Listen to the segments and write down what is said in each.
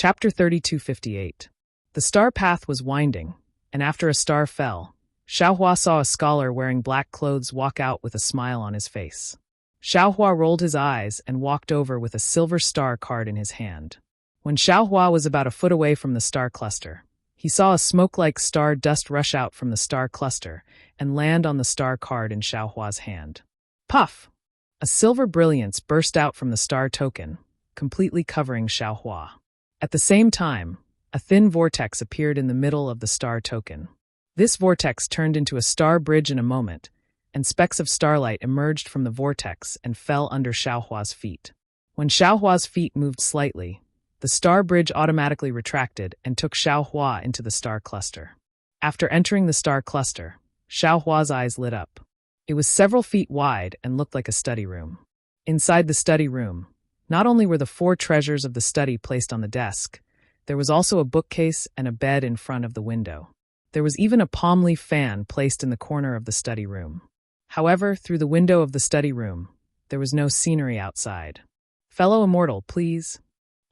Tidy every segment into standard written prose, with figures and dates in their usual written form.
Chapter 3258. The star path was winding, and after a star fell, Xiaohua saw a scholar wearing black clothes walk out with a smile on his face. Xiaohua rolled his eyes and walked over with a silver star card in his hand. When Xiaohua was about a foot away from the star cluster, he saw a smoke-like star dust rush out from the star cluster and land on the star card in Xiaohua's hand. Puff! A silver brilliance burst out from the star token, completely covering Xiaohua. At the same time, a thin vortex appeared in the middle of the star token. This vortex turned into a star bridge in a moment, and specks of starlight emerged from the vortex and fell under Xiaohua's feet. When Xiaohua's feet moved slightly, the star bridge automatically retracted and took Xiaohua into the star cluster. After entering the star cluster, Xiaohua's eyes lit up. It was several feet wide and looked like a study room. Inside the study room, not only were the 4 treasures of the study placed on the desk, there was also a bookcase and a bed in front of the window. There was even a palm leaf fan placed in the corner of the study room. However, through the window of the study room, there was no scenery outside. "Fellow immortal, please."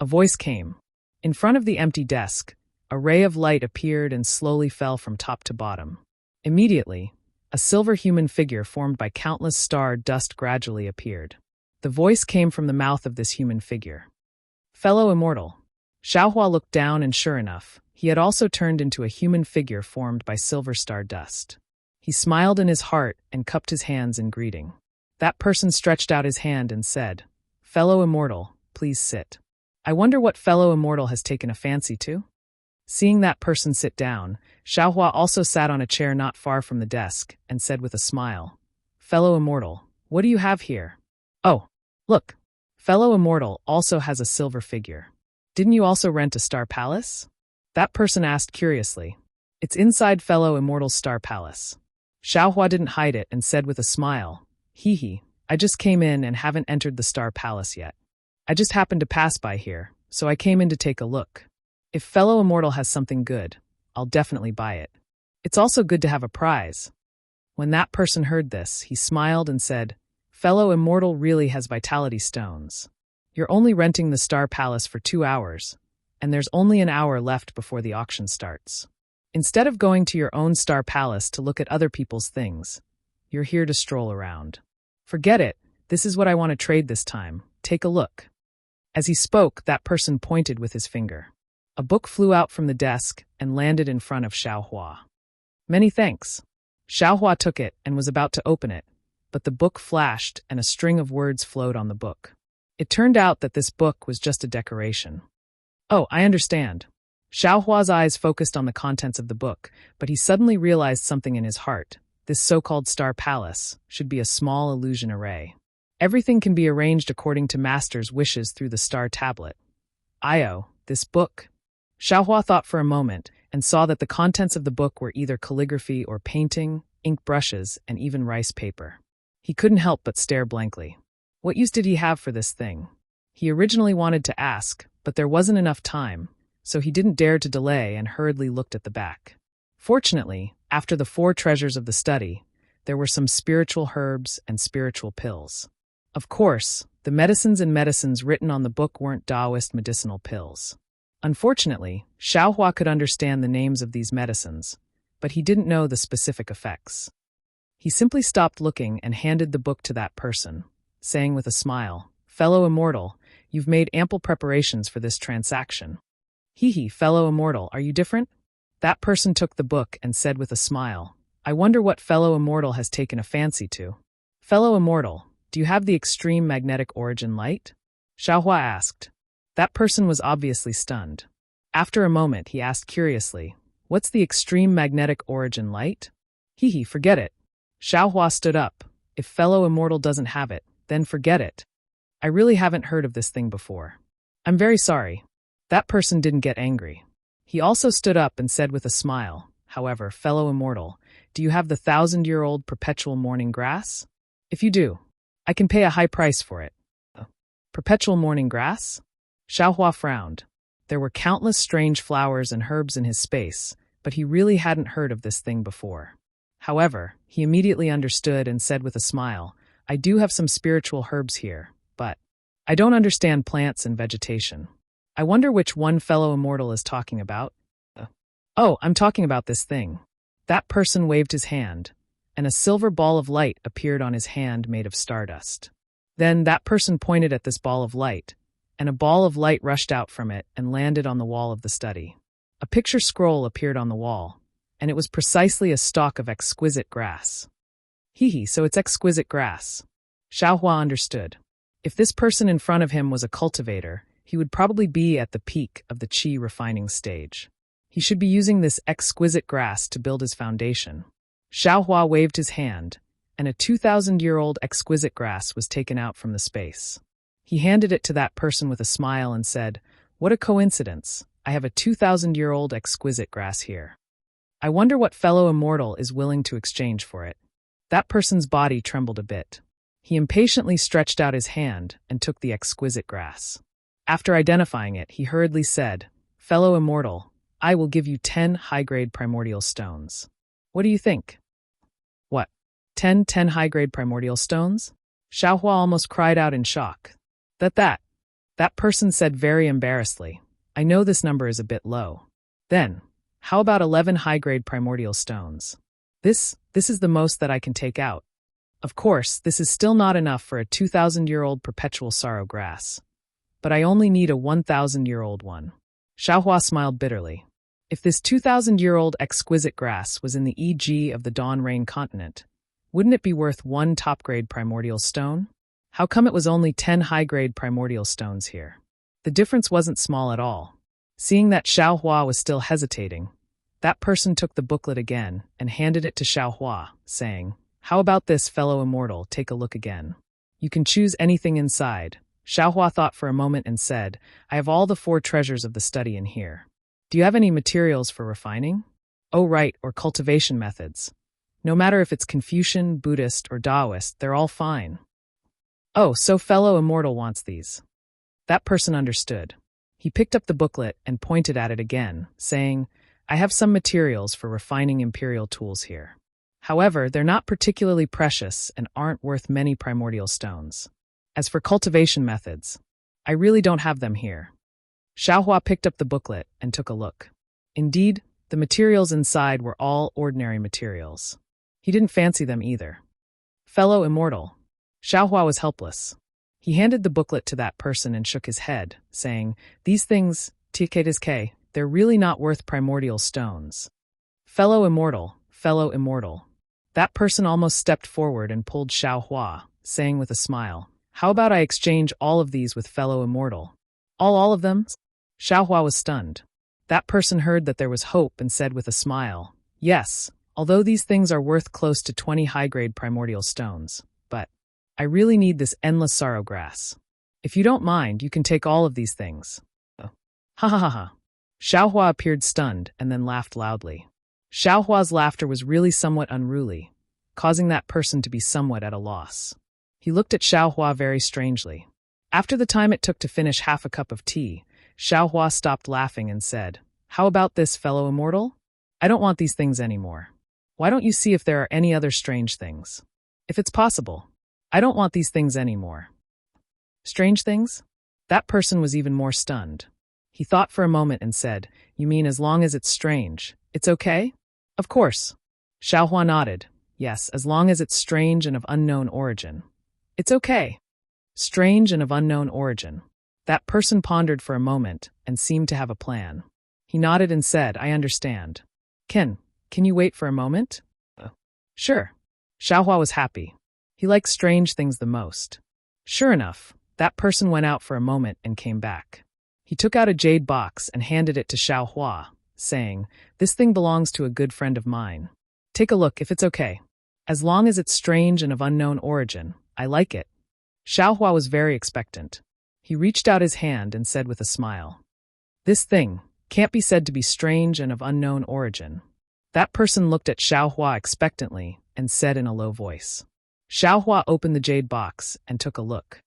A voice came. In front of the empty desk, a ray of light appeared and slowly fell from top to bottom. Immediately, a silver human figure formed by countless star dust gradually appeared. The voice came from the mouth of this human figure. "Fellow immortal." Xiaohua looked down and sure enough, he had also turned into a human figure formed by silver star dust. He smiled in his heart and cupped his hands in greeting. That person stretched out his hand and said, "Fellow immortal, please sit." "I wonder what fellow immortal has taken a fancy to?" Seeing that person sit down, Xiaohua also sat on a chair not far from the desk and said with a smile, "Fellow immortal, what do you have here?" "Oh, look, fellow immortal also has a silver figure. Didn't you also rent a star palace?" That person asked curiously. "It's inside fellow immortal's star palace." Xiaohua didn't hide it and said with a smile, "Hee, I just came in and haven't entered the star palace yet. I just happened to pass by here, so I came in to take a look. If fellow immortal has something good, I'll definitely buy it. It's also good to have a prize." When that person heard this, he smiled and said, "Fellow immortal really has vitality stones. You're only renting the star palace for 2 hours, and there's only an hour left before the auction starts. Instead of going to your own star palace to look at other people's things, you're here to stroll around. Forget it, this is what I want to trade this time. Take a look." As he spoke, that person pointed with his finger. A book flew out from the desk and landed in front of Xiaohua. "Many thanks." Xiaohua took it and was about to open it, but the book flashed and a string of words flowed on the book. It turned out that this book was just a decoration. "Oh, I understand." Xiaohua's eyes focused on the contents of the book, but he suddenly realized something in his heart. This so-called star palace should be a small illusion array. Everything can be arranged according to master's wishes through the star tablet. This book. Xiaohua thought for a moment and saw that the contents of the book were either calligraphy or painting, ink brushes, and even rice paper. He couldn't help but stare blankly. What use did he have for this thing? He originally wanted to ask, but there wasn't enough time, so he didn't dare to delay and hurriedly looked at the back. Fortunately, after the 4 treasures of the study, there were some spiritual herbs and spiritual pills. Of course, the medicines written on the book weren't Taoist medicinal pills. Unfortunately, Xiaohua could understand the names of these medicines, but he didn't know the specific effects. He simply stopped looking and handed the book to that person, saying with a smile, "Fellow immortal, you've made ample preparations for this transaction." "Hee, fellow immortal, are you different?" That person took the book and said with a smile, "I wonder what fellow immortal has taken a fancy to." "Fellow immortal, do you have the extreme magnetic origin light?" Xiaohua asked. That person was obviously stunned. After a moment, he asked curiously, "What's the extreme magnetic origin light?" "Hee, forget it." Xiaohua stood up. "If fellow immortal doesn't have it, then forget it. I really haven't heard of this thing before. I'm very sorry." That person didn't get angry. He also stood up and said with a smile, "However, fellow immortal, do you have the 1,000-year-old perpetual morning grass? If you do, I can pay a high price for it." "Perpetual morning grass?" Xiaohua frowned. There were countless strange flowers and herbs in his space, but he really hadn't heard of this thing before. However, he immediately understood and said with a smile, "I do have some spiritual herbs here, but I don't understand plants and vegetation. I wonder which one fellow immortal is talking about. Oh, I'm talking about this thing. That person waved his hand, and a silver ball of light appeared on his hand made of stardust. Then that person pointed at this ball of light, and a ball of light rushed out from it and landed on the wall of the study. A picture scroll appeared on the wall, and it was precisely a stalk of exquisite grass. So it's exquisite grass. Xiaohua understood. If this person in front of him was a cultivator, he would probably be at the peak of the qi refining stage. He should be using this exquisite grass to build his foundation. Xiaohua waved his hand, and a 2,000-year-old exquisite grass was taken out from the space. He handed it to that person with a smile and said, "What a coincidence. I have a 2,000-year-old exquisite grass here. I wonder what fellow immortal is willing to exchange for it." That person's body trembled a bit. He impatiently stretched out his hand and took the exquisite grass. After identifying it, he hurriedly said, "Fellow immortal, I will give you 10 high-grade primordial stones. What do you think?" "What? 10 high-grade primordial stones?" Xiaohua almost cried out in shock. That person said very embarrassedly, "I know this number is a bit low." "Then, how about 11 high-grade primordial stones? This is the most that I can take out. Of course, this is still not enough for a 2,000-year-old perpetual sorrow grass. But I only need a 1,000-year-old one." Xiaohua smiled bitterly. If this 2,000-year-old exquisite grass was in the EG of the Dawn Rain continent, wouldn't it be worth 1 top-grade primordial stone? How come it was only 10 high-grade primordial stones here? The difference wasn't small at all. Seeing that Xiaohua was still hesitating, that person took the booklet again and handed it to Xiaohua, saying, "How about this, fellow immortal, take a look again. You can choose anything inside." Xiaohua thought for a moment and said, "I have all the 4 treasures of the study in here. Do you have any materials for refining? Oh, right, or cultivation methods. No matter if it's Confucian, Buddhist, or Taoist, they're all fine." "Oh, so fellow immortal wants these." That person understood. He picked up the booklet and pointed at it again, saying, "I have some materials for refining imperial tools here. However, they're not particularly precious and aren't worth many primordial stones. As for cultivation methods, I really don't have them here." Xiaohua picked up the booklet and took a look. Indeed, the materials inside were all ordinary materials. He didn't fancy them either. "Fellow immortal." Xiaohua was helpless. He handed the booklet to that person and shook his head, saying, "These things, they're really not worth primordial stones." Fellow immortal. That person almost stepped forward and pulled Xiaohua, saying with a smile, "How about I exchange all of these with fellow immortal?" All of them?" Xiaohua was stunned. That person heard that there was hope and said with a smile, "Yes, although these things are worth close to 20 high-grade primordial stones, but I really need this endless sorrow grass. If you don't mind, you can take all of these things." Ha ha ha ha. Xiaohua appeared stunned and then laughed loudly. Xiaohua's laughter was really somewhat unruly, causing that person to be somewhat at a loss. He looked at Xiaohua very strangely. After the time it took to finish half a cup of tea, Xiaohua stopped laughing and said, "How about this, fellow immortal? I don't want these things anymore. Why don't you see if there are any other strange things? If it's possible, I don't want these things anymore." "Strange things?" That person was even more stunned. He thought for a moment and said, "You mean as long as it's strange, it's okay?" "Of course." Xiaohua nodded. "Yes, as long as it's strange and of unknown origin. It's okay." Strange and of unknown origin. That person pondered for a moment and seemed to have a plan. He nodded and said, "I understand. Can you wait for a moment?" "Sure." Xiaohua was happy. He liked strange things the most. Sure enough, that person went out for a moment and came back. He took out a jade box and handed it to Xiaohua, saying, "This thing belongs to a good friend of mine. Take a look if it's okay. As long as it's strange and of unknown origin, I like it." Xiaohua was very expectant. He reached out his hand and said with a smile, "This thing can't be said to be strange and of unknown origin." That person looked at Xiaohua expectantly and said in a low voice. Xiaohua opened the jade box and took a look.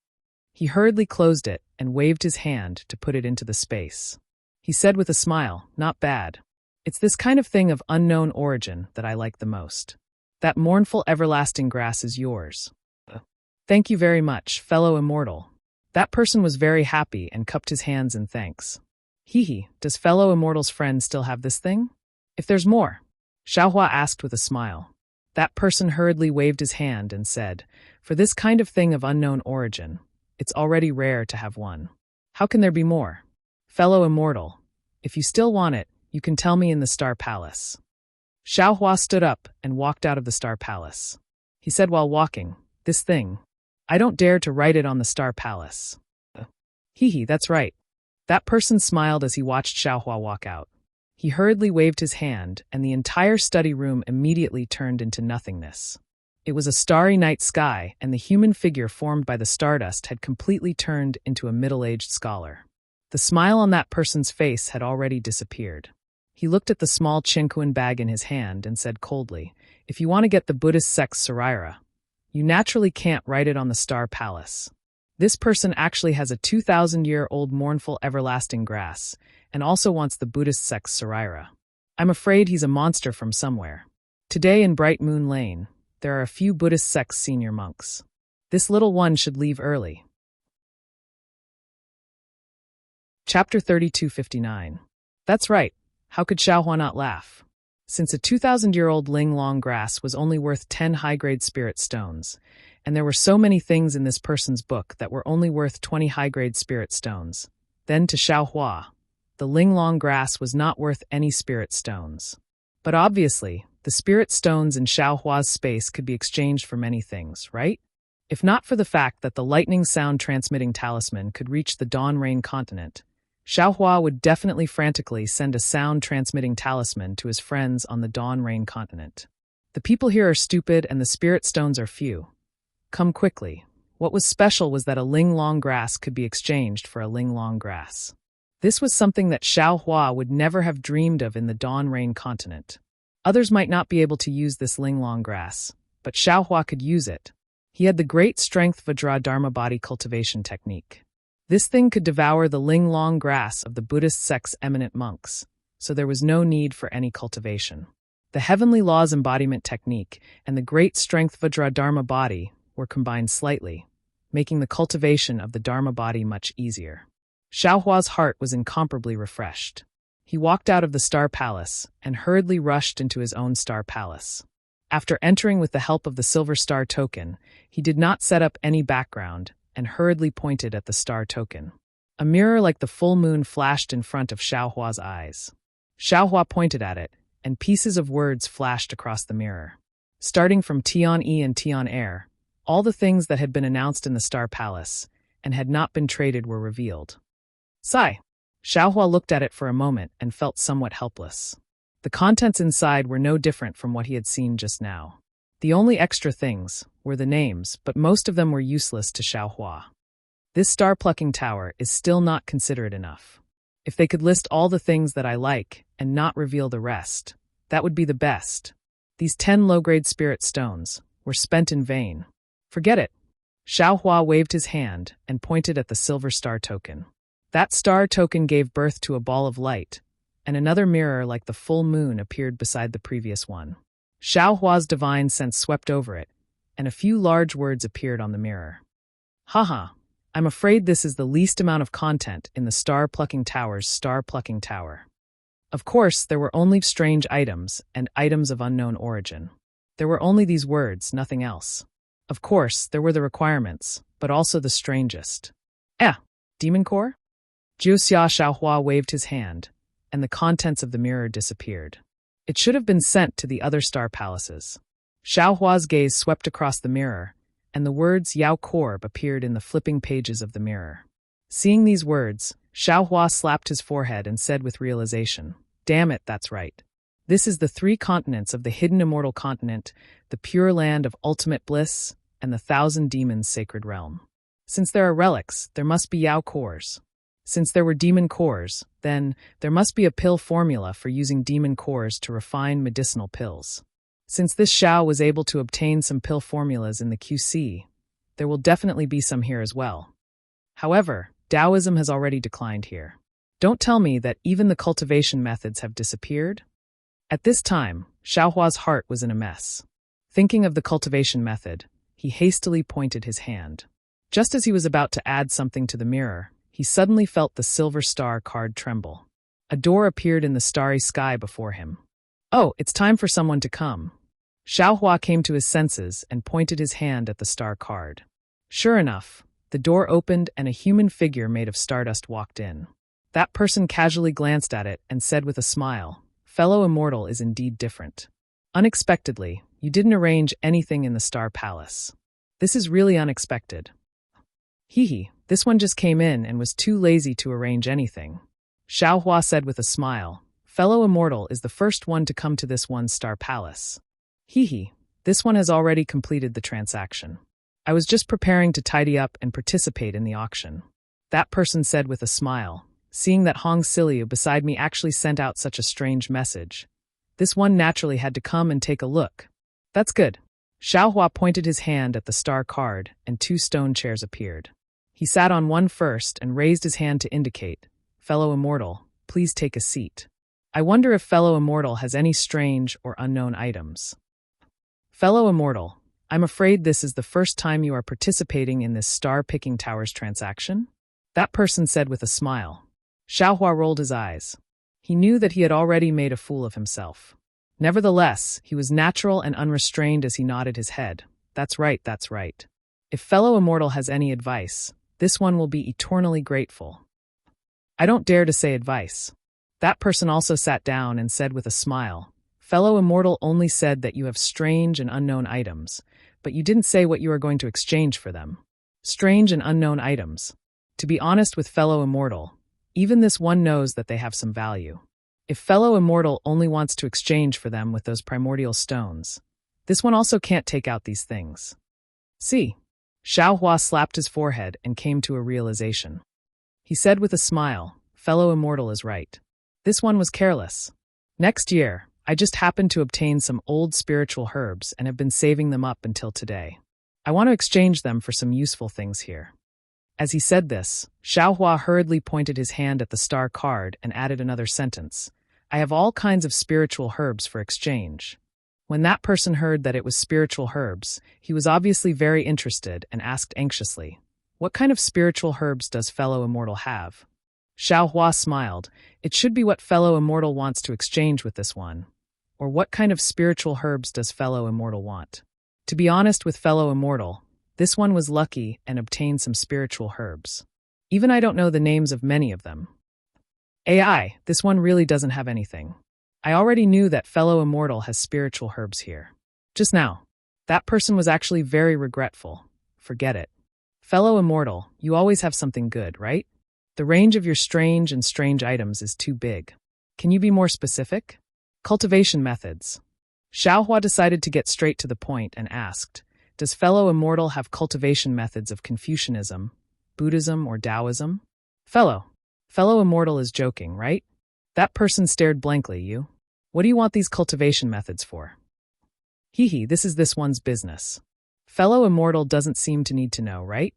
He hurriedly closed it and waved his hand to put it into the space. He said with a smile, "Not bad. It's this kind of thing of unknown origin that I like the most. That mournful everlasting grass is yours." "Thank you very much, fellow immortal." That person was very happy and cupped his hands in thanks. Hee, does fellow immortal's friend still have this thing? If there's more, Xiaohua asked with a smile. That person hurriedly waved his hand and said, for this kind of thing of unknown origin, it's already rare to have one. How can there be more? Fellow immortal, if you still want it, you can tell me in the Star Palace. Xiaohua stood up and walked out of the Star Palace. He said while walking, this thing, I don't dare to write it on the Star Palace. That's right. That person smiled as he watched Xiaohua walk out. He hurriedly waved his hand, and the entire study room immediately turned into nothingness. It was a starry night sky, and the human figure formed by the stardust had completely turned into a middle-aged scholar. The smile on that person's face had already disappeared. He looked at the small chinquan bag in his hand and said coldly, if you want to get the Buddhist sect's Saraira, you naturally can't write it on the Star Palace. This person actually has a 2,000-year-old mournful everlasting grass, and also wants the Buddhist sect's Saraira. I'm afraid he's a monster from somewhere. Today in Bright Moon Lane, there are a few Buddhist sect's senior monks. This little one should leave early. Chapter 3259. That's right. How could Xiaohua not laugh? Since a 2,000-year-old Ling-Long grass was only worth 10 high-grade spirit stones, and there were so many things in this person's book that were only worth 20 high-grade spirit stones, then to Xiaohua, the Ling-Long grass was not worth any spirit stones. But obviously, the spirit stones in Xiaohua's space could be exchanged for many things, right? If not for the fact that the lightning sound transmitting talisman could reach the Dawn Rain continent, Xiaohua would definitely frantically send a sound-transmitting talisman to his friends on the Dawn Rain continent. The people here are stupid and the spirit stones are few. Come quickly. What was special was that a Ling-Long grass could be exchanged for a Ling-Long grass. This was something that Xiaohua would never have dreamed of in the Dawn Rain continent. Others might not be able to use this Ling-Long grass, but Xiaohua could use it. He had the great strength Vajra Dharma body cultivation technique. This thing could devour the Ling-Long grass of the Buddhist sect's eminent monks, so there was no need for any cultivation. The heavenly laws embodiment technique and the great strength Vajra Dharma body were combined slightly, making the cultivation of the Dharma body much easier. Xiaohua's heart was incomparably refreshed. He walked out of the Star Palace and hurriedly rushed into his own Star Palace. After entering with the help of the Silver Star token, he did not set up any background and hurriedly pointed at the star token. A mirror like the full moon flashed in front of Xiaohua's eyes. Xiaohua pointed at it, and pieces of words flashed across the mirror. Starting from Tian E and Tian Air, all the things that had been announced in the Star Palace and had not been traded were revealed. Sigh. Xiaohua looked at it for a moment and felt somewhat helpless. The contents inside were no different from what he had seen just now. The only extra things were the names, but most of them were useless to Xiaohua. This star-plucking tower is still not considerate enough. If they could list all the things that I like and not reveal the rest, that would be the best. These 10 low-grade spirit stones were spent in vain. Forget it. Xiaohua waved his hand and pointed at the silver star token. That star token gave birth to a ball of light, and another mirror like the full moon appeared beside the previous one. Xiaohua's divine sense swept over it, and a few large words appeared on the mirror. Haha, I'm afraid this is the least amount of content in the Star-Plucking Tower's Star-Plucking Tower. Of course, there were only strange items and items of unknown origin. There were only these words, nothing else. Of course, there were the requirements, but also the strangest. Demon Core? Jiuxia Xiaohua waved his hand, and the contents of the mirror disappeared. It should have been sent to the other star palaces. Xiaohua's gaze swept across the mirror, and the words Yao Korb appeared in the flipping pages of the mirror. Seeing these words, Xiaohua slapped his forehead and said with realization, "Damn it, that's right. This is the 3 continents of the hidden immortal continent, the pure land of ultimate bliss, and the 1,000 demons' sacred realm. Since there are relics, there must be Yao cores. Since there were demon cores, then there must be a pill formula for using demon cores to refine medicinal pills. Since this Xiao was able to obtain some pill formulas in the QC, there will definitely be some here as well. However, Taoism has already declined here. Don't tell me that even the cultivation methods have disappeared?" At this time, Xiaohua's heart was in a mess. Thinking of the cultivation method, he hastily pointed his hand. Just as he was about to add something to the mirror, he suddenly felt the silver star card tremble. A door appeared in the starry sky before him. Oh, it's time for someone to come. Xiaohua came to his senses and pointed his hand at the star card. Sure enough, the door opened and a human figure made of stardust walked in. That person casually glanced at it and said with a smile, "Fellow immortal is indeed different. Unexpectedly, you didn't arrange anything in the Star Palace. This is really unexpected." Hee, this one just came in and was too lazy to arrange anything. Xiaohua said with a smile, "Fellow immortal is the first one to come to this one Star Palace. Hee, this one has already completed the transaction. I was just preparing to tidy up and participate in the auction." That person said with a smile, seeing that Hong Siliu beside me actually sent out such a strange message. This one naturally had to come and take a look. That's good. Xiaohua pointed his hand at the star card and 2 stone chairs appeared. He sat on one first and raised his hand to indicate, "Fellow immortal, please take a seat. I wonder if fellow immortal has any strange or unknown items." "Fellow immortal, I'm afraid this is the first time you are participating in this star-picking towers transaction?" That person said with a smile. Xiaohua rolled his eyes. He knew that he had already made a fool of himself. Nevertheless, he was natural and unrestrained as he nodded his head. That's right, that's right. If fellow immortal has any advice, this one will be eternally grateful." "I don't dare to say advice." That person also sat down and said with a smile, "Fellow immortal only said that you have strange and unknown items, but you didn't say what you are going to exchange for them." Strange and unknown items. To be honest with fellow immortal, even this one knows that they have some value. If fellow immortal only wants to exchange for them with those primordial stones, this one also can't take out these things. See? Xiaohua slapped his forehead and came to a realization. He said with a smile, "Fellow immortal is right. This one was careless. Next year, I just happened to obtain some old spiritual herbs and have been saving them up until today. I want to exchange them for some useful things here." As he said this, Xiaohua hurriedly pointed his hand at the star card and added another sentence, "I have all kinds of spiritual herbs for exchange." When that person heard that it was spiritual herbs, he was obviously very interested and asked anxiously, "What kind of spiritual herbs does fellow immortal have?" Xiaohua smiled. "It should be what fellow immortal wants to exchange with this one. Or what kind of spiritual herbs does fellow immortal want? To be honest with fellow immortal, this one was lucky and obtained some spiritual herbs. Even I don't know the names of many of them. AI, this one really doesn't have anything. I already knew that fellow immortal has spiritual herbs here. Just now. That person was actually very regretful. Forget it. Fellow immortal, you always have something good, right? The range of your strange items is too big. Can you be more specific?" Cultivation methods. Xiaohua decided to get straight to the point and asked, "Does fellow immortal have cultivation methods of Confucianism, Buddhism, or Taoism?" Fellow immortal is joking, right? That person stared blankly. "You? What do you want these cultivation methods for?" This is this one's business. Fellow immortal doesn't seem to need to know, right?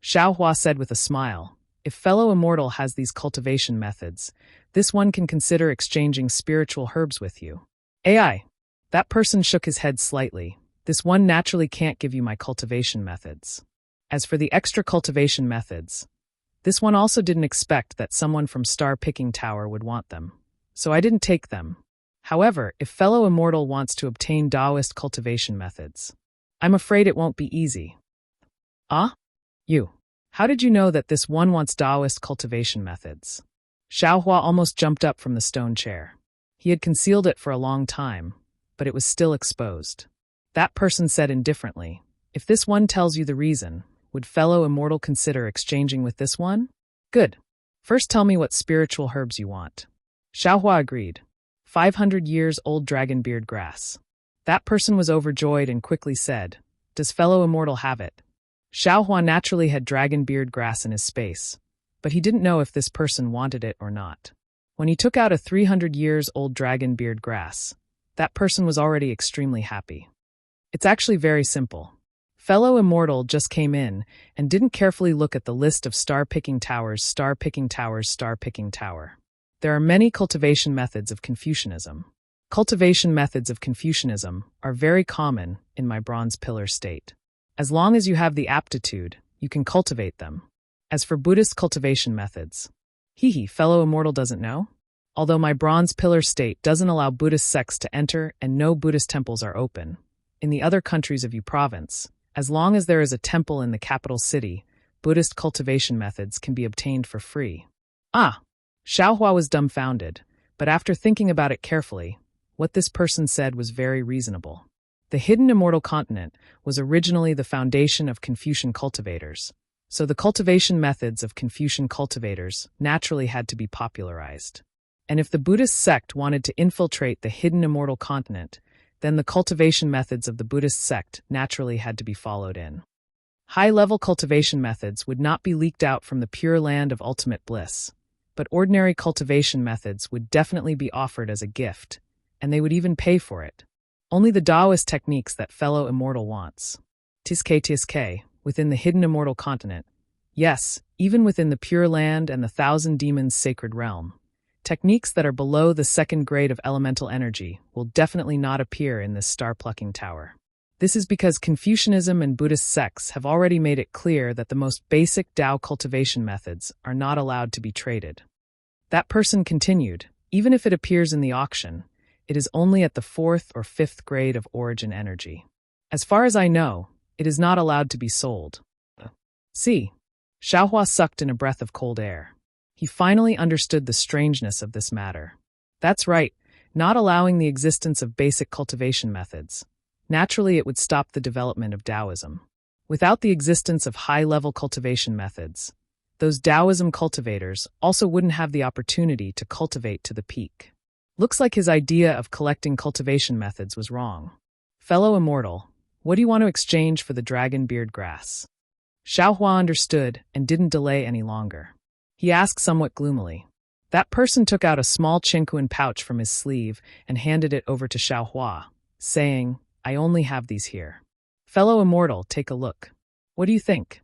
Xiaohua said with a smile, "If fellow immortal has these cultivation methods, this one can consider exchanging spiritual herbs with you." AI. That person shook his head slightly. "This one naturally can't give you my cultivation methods. As for the extra cultivation methods, this one also didn't expect that someone from Star Picking Tower would want them, so I didn't take them. However, if fellow immortal wants to obtain Taoist cultivation methods, I'm afraid it won't be easy." "Ah? You. How did you know that this one wants Taoist cultivation methods?" Xiaohua almost jumped up from the stone chair. He had concealed it for a long time, but it was still exposed. That person said indifferently, "If this one tells you the reason, would fellow immortal consider exchanging with this one?" "Good. First tell me what spiritual herbs you want." Xiaohua agreed. 500 years old dragonbeard grass. That person was overjoyed and quickly said, "Does fellow immortal have it?" Xiaohua naturally had dragonbeard grass in his space, but he didn't know if this person wanted it or not. When he took out a 300 years old dragonbeard grass, that person was already extremely happy. It's actually very simple. Fellow immortal just came in and didn't carefully look at the list of star-picking towers, star-picking towers, star-picking tower. There are many cultivation methods of Confucianism. Cultivation methods of Confucianism are very common in my bronze pillar state. As long as you have the aptitude, you can cultivate them. As for Buddhist cultivation methods, fellow immortal doesn't know? Although my bronze pillar state doesn't allow Buddhist sects to enter and no Buddhist temples are open, in the other countries of Yu province, as long as there is a temple in the capital city, Buddhist cultivation methods can be obtained for free. Ah! Xiaohua was dumbfounded, but after thinking about it carefully, what this person said was very reasonable. The hidden immortal continent was originally the foundation of Confucian cultivators, so the cultivation methods of Confucian cultivators naturally had to be popularized. And if the Buddhist sect wanted to infiltrate the hidden immortal continent, then the cultivation methods of the Buddhist sect naturally had to be followed in. High-level cultivation methods would not be leaked out from the pure land of ultimate bliss, but ordinary cultivation methods would definitely be offered as a gift, and they would even pay for it. Only the Taoist techniques that fellow immortal wants. Tiske, within the hidden immortal continent. Yes, even within the pure land and the thousand demons sacred realm. Techniques that are below the second grade of elemental energy will definitely not appear in this star-plucking tower. This is because Confucianism and Buddhist sects have already made it clear that the most basic Tao cultivation methods are not allowed to be traded. That person continued, even if it appears in the auction, it is only at the 4th or 5th grade of origin energy. As far as I know, it is not allowed to be sold. See, Xiaohua sucked in a breath of cold air. He finally understood the strangeness of this matter. That's right, not allowing the existence of basic cultivation methods. Naturally, it would stop the development of Taoism. Without the existence of high-level cultivation methods, those Taoism cultivators also wouldn't have the opportunity to cultivate to the peak. Looks like his idea of collecting cultivation methods was wrong. Fellow immortal, what do you want to exchange for the dragon beard grass? Xiaohua understood and didn't delay any longer. He asked somewhat gloomily. That person took out a small Qingquan pouch from his sleeve and handed it over to Xiaohua, saying, I only have these here. Fellow immortal, take a look. What do you think?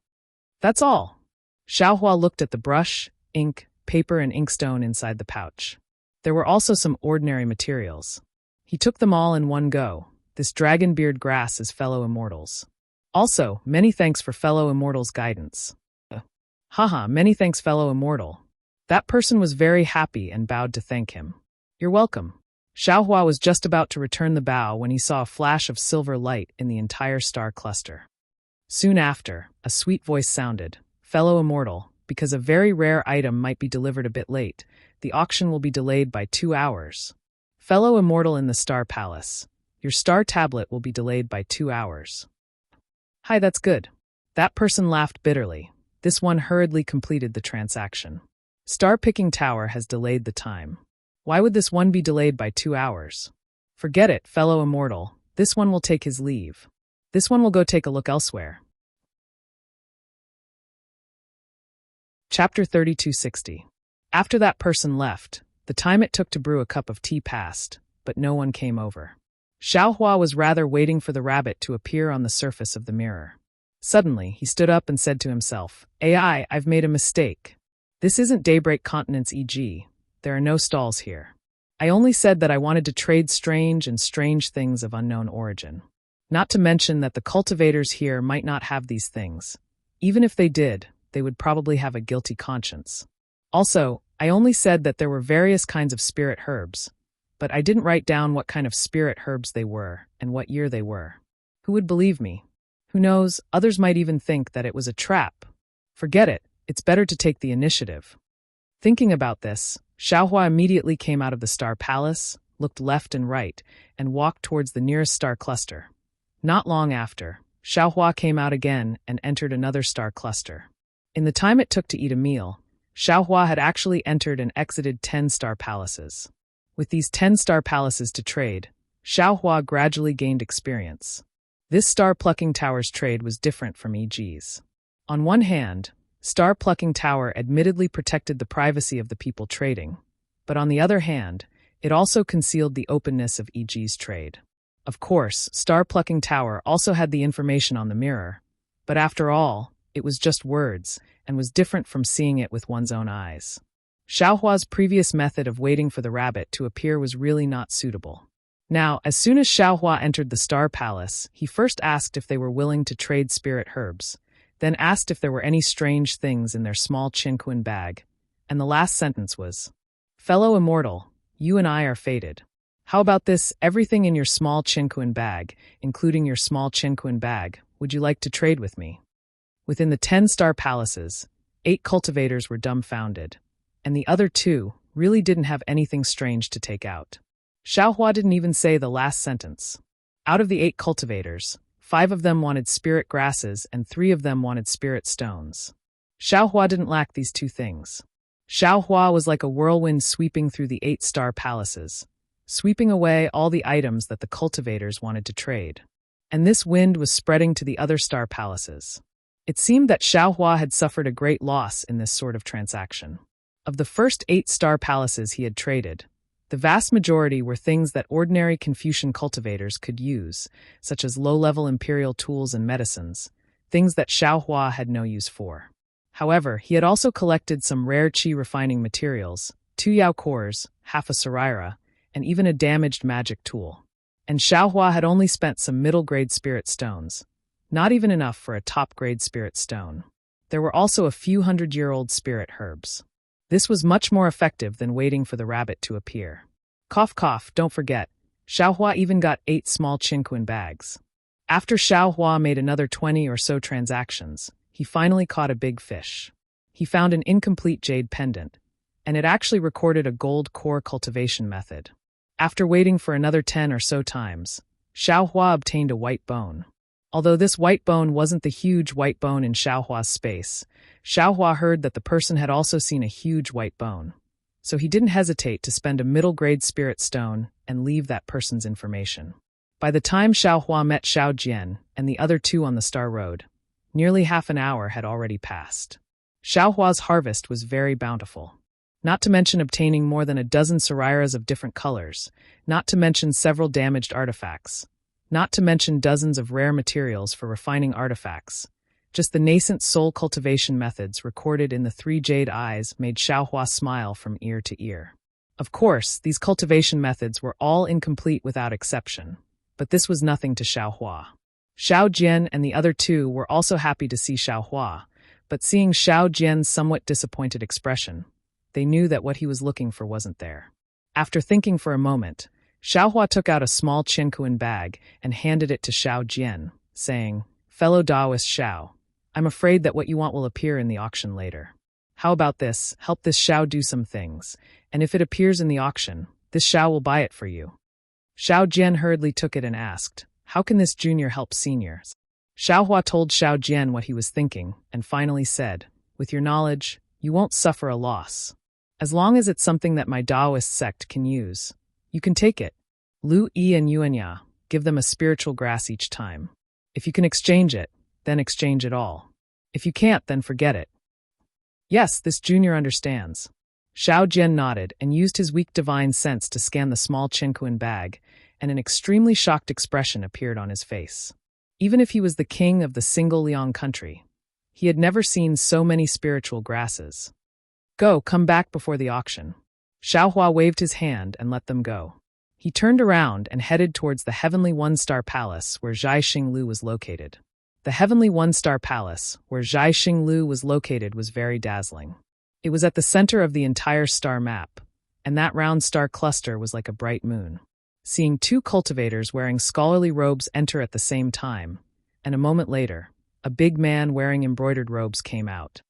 That's all. Xiaohua looked at the brush, ink, paper and inkstone inside the pouch. There were also some ordinary materials. He took them all in one go. This dragon beard grass is fellow immortals. Also, many thanks for fellow immortal's guidance. Many thanks fellow immortal. That person was very happy and bowed to thank him. You're welcome. Xiaohua was just about to return the bow when he saw a flash of silver light in the entire star cluster. Soon after, a sweet voice sounded, Fellow immortal, because a very rare item might be delivered a bit late, the auction will be delayed by 2 hours. Fellow immortal in the Star Palace, your star tablet will be delayed by 2 hours. Hi, that's good. That person laughed bitterly. This one hurriedly completed the transaction. Star-picking tower has delayed the time. Why would this one be delayed by 2 hours? Forget it, fellow immortal. This one will take his leave. This one will go take a look elsewhere. Chapter 3260. After that person left, the time it took to brew a cup of tea passed, but no one came over. Xiaohua was rather waiting for the rabbit to appear on the surface of the mirror. Suddenly, he stood up and said to himself, AI, I've made a mistake. This isn't Daybreak Continent's EG. There are no stalls here. I only said that I wanted to trade strange things of unknown origin. Not to mention that the cultivators here might not have these things. Even if they did, they would probably have a guilty conscience. Also, I only said that there were various kinds of spirit herbs, but I didn't write down what kind of spirit herbs they were and what year they were. Who would believe me? Who knows, others might even think that it was a trap. Forget it, it's better to take the initiative. Thinking about this, Xiaohua immediately came out of the Star Palace, looked left and right, and walked towards the nearest star cluster. Not long after, Xiaohua came out again and entered another star cluster. In the time it took to eat a meal, Xiaohua had actually entered and exited 10 star palaces. With these 10 star palaces to trade, Xiaohua gradually gained experience. This star-plucking tower's trade was different from EG's. On one hand, star-plucking tower admittedly protected the privacy of the people trading, but on the other hand, it also concealed the openness of EG's trade. Of course, star-plucking tower also had the information on the mirror, but after all, it was just words, and was different from seeing it with one's own eyes. Xiaohua's previous method of waiting for the rabbit to appear was really not suitable. Now, as soon as Xiaohua entered the Star Palace, he first asked if they were willing to trade spirit herbs, then asked if there were any strange things in their small Chinquin bag, and the last sentence was, "Fellow immortal, you and I are fated. How about this, everything in your small Chinquin bag, including your small Chinquin bag, would you like to trade with me?" Within the 10-star palaces, 8 cultivators were dumbfounded, and the other 2 really didn't have anything strange to take out. Xiaohua didn't even say the last sentence. Out of the 8 cultivators, 5 of them wanted spirit grasses and 3 of them wanted spirit stones. Xiaohua didn't lack these 2 things. Xiaohua was like a whirlwind sweeping through the 8-star palaces, sweeping away all the items that the cultivators wanted to trade. And this wind was spreading to the other star palaces. It seemed that Xiaohua had suffered a great loss in this sort of transaction. Of the first 8-star palaces he had traded, the vast majority were things that ordinary Confucian cultivators could use, such as low-level imperial tools and medicines, things that Xiaohua had no use for. However, he had also collected some rare qi refining materials, 2 yao cores, half a saraira, and even a damaged magic tool. And Xiaohua had only spent some middle-grade spirit stones, not even enough for a top-grade spirit stone. There were also a few hundred-year-old spirit herbs. This was much more effective than waiting for the rabbit to appear. Cough cough, don't forget, Xiaohua even got 8 small Chinquin bags. After Xiaohua made another 20 or so transactions, he finally caught a big fish. He found an incomplete jade pendant, and it actually recorded a gold core cultivation method. After waiting for another 10 or so times, Xiaohua obtained a white bone. Although this white bone wasn't the huge white bone in Xiaohua's space, Xiaohua heard that the person had also seen a huge white bone. So he didn't hesitate to spend a middle-grade spirit stone and leave that person's information. By the time Xiaohua met Xiao Jian and the other 2 on the Star Road, nearly half an hour had already passed. Xiaohua's harvest was very bountiful. Not to mention obtaining more than a dozen sarairas of different colors, not to mention several damaged artifacts, not to mention dozens of rare materials for refining artifacts. Just the nascent soul cultivation methods recorded in the 3 jade eyes made Xiaohua smile from ear to ear. Of course, these cultivation methods were all incomplete without exception, but this was nothing to Xiaohua. Xiao Jian and the other 2 were also happy to see Xiaohua, but seeing Xiao Jian's somewhat disappointed expression, they knew that what he was looking for wasn't there. After thinking for a moment, Xiaohua took out a small Chinquin bag and handed it to Xiao Jian, saying, "Fellow Taoist Xiao, I'm afraid that what you want will appear in the auction later. How about this, help this Xiao do some things, and if it appears in the auction, this Xiao will buy it for you." Xiao Jian hurriedly took it and asked, "How can this junior help seniors?" Xiaohua told Xiao Jian what he was thinking, and finally said, "With your knowledge, you won't suffer a loss. As long as it's something that my Taoist sect can use, you can take it. Lu Yi and Yuanya, give them a spiritual grass each time. If you can exchange it, then exchange it all. If you can't, then forget it." "Yes, this junior understands." Xiao Jian nodded and used his weak divine sense to scan the small Chinquin bag, and an extremely shocked expression appeared on his face. Even if he was the king of the single Liang country, he had never seen so many spiritual grasses. Come back before the auction." Xiaohua waved his hand and let them go. He turned around and headed towards the heavenly 1-star palace where Zhai Xinglu was located. The heavenly 1-star palace where Zhai Xinglu was located was very dazzling. It was at the center of the entire star map, and that round star cluster was like a bright moon. Seeing 2 cultivators wearing scholarly robes enter at the same time, and a moment later, a big man wearing embroidered robes came out.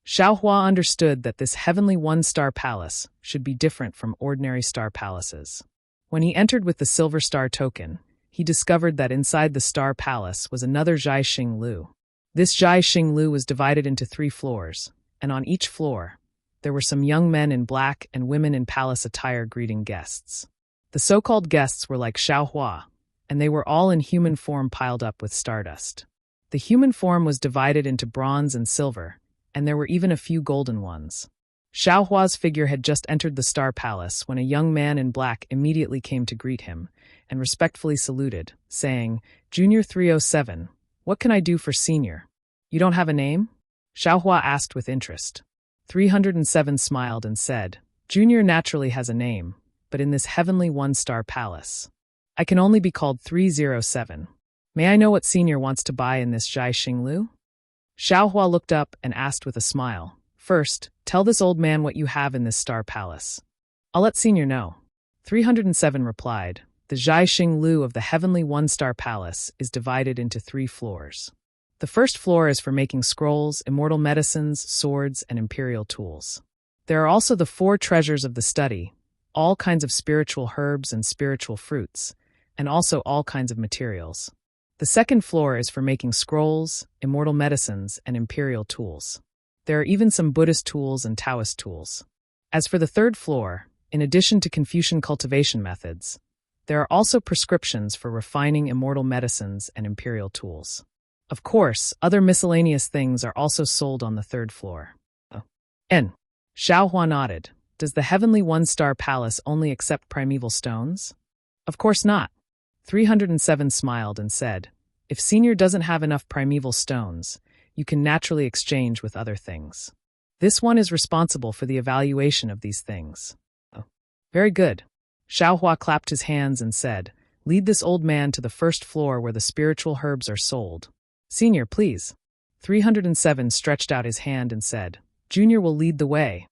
Xiaohua understood that this heavenly 1-star palace should be different from ordinary star palaces. When he entered with the silver star token, he discovered that inside the star palace was another Zhai Xinglu. This Zhai Xinglu was divided into 3 floors, and on each floor, there were some young men in black and women in palace attire greeting guests. The so-called guests were like Xiaohua, and they were all in human form piled up with stardust. The human form was divided into bronze and silver, and there were even a few golden ones. Xiaohua's figure had just entered the star palace when a young man in black immediately came to greet him, and respectfully saluted, saying, "Junior 307, what can I do for senior?" "You don't have a name?" Xiaohua asked with interest. 307 smiled and said, "Junior naturally has a name, but in this heavenly 1-star palace, I can only be called 307. May I know what senior wants to buy in this Zhai Xinglu?" Xiaohua looked up and asked with a smile, "First, tell this old man what you have in this star palace." "I'll let Senior know." 307 replied, "The Zhaixing Lu of the Heavenly One-Star Palace is divided into 3 floors. The first floor is for making scrolls, immortal medicines, swords, and imperial tools. There are also the 4 treasures of the study, all kinds of spiritual herbs and spiritual fruits, and also all kinds of materials. The second floor is for making scrolls, immortal medicines, and imperial tools. There are even some Buddhist tools and Taoist tools. As for the third floor, in addition to Confucian cultivation methods, there are also prescriptions for refining immortal medicines and imperial tools. Of course, other miscellaneous things are also sold on the third floor." N. Xiaohua nodded. "Does the Heavenly One-Star Palace only accept primeval stones?" "Of course not." 307 smiled and said, "If Senior doesn't have enough primeval stones, you can naturally exchange with other things. This one is responsible for the evaluation of these things." "Very good." Xiaohua clapped his hands and said, "Lead this old man to the first floor where the spiritual herbs are sold. Senior, please." 307 stretched out his hand and said, "Junior will lead the way."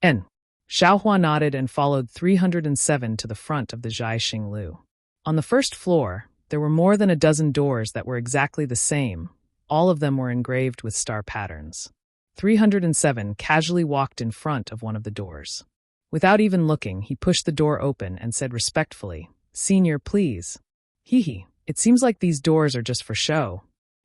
N. Xiaohua nodded and followed 307 to the front of the Zhaixing Lu. On the first floor, there were more than a dozen doors that were exactly the same. All of them were engraved with star patterns. 307 casually walked in front of one of the doors. Without even looking, he pushed the door open and said respectfully, "Senior, please." "Hee, it seems like these doors are just for show."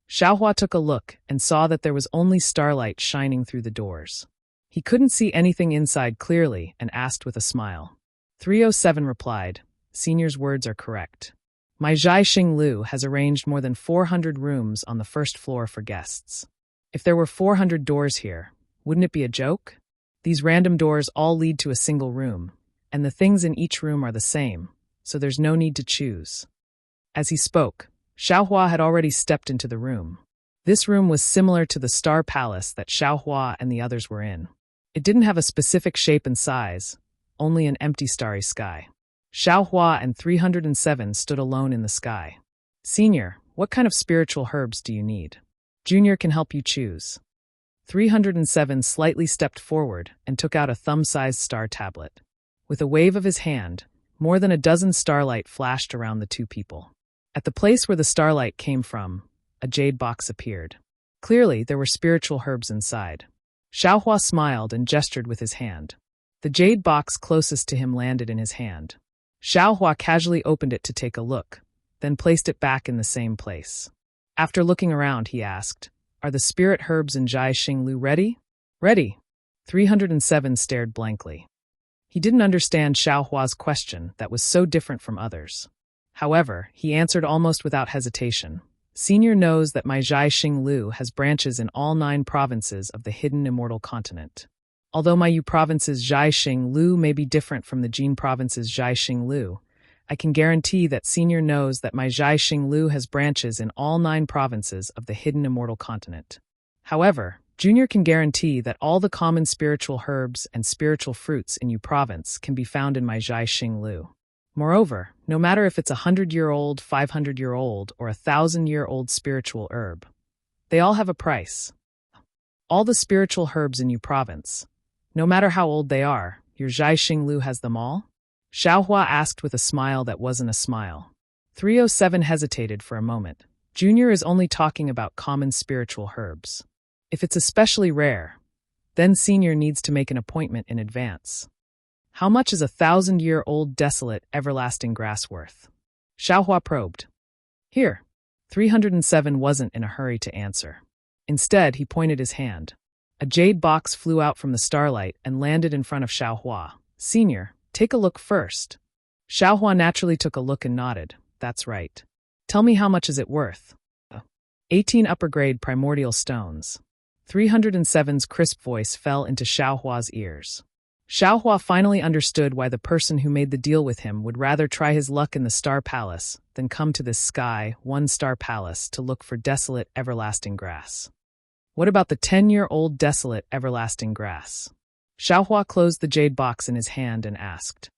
Xiaohua took a look and saw that there was only starlight shining through the doors. He couldn't see anything inside clearly and asked with a smile. 307 replied, "Senior's words are correct. My Zhaixing Lu has arranged more than 400 rooms on the first floor for guests. If there were 400 doors here, wouldn't it be a joke? These random doors all lead to a single room, and the things in each room are the same, so there's no need to choose." As he spoke, Xiaohua had already stepped into the room. This room was similar to the star palace that Xiaohua and the others were in. It didn't have a specific shape and size, only an empty starry sky. Xiaohua and 307 stood alone in the sky. "Senior, what kind of spiritual herbs do you need? Junior can help you choose." 307 slightly stepped forward and took out a thumb-sized star tablet. With a wave of his hand, more than a dozen starlight flashed around the 2 people. At the place where the starlight came from, a jade box appeared. Clearly, there were spiritual herbs inside. Xiaohua smiled and gestured with his hand. The jade box closest to him landed in his hand. Xiaohua casually opened it to take a look, then placed it back in the same place. After looking around, he asked, "Are the spirit herbs in Zhaixing Lu ready?" "Ready." 307 stared blankly. He didn't understand Xiaohua's question that was so different from others. However, he answered almost without hesitation. "Senior knows that my Zhaixing Lu has branches in all 9 provinces of the hidden immortal continent. Although my Yu province's Zhaixing Lu may be different from the Jin province's Zhaixing Lu, I can guarantee that Senior knows that my Zhaixing Lu has branches in all 9 provinces of the hidden immortal continent. However, Junior can guarantee that all the common spiritual herbs and spiritual fruits in Yu province can be found in my Zhaixing Lu. Moreover, no matter if it's 100-year-old, 500-year-old, or 1,000-year-old spiritual herb, they all have a price. All the spiritual herbs in Yu province, no matter how old they are, your Zhaixing Lu has them all?" Xiaohua asked with a smile that wasn't a smile. 307 hesitated for a moment. Junior is only talking about common spiritual herbs. If it's especially rare, then Senior needs to make an appointment in advance. "How much is 1,000-year-old desolate everlasting grass worth?" Xiaohua probed. "Here." 307 wasn't in a hurry to answer. Instead, he pointed his hand. A jade box flew out from the starlight and landed in front of Xiaohua. "Senior, take a look first." Xiaohua naturally took a look and nodded. "That's right. Tell me, how much is it worth?" 18 upper-grade primordial stones. 307's crisp voice fell into Xiaohua's ears. Xiaohua finally understood why the person who made the deal with him would rather try his luck in the Star Palace than come to this sky, 1-star palace to look for desolate, everlasting grass. "What about the 10-year-old desolate, everlasting grass?" Xiaohua closed the jade box in his hand and asked.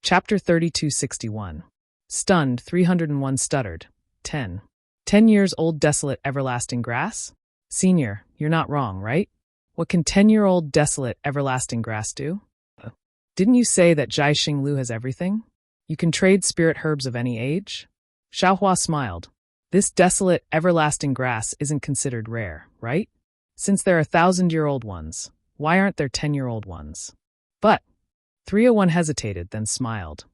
Chapter 3261. Stunned, 301 stuttered. 10. 10 years old desolate everlasting grass? Senior, you're not wrong, right? What can 10-year-old desolate everlasting grass do? Didn't you say that Jiaxing Lu has everything? You can trade spirit herbs of any age? Xiaohua smiled. This desolate everlasting grass isn't considered rare, right? Since there are 1,000-year-old ones, why aren't there 10-year-old ones? But 301 hesitated, then smiled.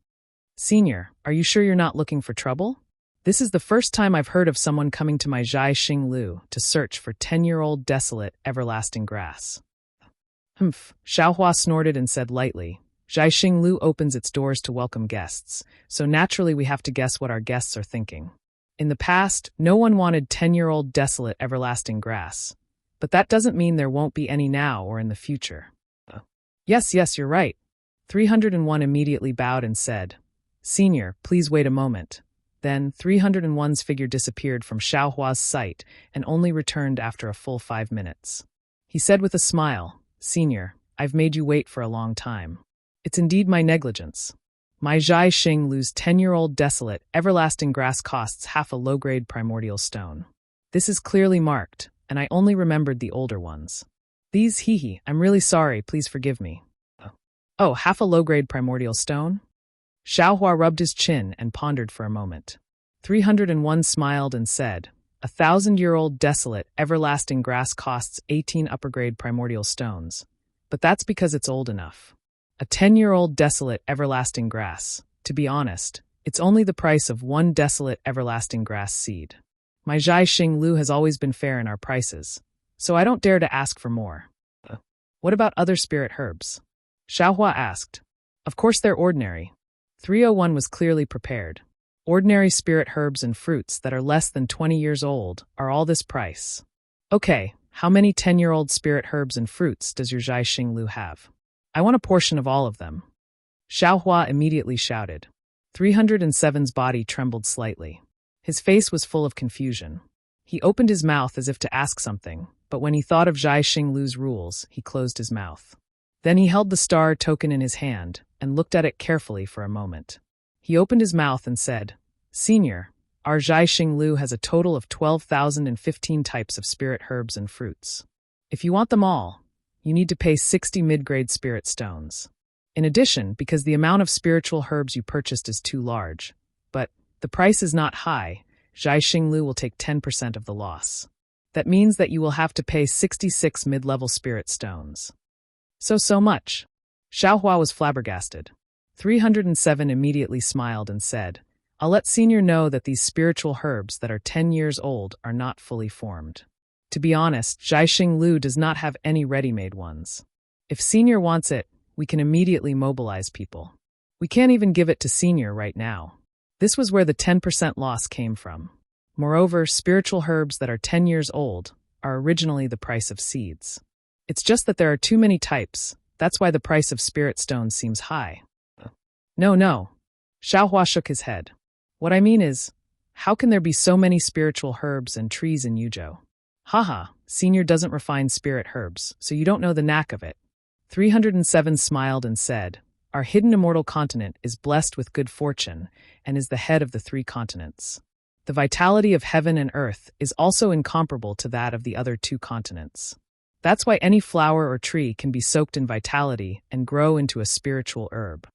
Senior, are you sure you're not looking for trouble? This is the first time I've heard of someone coming to my Jiaxing Lu to search for 10-year-old desolate everlasting grass. Humph, Xiaohua snorted and said lightly, Jiaxing Lu opens its doors to welcome guests, so naturally we have to guess what our guests are thinking. In the past, no one wanted 10-year-old desolate everlasting grass, but that doesn't mean there won't be any now or in the future. Yes, you're right. 301 immediately bowed and said, Senior, please wait a moment. Then 301's figure disappeared from Xiaohua's sight and only returned after a full 5 minutes. He said with a smile, Senior, I've made you wait for a long time. It's indeed my negligence. My Jiaxing Lu's 10-year-old desolate, everlasting grass costs half a low-grade primordial stone. This is clearly marked, and I only remembered the older ones. These, I'm really sorry, please forgive me. Oh, half a low-grade primordial stone? Xiaohua rubbed his chin and pondered for a moment. 301 smiled and said, 1,000-year-old desolate, everlasting grass costs 18 upper-grade primordial stones, but that's because it's old enough. A 10-year-old desolate everlasting grass, to be honest, it's only the price of 1 desolate everlasting grass seed. My Jiaxing Lu has always been fair in our prices, so I don't dare to ask for more. What about other spirit herbs? Xiaohua asked. Of course they're ordinary. 301 was clearly prepared. Ordinary spirit herbs and fruits that are less than 20 years old are all this price. Okay, how many 10-year-old spirit herbs and fruits does your Jiaxing Lu have? I want a portion of all of them. Xiaohua immediately shouted. 307's body trembled slightly. His face was full of confusion. He opened his mouth as if to ask something, but when he thought of Jiaxing Lu's rules, he closed his mouth. Then he held the star token in his hand and looked at it carefully for a moment. He opened his mouth and said, Senior, our Jiaxing Lu has a total of 12,015 types of spirit herbs and fruits. If you want them all, you need to pay 60 mid-grade spirit stones. In addition, because the amount of spiritual herbs you purchased is too large, but the price is not high, Jiaxing Lu will take 10% of the loss. That means that you will have to pay 66 mid-level spirit stones. So much. Xiaohua was flabbergasted. 307 immediately smiled and said, I'll let Senior know that these spiritual herbs that are 10 years old are not fully formed. To be honest, Jiaxing Lu does not have any ready-made ones. If Senior wants it, we can immediately mobilize people. We can't even give it to Senior right now. This was where the 10% loss came from. Moreover, spiritual herbs that are 10 years old are originally the price of seeds. It's just that there are too many types, that's why the price of spirit stones seems high. No. Xiaohua shook his head. What I mean is, how can there be so many spiritual herbs and trees in Yuzhou? Haha, Senior doesn't refine spirit herbs, so you don't know the knack of it. 307 smiled and said, Our hidden immortal continent is blessed with good fortune and is the head of the 3 continents. The vitality of heaven and earth is also incomparable to that of the other 2 continents. That's why any flower or tree can be soaked in vitality and grow into a spiritual herb.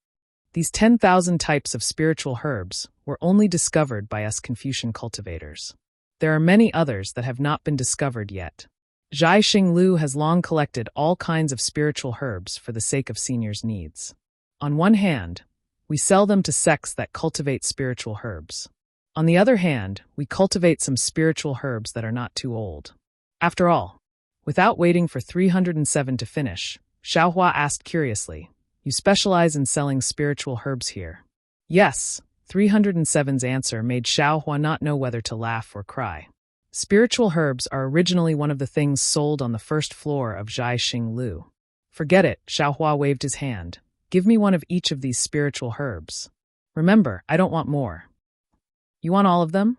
These 10,000 types of spiritual herbs were only discovered by us Confucian cultivators. There are many others that have not been discovered yet. Jiaxing Lu has long collected all kinds of spiritual herbs for the sake of Senior's needs. On one hand, we sell them to sects that cultivate spiritual herbs. On the other hand, we cultivate some spiritual herbs that are not too old. After all, without waiting for 307 to finish, Xiaohua asked curiously, You specialize in selling spiritual herbs here? Yes, 307's answer made Xiaohua not know whether to laugh or cry. Spiritual herbs are originally one of the things sold on the first floor of Jiaxing Lu. Forget it, Xiaohua waved his hand. Give me one of each of these spiritual herbs. Remember, I don't want more. You want all of them?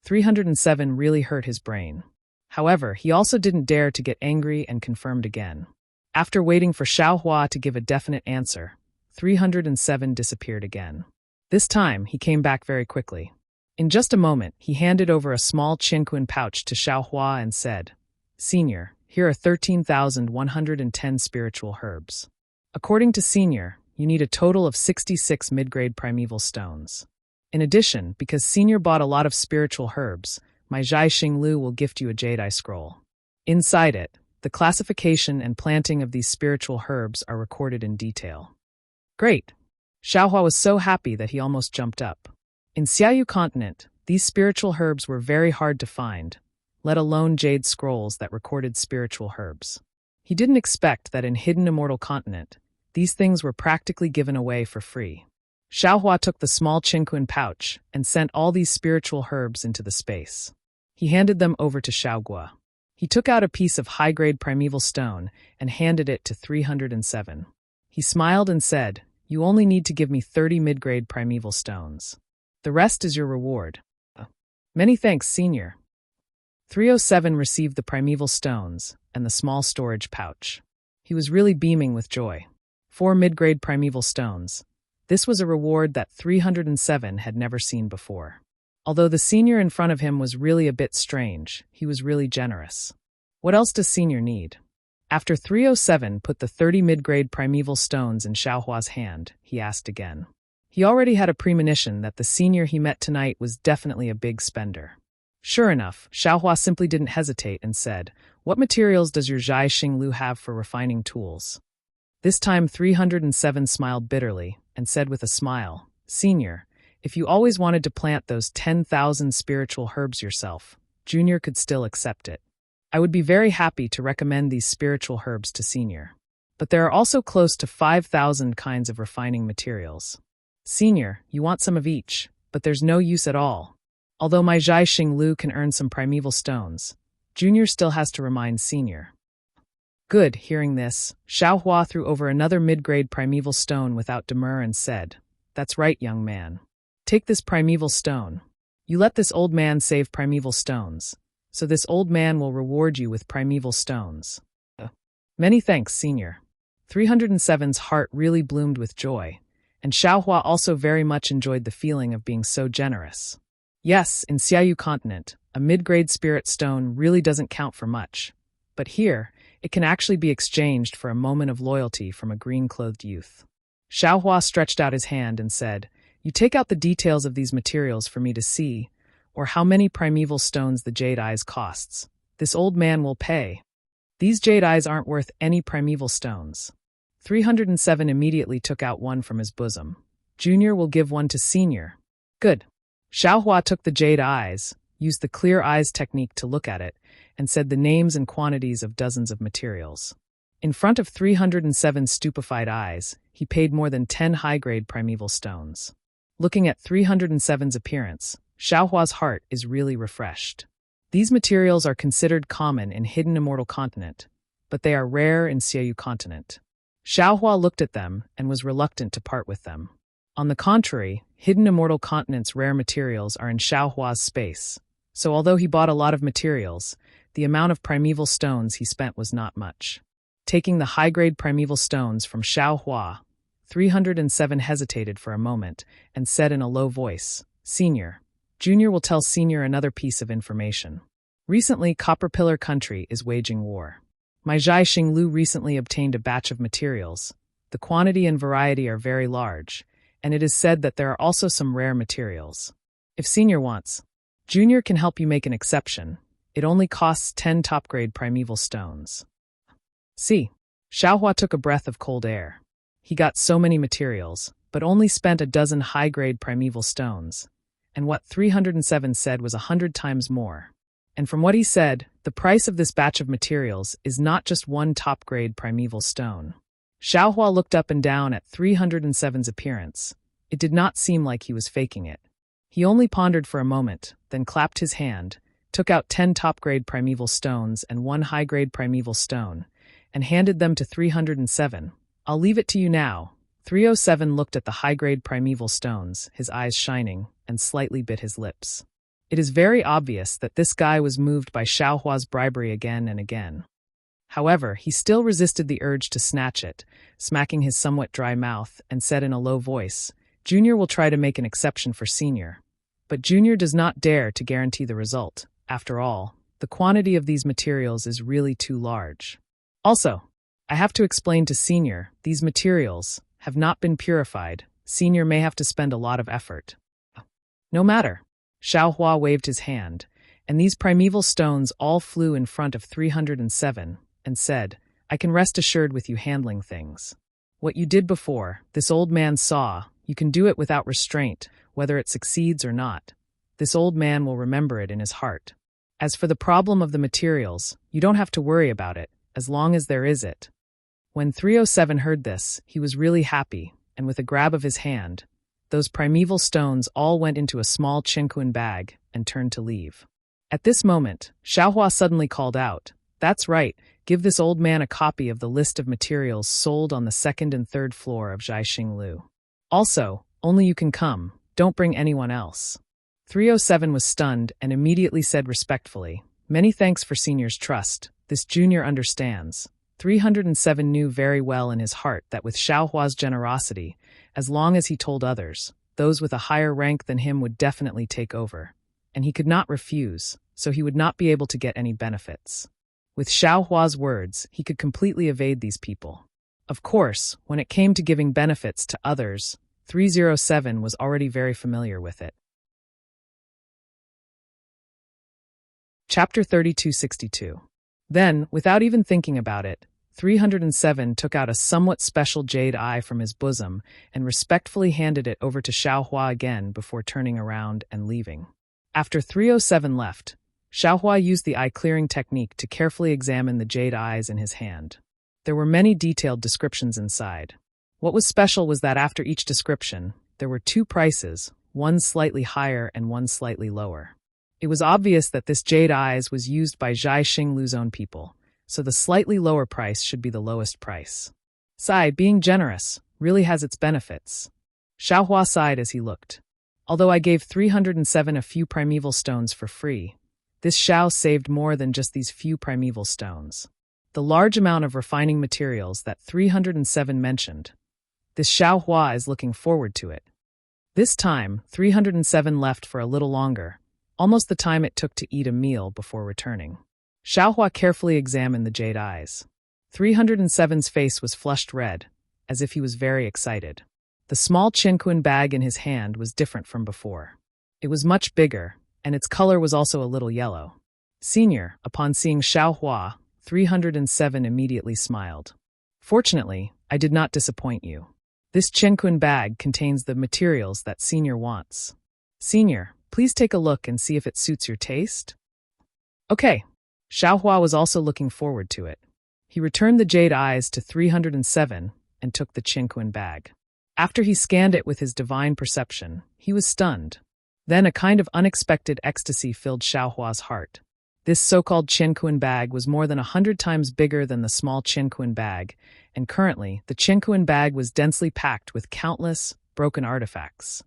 307 really hurt his brain. However, he also didn't dare to get angry and confirmed again. After waiting for Xiaohua to give a definite answer, 307 disappeared again. This time, he came back very quickly. In just a moment, he handed over a small Qinquan pouch to Xiaohua and said, "Senior, here are 13,110 spiritual herbs. According to Senior, you need a total of 66 mid-grade primeval stones. In addition, because Senior bought a lot of spiritual herbs, my Zhai Xinglu will gift you a jade scroll. Inside it, the classification and planting of these spiritual herbs are recorded in detail." Great! Xiaohua was so happy that he almost jumped up. In Xiaoyu continent, these spiritual herbs were very hard to find, let alone jade scrolls that recorded spiritual herbs. He didn't expect that in Hidden Immortal Continent, these things were practically given away for free. Xiaohua took the small Qinquan pouch and sent all these spiritual herbs into the space. He handed them over to Xiaogua. He took out a piece of high-grade primeval stone and handed it to 307. He smiled and said, "You only need to give me 30 mid-grade primeval stones. The rest is your reward." "Many thanks, Senior." 307 received the primeval stones and the small storage pouch. He was really beaming with joy. 4 mid-grade primeval stones. This was a reward that 307 had never seen before. Although the Senior in front of him was really a bit strange, he was really generous. What else does Senior need? After 307 put the 30 mid-grade primeval stones in Xiaohua's hand, he asked again. He already had a premonition that the Senior he met tonight was definitely a big spender. Sure enough, Xiaohua simply didn't hesitate and said, "What materials does your Zhai Xinglu have for refining tools?" This time 307 smiled bitterly and said with a smile, "Senior, if you always wanted to plant those 10,000 spiritual herbs yourself, Junior could still accept it. I would be very happy to recommend these spiritual herbs to Senior. But there are also close to 5,000 kinds of refining materials. Senior, you want some of each, but there's no use at all. Although my Zhai Xinglu can earn some primeval stones, Junior still has to remind Senior." Good, hearing this, Xiaohua threw over another mid-grade primeval stone without demur and said, "That's right, young man. Take this primeval stone. You let this old man save primeval stones, so this old man will reward you with primeval stones." "Many thanks, Senior." 307's heart really bloomed with joy, and Xiaohua also very much enjoyed the feeling of being so generous. Yes, in Xiaoyu continent, a mid-grade spirit stone really doesn't count for much, but here, it can actually be exchanged for a moment of loyalty from a green-clothed youth. Xiaohua stretched out his hand and said, "You take out the details of these materials for me to see, or how many primeval stones the jade eyes costs. This old man will pay. These jade eyes aren't worth any primeval stones." 307 immediately took out one from his bosom. "Junior will give one to Senior." "Good." Xiaohua took the jade eyes, used the clear eyes technique to look at it, and said the names and quantities of dozens of materials. In front of 307's stupefied eyes, he paid more than 10 high-grade primeval stones. Looking at 307's appearance, Xiaohua's heart is really refreshed. These materials are considered common in Hidden Immortal Continent, but they are rare in Xiaoyu Continent. Xiaohua looked at them and was reluctant to part with them. On the contrary, Hidden Immortal Continent's rare materials are in Xiaohua's space, so although he bought a lot of materials, the amount of primeval stones he spent was not much. Taking the high-grade primeval stones from Xiaohua, 307 hesitated for a moment and said in a low voice, "Senior, Junior will tell Senior another piece of information. Recently, Copper Pillar Country is waging war. My Zhai Xinglu recently obtained a batch of materials. The quantity and variety are very large, and it is said that there are also some rare materials. If Senior wants, Junior can help you make an exception. It only costs 10 top-grade primeval stones." See, Xiaohua took a breath of cold air. He got so many materials, but only spent a dozen high-grade primeval stones, and what 307 said was 100 times more. And from what he said, the price of this batch of materials is not just one top-grade primeval stone. Xiaohua looked up and down at 307's appearance. It did not seem like he was faking it. He only pondered for a moment, then clapped his hand, took out 10 top-grade primeval stones and 1 high-grade primeval stone, and handed them to 307. "I'll leave it to you now." 307 looked at the high-grade primeval stones, his eyes shining, and slightly bit his lips. It is very obvious that this guy was moved by Xiaohua's bribery again and again. However, he still resisted the urge to snatch it, smacking his somewhat dry mouth, and said in a low voice, "Junior will try to make an exception for Senior. But Junior does not dare to guarantee the result. After all, the quantity of these materials is really too large. Also, I have to explain to Senior, these materials have not been purified. Senior may have to spend a lot of effort. No matter. Xiaohua waved his hand, and these primeval stones all flew in front of 307, and said, I can rest assured with you handling things. What you did before, this old man saw, you can do it without restraint, whether it succeeds or not. This old man will remember it in his heart. As for the problem of the materials, you don't have to worry about it, as long as there is it. When 307 heard this, he was really happy, and with a grab of his hand, those primeval stones all went into a small chinquin bag and turned to leave. At this moment, Xiaohua suddenly called out, That's right, give this old man a copy of the list of materials sold on the second and third floor of Jiaxing Lu. Also, only you can come, don't bring anyone else. 307 was stunned and immediately said respectfully, Many thanks for Senior's trust, this Junior understands. 307 knew very well in his heart that with Xiaohua's generosity, as long as he told others, those with a higher rank than him would definitely take over. And he could not refuse, so he would not be able to get any benefits. With Xiaohua's words, he could completely evade these people. Of course, when it came to giving benefits to others, 307 was already very familiar with it. Chapter 3262. Then, without even thinking about it, 307 took out a somewhat special jade eye from his bosom and respectfully handed it over to Xiaohua again before turning around and leaving. After 307 left, Xiaohua used the eye-clearing technique to carefully examine the jade eyes in his hand. There were many detailed descriptions inside. What was special was that after each description, there were two prices, one slightly higher and one slightly lower. It was obvious that this jade eyes was used by Jiaxing Lu's own people, so the slightly lower price should be the lowest price. Being generous really has its benefits. Xiaohua sighed as he looked. Although I gave 307 a few primeval stones for free, this Xiao saved more than just these few primeval stones. The large amount of refining materials that 307 mentioned, this Xiaohua is looking forward to it. This time, 307 left for a little longer, almost the time it took to eat a meal before returning. Xiaohua carefully examined the jade eyes. 307's face was flushed red, as if he was very excited. The small chinquin bag in his hand was different from before. It was much bigger, and its color was also a little yellow. Senior, upon seeing Xiaohua, 307 immediately smiled. Fortunately, I did not disappoint you. This chinquin bag contains the materials that Senior wants. Senior, please take a look and see if it suits your taste. Okay. Xiaohua was also looking forward to it. He returned the jade eyes to 307 and took the chinquin bag. After he scanned it with his divine perception, he was stunned. Then a kind of unexpected ecstasy filled Xiaohua's heart. This so-called chinquin bag was more than 100 times bigger than the small chinquin bag, and currently the chinquin bag was densely packed with countless, broken artifacts.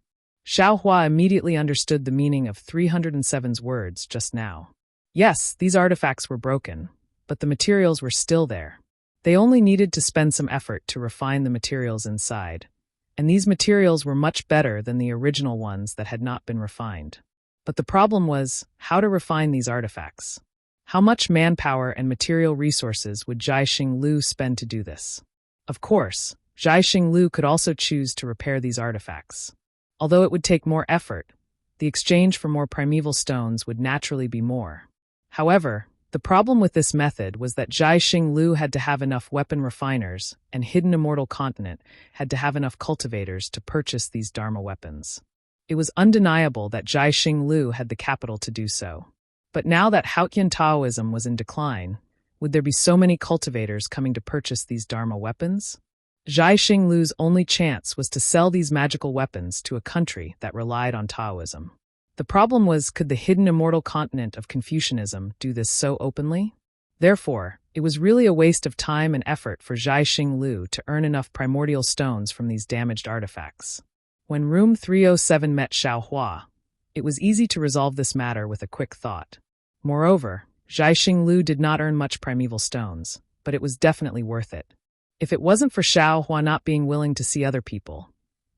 Xiaohua immediately understood the meaning of 307's words just now. Yes, these artifacts were broken, but the materials were still there. They only needed to spend some effort to refine the materials inside, and these materials were much better than the original ones that had not been refined. But the problem was how to refine these artifacts. How much manpower and material resources would Jiaxing Lu spend to do this? Of course, Jiaxing Lu could also choose to repair these artifacts. Although it would take more effort, the exchange for more primeval stones would naturally be more. However, the problem with this method was that Jiaxing Lu had to have enough weapon refiners, and Hidden Immortal Continent had to have enough cultivators to purchase these Dharma weapons. It was undeniable that Jiaxing Lu had the capital to do so. But now that Haotian Taoism was in decline, would there be so many cultivators coming to purchase these Dharma weapons? Jiaxing Lu's only chance was to sell these magical weapons to a country that relied on Taoism. The problem was, could the Hidden Immortal Continent of Confucianism do this so openly? Therefore, it was really a waste of time and effort for Jiaxing Lu to earn enough primordial stones from these damaged artifacts. When Room 307 met Xiaohua, it was easy to resolve this matter with a quick thought. Moreover, Jiaxing Lu did not earn much primeval stones, but it was definitely worth it. If it wasn't for Xiaohua not being willing to see other people,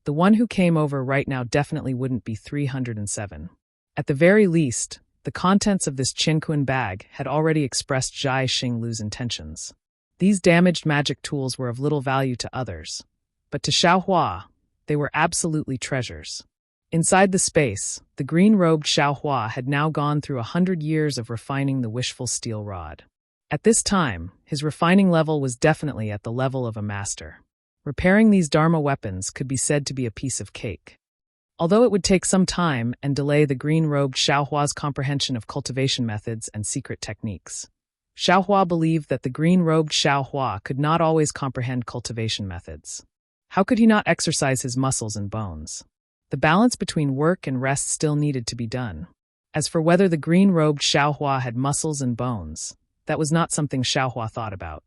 The one who came over right now definitely wouldn't be 307. At the very least, the contents of this Qinquan bag had already expressed Zhai Xinglu's intentions. These damaged magic tools were of little value to others, but to Xiaohua, they were absolutely treasures. Inside the space, the green-robed Xiaohua had now gone through 100 years of refining the wishful steel rod. At this time, his refining level was definitely at the level of a master. Repairing these Dharma weapons could be said to be a piece of cake. Although it would take some time and delay the green-robed Xiaohua's comprehension of cultivation methods and secret techniques, Xiaohua believed that the green-robed Xiaohua could not always comprehend cultivation methods. How could he not exercise his muscles and bones? The balance between work and rest still needed to be done. As for whether the green-robed Xiaohua had muscles and bones, that was not something Xiaohua thought about.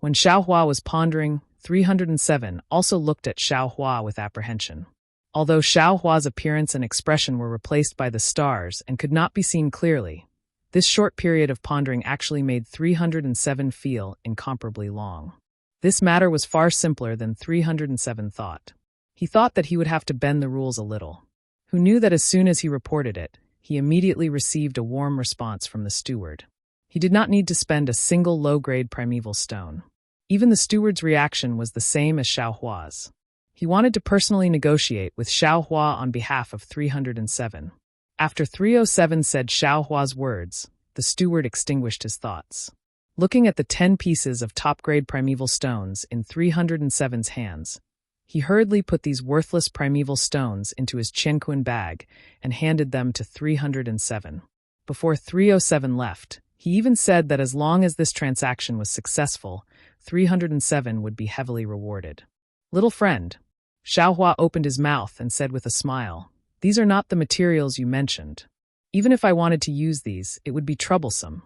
When Xiaohua was pondering, 307 also looked at Xiaohua with apprehension. Although Xiaohua's appearance and expression were replaced by the stars and could not be seen clearly, this short period of pondering actually made 307 feel incomparably long. This matter was far simpler than 307 thought. He thought that he would have to bend the rules a little. Who knew that as soon as he reported it, he immediately received a warm response from the steward. He did not need to spend a single low-grade primeval stone. Even the steward's reaction was the same as Xiaohua's. He wanted to personally negotiate with Xiaohua on behalf of 307. After 307 said Xiaohua's words, the steward extinguished his thoughts. Looking at the 10 pieces of top-grade primeval stones in 307's hands, he hurriedly put these worthless primeval stones into his Qinquan bag and handed them to 307. Before 307 left, he even said that as long as this transaction was successful, 307 would be heavily rewarded. Little friend, Xiaohua opened his mouth and said with a smile, "These are not the materials you mentioned. Even if I wanted to use these, it would be troublesome."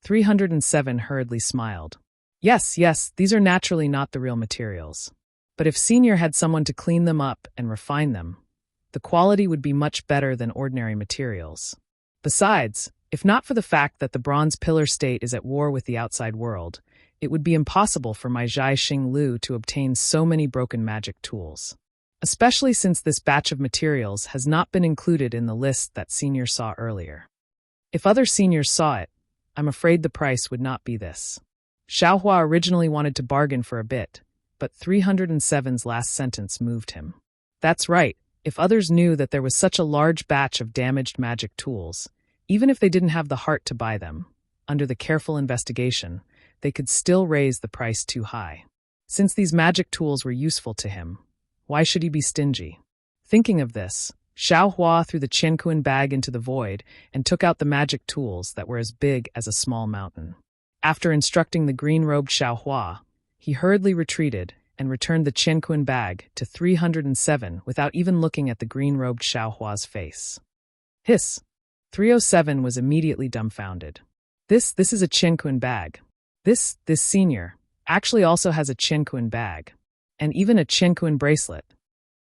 307 hurriedly smiled. Yes, these are naturally not the real materials. But if Senior had someone to clean them up and refine them, the quality would be much better than ordinary materials. Besides, if not for the fact that the Bronze Pillar State is at war with the outside world, it would be impossible for my Zhai Xinglu to obtain so many broken magic tools. Especially since this batch of materials has not been included in the list that Senior saw earlier. If other seniors saw it, I'm afraid the price would not be this. Xiaohua originally wanted to bargain for a bit, but 307's last sentence moved him. That's right, if others knew that there was such a large batch of damaged magic tools, even if they didn't have the heart to buy them, under the careful investigation, they could still raise the price too high. Since these magic tools were useful to him, why should he be stingy? Thinking of this, Xiaohua threw the Qinquan bag into the void and took out the magic tools that were as big as a small mountain. After instructing the green-robed Xiaohua, he hurriedly retreated and returned the Qinquan bag to 307 without even looking at the green-robed Xiaohua's face. Hiss! 307 was immediately dumbfounded. This is a Qinquan bag. This senior actually also has a Qinquan bag, and even a Qinquan bracelet.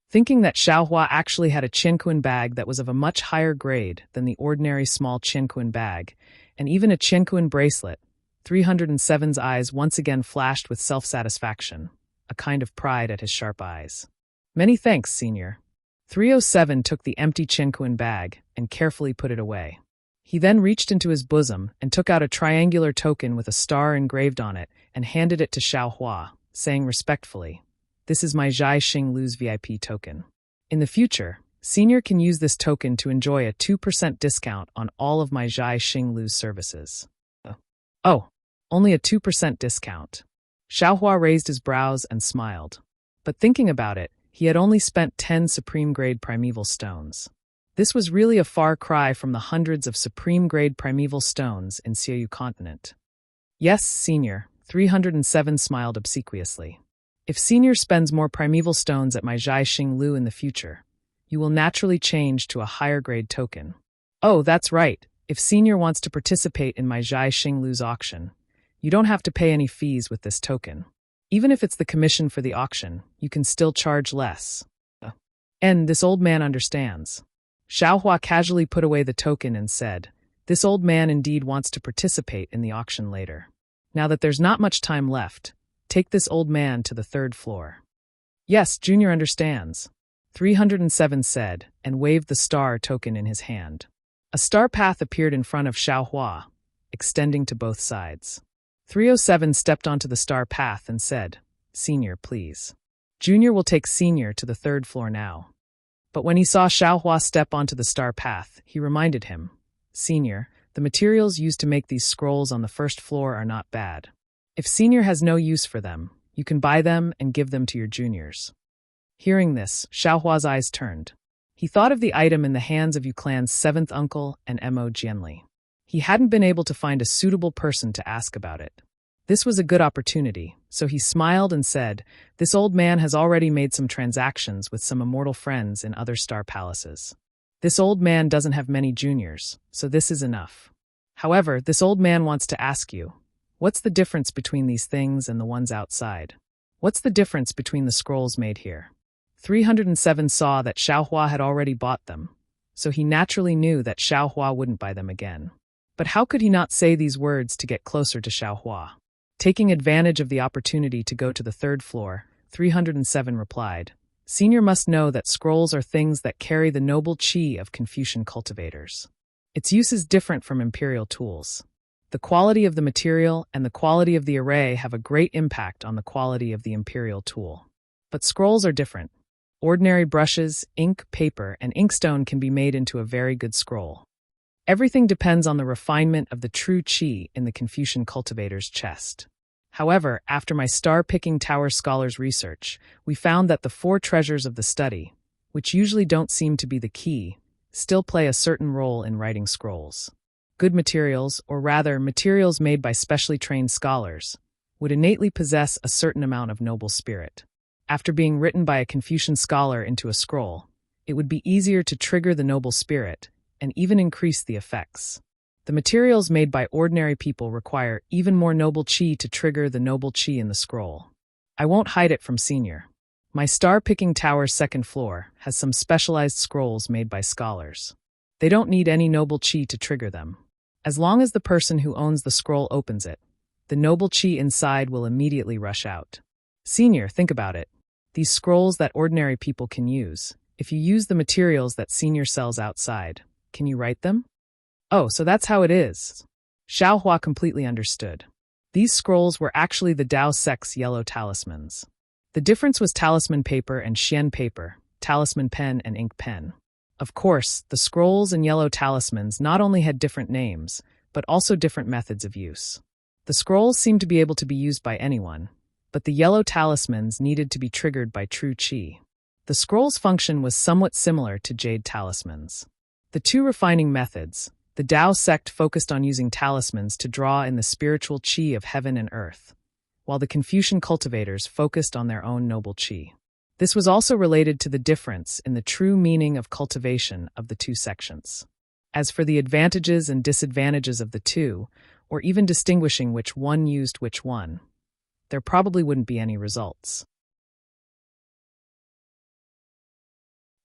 Thinking that Xiaohua actually had a Qinquan bag that was of a much higher grade than the ordinary small Qinquan bag, and even a Qinquan bracelet, 307's eyes once again flashed with self-satisfaction, a kind of pride at his sharp eyes. Many thanks, Senior. 307 took the empty Qinquan bag and carefully put it away. He then reached into his bosom and took out a triangular token with a star engraved on it and handed it to Xiaohua, saying respectfully, "This is my Zhai Xinglu's VIP token. In the future, Senior can use this token to enjoy a 2% discount on all of my Zhai Xinglu's services." Oh, only a 2% discount. Xiaohua raised his brows and smiled. But thinking about it, he had only spent 10 supreme-grade primeval stones. This was really a far cry from the hundreds of supreme-grade primeval stones in Xiaoyu continent. Yes, Senior, 307 smiled obsequiously. If Senior spends more primeval stones at my Zhai Xinglu in the future, you will naturally change to a higher-grade token. Oh, that's right. If Senior wants to participate in my Zhai Xinglu's auction, you don't have to pay any fees with this token. Even if it's the commission for the auction, you can still charge less. And this old man understands. Xiaohua casually put away the token and said, "This old man indeed wants to participate in the auction later. Now that there's not much time left, take this old man to the 3rd floor." Yes, Junior understands. 307 said, and waved the star token in his hand. A star path appeared in front of Xiaohua, extending to both sides. 307 stepped onto the star path and said, "Senior, please. Junior will take Senior to the 3rd floor now." But when he saw Xiaohua step onto the star path, he reminded him, "Senior, the materials used to make these scrolls on the 1st floor are not bad. If Senior has no use for them, you can buy them and give them to your juniors." Hearing this, Xiaohua's eyes turned. He thought of the item in the hands of Yu Clan's 7th uncle and Mo Jianli. He hadn't been able to find a suitable person to ask about it. This was a good opportunity, so he smiled and said, "This old man has already made some transactions with some immortal friends in other star palaces. This old man doesn't have many juniors, so this is enough. However, this old man wants to ask you, what's the difference between these things and the ones outside? What's the difference between the scrolls made here?" 307 saw that Xiaohua had already bought them, so he naturally knew that Xiaohua wouldn't buy them again. But how could he not say these words to get closer to Xiaohua? Taking advantage of the opportunity to go to the 3rd floor, 307 replied, "Senior must know that scrolls are things that carry the noble qi of Confucian cultivators. Its use is different from imperial tools. The quality of the material and the quality of the array have a great impact on the quality of the imperial tool. But scrolls are different. Ordinary brushes, ink, paper, and inkstone can be made into a very good scroll. Everything depends on the refinement of the true qi in the Confucian cultivator's chest. However, after my star-picking tower scholars' research, we found that the 4 treasures of the study, which usually don't seem to be the key, still play a certain role in writing scrolls. Good materials, or rather materials made by specially trained scholars, would innately possess a certain amount of noble spirit. After being written by a Confucian scholar into a scroll, it would be easier to trigger the noble spirit and even increase the effects. The materials made by ordinary people require even more noble qi to trigger the noble qi in the scroll. I won't hide it from Senior. My star-picking tower's 2nd floor has some specialized scrolls made by scholars. They don't need any noble qi to trigger them. As long as the person who owns the scroll opens it, the noble qi inside will immediately rush out. Senior, think about it. These scrolls that ordinary people can use, if you use the materials that Senior sells outside, can you write them?" "Oh, so that's how it is." Xiaohua completely understood. These scrolls were actually the Dao sect's yellow talismans. The difference was talisman paper and xian paper, talisman pen and ink pen. Of course, the scrolls and yellow talismans not only had different names, but also different methods of use. The scrolls seemed to be able to be used by anyone, but the yellow talismans needed to be triggered by true qi. The scroll's function was somewhat similar to jade talismans. The 2 refining methods, the Dao sect focused on using talismans to draw in the spiritual qi of heaven and earth, while the Confucian cultivators focused on their own noble qi. This was also related to the difference in the true meaning of cultivation of the 2 sections. As for the advantages and disadvantages of the 2, or even distinguishing which one used which one, there probably wouldn't be any results.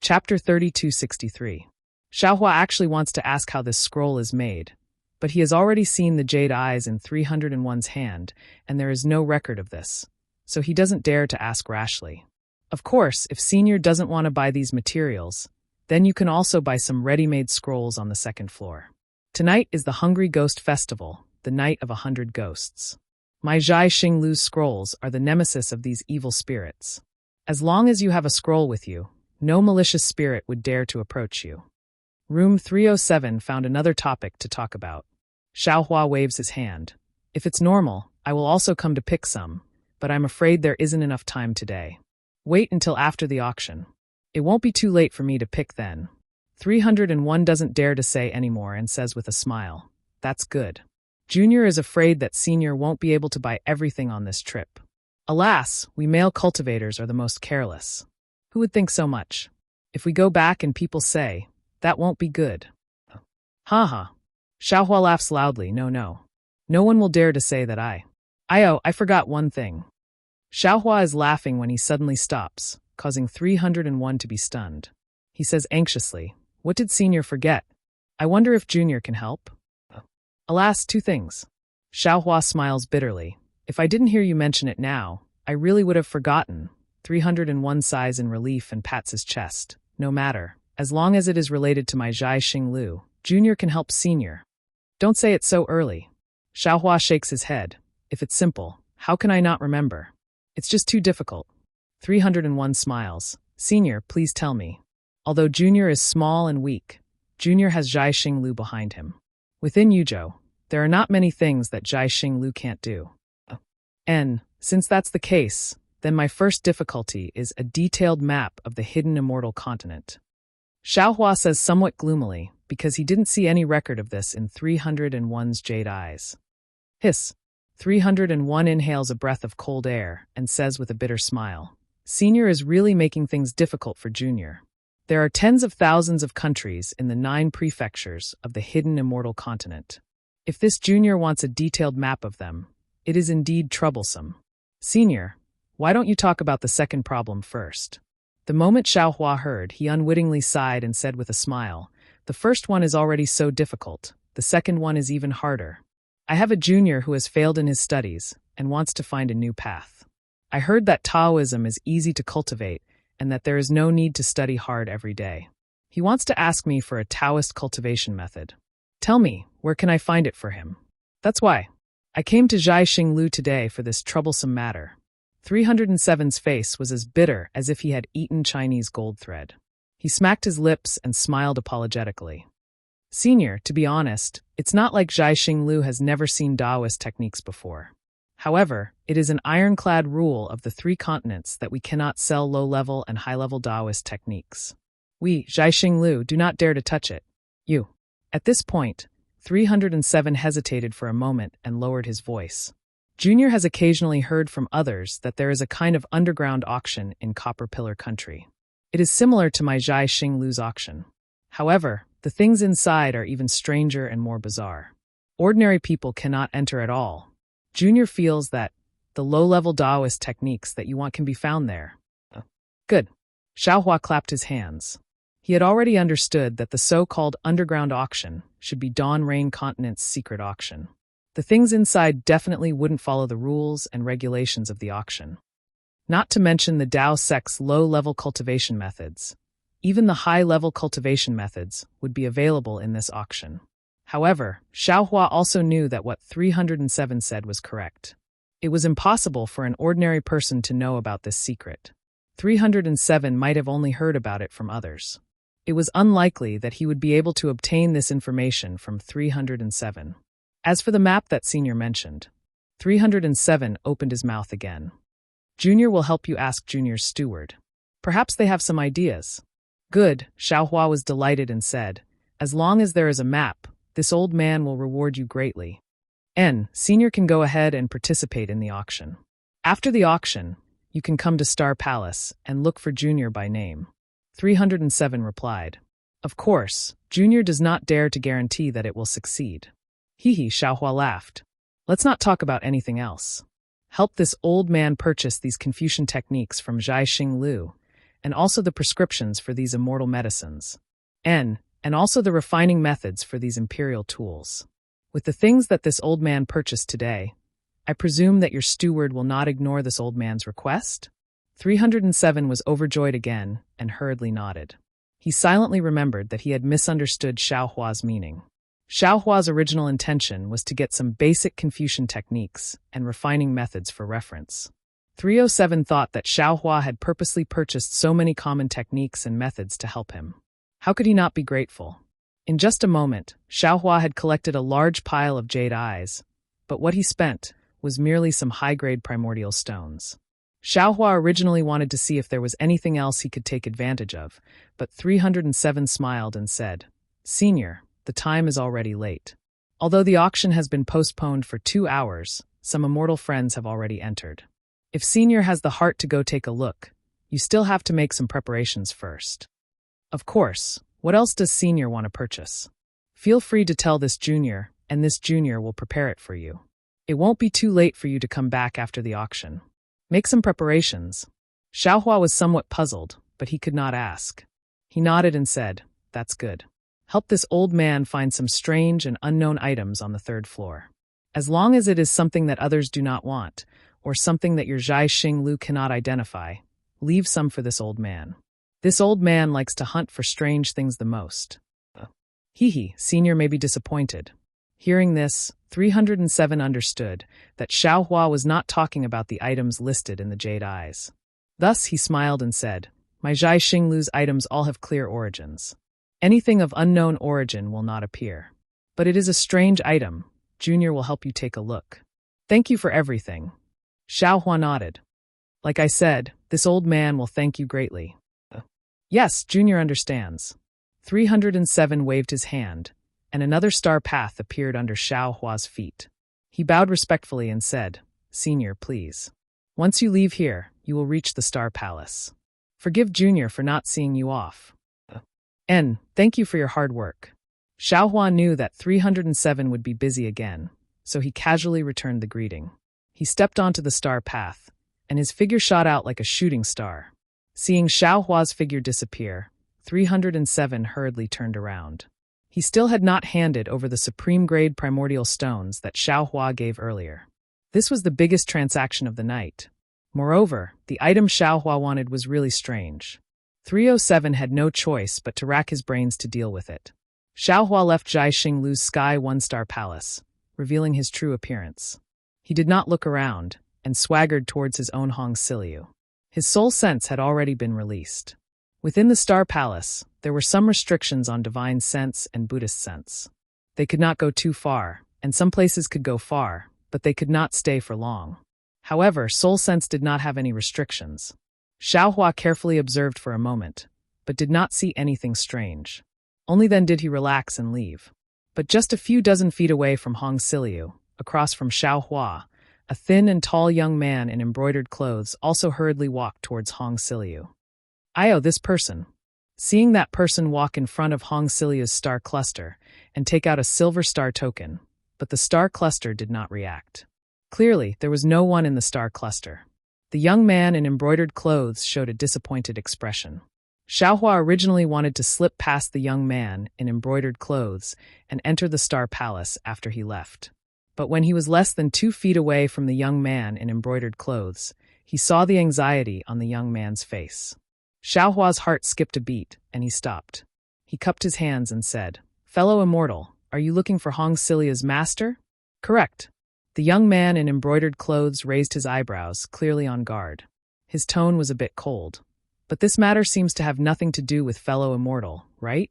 Chapter 3263. Xiaohua actually wants to ask how this scroll is made, but he has already seen the jade eyes in 301's hand, and there is no record of this, so he doesn't dare to ask rashly. Of course, if Senior doesn't want to buy these materials, then you can also buy some ready-made scrolls on the 2nd floor. Tonight is the Hungry Ghost Festival, the night of 100 ghosts. My Zhai Xinglu's scrolls are the nemesis of these evil spirits. As long as you have a scroll with you, no malicious spirit would dare to approach you. Room 307 found another topic to talk about. Xiaohua waves his hand. "If it's normal, I will also come to pick some, but I'm afraid there isn't enough time today. Wait until after the auction. It won't be too late for me to pick then." 301 doesn't dare to say anymore and says with a smile, "That's good. Junior is afraid that Senior won't be able to buy everything on this trip. Alas, we male cultivators are the most careless. Who would think so much? If we go back and people say, that won't be good." "Ha. Xiaohua laughs loudly. No. No one will dare to say that I forgot one thing." Xiaohua is laughing when he suddenly stops, causing 301 to be stunned. He says anxiously, "What did Senior forget? I wonder if Junior can help?" "Alas, 2 things." Xiaohua smiles bitterly. "If I didn't hear you mention it now, I really would have forgotten. 301 sighs in relief and pats his chest. No matter. As long as it is related to my Zhai Xinglu, Junior can help Senior. Don't say it so early. Xiaohua shakes his head. If it's simple, how can I not remember? It's just too difficult. 301 smiles. Senior, please tell me. Although Junior is small and weak, Junior has Zhai Xinglu behind him. Within Yuzhou, there are not many things that Zhai Xinglu can't do. And, since that's the case, then my first difficulty is a detailed map of the hidden immortal continent. Xiaohua says somewhat gloomily, because he didn't see any record of this in 301's jade eyes. Hiss. 301 inhales a breath of cold air and says with a bitter smile, Senior is really making things difficult for Junior. There are tens of thousands of countries in the 9 prefectures of the hidden immortal continent. If this Junior wants a detailed map of them, it is indeed troublesome. Senior, why don't you talk about the second problem first? The moment Xiaohua heard, he unwittingly sighed and said with a smile, the first one is already so difficult, the second one is even harder. I have a Junior who has failed in his studies and wants to find a new path. I heard that Taoism is easy to cultivate and that there is no need to study hard every day. He wants to ask me for a Taoist cultivation method. Tell me, where can I find it for him? That's why. I came to Zhai Xinglu today for this troublesome matter. 307's face was as bitter as if he had eaten Chinese gold thread. He smacked his lips and smiled apologetically. Senior, to be honest, it's not like Zhai Xinglu has never seen Taoist techniques before. However, it is an ironclad rule of the 3 continents that we cannot sell low-level and high-level Taoist techniques. We, Zhai Xinglu, do not dare to touch it. You. At this point, 307 hesitated for a moment and lowered his voice. Junior has occasionally heard from others that there is a kind of underground auction in Copper Pillar Country. It is similar to my Zhai Xinglu's auction. However, the things inside are even stranger and more bizarre. Ordinary people cannot enter at all. Junior feels that the low-level Taoist techniques that you want can be found there. Good. Xiaohua clapped his hands. He had already understood that the so-called underground auction should be Dawn Rain Continent's secret auction. The things inside definitely wouldn't follow the rules and regulations of the auction. Not to mention the Tao sect's low-level cultivation methods. Even the high-level cultivation methods would be available in this auction. However, Xiaohua also knew that what 307 said was correct. It was impossible for an ordinary person to know about this secret. 307 might have only heard about it from others. It was unlikely that he would be able to obtain this information from 307. As for the map that Senior mentioned, 307 opened his mouth again. Junior will help you ask Junior's steward. Perhaps they have some ideas. Good, Xiaohua was delighted and said, as long as there is a map, this old man will reward you greatly. Senior can go ahead and participate in the auction. After the auction, you can come to Star Palace and look for Junior by name. 307 replied. Of course, Junior does not dare to guarantee that it will succeed. Hee, Xiaohua laughed. Let's not talk about anything else. Help this old man purchase these Confucian techniques from Zhai Xinglu, and also the prescriptions for these immortal medicines. And also the refining methods for these imperial tools. With the things that this old man purchased today, I presume that your steward will not ignore this old man's request? 307 was overjoyed again and hurriedly nodded. He silently remembered that he had misunderstood Xiaohua's meaning. Xiaohua's original intention was to get some basic Confucian techniques and refining methods for reference. 307 thought that Xiaohua had purposely purchased so many common techniques and methods to help him. How could he not be grateful? In just a moment, Xiaohua had collected a large pile of jade eyes, but what he spent was merely some high-grade primordial stones. Xiaohua originally wanted to see if there was anything else he could take advantage of, but 307 smiled and said, Senior, the time is already late. Although the auction has been postponed for 2 hours, some immortal friends have already entered. If Senior has the heart to go take a look, you still have to make some preparations first. Of course, what else does Senior want to purchase? Feel free to tell this Junior, and this Junior will prepare it for you. It won't be too late for you to come back after the auction. Make some preparations. Xiaohua was somewhat puzzled, but he could not ask. He nodded and said, That's good. Help this old man find some strange and unknown items on the 3rd floor. As long as it is something that others do not want, or something that your Zhai Xinglu cannot identify, Leave some for this old man. This old man likes to hunt for strange things the most. Hee, Senior may be disappointed. Hearing this, 307 understood that Xiaohua was not talking about the items listed in the jade eyes. Thus he smiled and said, My Zhai Xinglu's items all have clear origins. Anything of unknown origin will not appear. But it is a strange item. Junior will help you take a look. Thank you for everything. Xiaohua nodded. Like I said, this old man will thank you greatly. Yes, Junior understands. 307 waved his hand, and another star path appeared under Xiaohua's feet. He bowed respectfully and said, Senior, please. Once you leave here, you will reach the Star Palace. Forgive Junior for not seeing you off. Thank you for your hard work. Xiaohua knew that 307 would be busy again, so he casually returned the greeting. He stepped onto the star path, and his figure shot out like a shooting star. Seeing Xiaohua's figure disappear, 307 hurriedly turned around. He still had not handed over the supreme-grade primordial stones that Xiaohua gave earlier. This was the biggest transaction of the night. Moreover, the item Xiaohua wanted was really strange. 307 had no choice but to rack his brains to deal with it. Xiaohua left Zhai Xinglu's Sky One-Star Palace, revealing his true appearance. He did not look around, and swaggered towards his own Hong Siliu. His soul sense had already been released. Within the Star Palace, there were some restrictions on divine sense and Buddhist sense. They could not go too far, and some places could go far, but they could not stay for long. However, soul sense did not have any restrictions. Xiaohua carefully observed for a moment, but did not see anything strange. Only then did he relax and leave. But just a few dozen feet away from Hong Siliu, across from Xiaohua, a thin and tall young man in embroidered clothes also hurriedly walked towards Hong Siliu. This person. Seeing that person walk in front of Hong Siliu's star cluster and take out a silver star token, but the star cluster did not react. Clearly, there was no one in the star cluster. The young man in embroidered clothes showed a disappointed expression. Xiaohua originally wanted to slip past the young man in embroidered clothes and enter the Star Palace after he left. But when he was less than 2 feet away from the young man in embroidered clothes, he saw the anxiety on the young man's face. Xiaohua's heart skipped a beat, and he stopped. He cupped his hands and said, Fellow immortal, are you looking for Hong Silia's master? Correct. The young man in embroidered clothes raised his eyebrows, clearly on guard. His tone was a bit cold. But this matter seems to have nothing to do with fellow immortal, right?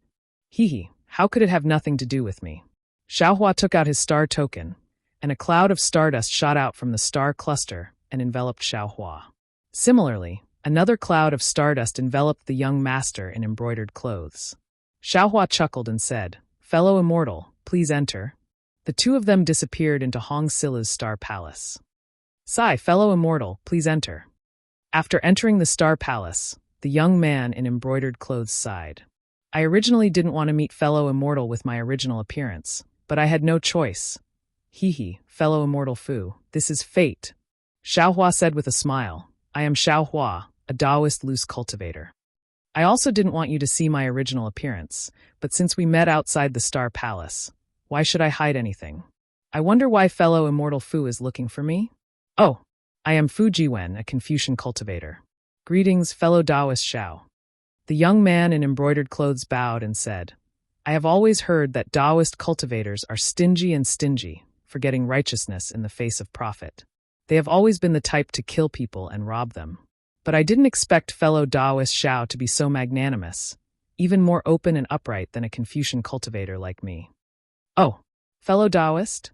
How could it have nothing to do with me? Xiaohua took out his star token, and a cloud of stardust shot out from the star cluster and enveloped Xiaohua. Similarly, another cloud of stardust enveloped the young master in embroidered clothes. Xiaohua chuckled and said, Fellow immortal, please enter. The two of them disappeared into Hong Siliu's Star Palace. Fellow immortal, please enter. After entering the Star Palace, the young man in embroidered clothes sighed. I originally didn't want to meet fellow immortal with my original appearance, but I had no choice. Fellow immortal Fu, this is fate. Xiaohua said with a smile, I am Xiaohua, a Taoist loose cultivator. I also didn't want you to see my original appearance, but since we met outside the Star Palace, why should I hide anything? I wonder why fellow immortal Fu is looking for me? Oh, I am Fu Jiwen, a Confucian cultivator. Greetings, fellow Taoist Xiao. The young man in embroidered clothes bowed and said, I have always heard that Taoist cultivators are stingy, forgetting righteousness in the face of profit. They have always been the type to kill people and rob them. But I didn't expect fellow Taoist Xiao to be so magnanimous, even more open and upright than a Confucian cultivator like me. Oh, fellow Taoist?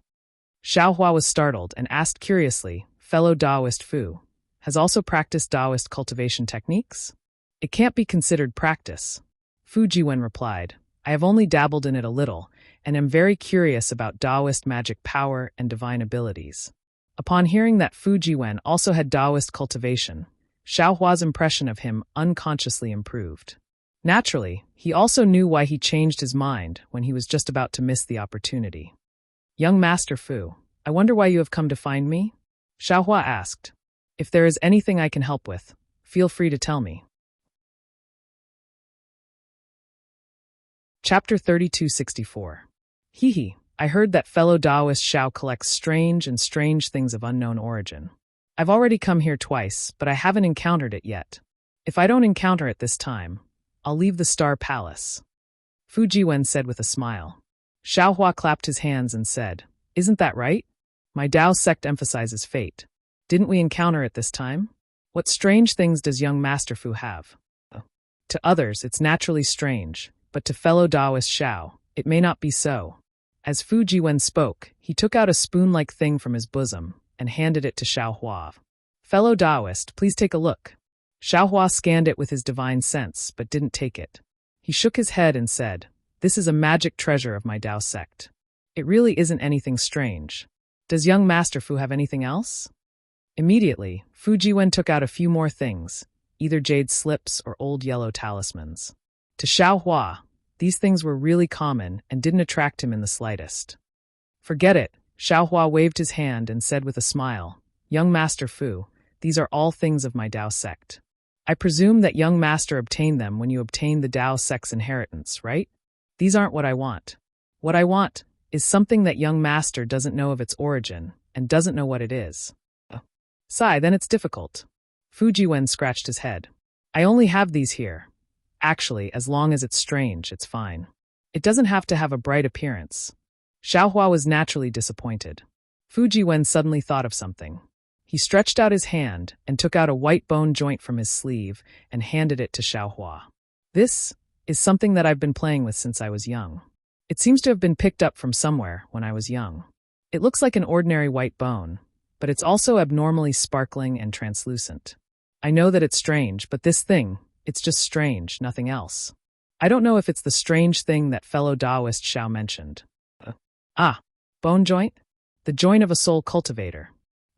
Xiaohua was startled and asked curiously, fellow Taoist Fu, has also practiced Taoist cultivation techniques? It can't be considered practice. Fu Jiwen replied, I have only dabbled in it a little, and am very curious about Taoist magic power and divine abilities. Upon hearing that Fu Jiwen also had Taoist cultivation, Xiaohua's impression of him unconsciously improved. Naturally, he also knew why he changed his mind when he was just about to miss the opportunity. Young Master Fu, I wonder why you have come to find me? Xiaohua asked. If there is anything I can help with, feel free to tell me. Chapter 3264. I heard that fellow Taoist Xiao collects strange things of unknown origin. I've already come here twice, but I haven't encountered it yet. If I don't encounter it this time, I'll leave the Star Palace. Fu Jiwen said with a smile. Xiaohua clapped his hands and said, Isn't that right? My Dao sect emphasizes fate. Didn't we encounter it this time? What strange things does young Master Fu have? To others, it's naturally strange, but to fellow Taoist Xiao, it may not be so. As Fu Jiwen spoke, he took out a spoon-like thing from his bosom and handed it to Xiaohua. Fellow Taoist, please take a look. Xiaohua scanned it with his divine sense, but didn't take it. He shook his head and said, This is a magic treasure of my Dao sect. It really isn't anything strange. Does young Master Fu have anything else? Immediately, Fu Jiwen took out a few more things, either jade slips or old yellow talismans. To Xiaohua, these things were really common and didn't attract him in the slightest. Forget it, Xiaohua waved his hand and said with a smile, Young Master Fu, these are all things of my Dao sect. I presume that young master obtained them when you obtained the Dao sect's inheritance, right? These aren't what I want. What I want is something that young master doesn't know of its origin and doesn't know what it is. Sigh, then it's difficult. Fu Jiwen scratched his head. I only have these here. Actually, as long as it's strange, it's fine. It doesn't have to have a bright appearance. Xiaohua was naturally disappointed. Fu Jiwen suddenly thought of something. He stretched out his hand and took out a white bone joint from his sleeve and handed it to Xiaohua. This is something that I've been playing with since I was young. It seems to have been picked up from somewhere when I was young. It looks like an ordinary white bone, but it's also abnormally sparkling and translucent. I know that it's strange, but this thing, it's just strange, nothing else. I don't know if it's the strange thing that fellow Taoist Xiao mentioned. Bone joint? The joint of a soul cultivator.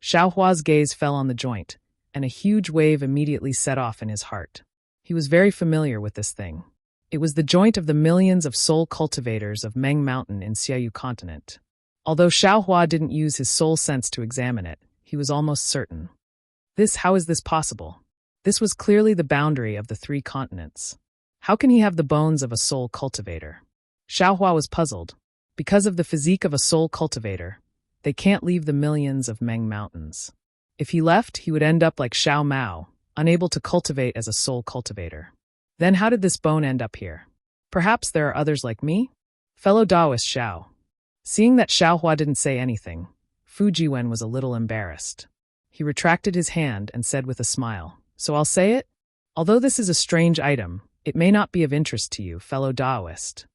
Xiaohua's gaze fell on the joint, and a huge wave immediately set off in his heart. He was very familiar with this thing. It was the joint of the millions of soul cultivators of Meng Mountain in Xiaoyu continent. Although Xiaohua didn't use his soul sense to examine it, he was almost certain. How is this possible? This was clearly the boundary of the 3 continents. How can he have the bones of a soul cultivator? Xiaohua was puzzled. Because of the physique of a soul cultivator, they can't leave the millions of Meng Mountains. If he left, he would end up like Xiao Mao, unable to cultivate as a soul cultivator. Then how did this bone end up here? Perhaps there are others like me? Fellow Taoist Xiao. Seeing that Xiaohua didn't say anything, Fu Jiwen was a little embarrassed. He retracted his hand and said with a smile, So I'll say it? Although this is a strange item, it may not be of interest to you, fellow Taoist.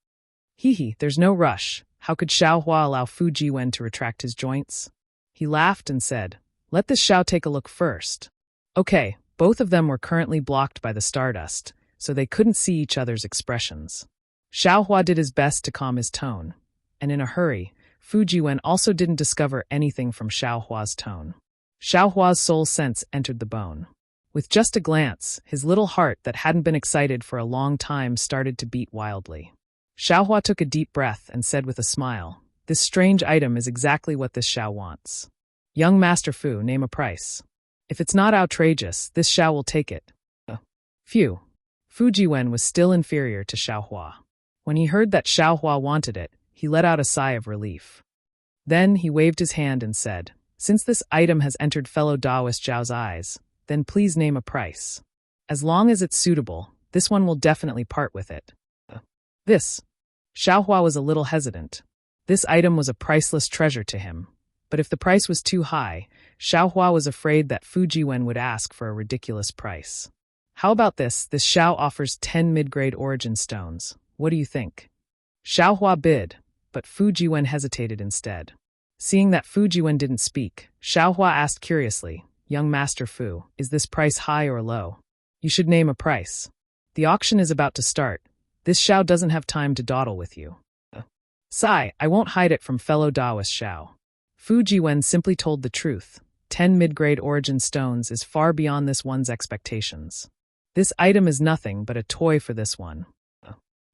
There's no rush. How could Xiaohua allow Fu Jiwen to retract his joints? He laughed and said, Let this Xiao take a look first. Okay, both of them were currently blocked by the stardust, so they couldn't see each other's expressions. Xiaohua did his best to calm his tone, and in a hurry, Fu Jiwen also didn't discover anything from Xiaohua's tone. Xiaohua's soul sense entered the bone. With just a glance, his little heart that hadn't been excited for a long time started to beat wildly. Xiaohua took a deep breath and said with a smile, This strange item is exactly what this Xiao wants. Young Master Fu, name a price. If it's not outrageous, this Xiao will take it. Phew. Fu Jiwen was still inferior to Xiaohua. When he heard that Xiaohua wanted it, he let out a sigh of relief. Then he waved his hand and said, Since this item has entered fellow Taoist Zhao's eyes, then please name a price. As long as it's suitable, this one will definitely part with it. Xiaohua was a little hesitant. This item was a priceless treasure to him. But if the price was too high, Xiaohua was afraid that Fu Jiwen would ask for a ridiculous price. How about this? This Xiao offers 10 mid-grade origin stones. What do you think? Xiaohua bid, but Fu Jiwen hesitated instead. Seeing that Fu Jiwen didn't speak, Xiaohua asked curiously, Young Master Fu, is this price high or low? You should name a price. The auction is about to start. This Xiao doesn't have time to dawdle with you. Sigh, I won't hide it from fellow Taoist Xiao. Fu Jiwen simply told the truth. 10 mid-grade origin stones is far beyond this one's expectations. This item is nothing but a toy for this one.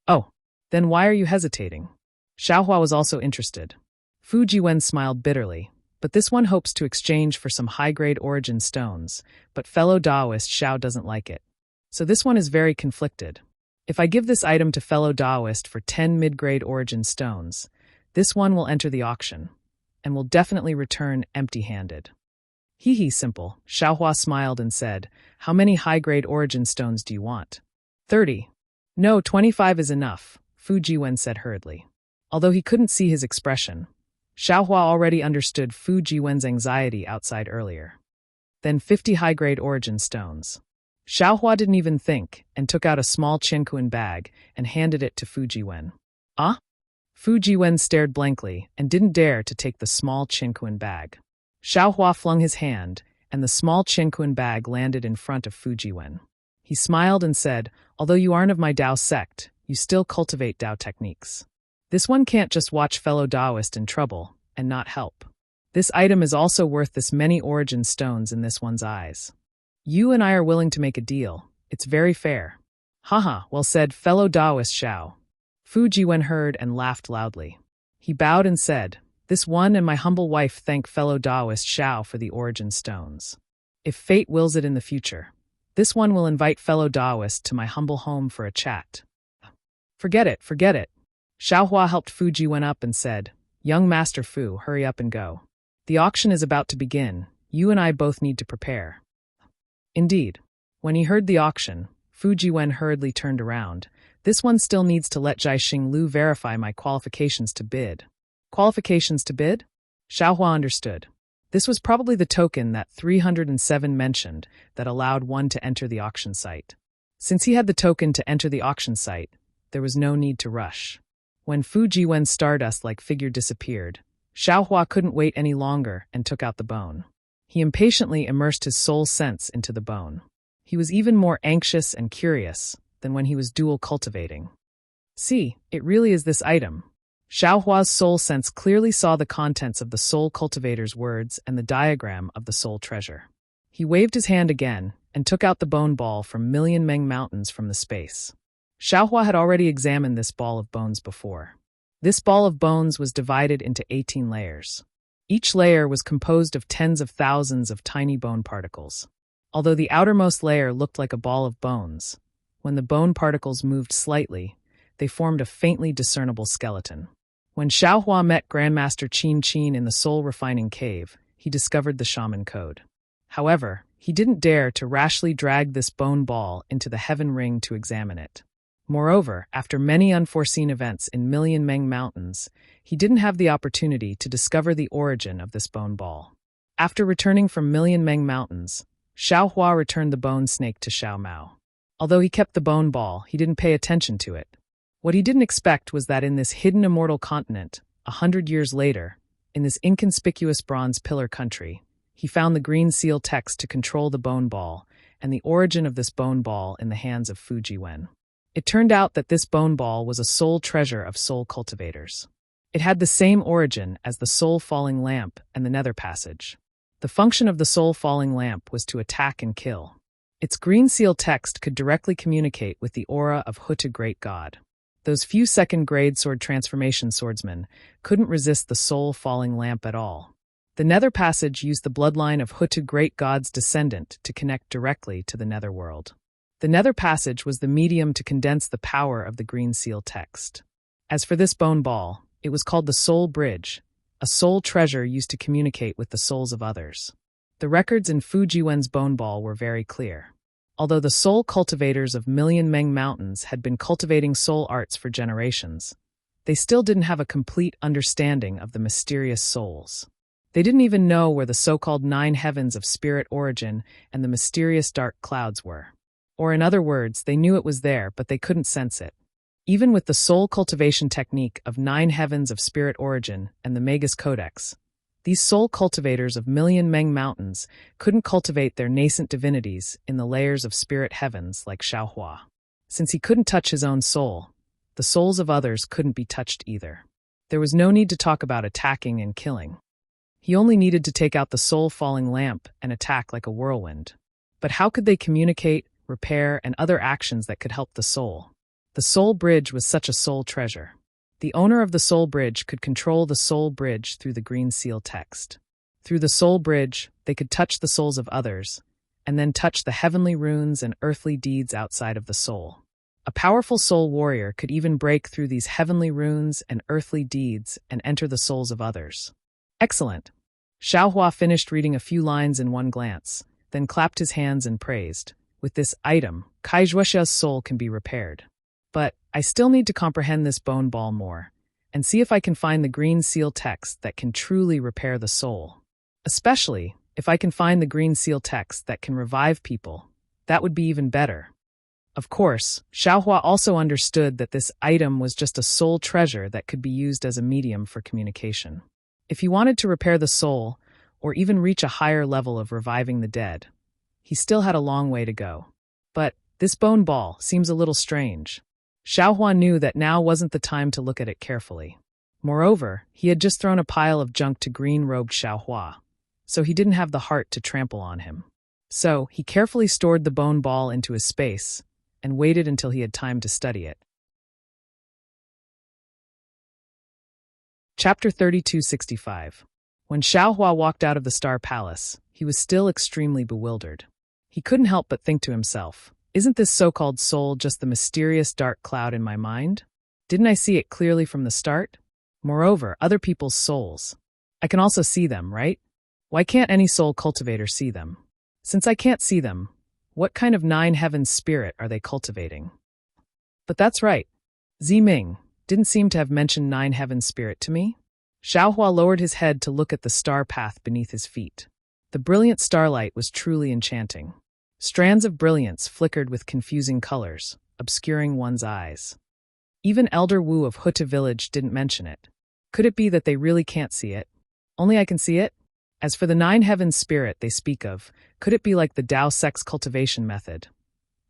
Oh, then why are you hesitating? Xiaohua was also interested. Fu Jiwen smiled bitterly, but this one hopes to exchange for some high-grade origin stones, but fellow Taoist Xiao doesn't like it. So this one is very conflicted. If I give this item to fellow Taoist for 10 mid-grade origin stones, this one will enter the auction, and will definitely return empty-handed. Hee hee, simple. Xiaohua smiled and said, how many high-grade origin stones do you want? 30. No, 25 is enough, Fu Jiwen said hurriedly. Although he couldn't see his expression, Xiaohua already understood Fu Jiwen's anxiety outside earlier. Then 50 high-grade origin stones. Xiaohua didn't even think and took out a small Qianquan bag and handed it to Fu Jiwen. Ah? Fu Jiwen stared blankly and didn't dare to take the small Qianquan bag. Xiaohua flung his hand, and the small Qianquan bag landed in front of Fu Jiwen. He smiled and said, although you aren't of my Dao sect, you still cultivate Dao techniques. This one can't just watch fellow Daoist in trouble and not help. This item is also worth this many origin stones in this one's eyes. You and I are willing to make a deal. It's very fair. Haha, well said, fellow Daoist Xiao. Fu Jiwen heard and laughed loudly. He bowed and said, this one and my humble wife thank fellow Daoist Xiao for the origin stones. If fate wills it in the future, this one will invite fellow Daoist to my humble home for a chat. Forget it, forget it. Xiaohua helped Fu Jiwen up and said, young Master Fu, hurry up and go. The auction is about to begin. You and I both need to prepare. Indeed. When he heard the auction, Fu Jiwen hurriedly turned around. This one still needs to let Jai Xinglu verify my qualifications to bid. Qualifications to bid? Xiaohua understood. This was probably the token that 307 mentioned that allowed one to enter the auction site. Since he had the token to enter the auction site, there was no need to rush. When Fu Jiwen's stardust-like figure disappeared, Xiaohua couldn't wait any longer and took out the bone. He impatiently immersed his soul sense into the bone. He was even more anxious and curious than when he was dual cultivating. See, it really is this item. Xiaohua's soul sense clearly saw the contents of the soul cultivator's words and the diagram of the soul treasure. He waved his hand again and took out the bone ball from Million Meng Mountains from the space. Xiaohua had already examined this ball of bones before. This ball of bones was divided into 18 layers. Each layer was composed of tens of thousands of tiny bone particles. Although the outermost layer looked like a ball of bones, when the bone particles moved slightly, they formed a faintly discernible skeleton. When Xiaohua met Grandmaster Qin Qin in the soul refining cave, he discovered the shaman code. However, he didn't dare to rashly drag this bone ball into the heaven ring to examine it. Moreover, after many unforeseen events in Million Meng Mountains, he didn't have the opportunity to discover the origin of this bone ball. After returning from Million Meng Mountains, Xiaohua returned the bone snake to Xiao Mao. Although he kept the bone ball, he didn't pay attention to it. What he didn't expect was that in this hidden immortal continent, 100 years later, in this inconspicuous bronze pillar country, he found the green seal text to control the bone ball and the origin of this bone ball in the hands of Fu Jiwen. It turned out that this bone ball was a soul treasure of soul cultivators. It had the same origin as the soul falling lamp and the nether passage. The function of the soul falling lamp was to attack and kill. Its green seal text could directly communicate with the aura of Huta Great God. Those few second-grade sword transformation swordsmen couldn't resist the soul falling lamp at all. The nether passage used the bloodline of Huta Great God's descendant to connect directly to the netherworld. The nether passage was the medium to condense the power of the green seal text. As for this bone ball, it was called the soul bridge, a soul treasure used to communicate with the souls of others. The records in Fu Jiwen's bone ball were very clear. Although the soul cultivators of Million Meng Mountains had been cultivating soul arts for generations, they still didn't have a complete understanding of the mysterious souls. They didn't even know where the so-called 9 heavens of spirit origin and the mysterious dark clouds were. Or in other words, they knew it was there, but they couldn't sense it. Even with the soul cultivation technique of 9 heavens of spirit origin and the Magus Codex, these soul cultivators of Million Meng Mountains couldn't cultivate their nascent divinities in the layers of spirit heavens like Xiaohua. Since he couldn't touch his own soul, the souls of others couldn't be touched either. There was no need to talk about attacking and killing. He only needed to take out the soul falling lamp and attack like a whirlwind. But how could they communicate, repair, and other actions that could help the soul? The soul bridge was such a soul treasure. The owner of the soul bridge could control the soul bridge through the green seal text. Through the soul bridge, they could touch the souls of others, and then touch the heavenly runes and earthly deeds outside of the soul. A powerful soul warrior could even break through these heavenly runes and earthly deeds and enter the souls of others. Excellent. Xiaohua finished reading a few lines in one glance, then clapped his hands and praised. With this item, Kai Zhuoxia's soul can be repaired. But I still need to comprehend this bone ball more, and see if I can find the green seal text that can truly repair the soul. Especially, if I can find the green seal text that can revive people, that would be even better. Of course, Xiaohua also understood that this item was just a soul treasure that could be used as a medium for communication. If he wanted to repair the soul, or even reach a higher level of reviving the dead, he still had a long way to go. But this bone ball seems a little strange. Xiaohua knew that now wasn't the time to look at it carefully. Moreover, he had just thrown a pile of junk to green-robed Xiaohua, so he didn't have the heart to trample on him. So he carefully stored the bone ball into his space and waited until he had time to study it. Chapter 3265. When Xiaohua walked out of the Star Palace, he was still extremely bewildered. He couldn't help but think to himself, isn't this so-called soul just the mysterious dark cloud in my mind? Didn't I see it clearly from the start? Moreover, other people's souls. I can also see them, right? Why can't any soul cultivator see them? Since I can't see them, what kind of nine heavens spirit are they cultivating? But that's right. Ziming didn't seem to have mentioned nine heavens spirit to me. Xiaohua lowered his head to look at the star path beneath his feet. The brilliant starlight was truly enchanting. Strands of brilliance flickered with confusing colors, obscuring one's eyes. Even Elder Wu of Huta village didn't mention it. Could it be that they really can't see it? Only I can see it? As for the nine heavens spirit they speak of, could it be like the Tao sex cultivation method?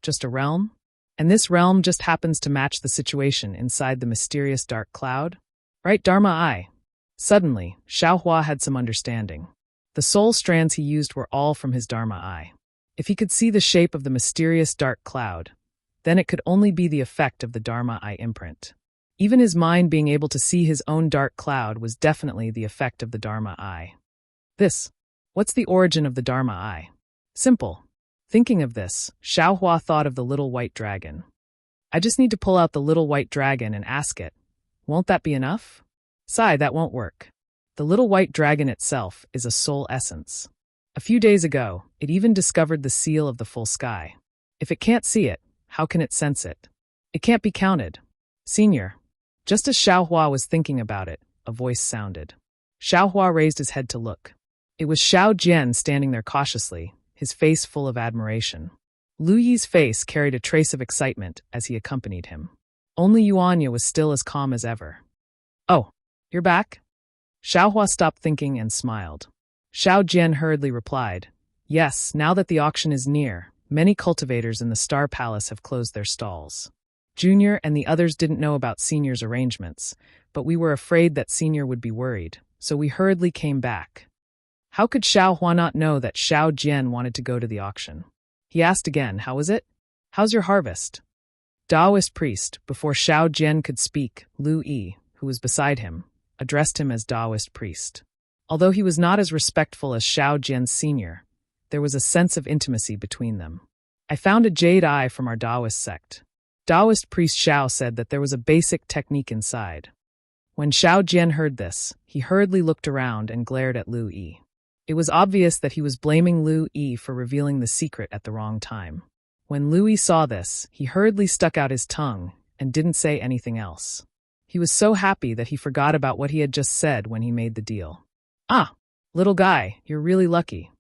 Just a realm? And this realm just happens to match the situation inside the mysterious dark cloud? Right, Dharma Eye? Suddenly, Xiaohua had some understanding. The soul strands he used were all from his Dharma Eye. If he could see the shape of the mysterious dark cloud, then it could only be the effect of the Dharma Eye imprint. Even his mind being able to see his own dark cloud was definitely the effect of the Dharma Eye. What's the origin of the Dharma Eye? Simple. Thinking of this, Xiaohua thought of the little white dragon. I just need to pull out the little white dragon and ask it. Won't that be enough? Sigh, that won't work. The little white dragon itself is a soul essence. A few days ago, it even discovered the seal of the full sky. If it can't see it, how can it sense it? It can't be counted. Senior. Just as Xiaohua was thinking about it, a voice sounded. Xiaohua raised his head to look. It was Xiao Jian standing there cautiously, his face full of admiration. Lu Yi's face carried a trace of excitement as he accompanied him. Only Yuanya was still as calm as ever. Oh, you're back? Xiaohua stopped thinking and smiled. Xiao Jian hurriedly replied, yes, now that the auction is near, many cultivators in the Star Palace have closed their stalls. Junior and the others didn't know about Senior's arrangements, but we were afraid that Senior would be worried, so we hurriedly came back. How could Xiaohua not know that Xiao Jian wanted to go to the auction? He asked again, how is it? How's your harvest? Taoist priest, before Xiao Jian could speak, Lu Yi, who was beside him, addressed him as Taoist priest. Although he was not as respectful as Xiao Jian's senior, there was a sense of intimacy between them. I found a jade eye from our Taoist sect. Taoist priest Xiao said that there was a basic technique inside. When Xiao Jian heard this, he hurriedly looked around and glared at Lu Yi. It was obvious that he was blaming Lu Yi for revealing the secret at the wrong time. When Lu Yi saw this, he hurriedly stuck out his tongue and didn't say anything else. He was so happy that he forgot about what he had just said when he made the deal. Ah, little guy, you're really lucky.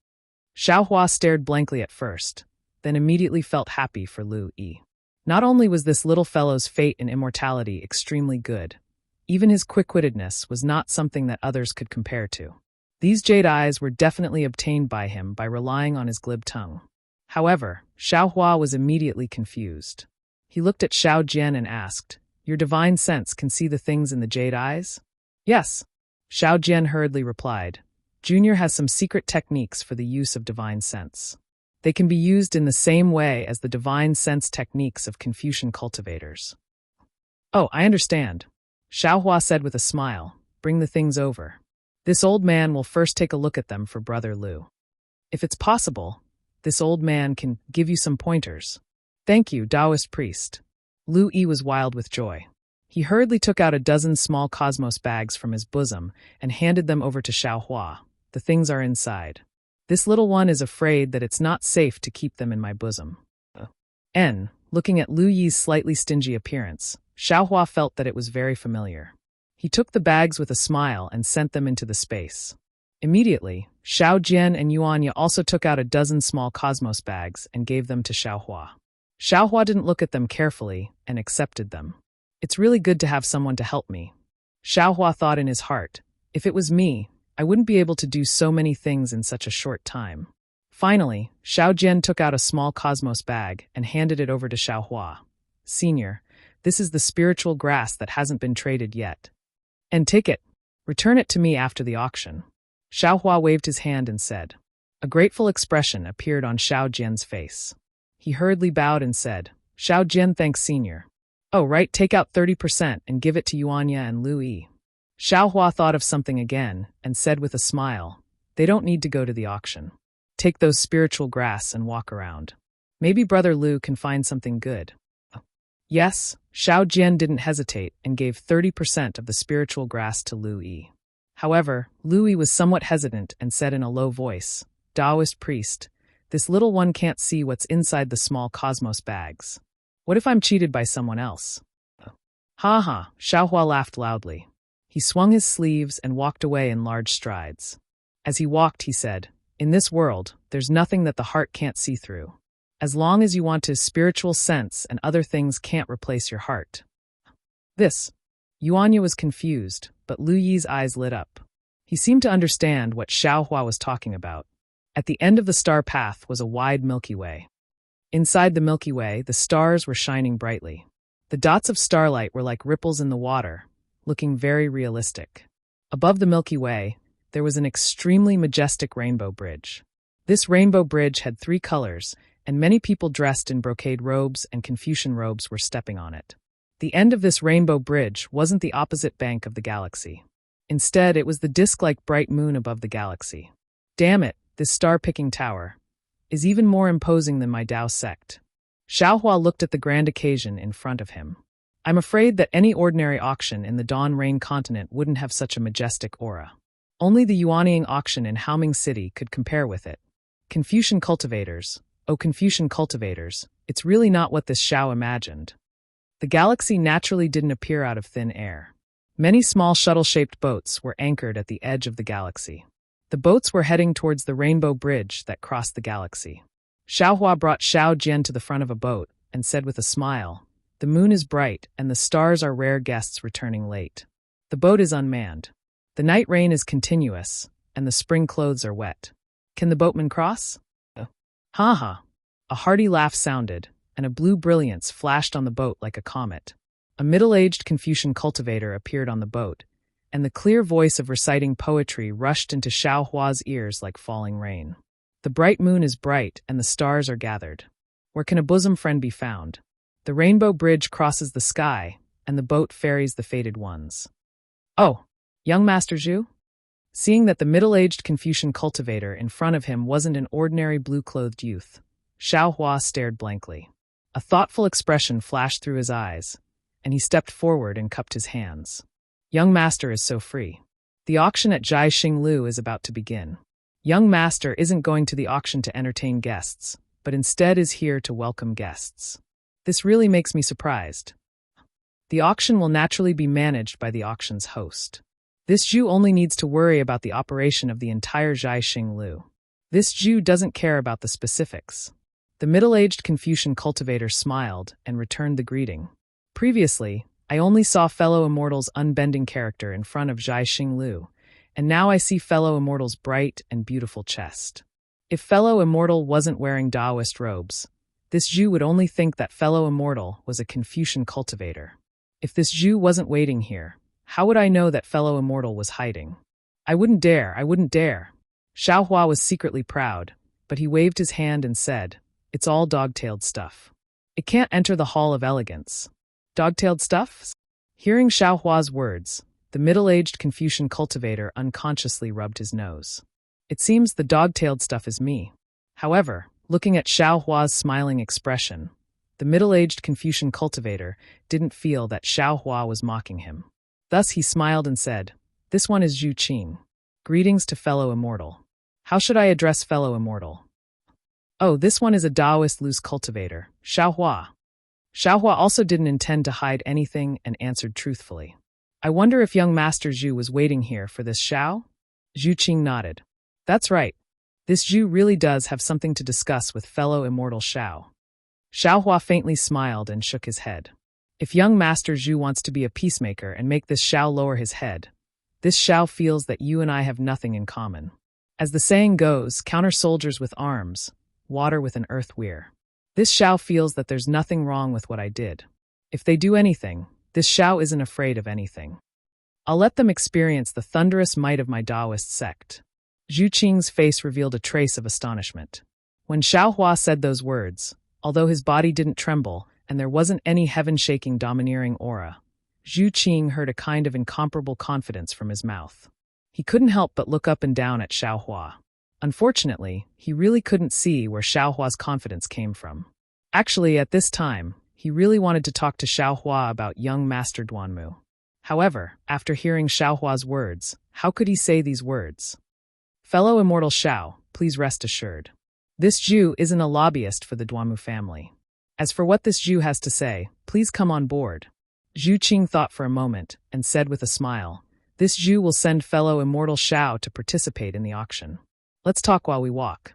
Xiaohua stared blankly at first, then immediately felt happy for Lu Yi. Not only was this little fellow's fate and immortality extremely good, even his quick-wittedness was not something that others could compare to. These jade eyes were definitely obtained by him by relying on his glib tongue. However, Xiaohua was immediately confused. He looked at Xiao Jian and asked, your divine sense can see the things in the jade eyes? Yes. Xiao Jian hurriedly replied, Junior has some secret techniques for the use of divine sense. They can be used in the same way as the divine sense techniques of Confucian cultivators. Oh, I understand. Xiaohua said with a smile, bring the things over. This old man will first take a look at them for Brother Lu. If it's possible, this old man can give you some pointers. Thank you, Taoist priest. Lu Yi was wild with joy. He hurriedly took out a dozen small cosmos bags from his bosom and handed them over to Xiaohua, the things are inside. This little one is afraid that it's not safe to keep them in my bosom. Looking at Lu Yi's slightly stingy appearance, Xiaohua felt that it was very familiar. He took the bags with a smile and sent them into the space. Immediately, Xiao Jian and Yuanya also took out a dozen small cosmos bags and gave them to Xiaohua. Xiaohua didn't look at them carefully and accepted them. It's really good to have someone to help me. Xiaohua thought in his heart, if it was me, I wouldn't be able to do so many things in such a short time. Finally, Xiao Jian took out a small cosmos bag and handed it over to Xiaohua. Senior, this is the spiritual grass that hasn't been traded yet. And take it. Return it to me after the auction. Xiaohua waved his hand and said. A grateful expression appeared on Xiao Jian's face. He hurriedly bowed and said, Xiao Jian thanks Senior. Oh right, take out 30% and give it to Yuanya and Lu Yi. Xiaohua thought of something again and said with a smile, they don't need to go to the auction. Take those spiritual grass and walk around. Maybe Brother Lu can find something good. Yes, Xiao Jian didn't hesitate and gave 30% of the spiritual grass to Lu Yi. However, Lu Yi was somewhat hesitant and said in a low voice, Taoist priest, this little one can't see what's inside the small cosmos bags. What if I'm cheated by someone else? Ha ha, Xiaohua laughed loudly. He swung his sleeves and walked away in large strides. As he walked, he said, in this world, there's nothing that the heart can't see through. As long as you want to, spiritual sense and other things can't replace your heart. Yuanya was confused, but Lu Yi's eyes lit up. He seemed to understand what Xiaohua was talking about. At the end of the star path was a wide Milky Way. Inside the Milky Way, the stars were shining brightly. The dots of starlight were like ripples in the water, looking very realistic. Above the Milky Way, there was an extremely majestic rainbow bridge. This rainbow bridge had 3 colors, and many people dressed in brocade robes and Confucian robes were stepping on it. The end of this rainbow bridge wasn't the opposite bank of the galaxy. Instead, it was the disk-like bright moon above the galaxy. Damn it, this star-picking tower is even more imposing than my Tao sect. Xiaohua looked at the grand occasion in front of him. I'm afraid that any ordinary auction in the Dawn Rain continent wouldn't have such a majestic aura. Only the Yuanying auction in Haoming City could compare with it. Confucian cultivators, oh Confucian cultivators, it's really not what this Xiao imagined. The galaxy naturally didn't appear out of thin air. Many small shuttle-shaped boats were anchored at the edge of the galaxy. The boats were heading towards the rainbow bridge that crossed the galaxy. Xiaohua brought Xiao Jian to the front of a boat and said with a smile, the moon is bright and the stars are rare guests returning late. The boat is unmanned. The night rain is continuous, and the spring clothes are wet. Can the boatman cross? Ha ha. A hearty laugh sounded, and a blue brilliance flashed on the boat like a comet. A middle-aged Confucian cultivator appeared on the boat, and the clear voice of reciting poetry rushed into Xiaohua's ears like falling rain. The bright moon is bright, and the stars are gathered. Where can a bosom friend be found? The rainbow bridge crosses the sky, and the boat ferries the fated ones. Oh! Young Master Zhu? Seeing that the middle-aged Confucian cultivator in front of him wasn't an ordinary blue-clothed youth, Xiaohua stared blankly. A thoughtful expression flashed through his eyes, and he stepped forward and cupped his hands. Young Master is so free. The auction at Jai Xinglu is about to begin. Young Master isn't going to the auction to entertain guests, but instead is here to welcome guests. This really makes me surprised. The auction will naturally be managed by the auction's host. This Jew only needs to worry about the operation of the entire Jai Xinglu. This Jew doesn't care about the specifics. The middle-aged Confucian cultivator smiled and returned the greeting. Previously, I only saw fellow immortal's unbending character in front of Jai Xinglu, and now I see fellow immortal's bright and beautiful chest. If fellow immortal wasn't wearing Taoist robes, this Jew would only think that fellow immortal was a Confucian cultivator. If this Jew wasn't waiting here, how would I know that fellow immortal was hiding? I wouldn't dare. Xiaohua was secretly proud, but he waved his hand and said, it's all dog-tailed stuff. It can't enter the Hall of Elegance. Dog-tailed stuff? Hearing Xiaohua's words, the middle-aged Confucian cultivator unconsciously rubbed his nose. It seems the dog-tailed stuff is me. However, looking at Xiaohua's smiling expression, the middle-aged Confucian cultivator didn't feel that Xiaohua was mocking him. Thus he smiled and said, this one is Zhu Qin. Greetings to fellow immortal. How should I address fellow immortal? Oh, this one is a Taoist loose cultivator, Xiaohua. Xiaohua also didn't intend to hide anything and answered truthfully. I wonder if young Master Zhu was waiting here for this Xiao? Zhu Qing nodded. That's right. This Zhu really does have something to discuss with fellow immortal Xiao. Xiaohua faintly smiled and shook his head. If young Master Zhu wants to be a peacemaker and make this Xiao lower his head, this Xiao feels that you and I have nothing in common. As the saying goes, counter soldiers with arms, water with an earth weir. This Xiao feels that there's nothing wrong with what I did. If they do anything, this Xiao isn't afraid of anything. I'll let them experience the thunderous might of my Taoist sect. Zhu Qing's face revealed a trace of astonishment. When Xiaohua said those words, although his body didn't tremble and there wasn't any heaven-shaking domineering aura, Zhu Qing heard a kind of incomparable confidence from his mouth. He couldn't help but look up and down at Xiaohua. Unfortunately, he really couldn't see where Xiaohua's confidence came from. Actually, at this time, he really wanted to talk to Xiaohua about young Master Duanmu. However, after hearing Xiaohua's words, how could he say these words? Fellow immortal Xiao, please rest assured. This Zhu isn't a lobbyist for the Duanmu family. As for what this Zhu has to say, please come on board. Zhu Qing thought for a moment and said with a smile, this Zhu will send fellow immortal Xiao to participate in the auction. Let's talk while we walk.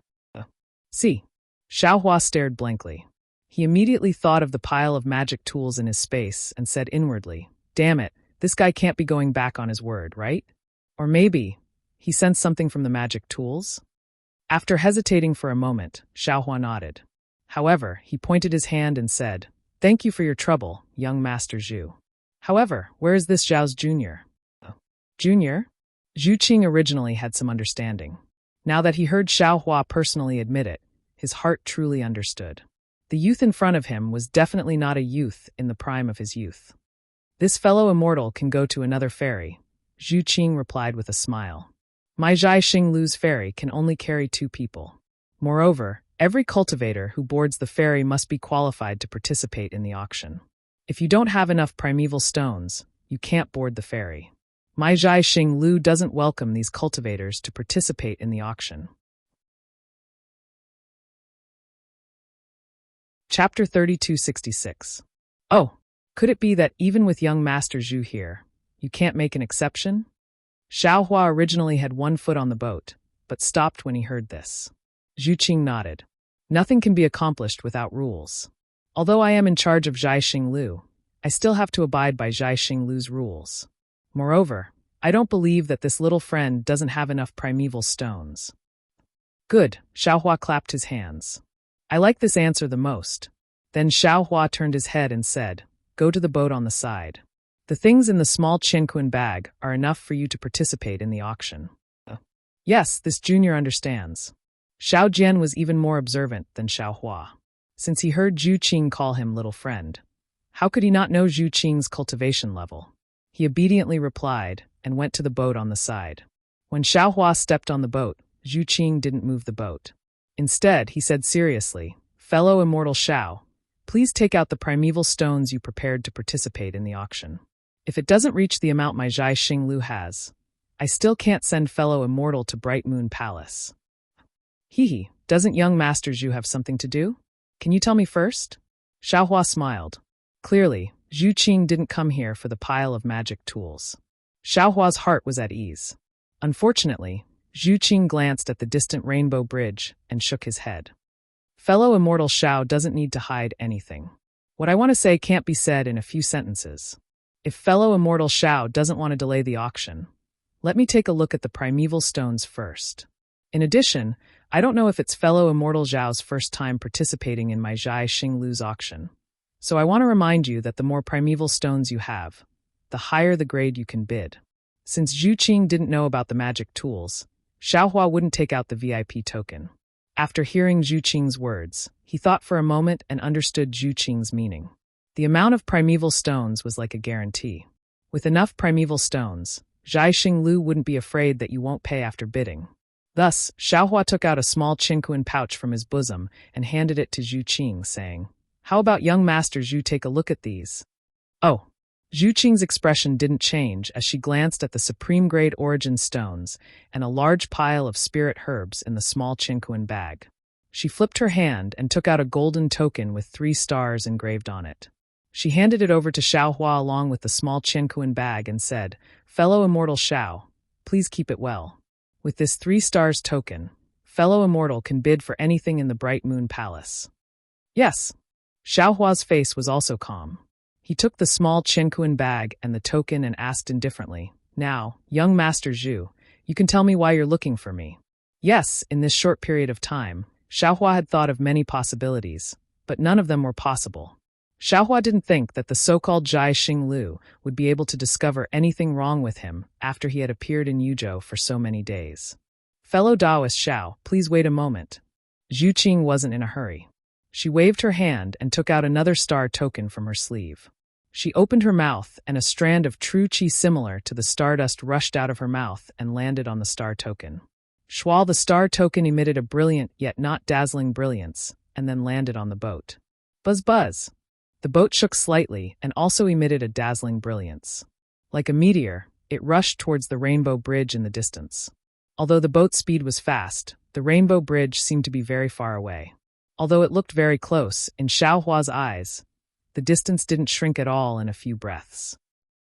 See. Xiaohua stared blankly. He immediately thought of the pile of magic tools in his space and said inwardly, damn it, this guy can't be going back on his word, right? Or maybe he sensed something from the magic tools? After hesitating for a moment, Xiaohua nodded. However, he pointed his hand and said, thank you for your trouble, young Master Zhu. However, where is this Zhao's junior? Junior? Zhu Qing originally had some understanding. Now that he heard Xiaohua personally admit it, his heart truly understood. The youth in front of him was definitely not a youth in the prime of his youth. This fellow immortal can go to another ferry, Zhu Qing replied with a smile. My Zhai Xing Lu's ferry can only carry 2 people. Moreover, every cultivator who boards the ferry must be qualified to participate in the auction. If you don't have enough primeval stones, you can't board the ferry. My Zhai Xing Lu doesn't welcome these cultivators to participate in the auction. Chapter 3266. Oh, could it be that even with young Master Zhu here, you can't make an exception? Xiaohua originally had 1 foot on the boat, but stopped when he heard this. Zhu Qing nodded. Nothing can be accomplished without rules. Although I am in charge of Zhai Xing Lu, I still have to abide by Zhai Xing Lu's rules. Moreover, I don't believe that this little friend doesn't have enough primeval stones. Good, Xiaohua clapped his hands. I like this answer the most. Then Xiaohua turned his head and said, go to the boat on the side. The things in the small Qinquan bag are enough for you to participate in the auction. Yes, this junior understands. Xiao Jian was even more observant than Xiaohua. Since he heard Zhu Qing call him little friend, how could he not know Zhu Qing's cultivation level? He obediently replied and went to the boat on the side. When Xiaohua stepped on the boat, Zhu Qing didn't move the boat. Instead, he said seriously, fellow immortal Xiao, please take out the primeval stones you prepared to participate in the auction. If it doesn't reach the amount my Zhai Xing Lu has, I still can't send fellow immortal to Bright Moon Palace. Hee, doesn't young Master Zhu have something to do? Can you tell me first? Xiaohua smiled. Clearly, Zhu Qing didn't come here for the pile of magic tools. Xiaohua's heart was at ease. Unfortunately, Zhu Qing glanced at the distant rainbow bridge and shook his head. Fellow immortal Xiao doesn't need to hide anything. What I want to say can't be said in a few sentences. If fellow immortal Xiao doesn't want to delay the auction, let me take a look at the primeval stones first. In addition, I don't know if it's fellow immortal Zhao's first time participating in my Zhai Xing Lu's auction. So I want to remind you that the more primeval stones you have, the higher the grade you can bid. Since Zhu Qing didn't know about the magic tools, Xiaohua wouldn't take out the VIP token. After hearing Zhu Qing's words, he thought for a moment and understood Zhu Qing's meaning. The amount of primeval stones was like a guarantee. With enough primeval stones, Zhai Xing Lu wouldn't be afraid that you won't pay after bidding. Thus, Xiaohua took out a small Qinquan pouch from his bosom and handed it to Zhu Qing, saying, how about young Master Zhu take a look at these? Oh, Zhu Qing's expression didn't change as she glanced at the supreme-grade origin stones and a large pile of spirit herbs in the small Qinquan bag. She flipped her hand and took out a golden token with 3 stars engraved on it. She handed it over to Xiaohua along with the small Qinquan bag and said, "Fellow immortal Xiao, please keep it well. With this 3 stars token, fellow immortal can bid for anything in the Bright Moon Palace." Yes. Xiaohua's face was also calm. He took the small Qinquan bag and the token and asked indifferently, "Now, young Master Zhu, you can tell me why you're looking for me." Yes, in this short period of time, Xiaohua had thought of many possibilities, but none of them were possible. Xiaohua didn't think that the so-called Zhai Xinglu would be able to discover anything wrong with him after he had appeared in Yuzhou for so many days. "Fellow Taoist Xiao, please wait a moment." Zhu Qing wasn't in a hurry. She waved her hand and took out another star token from her sleeve. She opened her mouth, and a strand of true qi similar to the stardust rushed out of her mouth and landed on the star token. Schwal, the star token emitted a brilliant yet not dazzling brilliance, and then landed on the boat. Buzz buzz! The boat shook slightly and also emitted a dazzling brilliance. Like a meteor, it rushed towards the Rainbow Bridge in the distance. Although the boat's speed was fast, the Rainbow Bridge seemed to be very far away. Although it looked very close, in Xiaohua's eyes, the distance didn't shrink at all in a few breaths.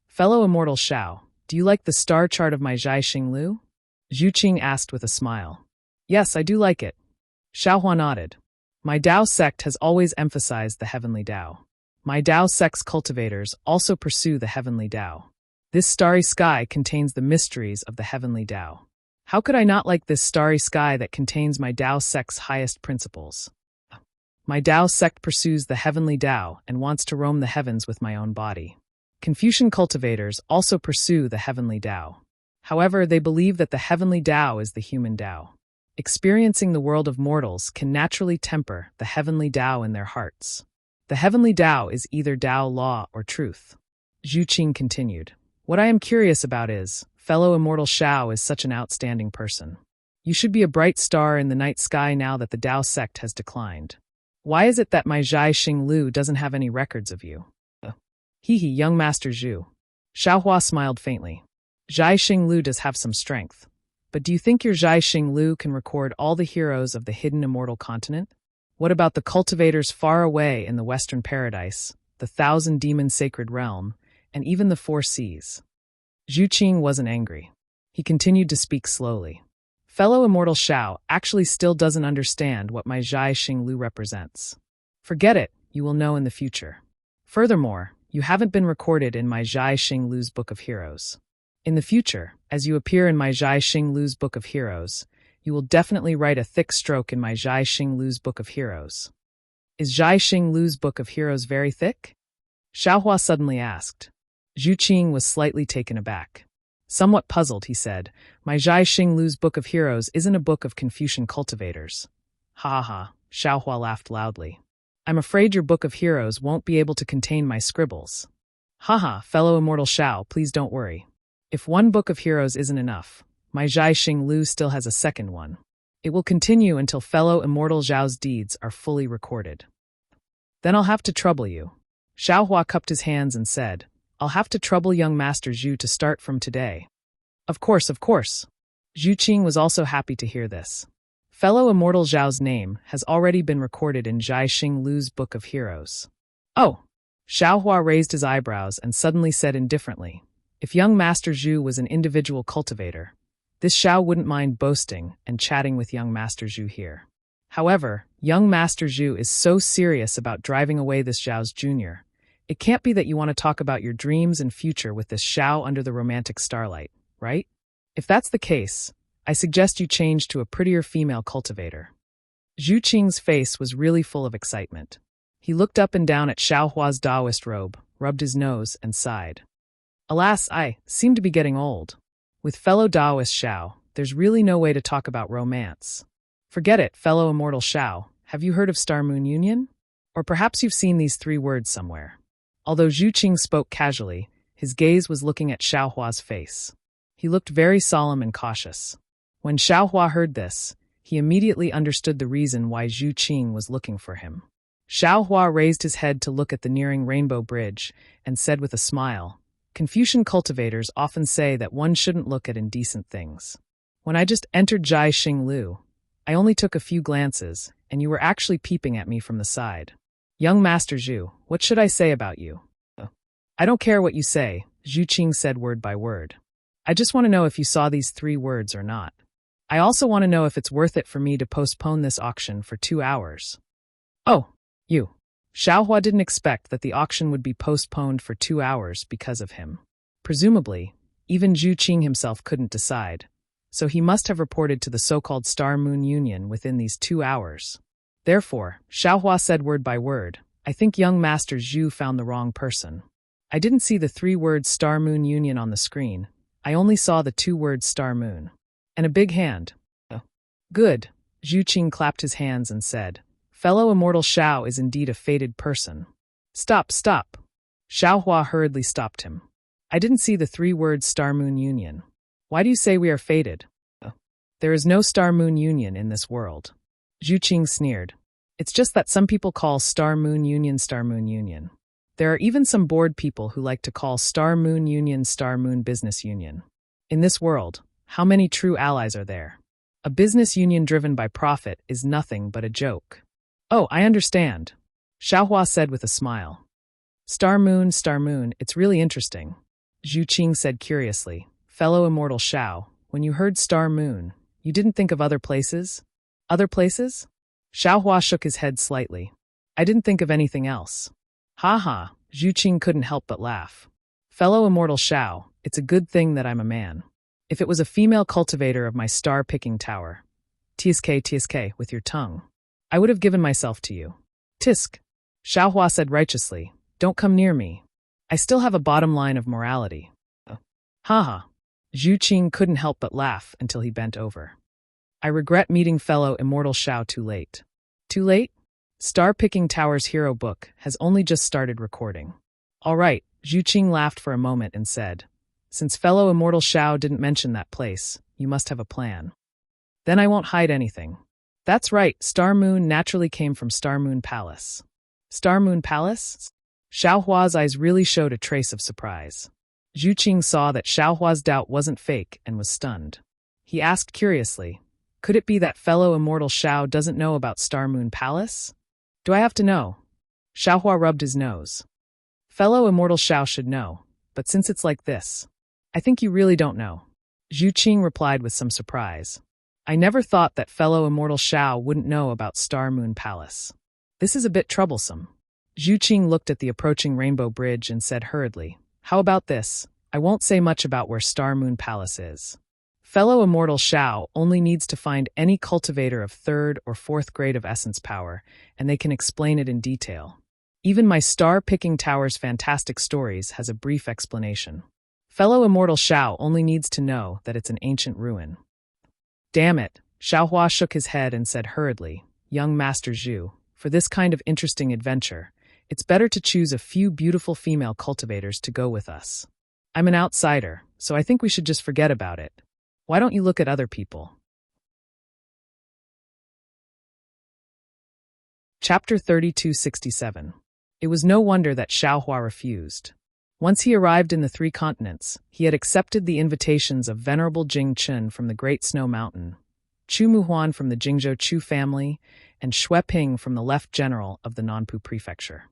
"Fellow immortal Xiao, do you like the star chart of my Zhai Xinglu?" Zhu Qing asked with a smile. "Yes, I do like it." Xiaohua nodded. "My Dao sect has always emphasized the heavenly Dao. My Dao sect's cultivators also pursue the heavenly Dao. This starry sky contains the mysteries of the heavenly Dao. How could I not like this starry sky that contains my Dao sect's highest principles? My Dao sect pursues the heavenly Dao and wants to roam the heavens with my own body. Confucian cultivators also pursue the heavenly Dao. However, they believe that the heavenly Dao is the human Dao. Experiencing the world of mortals can naturally temper the heavenly Dao in their hearts. The heavenly Dao is either Dao law or truth." Zhu Qing continued. "What I am curious about is, fellow immortal Xiao is such an outstanding person. You should be a bright star in the night sky now that the Dao sect has declined. Why is it that my Zhai Xinglu doesn't have any records of you?" Hee, young Master Zhu. Xiaohua smiled faintly. "Zhai Xinglu does have some strength. But do you think your Zhai Xinglu can record all the heroes of the hidden immortal continent? What about the cultivators far away in the Western Paradise, the 1,000-demon sacred realm, and even the 4 seas?" Zhu Qing wasn't angry. He continued to speak slowly. "Fellow immortal Xiao actually still doesn't understand what my Zhai Xinglu represents. Forget it, you will know in the future. Furthermore, you haven't been recorded in my Zhai Xinglu's Book of Heroes. In the future, as you appear in my Zhai Xinglu's Book of Heroes, you will definitely write a thick stroke in my Zhai Xinglu's Book of Heroes." "Is Zhai Xinglu's Book of Heroes very thick?" Xiaohua suddenly asked. Zhu Qing was slightly taken aback. Somewhat puzzled, he said, "My Zhai Xinglu's Book of Heroes isn't a book of Confucian cultivators." "Ha ha ha," Xiaohua laughed loudly. "I'm afraid your Book of Heroes won't be able to contain my scribbles." "Ha ha, fellow immortal Xiao, please don't worry. If one Book of Heroes isn't enough, my Zhai Xinglu still has a second one. It will continue until fellow immortal Zhao's deeds are fully recorded. Then I'll have to trouble you." Xiaohua cupped his hands and said, "I'll have to trouble young Master Zhu to start from today." Of course, of course." Zhu Qing was also happy to hear this. Fellow immortal Zhao's name has already been recorded in Zhai Xinglu's Book of Heroes. "Oh." Xiaohua raised his eyebrows and suddenly said indifferently, "If young Master Zhu was an individual cultivator, this Xiao wouldn't mind boasting and chatting with young Master Zhu here. However, young Master Zhu is so serious about driving away this Zhao's junior. It can't be that you want to talk about your dreams and future with this Xiao under the romantic starlight, right? If that's the case, I suggest you change to a prettier female cultivator." Zhu Qing's face was really full of excitement. He looked up and down at Xiaohua's Taoist robe, rubbed his nose, and sighed. "Alas, I seem to be getting old. With fellow Taoist Xiao, there's really no way to talk about romance. Forget it, fellow immortal Xiao. Have you heard of Star Moon Union? Or perhaps you've seen these 3 words somewhere." Although Zhu Qing spoke casually, his gaze was looking at Xiaohua's face. He looked very solemn and cautious. When Xiaohua heard this, he immediately understood the reason why Zhu Qing was looking for him. Xiaohua raised his head to look at the nearing rainbow bridge and said with a smile, Confucian cultivators often say that one shouldn't look at indecent things. When I just entered Jai Xing Lu, I only took a few glances, and you were actually peeping at me from the side. Young Master Zhu, what should I say about you? I don't care what you say, Zhu Qing said word by word. I just want to know if you saw these 3 words or not. I also want to know if it's worth it for me to postpone this auction for 2 hours. Oh, you. Xiaohua didn't expect that the auction would be postponed for 2 hours because of him. Presumably, even Zhu Qing himself couldn't decide, so he must have reported to the so-called Star Moon Union within these 2 hours. Therefore, Xiaohua said word by word, I think young Master Zhu found the wrong person. I didn't see the 3 words Star Moon Union on the screen. I only saw the 2 words Star Moon. And a big hand. Oh. Good. Zhu Qing clapped his hands and said, Fellow Immortal Xiao is indeed a fated person. Stop. Xiaohua hurriedly stopped him. I didn't see the 3 words Star Moon Union. Why do you say we are fated? Oh. There is no Star Moon Union in this world. Zhu Qing sneered. It's just that some people call Star Moon Union Star Moon Union. There are even some bored people who like to call Star Moon Union Star Moon Business Union. In this world, how many true allies are there? A business union driven by profit is nothing but a joke. Oh, I understand, Xiaohua said with a smile. Star Moon, it's really interesting. Zhu Qing said curiously, Fellow Immortal Xiao, when you heard Star Moon, you didn't think of other places? Other places? Xiaohua shook his head slightly. I didn't think of anything else. Ha, Zhu Qing couldn't help but laugh. Fellow Immortal Xiao, it's a good thing that I'm a man. If it was a female cultivator of my star-picking tower, tsk with your tongue, I would have given myself to you. Tisk, Xiaohua said righteously, don't come near me. I still have a bottom line of morality. Ha. Zhu Qing couldn't help but laugh until he bent over. I regret meeting fellow Immortal Xiao too late. Too late? Star-Picking Tower's hero book has only just started recording. All right, Zhu Qing laughed for a moment and said, Since fellow Immortal Xiao didn't mention that place, you must have a plan. Then I won't hide anything. That's right, Star Moon naturally came from Star Moon Palace. Star Moon Palace? Xiaohua's eyes really showed a trace of surprise. Zhu Qing saw that Xiaohua's doubt wasn't fake and was stunned. He asked curiously, Could it be that fellow Immortal Xiao doesn't know about Star Moon Palace? Do I have to know? Xiaohua rubbed his nose. Fellow Immortal Xiao should know, but since it's like this, I think you really don't know. Zhu Qing replied with some surprise. I never thought that fellow Immortal Xiao wouldn't know about Star Moon Palace. This is a bit troublesome. Zhu Qing looked at the approaching rainbow bridge and said hurriedly, How about this? I won't say much about where Star Moon Palace is. Fellow Immortal Xiao only needs to find any cultivator of 3rd or 4th grade of essence power, and they can explain it in detail. Even my Star-Picking Tower's fantastic stories has a brief explanation. Fellow Immortal Xiao only needs to know that it's an ancient ruin. Damn it, Xiaohua shook his head and said hurriedly, Young Master Zhu, for this kind of interesting adventure, it's better to choose a few beautiful female cultivators to go with us. I'm an outsider, so I think we should just forget about it. Why don't you look at other people? Chapter 3267. It was no wonder that Xiaohua refused. Once he arrived in the 3 continents, he had accepted the invitations of Venerable Jing Chun from the Great Snow Mountain, Chu Muhuan from the Jingzhou Chu family, and Xue Ping from the Left General of the Nanpu Prefecture.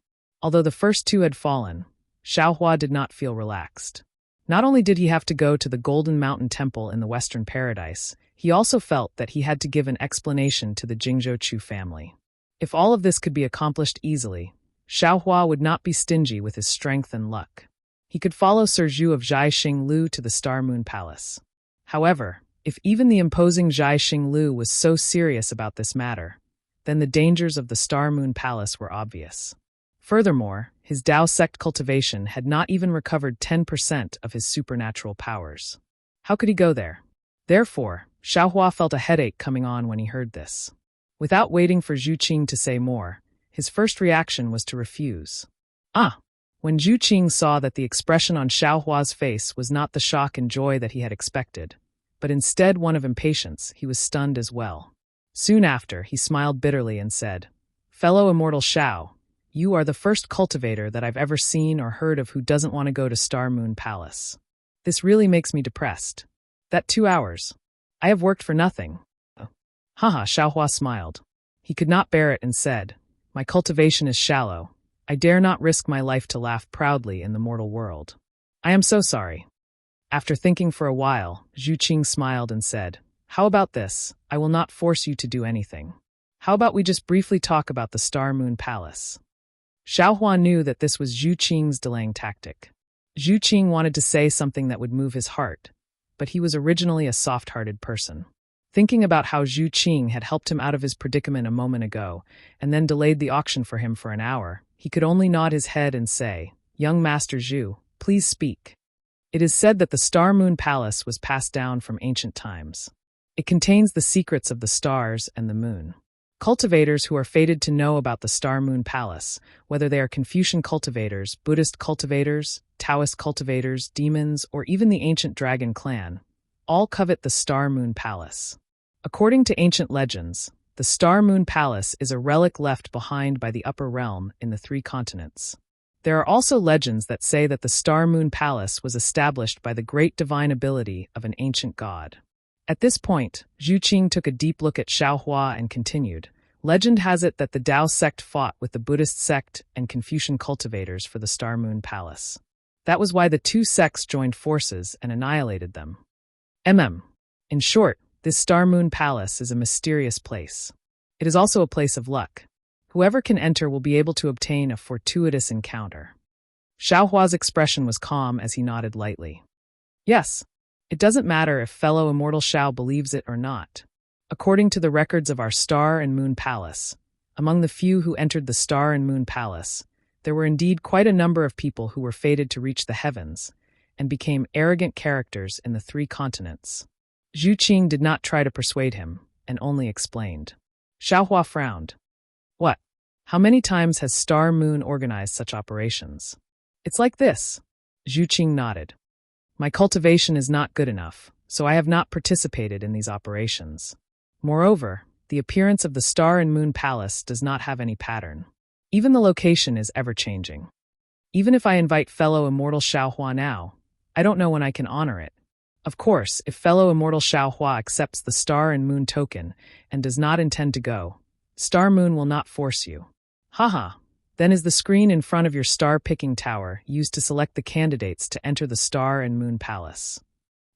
Although the first 2 had fallen, Xiaohua did not feel relaxed. Not only did he have to go to the Golden Mountain Temple in the Western Paradise, he also felt that he had to give an explanation to the Jingzhou Chu family. If all of this could be accomplished easily, Xiaohua would not be stingy with his strength and luck. He could follow Sir Zhu of Jai Xing Lu to the Star Moon Palace. However, if even the imposing Jai Xing Lu was so serious about this matter, then the dangers of the Star Moon Palace were obvious. Furthermore, his Dao sect cultivation had not even recovered 10% of his supernatural powers. How could he go there? Therefore, Xiaohua felt a headache coming on when he heard this. Without waiting for Zhu Qing to say more, his first reaction was to refuse. When Zhu Qing saw that the expression on Xiaohua's face was not the shock and joy that he had expected, but instead one of impatience, he was stunned as well. Soon after, he smiled bitterly and said, Fellow immortal Shao, you are the first cultivator that I've ever seen or heard of who doesn't want to go to Star Moon Palace. This really makes me depressed. That 2 hours. I have worked for nothing. Haha, Xiaohua smiled. He could not bear it and said, my cultivation is shallow. I dare not risk my life to laugh proudly in the mortal world. I am so sorry. After thinking for a while, Zhu Qing smiled and said, how about this? I will not force you to do anything. How about we just briefly talk about the Star Moon Palace? Xiaohua knew that this was Zhu Qing's delaying tactic. Zhu Qing wanted to say something that would move his heart, but he was originally a soft-hearted person. Thinking about how Zhu Qing had helped him out of his predicament a moment ago, and then delayed the auction for him for an hour, he could only nod his head and say, young Master Zhu, please speak. It is said that the Star Moon Palace was passed down from ancient times. It contains the secrets of the stars and the moon. Cultivators who are fated to know about the Star Moon Palace, whether they are Confucian cultivators, Buddhist cultivators, Taoist cultivators, demons, or even the ancient dragon clan, all covet the Star Moon Palace. According to ancient legends, the Star Moon Palace is a relic left behind by the upper realm in the 3 continents. There are also legends that say that the Star Moon Palace was established by the great divine ability of an ancient god. At this point, Zhu Qing took a deep look at Xiaohua and continued, legend has it that the Tao sect fought with the Buddhist sect and Confucian cultivators for the Star Moon Palace. That was why the 2 sects joined forces and annihilated them. In short, this Star Moon Palace is a mysterious place. It is also a place of luck. Whoever can enter will be able to obtain a fortuitous encounter. Xiaohua's expression was calm as he nodded lightly. Yes, it doesn't matter if fellow immortal Shao believes it or not. According to the records of our Star and Moon Palace, among the few who entered the Star and Moon Palace, there were indeed quite a number of people who were fated to reach the heavens and became arrogant characters in the 3 continents. Zhu Qing did not try to persuade him, and only explained. Xiaohua frowned. What? How many times has Star Moon organized such operations? It's like this. Zhu Qing nodded. My cultivation is not good enough, so I have not participated in these operations. Moreover, the appearance of the Star and Moon Palace does not have any pattern. Even the location is ever-changing. Even if I invite fellow immortal Xiaohua now, I don't know when I can honor it. Of course, if fellow immortal Xiaohua accepts the Star and Moon token and does not intend to go, Star Moon will not force you. Haha. Then is the screen in front of your star-picking tower used to select the candidates to enter the Star and Moon Palace.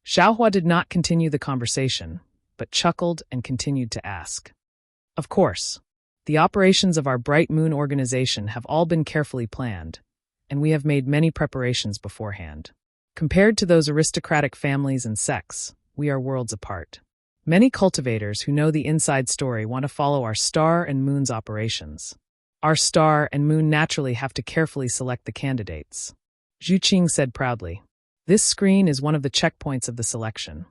Xiaohua did not continue the conversation, but chuckled and continued to ask. Of course. The operations of our Bright Moon organization have all been carefully planned, and we have made many preparations beforehand. Compared to those aristocratic families and sects, we are worlds apart. Many cultivators who know the inside story want to follow our Star and Moon's operations. Our Star and Moon naturally have to carefully select the candidates. Zhu Qing said proudly. This screen is one of the checkpoints of the selection.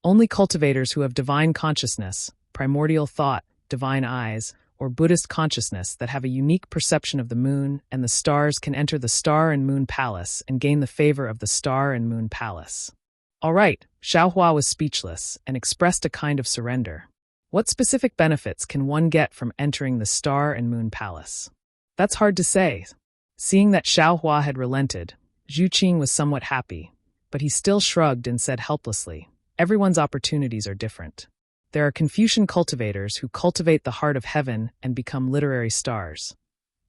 Only cultivators who have divine consciousness, primordial thought, divine eyes, or Buddhist consciousness that have a unique perception of the moon and the stars can enter the Star and Moon Palace and gain the favor of the Star and Moon Palace. All right, Xiaohua was speechless and expressed a kind of surrender. What specific benefits can one get from entering the Star and Moon Palace? That's hard to say. Seeing that Xiaohua had relented, Zhu Qing was somewhat happy, but he still shrugged and said helplessly, everyone's opportunities are different. There are Confucian cultivators who cultivate the heart of heaven and become literary stars.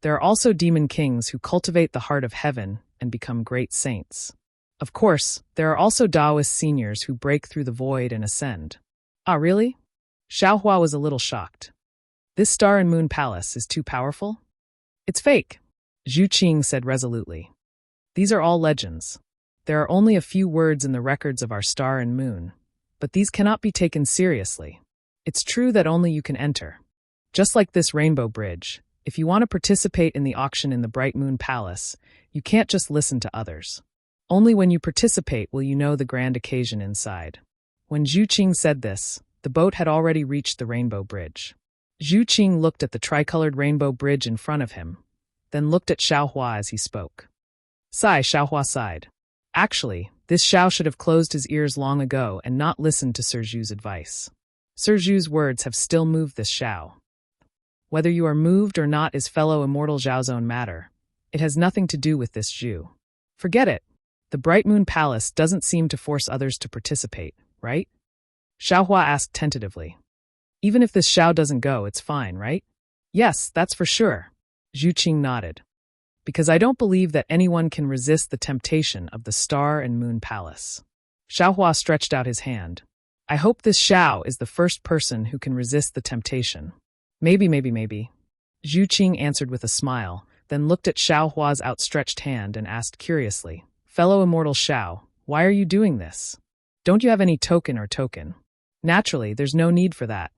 There are also demon kings who cultivate the heart of heaven and become great saints. Of course, there are also Taoist seniors who break through the void and ascend. Ah, really? Xiaohua was a little shocked. This Star and Moon Palace is too powerful? It's fake, Zhu Qing said resolutely. These are all legends. There are only a few words in the records of our Star and Moon, but these cannot be taken seriously. It's true that only you can enter. Just like this rainbow bridge, if you want to participate in the auction in the Bright Moon Palace, you can't just listen to others. Only when you participate will you know the grand occasion inside. When Zhu Qing said this, the boat had already reached the rainbow bridge. Zhu Qing looked at the tricolored rainbow bridge in front of him, then looked at Xiaohua as he spoke. Sigh, Xiaohua sighed. Actually, this Xiao should have closed his ears long ago and not listened to Sir Zhu's advice. Sir Zhu's words have still moved this Xiao. Whether you are moved or not is fellow immortal Zhao's own matter. It has nothing to do with this Zhu. Forget it. The Bright Moon Palace doesn't seem to force others to participate, right? Xiaohua asked tentatively. Even if this Xiao doesn't go, it's fine, right? Yes, that's for sure. Zhu Qing nodded. Because I don't believe that anyone can resist the temptation of the Star and Moon Palace. Xiaohua stretched out his hand. I hope this Xiao is the first person who can resist the temptation. Maybe. Zhu Qing answered with a smile, then looked at Xiaohua's outstretched hand and asked curiously, Fellow immortal Xiao, why are you doing this? Don't you have any token? Naturally, there's no need for that.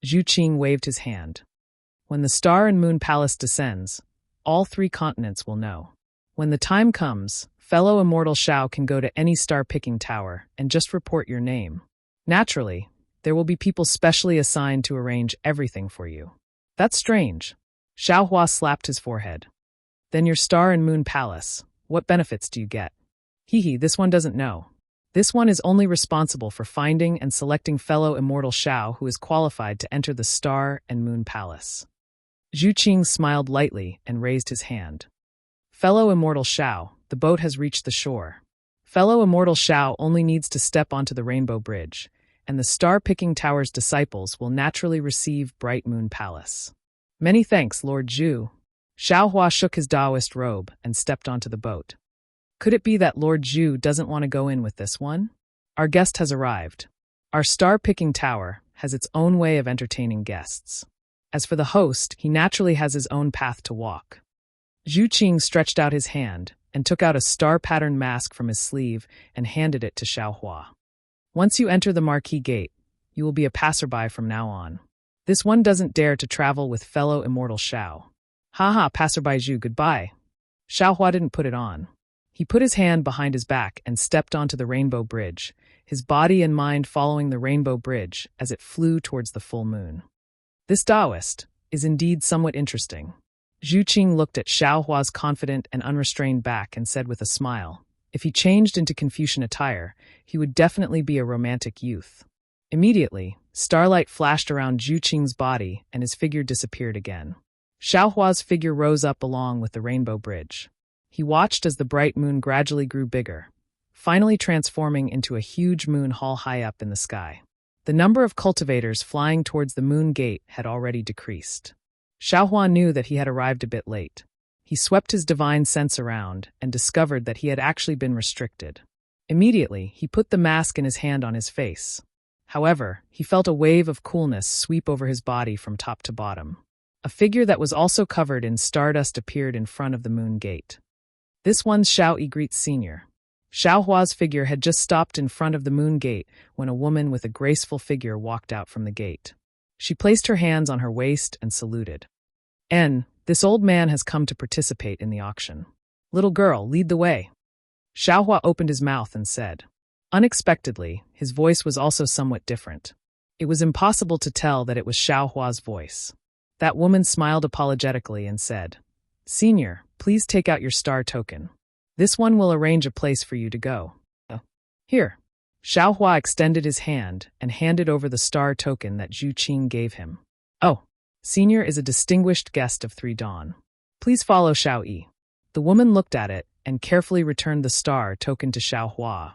Zhu Qing waved his hand. When the Star and Moon Palace descends, all 3 continents will know. When the time comes, fellow immortal Xiao can go to any star-picking tower and just report your name. Naturally, there will be people specially assigned to arrange everything for you. That's strange. Xiaohua slapped his forehead. Then your Star and Moon Palace, what benefits do you get? This one doesn't know. This one is only responsible for finding and selecting fellow immortal Xiao who is qualified to enter the Star and Moon Palace. Zhu Qing smiled lightly and raised his hand. Fellow immortal Xiao, the boat has reached the shore. Fellow immortal Xiao only needs to step onto the Rainbow Bridge, and the Star-Picking Tower's disciples will naturally receive Bright Moon Palace. Many thanks, Lord Zhu. Xiaohua shook his Taoist robe and stepped onto the boat. Could it be that Lord Zhu doesn't want to go in with this one? Our guest has arrived. Our Star-Picking Tower has its own way of entertaining guests. As for the host, he naturally has his own path to walk. Zhu Qing stretched out his hand and took out a star-patterned mask from his sleeve and handed it to Xiaohua. Once you enter the Marquee Gate, you will be a passerby from now on. This one doesn't dare to travel with fellow immortal Xiao. Haha, passerby Zhu, goodbye. Xiaohua didn't put it on. He put his hand behind his back and stepped onto the Rainbow Bridge, his body and mind following the Rainbow Bridge as it flew towards the full moon. This Taoist is indeed somewhat interesting. Zhu Qing looked at Xiaohua's confident and unrestrained back and said with a smile, if he changed into Confucian attire, he would definitely be a romantic youth. Immediately, starlight flashed around Zhu Qing's body and his figure disappeared again. Xiaohua's figure rose up along with the Rainbow Bridge. He watched as the bright moon gradually grew bigger, finally transforming into a huge moon hall high up in the sky. The number of cultivators flying towards the moon gate had already decreased. Xiaohua knew that he had arrived a bit late. He swept his divine sense around and discovered that he had actually been restricted. Immediately, he put the mask in his hand on his face. However, he felt a wave of coolness sweep over his body from top to bottom. A figure that was also covered in stardust appeared in front of the moon gate. This one's Xiao Yigreet Sr. Xiaohua's figure had just stopped in front of the moon gate when a woman with a graceful figure walked out from the gate. She placed her hands on her waist and saluted. This old man has come to participate in the auction. Little girl, lead the way. Xiaohua opened his mouth and said. Unexpectedly, his voice was also somewhat different. It was impossible to tell that it was Xiaohua's voice. That woman smiled apologetically and said, Senior, please take out your star token. This one will arrange a place for you to go. Here. Xiaohua extended his hand and handed over the star token that Zhu Qing gave him. Oh, Senior is a distinguished guest of 3 Dawn. Please follow Xiao Yi. The woman looked at it and carefully returned the star token to Xiaohua.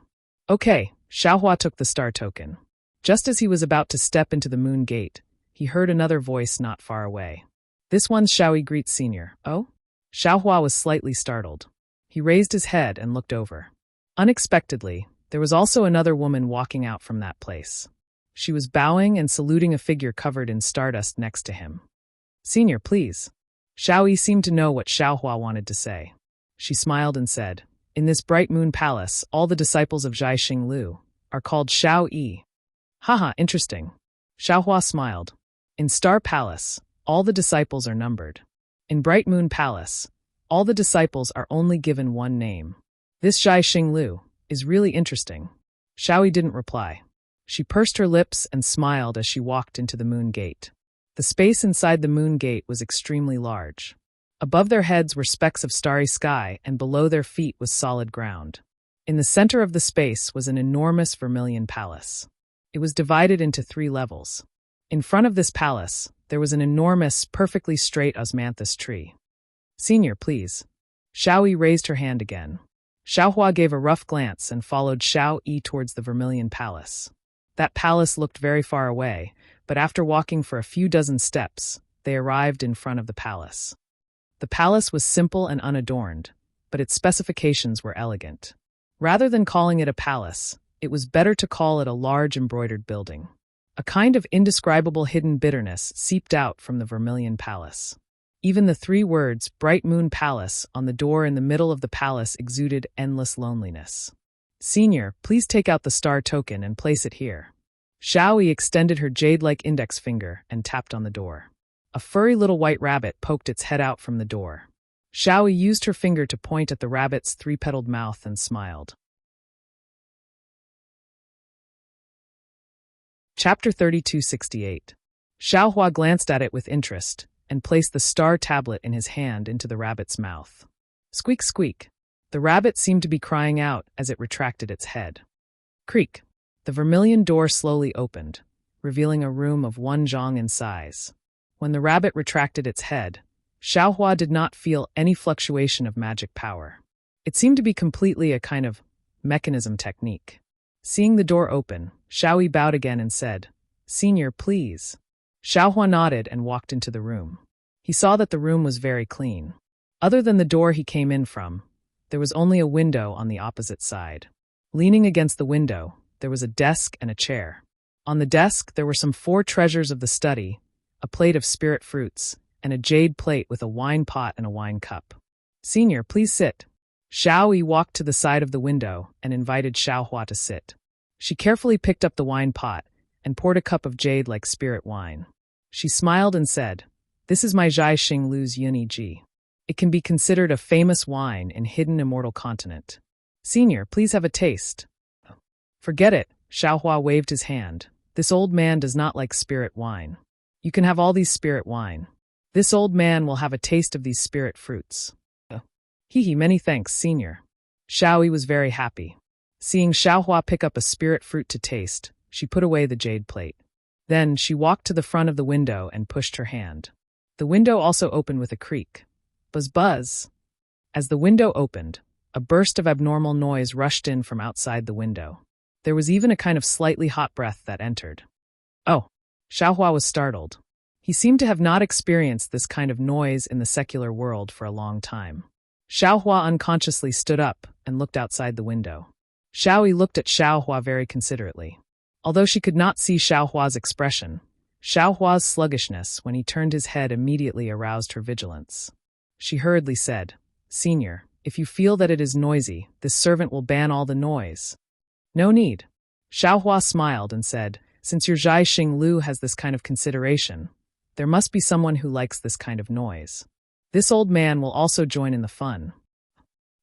Okay, Xiaohua took the star token. Just as he was about to step into the moon gate, he heard another voice not far away. This one's Xiao Yigreet Sr. Oh? Xiaohua was slightly startled. He raised his head and looked over. Unexpectedly, there was also another woman walking out from that place. She was bowing and saluting a figure covered in stardust next to him. Senior, please. Xiao Yi seemed to know what Xiaohua wanted to say. She smiled and said, In this bright moon palace, all the disciples of Zhai Xinglu are called Xiao Yi. Haha, interesting. Xiaohua smiled. In Star Palace, all the disciples are numbered. In Bright Moon Palace, all the disciples are only given one name. This Zhai Xinglu is really interesting. Xiao Yi didn't reply. She pursed her lips and smiled as she walked into the moon gate. The space inside the moon gate was extremely large. Above their heads were specks of starry sky, and below their feet was solid ground. In the center of the space was an enormous vermilion palace. It was divided into 3 levels. In front of this palace, there was an enormous, perfectly straight osmanthus tree. "Senior, please." Xiao Yi raised her hand again. Xiaohua gave a rough glance and followed Xiao Yi towards the Vermilion Palace. That palace looked very far away, but after walking for a few dozen steps, they arrived in front of the palace. The palace was simple and unadorned, but its specifications were elegant. Rather than calling it a palace, it was better to call it a large embroidered building. A kind of indescribable hidden bitterness seeped out from the Vermilion Palace. Even the 3 words, Bright Moon Palace, on the door in the middle of the palace exuded endless loneliness. "Senior, please take out the star token and place it here." Xiao Yi extended her jade-like index finger and tapped on the door. A furry little white rabbit poked its head out from the door. Xiao Yi used her finger to point at the rabbit's 3-petaled mouth and smiled. Chapter 3268. Xiaohua glanced at it with interest and placed the star tablet in his hand into the rabbit's mouth. Squeak, squeak. The rabbit seemed to be crying out as it retracted its head. Creak. The vermilion door slowly opened, revealing a room of 1 zhang in size. When the rabbit retracted its head, Xiaohua did not feel any fluctuation of magic power. It seemed to be completely a kind of mechanism technique. Seeing the door open, Xiao Yi bowed again and said, "Senior, please." Xiaohua nodded and walked into the room. He saw that the room was very clean. Other than the door he came in from, there was only a window on the opposite side. Leaning against the window, there was a desk and a chair. On the desk, there were some 4 treasures of the study, a plate of spirit fruits, and a jade plate with a wine pot and a wine cup. "Senior, please sit." Xiao Yi walked to the side of the window and invited Xiaohua to sit. She carefully picked up the wine pot and poured a cup of jade-like spirit wine. She smiled and said, "This is my Zhai Xing Lu's Yuni Ji. It can be considered a famous wine in hidden immortal continent. Senior, please have a taste." "Forget it," Xiaohua waved his hand. "This old man does not like spirit wine. You can have all these spirit wine. This old man will have a taste of these spirit fruits." Many thanks, Senior." Xiao Yi was very happy. Seeing Xiaohua pick up a spirit fruit to taste, she put away the jade plate. Then she walked to the front of the window and pushed her hand. The window also opened with a creak. Buzz buzz. As the window opened, a burst of abnormal noise rushed in from outside the window. There was even a kind of slightly hot breath that entered. "Oh!" Xiaohua was startled. He seemed to have not experienced this kind of noise in the secular world for a long time. Xiaohua unconsciously stood up and looked outside the window. Xiao Yi looked at Xiaohua very considerately. Although she could not see Xiaohua's expression, Xiaohua's sluggishness when he turned his head immediately aroused her vigilance. She hurriedly said, "Senior, if you feel that it is noisy, this servant will ban all the noise." "No need." Xiaohua smiled and said, "Since your Zhai Xing Lu has this kind of consideration, there must be someone who likes this kind of noise. This old man will also join in the fun."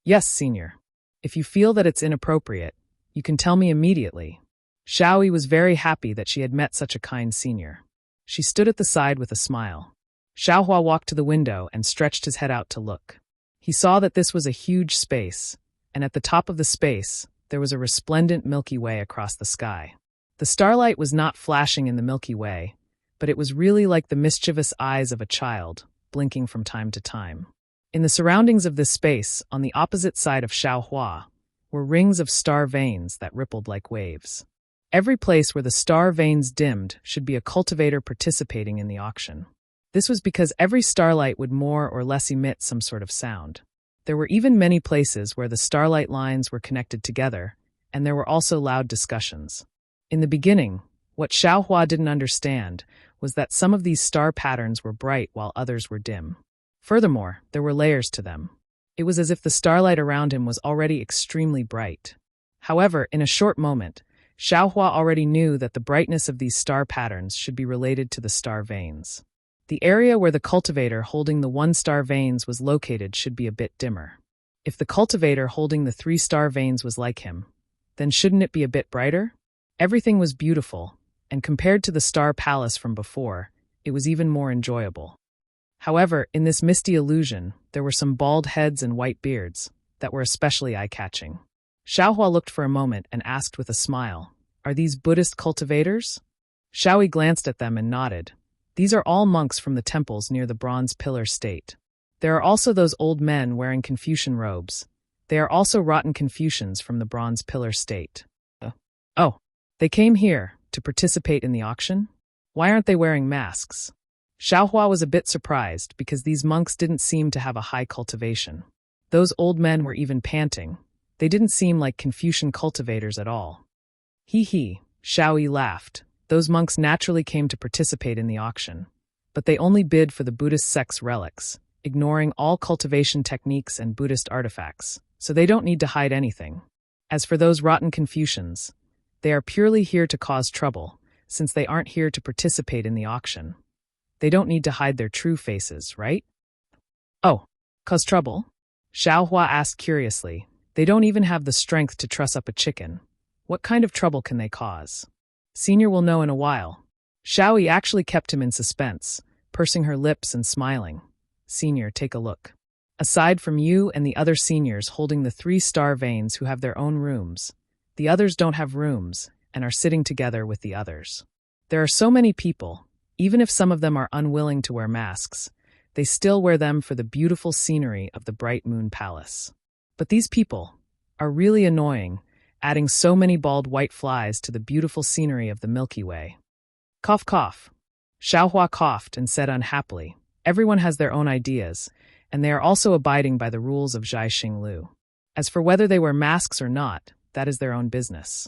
"Yes, Senior. If you feel that it's inappropriate, you can tell me immediately." Xiao Yi was very happy that she had met such a kind senior. She stood at the side with a smile. Xiaohua walked to the window and stretched his head out to look. He saw that this was a huge space, and at the top of the space, there was a resplendent Milky Way across the sky. The starlight was not flashing in the Milky Way, but it was really like the mischievous eyes of a child, blinking from time to time. In the surroundings of this space, on the opposite side of Xiaohua, were rings of star veins that rippled like waves. Every place where the star veins dimmed should be a cultivator participating in the auction. This was because every starlight would more or less emit some sort of sound. There were even many places where the starlight lines were connected together, and there were also loud discussions. In the beginning, what Xiaohua didn't understand was that some of these star patterns were bright while others were dim. Furthermore, there were layers to them. It was as if the starlight around him was already extremely bright. However, in a short moment, Xiaohua already knew that the brightness of these star patterns should be related to the star veins. The area where the cultivator holding the 1-star veins was located should be a bit dimmer. If the cultivator holding the 3-star veins was like him, then shouldn't it be a bit brighter? Everything was beautiful, and compared to the star palace from before, it was even more enjoyable. However, in this misty illusion, there were some bald heads and white beards that were especially eye-catching. Xiaohua looked for a moment and asked with a smile, "Are these Buddhist cultivators?" Xiaoyi glanced at them and nodded. These are all monks from the temples near the bronze pillar state. There are also those old men wearing Confucian robes. They are also rotten Confucians from the bronze pillar state. Oh, they came here to participate in the auction? Why aren't they wearing masks? Xiaohua was a bit surprised because these monks didn't seem to have a high cultivation. Those old men were even panting. They didn't seem like Confucian cultivators at all. Hee, Xiaoyi laughed. Those monks naturally came to participate in the auction. But they only bid for the Buddhist sect's relics, ignoring all cultivation techniques and Buddhist artifacts, so they don't need to hide anything. As for those rotten Confucians, they are purely here to cause trouble, since they aren't here to participate in the auction. They don't need to hide their true faces, right? Oh, cause trouble? Xiaohua asked curiously. They don't even have the strength to truss up a chicken. What kind of trouble can they cause? Senior will know in a while. Xiaoyi actually kept him in suspense, pursing her lips and smiling. Senior, take a look. Aside from you and the other seniors holding the 3-star veins who have their own rooms, the others don't have rooms and are sitting together with the others. There are so many people, even if some of them are unwilling to wear masks, they still wear them for the beautiful scenery of the Bright Moon Palace. But these people are really annoying, adding so many bald white flies to the beautiful scenery of the Milky Way. Cough, cough. Xiaohua coughed and said unhappily, everyone has their own ideas, and they are also abiding by the rules of Zhaixing Lu. As for whether they wear masks or not, that is their own business.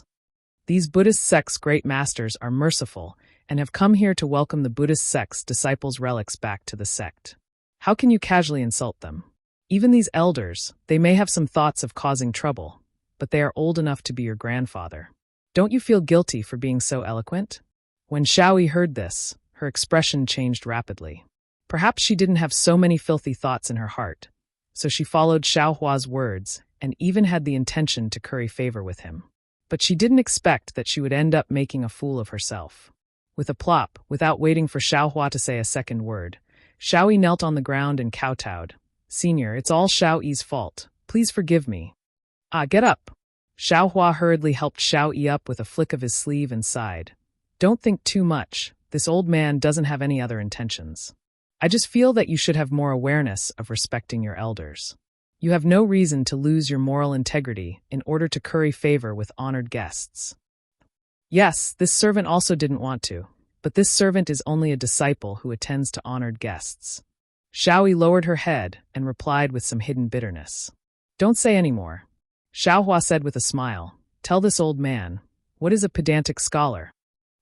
These Buddhist sect's great masters are merciful and have come here to welcome the Buddhist sect's disciples' relics back to the sect. How can you casually insult them? Even these elders, they may have some thoughts of causing trouble, but they are old enough to be your grandfather. Don't you feel guilty for being so eloquent? When Xiaoyi heard this, her expression changed rapidly. Perhaps she didn't have so many filthy thoughts in her heart, so she followed Xiaohua's words and even had the intention to curry favor with him. But she didn't expect that she would end up making a fool of herself. With a plop, without waiting for Xiaohua to say a second word, Xiaoyi knelt on the ground and kowtowed. Senior, it's all Xiaoyi's fault. Please forgive me. Get up. Xiaohua hurriedly helped Xiaoyi up with a flick of his sleeve and sighed. Don't think too much. This old man doesn't have any other intentions. I just feel that you should have more awareness of respecting your elders. You have no reason to lose your moral integrity in order to curry favor with honored guests. Yes, this servant also didn't want to, but this servant is only a disciple who attends to honored guests. Xiaoyi lowered her head and replied with some hidden bitterness. Don't say any more. Xiaohua said with a smile, tell this old man, what is a pedantic scholar?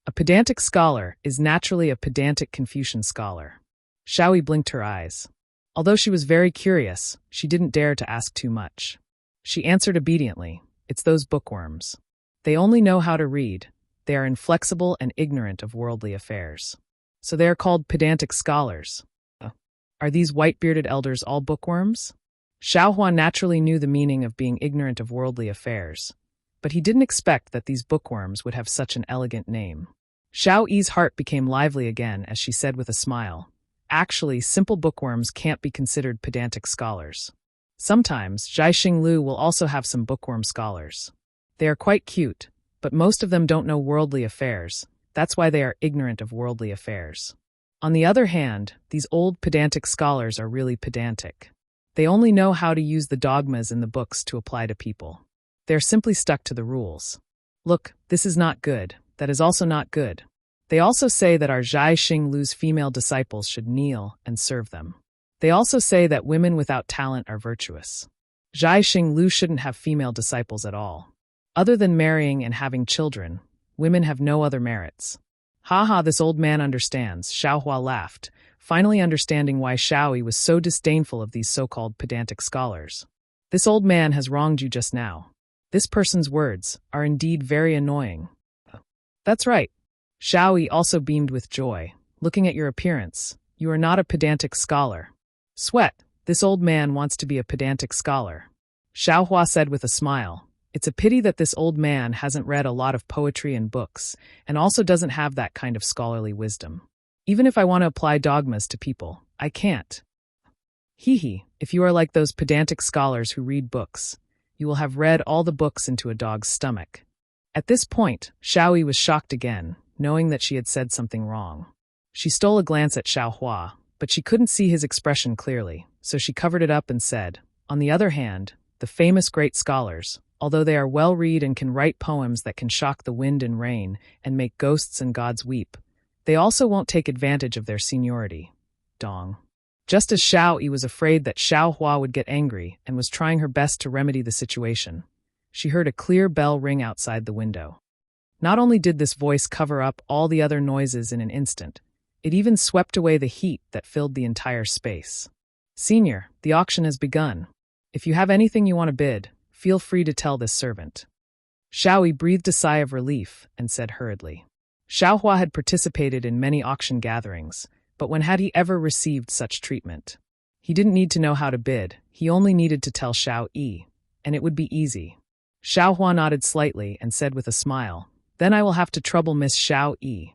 A pedantic scholar is naturally a pedantic Confucian scholar. Xiaoyi blinked her eyes. Although she was very curious, she didn't dare to ask too much. She answered obediently, it's those bookworms. They only know how to read. They are inflexible and ignorant of worldly affairs. So they are called pedantic scholars. Are these white-bearded elders all bookworms? Xiaohua naturally knew the meaning of being ignorant of worldly affairs, but he didn't expect that these bookworms would have such an elegant name. Xiaoyi's heart became lively again as she said with a smile, actually, simple bookworms can't be considered pedantic scholars. Sometimes, Zhaixing Lu will also have some bookworm scholars. They are quite cute, but most of them don't know worldly affairs. That's why they are ignorant of worldly affairs. On the other hand, these old pedantic scholars are really pedantic. They only know how to use the dogmas in the books to apply to people. They're simply stuck to the rules. Look, this is not good. That is also not good. They also say that our Zhaixing Lu's female disciples should kneel and serve them. They also say that women without talent are virtuous. Zhaixing Lu shouldn't have female disciples at all. Other than marrying and having children, women have no other merits. Ha, this old man understands, Xiaohua laughed, finally understanding why Xiaoyi was so disdainful of these so-called pedantic scholars. This old man has wronged you just now. This person's words are indeed very annoying. That's right. Xiaoyi also beamed with joy. Looking at your appearance, you are not a pedantic scholar. Sweat, this old man wants to be a pedantic scholar. Xiaohua said with a smile, it's a pity that this old man hasn't read a lot of poetry and books, and also doesn't have that kind of scholarly wisdom. Even if I want to apply dogmas to people, I can't. If you are like those pedantic scholars who read books, you will have read all the books into a dog's stomach. At this point, Xiaoyi was shocked again. knowing that she had said something wrong. She stole a glance at Xiaohua, but she couldn't see his expression clearly, so she covered it up and said, "On the other hand, the famous great scholars, although they are well-read and can write poems that can shock the wind and rain and make ghosts and gods weep, they also won't take advantage of their seniority." Dong. Just as Xiao Yi was afraid that Xiao Hua would get angry and was trying her best to remedy the situation, she heard a clear bell ring outside the window. Not only did this voice cover up all the other noises in an instant, it even swept away the heat that filled the entire space. "Senior, the auction has begun. If you have anything you want to bid, feel free to tell this servant." Xiao Yi breathed a sigh of relief and said hurriedly. Xiao Hua had participated in many auction gatherings, but when had he ever received such treatment? He didn't need to know how to bid, he only needed to tell Xiao Yi, and it would be easy. Xiao Hua nodded slightly and said with a smile, "Then I will have to trouble Miss Xiao Yi."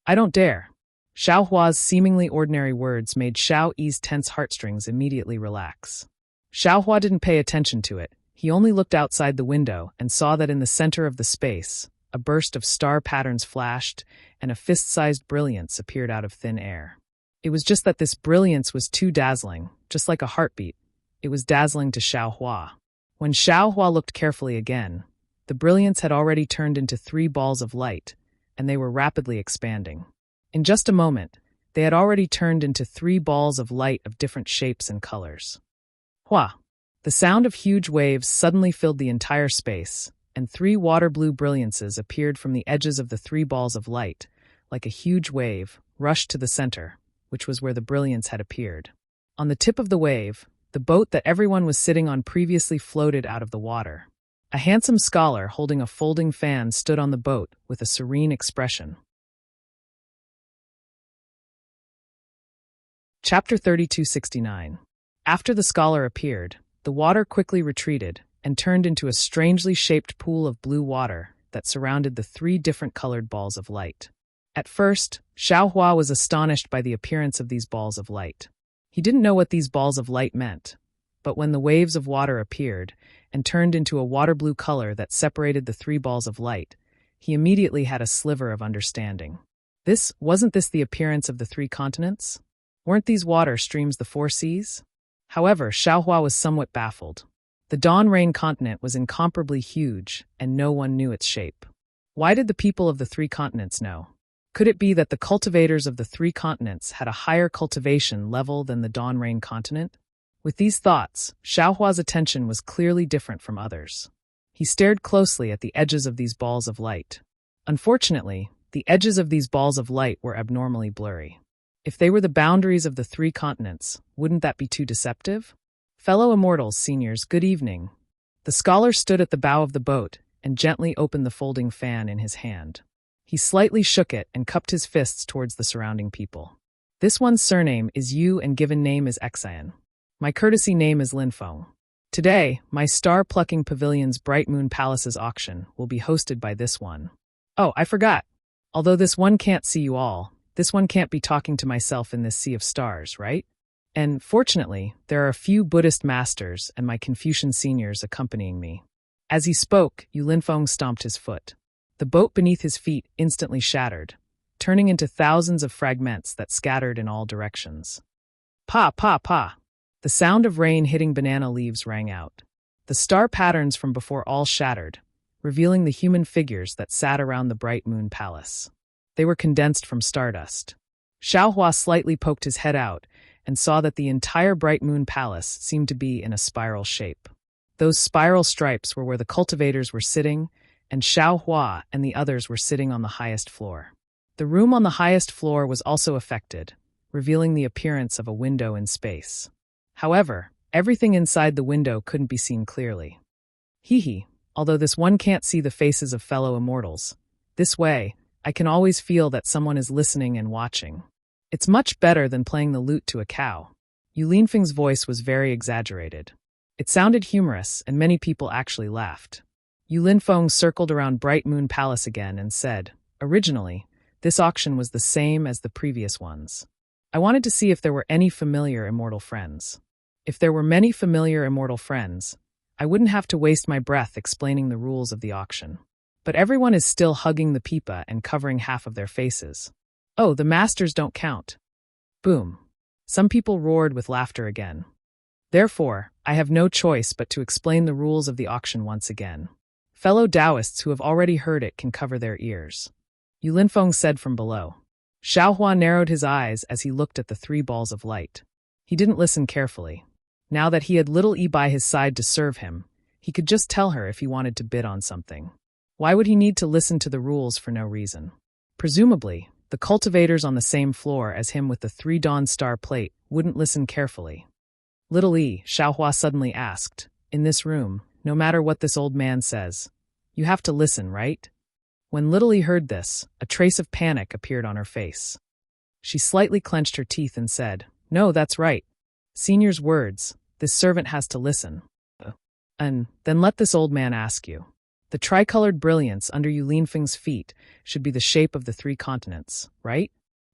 "I don't dare." Xiao Hua's seemingly ordinary words made Xiao Yi's tense heartstrings immediately relax. Xiao Hua didn't pay attention to it, he only looked outside the window and saw that in the center of the space, a burst of star patterns flashed and a fist-sized brilliance appeared out of thin air. It was just that this brilliance was too dazzling, just like a heartbeat. It was dazzling to Xiao Hua. When Xiao Hua looked carefully again, the brilliance had already turned into 3 balls of light, and they were rapidly expanding. In just a moment, they had already turned into 3 balls of light of different shapes and colors. Hua! The sound of huge waves suddenly filled the entire space, and 3 water-blue brilliances appeared from the edges of the 3 balls of light, like a huge wave, rushed to the center, which was where the brilliance had appeared. On the tip of the wave, the boat that everyone was sitting on previously floated out of the water. A handsome scholar holding a folding fan stood on the boat with a serene expression. Chapter 3269. After the scholar appeared, the water quickly retreated and turned into a strangely shaped pool of blue water that surrounded the 3 different colored balls of light. At first, Xiao Hua was astonished by the appearance of these balls of light. He didn't know what these balls of light meant, but when the waves of water appeared and turned into a water blue color that separated the 3 balls of light, he immediately had a sliver of understanding. Wasn't this the appearance of the 3 continents? Weren't these water streams the 4 seas? However, Xiao Hua was somewhat baffled. The Dawn Rain continent was incomparably huge, and no one knew its shape. Why did the people of the 3 continents know? Could it be that the cultivators of the 3 continents had a higher cultivation level than the Dawn Rain continent? With these thoughts, Xiao Hua's attention was clearly different from others. He stared closely at the edges of these balls of light. Unfortunately, the edges of these balls of light were abnormally blurry. If they were the boundaries of the 3 continents, wouldn't that be too deceptive? "Fellow immortals, seniors, good evening." The scholar stood at the bow of the boat and gently opened the folding fan in his hand. He slightly shook it and cupped his fists towards the surrounding people. "This one's surname is Yu and given name is Xian. My courtesy name is Linfeng. Today, my star-plucking pavilion's Bright Moon Palace's auction will be hosted by this one. Oh, I forgot. Although this one can't see you all, this one can't be talking to myself in this sea of stars, right? And fortunately, there are a few Buddhist masters and my Confucian seniors accompanying me." As he spoke, Yu Linfeng stomped his foot. The boat beneath his feet instantly shattered, turning into thousands of fragments that scattered in all directions. Pa, pa, pa! The sound of rain hitting banana leaves rang out. The star patterns from before all shattered, revealing the human figures that sat around the Bright Moon Palace. They were condensed from stardust. Xiao Hua slightly poked his head out and saw that the entire Bright Moon Palace seemed to be in a spiral shape. Those spiral stripes were where the cultivators were sitting, and Xiao Hua and the others were sitting on the highest floor. The room on the highest floor was also affected, revealing the appearance of a window in space. However, everything inside the window couldn't be seen clearly. Hee, although this one can't see the faces of fellow immortals, this way, I can always feel that someone is listening and watching. It's much better than playing the lute to a cow. Yu Linfeng's voice was very exaggerated. It sounded humorous, and many people actually laughed. Yu Linfeng circled around Bright Moon Palace again and said, "Originally, this auction was the same as the previous ones. I wanted to see if there were any familiar immortal friends. If there were many familiar immortal friends, I wouldn't have to waste my breath explaining the rules of the auction. but everyone is still hugging the pipa and covering half of their faces. Oh, the masters don't count. Boom. Some people roared with laughter again. Therefore, I have no choice but to explain the rules of the auction once again. Fellow Taoists who have already heard it can cover their ears. Yu Linfeng said from below. Xiaohua narrowed his eyes as he looked at the 3 balls of light. He didn't listen carefully. Now that he had little E by his side to serve him, he could just tell her if he wanted to bid on something. Why would he need to listen to the rules for no reason? Presumably, the cultivators on the same floor as him with the 3 Dawn Star plate wouldn't listen carefully. Little E, Xiaohua suddenly asked, in this room, no matter what this old man says, you have to listen, right? When Little E heard this, a trace of panic appeared on her face. She slightly clenched her teeth and said, no, that's right. Senior's words, this servant has to listen. And then let this old man ask you. The tricolored brilliance under Yu Linfeng's feet should be the shape of the 3 continents, right?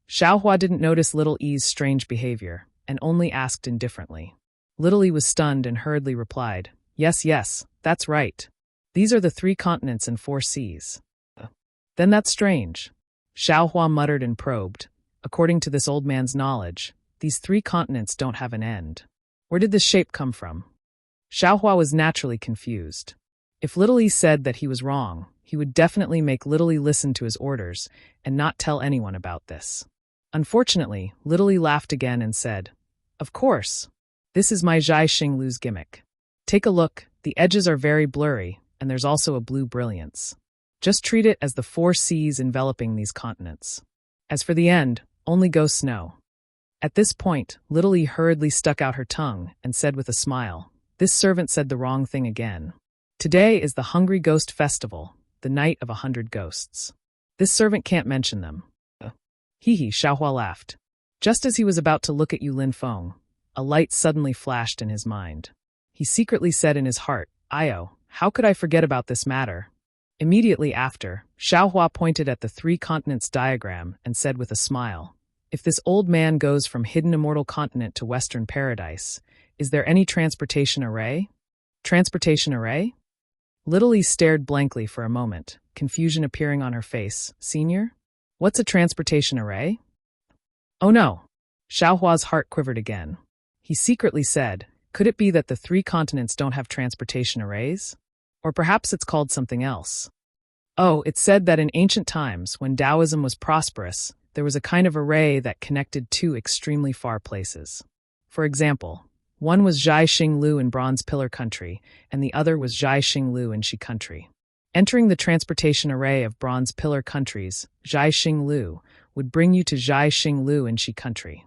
Xiaohua didn't notice Little E's strange behavior, and only asked indifferently. Little E was stunned and hurriedly replied, yes, that's right. These are the 3 continents and 4 seas. Then that's strange. Xiaohua muttered and probed. According to this old man's knowledge, these 3 continents don't have an end. Where did this shape come from? Xiaohua was naturally confused. If Little E said that he was wrong, he would definitely make Little E listen to his orders and not tell anyone about this. Unfortunately, Little E laughed again and said, of course. This is my Zhai Xinglu's gimmick. Take a look, the edges are very blurry, and there's also a blue brilliance. Just treat it as the 4 seas enveloping these continents. As for the end, only ghosts know. At this point, Little E hurriedly stuck out her tongue and said with a smile, this servant said the wrong thing again. Today is the Hungry Ghost Festival, the night of 100 ghosts. This servant can't mention them. Hee, Xiaohua laughed. Just as he was about to look at Yu Linfeng, a light suddenly flashed in his mind. He secretly said in his heart, Io, how could I forget about this matter? Immediately after, Xiaohua pointed at the 3 continents diagram and said with a smile, if this old man goes from hidden immortal continent to Western paradise, is there any transportation array? Transportation array? Little E stared blankly for a moment, confusion appearing on her face. Senior? What's a transportation array? Oh no! Xiaohua's heart quivered again. He secretly said, could it be that the 3 continents don't have transportation arrays? Or perhaps it's called something else. Oh, it's said that in ancient times, when Taoism was prosperous, there was a kind of array that connected 2 extremely far places. For example, one was Zhai Xinglu in Bronze Pillar Country, and the other was Zhai Xinglu in Shi Country. Entering the transportation array of Bronze Pillar countries, Zhai Xinglu, would bring you to Zhai Xinglu in Shi Country.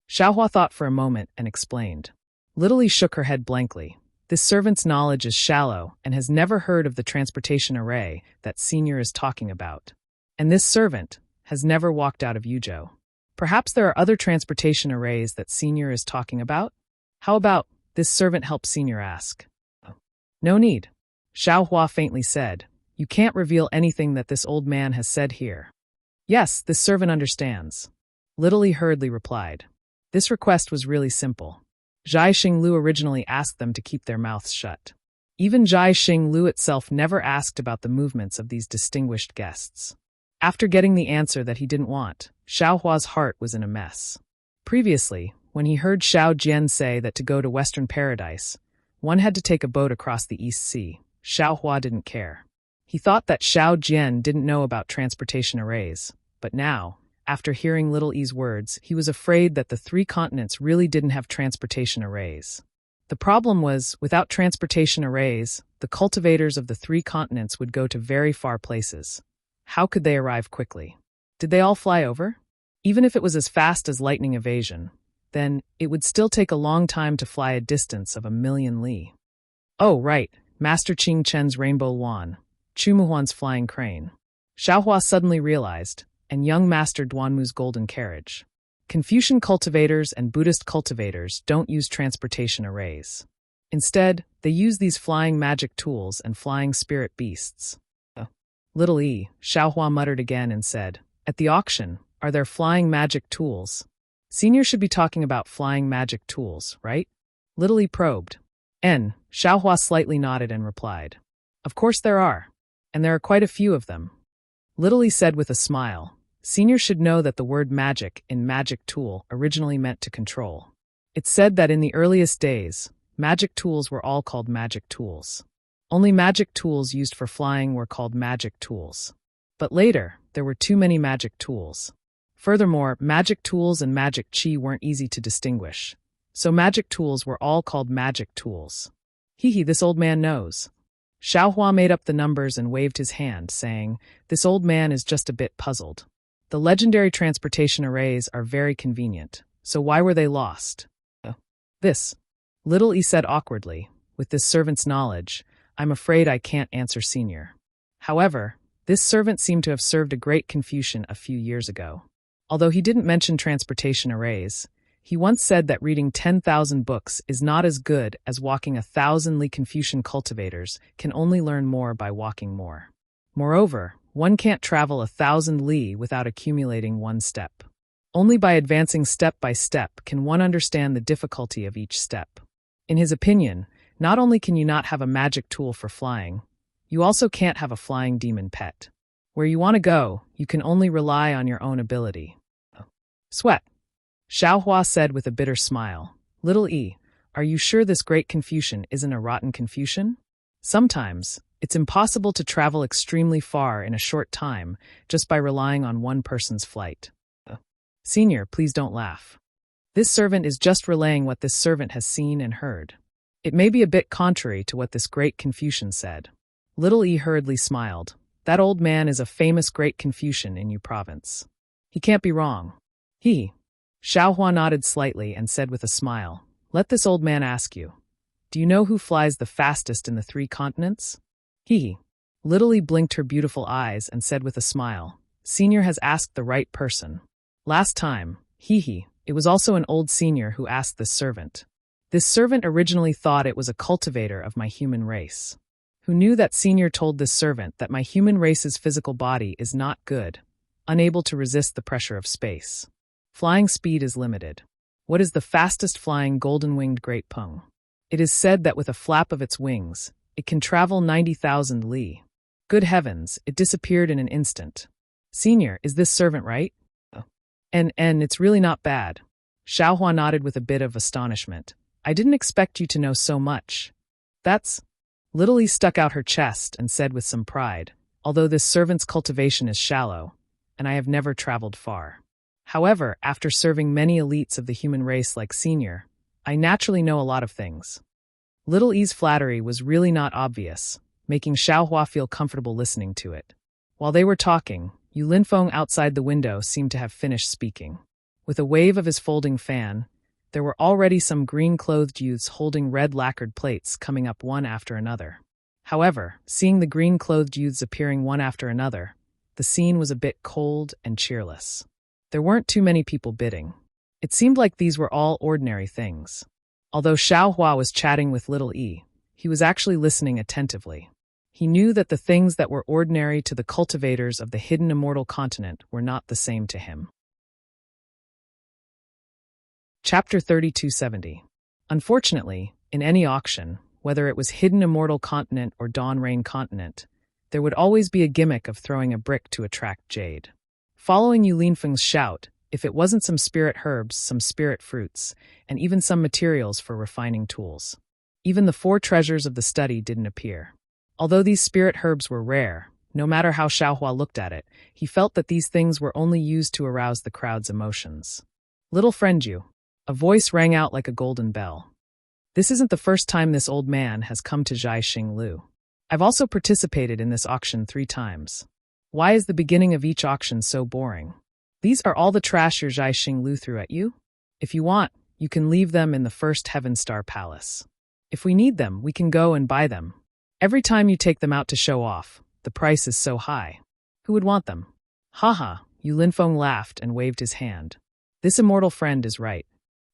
Xiaohua thought for a moment and explained. Little E shook her head blankly. This servant's knowledge is shallow and has never heard of the transportation array that Senior is talking about. And this servant has never walked out of Yuzhou. Perhaps there are other transportation arrays that Senior is talking about? How about this servant help Senior ask? No need. Xiaohua faintly said, you can't reveal anything that this old man has said here. Yes, this servant understands. Little E hurriedly replied. This request was really simple. Zhai Xinglu originally asked them to keep their mouths shut. Even Zhai Xinglu itself never asked about the movements of these distinguished guests. After getting the answer that he didn't want, Xiaohua's heart was in a mess. Previously, when he heard Xiao Jian say that to go to Western Paradise, one had to take a boat across the East Sea, Xiaohua didn't care. He thought that Xiao Jian didn't know about transportation arrays, but now, after hearing Little E's words, he was afraid that the 3 continents really didn't have transportation arrays. The problem was, without transportation arrays, the cultivators of the 3 continents would go to very far places. How could they arrive quickly? Did they all fly over? Even if it was as fast as lightning evasion, then it would still take a long time to fly a distance of 1,000,000 li. Oh, right, Master Qing Chen's rainbow wand, Chumuhuan's flying crane. Xiaohua suddenly realized, and young Master Duanmu's golden carriage. Confucian cultivators and Buddhist cultivators don't use transportation arrays. Instead, they use these flying magic tools and flying spirit beasts. Little E, Xiaohua muttered again and said, at the auction, are there flying magic tools? Senior should be talking about flying magic tools, right? Little E probed. Xiaohua slightly nodded and replied. Of course there are. And there are quite a few of them. Little E said with a smile. Senior should know that the word magic in magic tool originally meant to control. It's said that in the earliest days, magic tools were all called magic tools. Only magic tools used for flying were called magic tools. But later, there were too many magic tools. Furthermore, magic tools and magic chi weren't easy to distinguish. So magic tools were all called magic tools. Hee, this old man knows. Xiaohua made up the numbers and waved his hand, saying, This old man is just a bit puzzled. The legendary transportation arrays are very convenient, so why were they lost? This. Little E said awkwardly, with this servant's knowledge, I'm afraid I can't answer Senior. However, this servant seemed to have served a great Confucian a few years ago. Although he didn't mention transportation arrays, he once said that reading 10,000 books is not as good as walking 1,000 li. Confucian cultivators can only learn more by walking more. Moreover, one can't travel 1,000 li without accumulating one step. Only by advancing step by step can one understand the difficulty of each step. In his opinion, not only can you not have a magic tool for flying, you also can't have a flying demon pet. Where you want to go, you can only rely on your own ability. Sweat. Xiaohua said with a bitter smile. Little E, are you sure this great Confucian isn't a rotten Confucian? Sometimes, it's impossible to travel extremely far in a short time just by relying on one person's flight. Senior, please don't laugh. This servant is just relaying what this servant has seen and heard. It may be a bit contrary to what this great Confucian said. Little E hurriedly smiled. That old man is a famous great Confucian in Yu province. He can't be wrong. Xiaohua nodded slightly and said with a smile, Let this old man ask you. Do you know who flies the fastest in the 3 continents? Little E blinked her beautiful eyes and said with a smile, Senior has asked the right person. Last time, it was also an old senior who asked this servant. This servant originally thought it was a cultivator of my human race. Who knew that Senior told this servant that my human race's physical body is not good, unable to resist the pressure of space. Flying speed is limited. What is the fastest flying golden-winged great pung? It is said that with a flap of its wings, it can travel 90,000 li. Good heavens, it disappeared in an instant. Senior, is this servant right? And it's really not bad. Xiaohua nodded with a bit of astonishment. I didn't expect you to know so much. That's... Little E stuck out her chest and said with some pride, although this servant's cultivation is shallow, and I have never traveled far. However, after serving many elites of the human race like Senior, I naturally know a lot of things. Little E's flattery was really not obvious, making Xiaohua feel comfortable listening to it. While they were talking, Yu Linfeng outside the window seemed to have finished speaking. With a wave of his folding fan, there were already some green-clothed youths holding red lacquered plates coming up one after another. However, seeing the green-clothed youths appearing one after another, the scene was a bit cold and cheerless. There weren't too many people bidding. It seemed like these were all ordinary things. Although Xiaohua was chatting with Little E, he was actually listening attentively. He knew that the things that were ordinary to the cultivators of the hidden immortal continent were not the same to him. Chapter 3270. Unfortunately, in any auction, whether it was hidden immortal continent or dawn rain continent, there would always be a gimmick of throwing a brick to attract jade. Following Yu Linfeng's shout, if it wasn't some spirit herbs, some spirit fruits, and even some materials for refining tools. Even the 4 treasures of the study didn't appear. Although these spirit herbs were rare, no matter how Xiaohua looked at it, he felt that these things were only used to arouse the crowd's emotions. Little friend Yu. A voice rang out like a golden bell. This isn't the first time this old man has come to Zhai Xinglu. I've also participated in this auction 3 times. Why is the beginning of each auction so boring? These are all the trash your Zhai Xinglu threw at you? If you want, you can leave them in the first Heaven Star Palace. If we need them, we can go and buy them. Every time you take them out to show off, the price is so high. Who would want them? Haha, Yu Linfeng laughed and waved his hand. This immortal friend is right.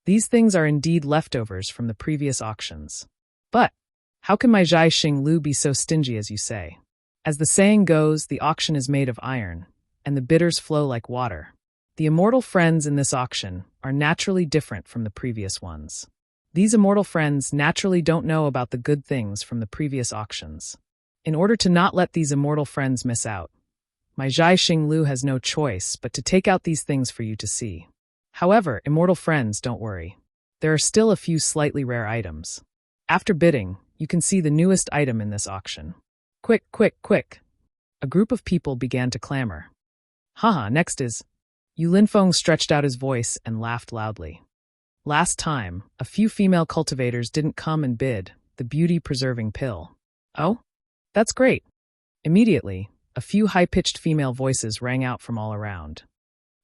These things are indeed leftovers from the previous auctions. But, how can my Zhai Xinglu be so stingy as you say? As the saying goes, the auction is made of iron, and the bidders flow like water. The immortal friends in this auction are naturally different from the previous ones. These immortal friends naturally don't know about the good things from the previous auctions. In order to not let these immortal friends miss out, my Zhai Xing Lu has no choice but to take out these things for you to see. However, immortal friends, don't worry. There are still a few slightly rare items. After bidding, you can see the newest item in this auction. Quick, quick, quick! A group of people began to clamor. Haha, next is... Yu Linfeng stretched out his voice and laughed loudly. Last time, a few female cultivators didn't come and bid the beauty-preserving pill. Oh? That's great. Immediately, a few high-pitched female voices rang out from all around.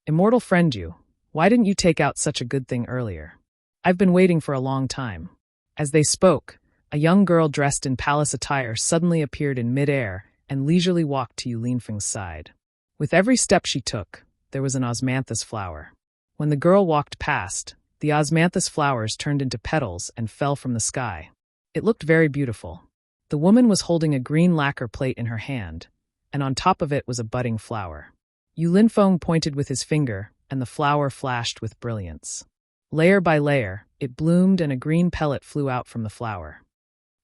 Immortal friend you, why didn't you take out such a good thing earlier? I've been waiting for a long time. As they spoke, a young girl dressed in palace attire suddenly appeared in mid-air and leisurely walked to Yu Linfeng's side. With every step she took, there was an osmanthus flower. When the girl walked past, the osmanthus flowers turned into petals and fell from the sky. It looked very beautiful. The woman was holding a green lacquer plate in her hand, and on top of it was a budding flower. Yu Linfeng pointed with his finger, and the flower flashed with brilliance. Layer by layer, it bloomed and a green pellet flew out from the flower.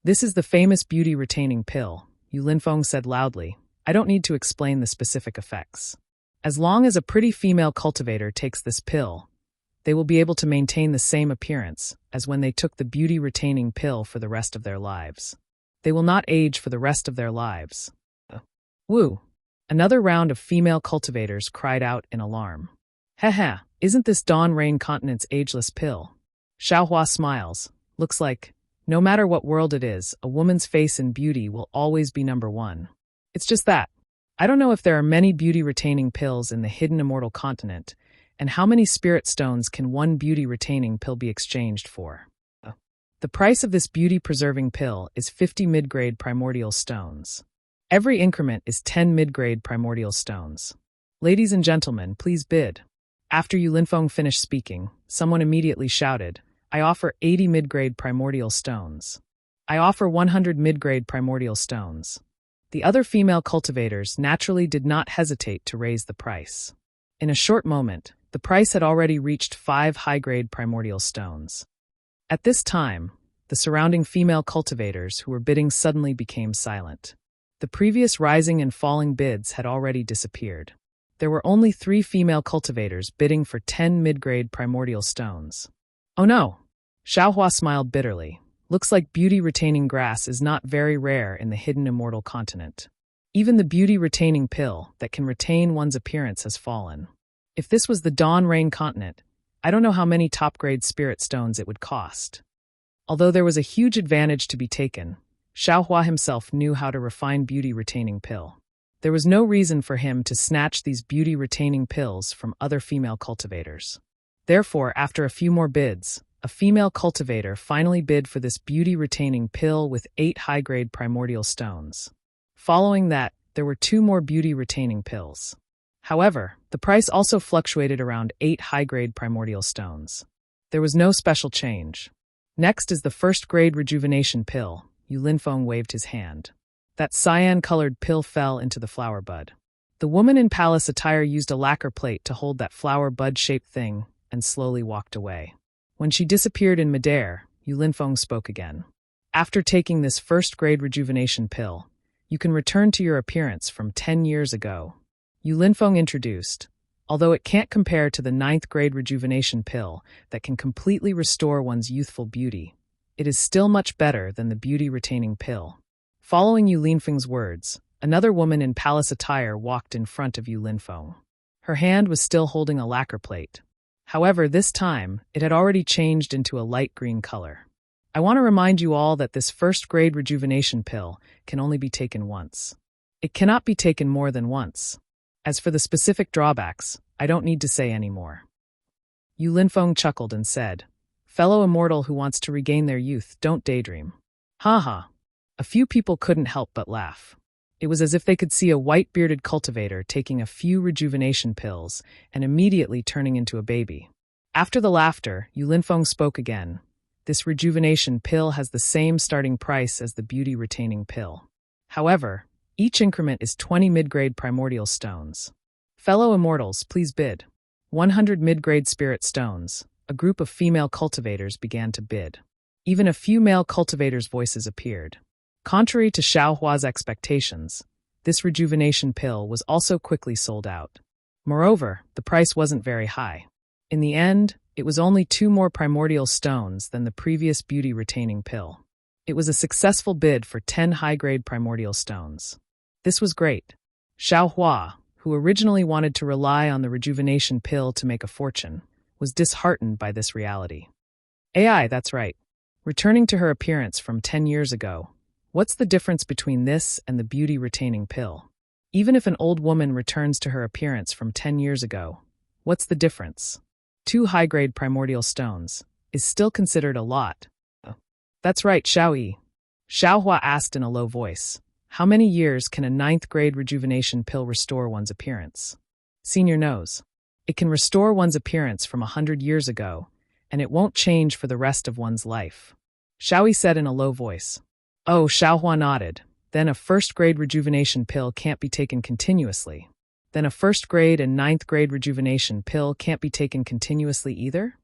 This is the famous beauty-retaining pill, Yu Linfeng said loudly. I don't need to explain the specific effects. As long as a pretty female cultivator takes this pill, they will be able to maintain the same appearance as when they took the beauty-retaining pill for the rest of their lives. They will not age for the rest of their lives. Woo! Another round of female cultivators cried out in alarm. Haha, isn't this Dawn Rain Continent's ageless pill? Xiaohua smiles. Looks like, no matter what world it is, a woman's face and beauty will always be number one. It's just that. I don't know if there are many beauty-retaining pills in the hidden immortal continent, and how many spirit stones can one beauty-retaining pill be exchanged for? The price of this beauty-preserving pill is 50 mid-grade primordial stones. Every increment is 10 mid-grade primordial stones. Ladies and gentlemen, please bid. After Yu Linfeng finished speaking, someone immediately shouted, I offer 80 mid-grade primordial stones. I offer 100 mid-grade primordial stones. The other female cultivators naturally did not hesitate to raise the price. In a short moment, the price had already reached 5 high-grade primordial stones. At this time, the surrounding female cultivators who were bidding suddenly became silent. The previous rising and falling bids had already disappeared. There were only 3 female cultivators bidding for 10 mid-grade primordial stones. Oh no! Xiaohua smiled bitterly. Looks like beauty-retaining grass is not very rare in the hidden immortal continent. Even the beauty-retaining pill that can retain one's appearance has fallen. If this was the Dawn Rain Continent, I don't know how many top-grade spirit stones it would cost. Although there was a huge advantage to be taken, Xiaohua himself knew how to refine beauty-retaining pill. There was no reason for him to snatch these beauty-retaining pills from other female cultivators. Therefore, after a few more bids, a female cultivator finally bid for this beauty-retaining pill with 8 high-grade primordial stones. Following that, there were 2 more beauty-retaining pills. However, the price also fluctuated around 8 high-grade primordial stones. There was no special change. Next is the first-grade rejuvenation pill. Yu Linfeng waved his hand. That cyan-colored pill fell into the flower bud. The woman in palace attire used a lacquer plate to hold that flower bud-shaped thing and slowly walked away. When she disappeared in midair, Yu Linfeng spoke again. After taking this first-grade rejuvenation pill, you can return to your appearance from 10 years ago. Yu Linfeng introduced, although it can't compare to the 9th-grade rejuvenation pill that can completely restore one's youthful beauty, it is still much better than the beauty-retaining pill. Following Yu Linfeng's words, another woman in palace attire walked in front of Yu Linfeng. Her hand was still holding a lacquer plate. However, this time, it had already changed into a light green color. I want to remind you all that this first-grade rejuvenation pill can only be taken once. It cannot be taken more than once. As for the specific drawbacks, I don't need to say any more. Yu Linfeng chuckled and said, Fellow immortal who wants to regain their youth, don't daydream. Haha. A few people couldn't help but laugh. It was as if they could see a white-bearded cultivator taking a few rejuvenation pills and immediately turning into a baby. After the laughter, Yu Linfeng spoke again. This rejuvenation pill has the same starting price as the beauty-retaining pill. However, each increment is 20 mid-grade primordial stones. Fellow immortals, please bid. 100 mid-grade spirit stones. A group of female cultivators began to bid. Even a few male cultivators' voices appeared. Contrary to Xiaohua's expectations, this rejuvenation pill was also quickly sold out. Moreover, the price wasn't very high. In the end, it was only 2 more primordial stones than the previous beauty-retaining pill. It was a successful bid for 10 high-grade primordial stones. This was great. Xiaohua, who originally wanted to rely on the rejuvenation pill to make a fortune, was disheartened by this reality. AI, that's right. Returning to her appearance from 10 years ago, what's the difference between this and the beauty-retaining pill? Even if an old woman returns to her appearance from 10 years ago, what's the difference? 2 high-grade primordial stones is still considered a lot. That's right, Xiaoyi. Xiaohua asked in a low voice. How many years can a 9th-grade rejuvenation pill restore one's appearance? Senior knows. It can restore one's appearance from 100 years ago, and it won't change for the rest of one's life. Xiaoyi said in a low voice. Oh, Xiaohua nodded. Then a 1st-grade rejuvenation pill can't be taken continuously. Then a 1st-grade and 9th-grade rejuvenation pill can't be taken continuously either?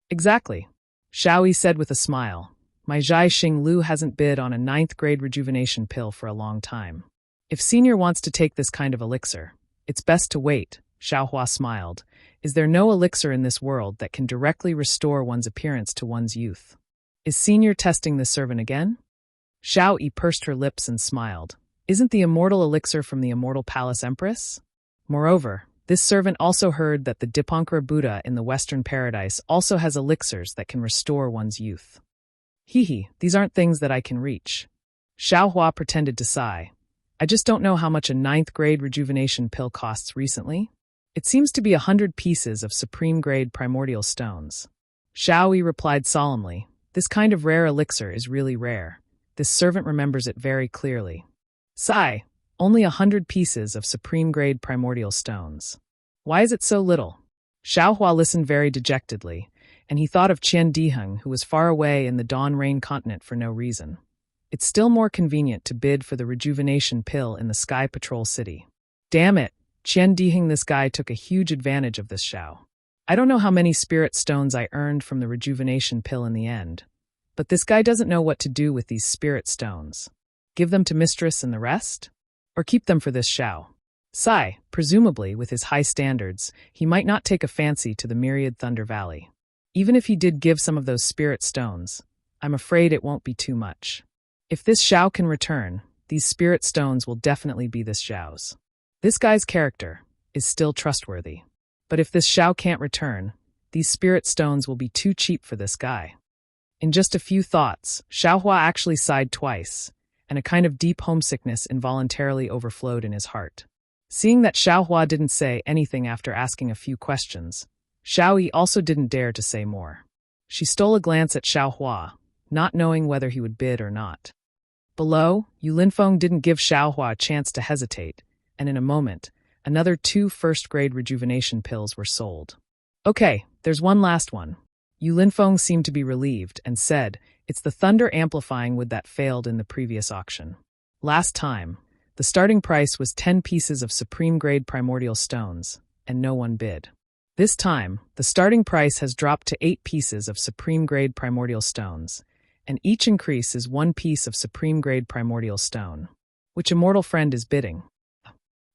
Exactly. Xiaoyi said with a smile. My Zhai Xinglu hasn't bid on a 9th-grade rejuvenation pill for a long time. If Senior wants to take this kind of elixir, it's best to wait, Xiaohua smiled. Is there no elixir in this world that can directly restore one's appearance to one's youth? Is Senior testing this servant again? Xiaoyi pursed her lips and smiled. Isn't the immortal elixir from the immortal palace empress? Moreover, this servant also heard that the Dipankara Buddha in the Western Paradise also has elixirs that can restore one's youth. These aren't things that I can reach. Xiaohua pretended to sigh. I just don't know how much a 9th-grade rejuvenation pill costs recently. It seems to be 100 pieces of supreme-grade primordial stones. Xiaoyi replied solemnly. This kind of rare elixir is really rare. This servant remembers it very clearly. Sigh, only 100 pieces of supreme-grade primordial stones. Why is it so little? Xiaohua listened very dejectedly, and he thought of Qian Diheng, who was far away in the Dawn Rain continent for no reason. It's still more convenient to bid for the rejuvenation pill in the Sky Patrol City. Damn it, Qian Diheng, this guy took a huge advantage of this Xiao. I don't know how many spirit stones I earned from the rejuvenation pill in the end, but this guy doesn't know what to do with these spirit stones. Give them to Mistress and the rest? Or keep them for this Xiao? Sai, presumably, with his high standards, he might not take a fancy to the myriad Thunder Valley. Even if he did give some of those spirit stones, I'm afraid it won't be too much. If this Xiao can return, these spirit stones will definitely be this Xiao's. This guy's character is still trustworthy. But if this Xiao can't return, these spirit stones will be too cheap for this guy. In just a few thoughts, Xiaohua actually sighed twice, and a kind of deep homesickness involuntarily overflowed in his heart. Seeing that Xiaohua didn't say anything after asking a few questions, Xiaoyi also didn't dare to say more. She stole a glance at Xiaohua, not knowing whether he would bid or not. Below, Yu Linfeng didn't give Xiaohua a chance to hesitate, and in a moment, another 2 first-grade rejuvenation pills were sold. Okay, there's one last one. Yu Linfeng seemed to be relieved and said, it's the thunder amplifying wood that failed in the previous auction. Last time, the starting price was 10 pieces of supreme-grade primordial stones, and no one bid. This time, the starting price has dropped to 8 pieces of supreme-grade primordial stones, and each increase is 1 piece of supreme-grade primordial stone. Which immortal friend is bidding?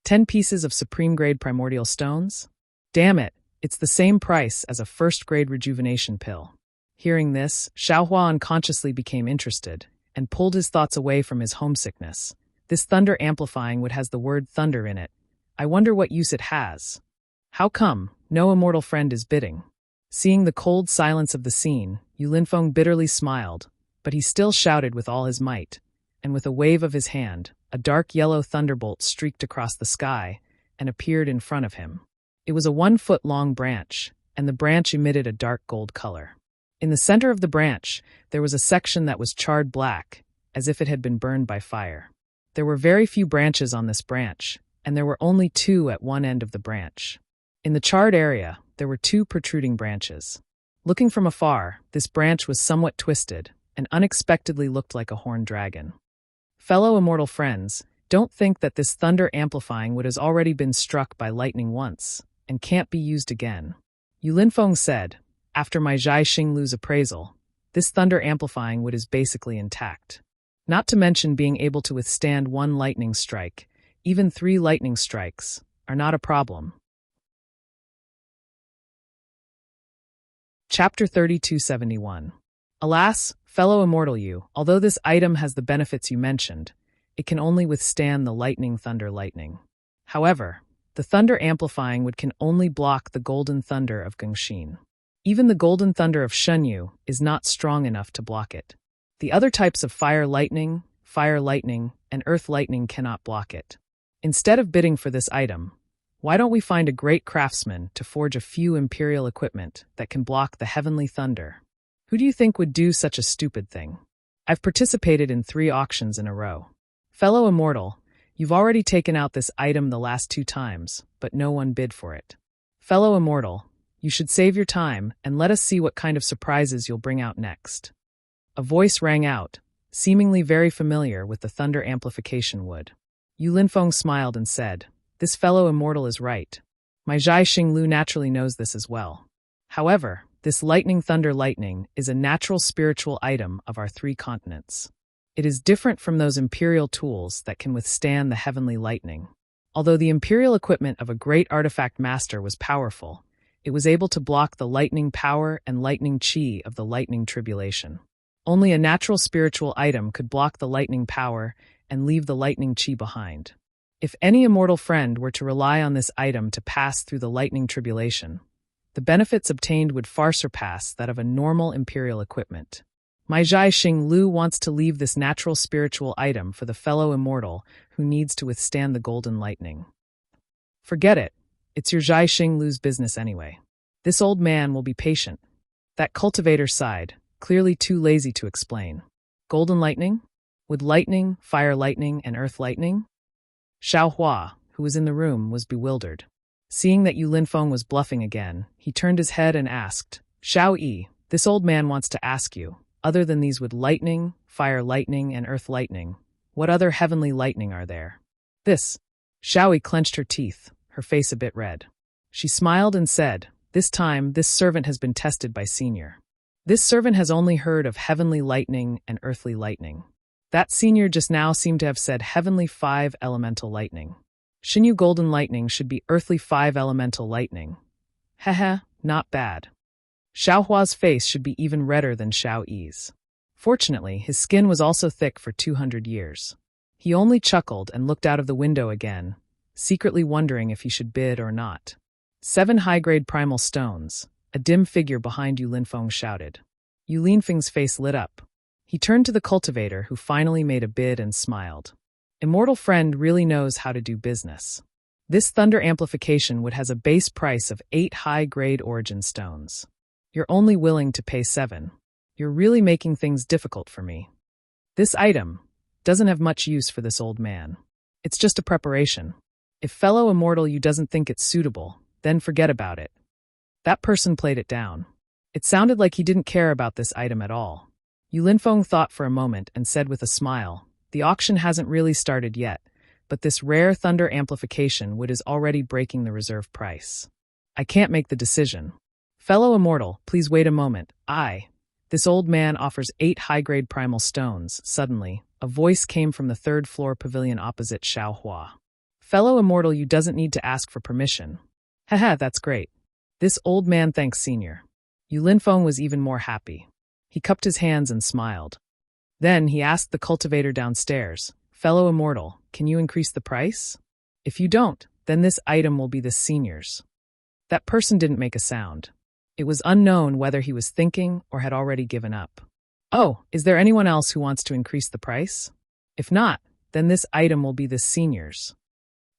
10 pieces of supreme-grade primordial stones? Damn it, it's the same price as a first-grade rejuvenation pill. Hearing this, Xiaohua unconsciously became interested, and pulled his thoughts away from his homesickness. This thunder amplifying wood has the word thunder in it. I wonder what use it has. How come no immortal friend is bidding? Seeing the cold silence of the scene, Yu Linfeng bitterly smiled, but he still shouted with all his might, and with a wave of his hand, a dark yellow thunderbolt streaked across the sky and appeared in front of him. It was a 1-foot-long branch, and the branch emitted a dark gold color. In the center of the branch, there was a section that was charred black, as if it had been burned by fire. There were very few branches on this branch, and there were only 2 at one end of the branch. In the charred area, there were 2 protruding branches. Looking from afar, this branch was somewhat twisted, and unexpectedly looked like a horned dragon. Fellow immortal friends, don't think that this thunder amplifying wood has already been struck by lightning once, and can't be used again. Yu Linfeng said, after my Zhai Xinglu's appraisal, this thunder amplifying wood is basically intact. Not to mention being able to withstand one lightning strike. Even 3 lightning strikes are not a problem. Chapter 3271. Alas, fellow immortal you, although this item has the benefits you mentioned, it can only withstand the lightning thunder lightning. However, the thunder amplifying wood can only block the golden thunder of Gengxin. Even the golden thunder of Shunyu is not strong enough to block it. The other types of fire lightning, and earth lightning cannot block it. Instead of bidding for this item, why don't we find a great craftsman to forge a few imperial equipment that can block the heavenly thunder? Who do you think would do such a stupid thing? I've participated in 3 auctions in a row. Fellow immortal, you've already taken out this item the last 2 times, but no one bid for it. Fellow immortal, you should save your time and let us see what kind of surprises you'll bring out next. A voice rang out, seemingly very familiar with the thunder amplification wood. Yu Linfeng smiled and said, "This fellow immortal is right. My Zhai Xinglu naturally knows this as well. However, this lightning thunder lightning is a natural spiritual item of our 3 continents. It is different from those imperial tools that can withstand the heavenly lightning. Although the imperial equipment of a great artifact master was powerful, it was able to block the lightning power and lightning chi of the lightning tribulation. Only a natural spiritual item could block the lightning power and leave the lightning chi behind. If any immortal friend were to rely on this item to pass through the lightning tribulation, the benefits obtained would far surpass that of a normal imperial equipment. My Zhai Xinglu wants to leave this natural spiritual item for the fellow immortal who needs to withstand the golden lightning. Forget it. It's your Zhai Xinglu's business anyway. This old man will be patient." That cultivator sighed, clearly too lazy to explain. Golden lightning? Would lightning, fire lightning, and earth lightning? Xiao Hua, who was in the room, was bewildered. Seeing that Yu Linfeng was bluffing again, he turned his head and asked, "Xiao Yi, this old man wants to ask you, other than these with lightning, fire lightning, and earth lightning, what other heavenly lightning are there?" This. Xiao Yi clenched her teeth, her face a bit red. She smiled and said, "This time, this servant has been tested by Senior. This servant has only heard of heavenly lightning and earthly lightning. That Senior just now seemed to have said heavenly 5 elemental lightning. Xinyu golden lightning should be earthly 5 elemental lightning. Heh, not bad." Xiao Hua's face should be even redder than Xiao Yi's. Fortunately, his skin was also thick for 200 years. He only chuckled and looked out of the window again, secretly wondering if he should bid or not. 7 high-grade primal stones, a dim figure behind Yu Linfeng shouted. Yu Linfeng's face lit up. He turned to the cultivator, who finally made a bid and smiled. Immortal friend really knows how to do business. This thunder amplification wood has a base price of 8 high-grade origin stones. You're only willing to pay 7. You're really making things difficult for me. This item doesn't have much use for this old man. It's just a preparation. If fellow immortal you doesn't think it's suitable, then forget about it." That person played it down. It sounded like he didn't care about this item at all. Yu Linfeng thought for a moment and said with a smile, "The auction hasn't really started yet, but this rare thunder amplification wood is already breaking the reserve price. I can't make the decision. Fellow immortal, please wait a moment. This old man offers 8 high-grade primal stones." Suddenly, a voice came from the 3rd floor pavilion opposite Xiao Hua. "Fellow immortal, you doesn't need to ask for permission." Haha, that's great. This old man thanks Senior. Yu Linfeng was even more happy. He cupped his hands and smiled. Then he asked the cultivator downstairs, "Fellow immortal, can you increase the price? If you don't, then this item will be the Senior's." That person didn't make a sound. It was unknown whether he was thinking or had already given up. "Oh, is there anyone else who wants to increase the price? If not, then this item will be the Senior's."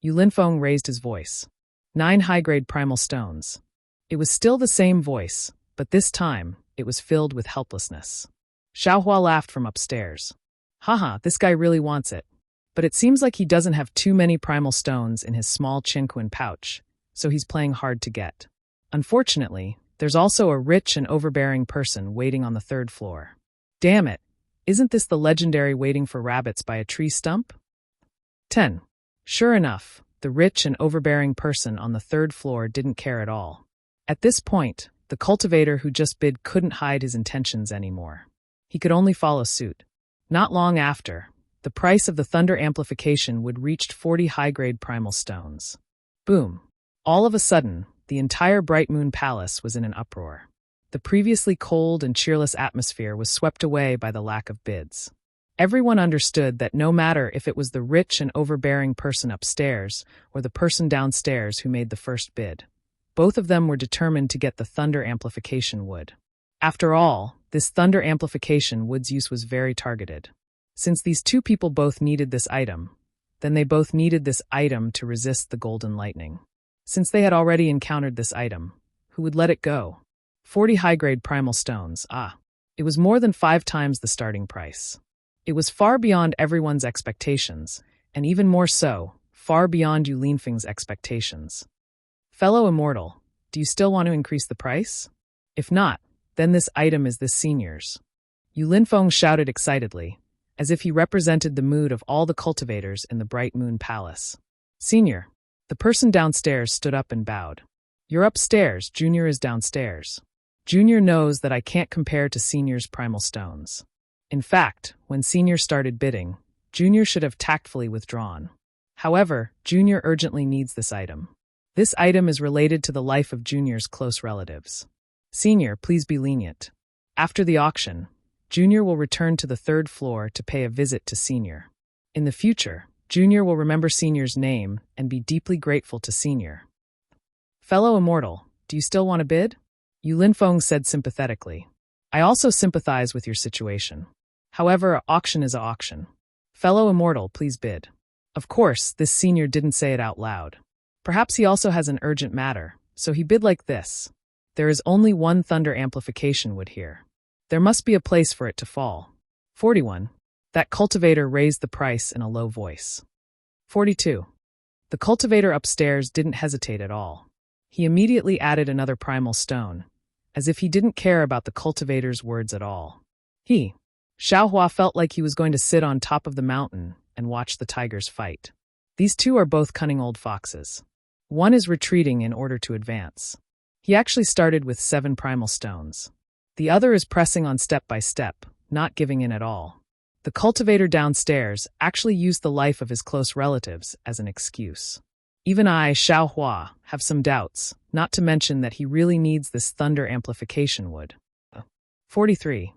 Yu Linfeng raised his voice. 9 high-grade primal stones. It was still the same voice, but this time, it was filled with helplessness. Xiao Hua laughed from upstairs. "Haha, this guy really wants it. But it seems like he doesn't have too many primal stones in his small Qinquan pouch, so he's playing hard to get. Unfortunately, there's also a rich and overbearing person waiting on the 3rd floor. Damn it, isn't this the legendary waiting for rabbits by a tree stump?" 10. Sure enough, the rich and overbearing person on the 3rd floor didn't care at all. At this point, the cultivator who just bid couldn't hide his intentions anymore. He could only follow suit. Not long after, the price of the thunder amplification would reach 40 high-grade primal stones. Boom. All of a sudden, the entire Bright Moon Palace was in an uproar. The previously cold and cheerless atmosphere was swept away by the lack of bids. Everyone understood that no matter if it was the rich and overbearing person upstairs or the person downstairs who made the first bid, both of them were determined to get the thunder amplification wood. After all, this thunder amplification wood's use was very targeted. Since these two people both needed this item, then they both needed this item to resist the golden lightning. Since they had already encountered this item, who would let it go? 40 high-grade primal stones, It was more than 5 times the starting price. It was far beyond everyone's expectations, and even more so, far beyond Yu Linfeng's expectations. Fellow immortal, do you still want to increase the price? If not, then this item is this senior's. Yu Linfeng shouted excitedly, as if he represented the mood of all the cultivators in the Bright Moon Palace. Senior. The person downstairs stood up and bowed. You're upstairs, Junior is downstairs. Junior knows that I can't compare to Senior's primal stones. In fact, when Senior started bidding, Junior should have tactfully withdrawn. However, Junior urgently needs this item. This item is related to the life of Junior's close relatives. Senior, please be lenient. After the auction, Junior will return to the 3rd floor to pay a visit to Senior. In the future, Junior will remember Senior's name and be deeply grateful to Senior. Fellow immortal, do you still want to bid? Yu Linfeng said sympathetically. I also sympathize with your situation. However, auction is a auction. Fellow immortal, please bid. Of course, this Senior didn't say it out loud. Perhaps he also has an urgent matter, so he bid like this. There is only one thunder amplification wood here. There must be a place for it to fall. 41. That cultivator raised the price in a low voice. 42. The cultivator upstairs didn't hesitate at all. He immediately added another primal stone, as if he didn't care about the cultivator's words at all. Xiaohua felt like he was going to sit on top of the mountain and watch the tigers fight. These two are both cunning old foxes. One is retreating in order to advance. He actually started with 7 primal stones. The other is pressing on step by step, not giving in at all. The cultivator downstairs actually used the life of his close relatives as an excuse. Even I, Xiaohua, have some doubts, not to mention that he really needs this thunder amplification wood. 43.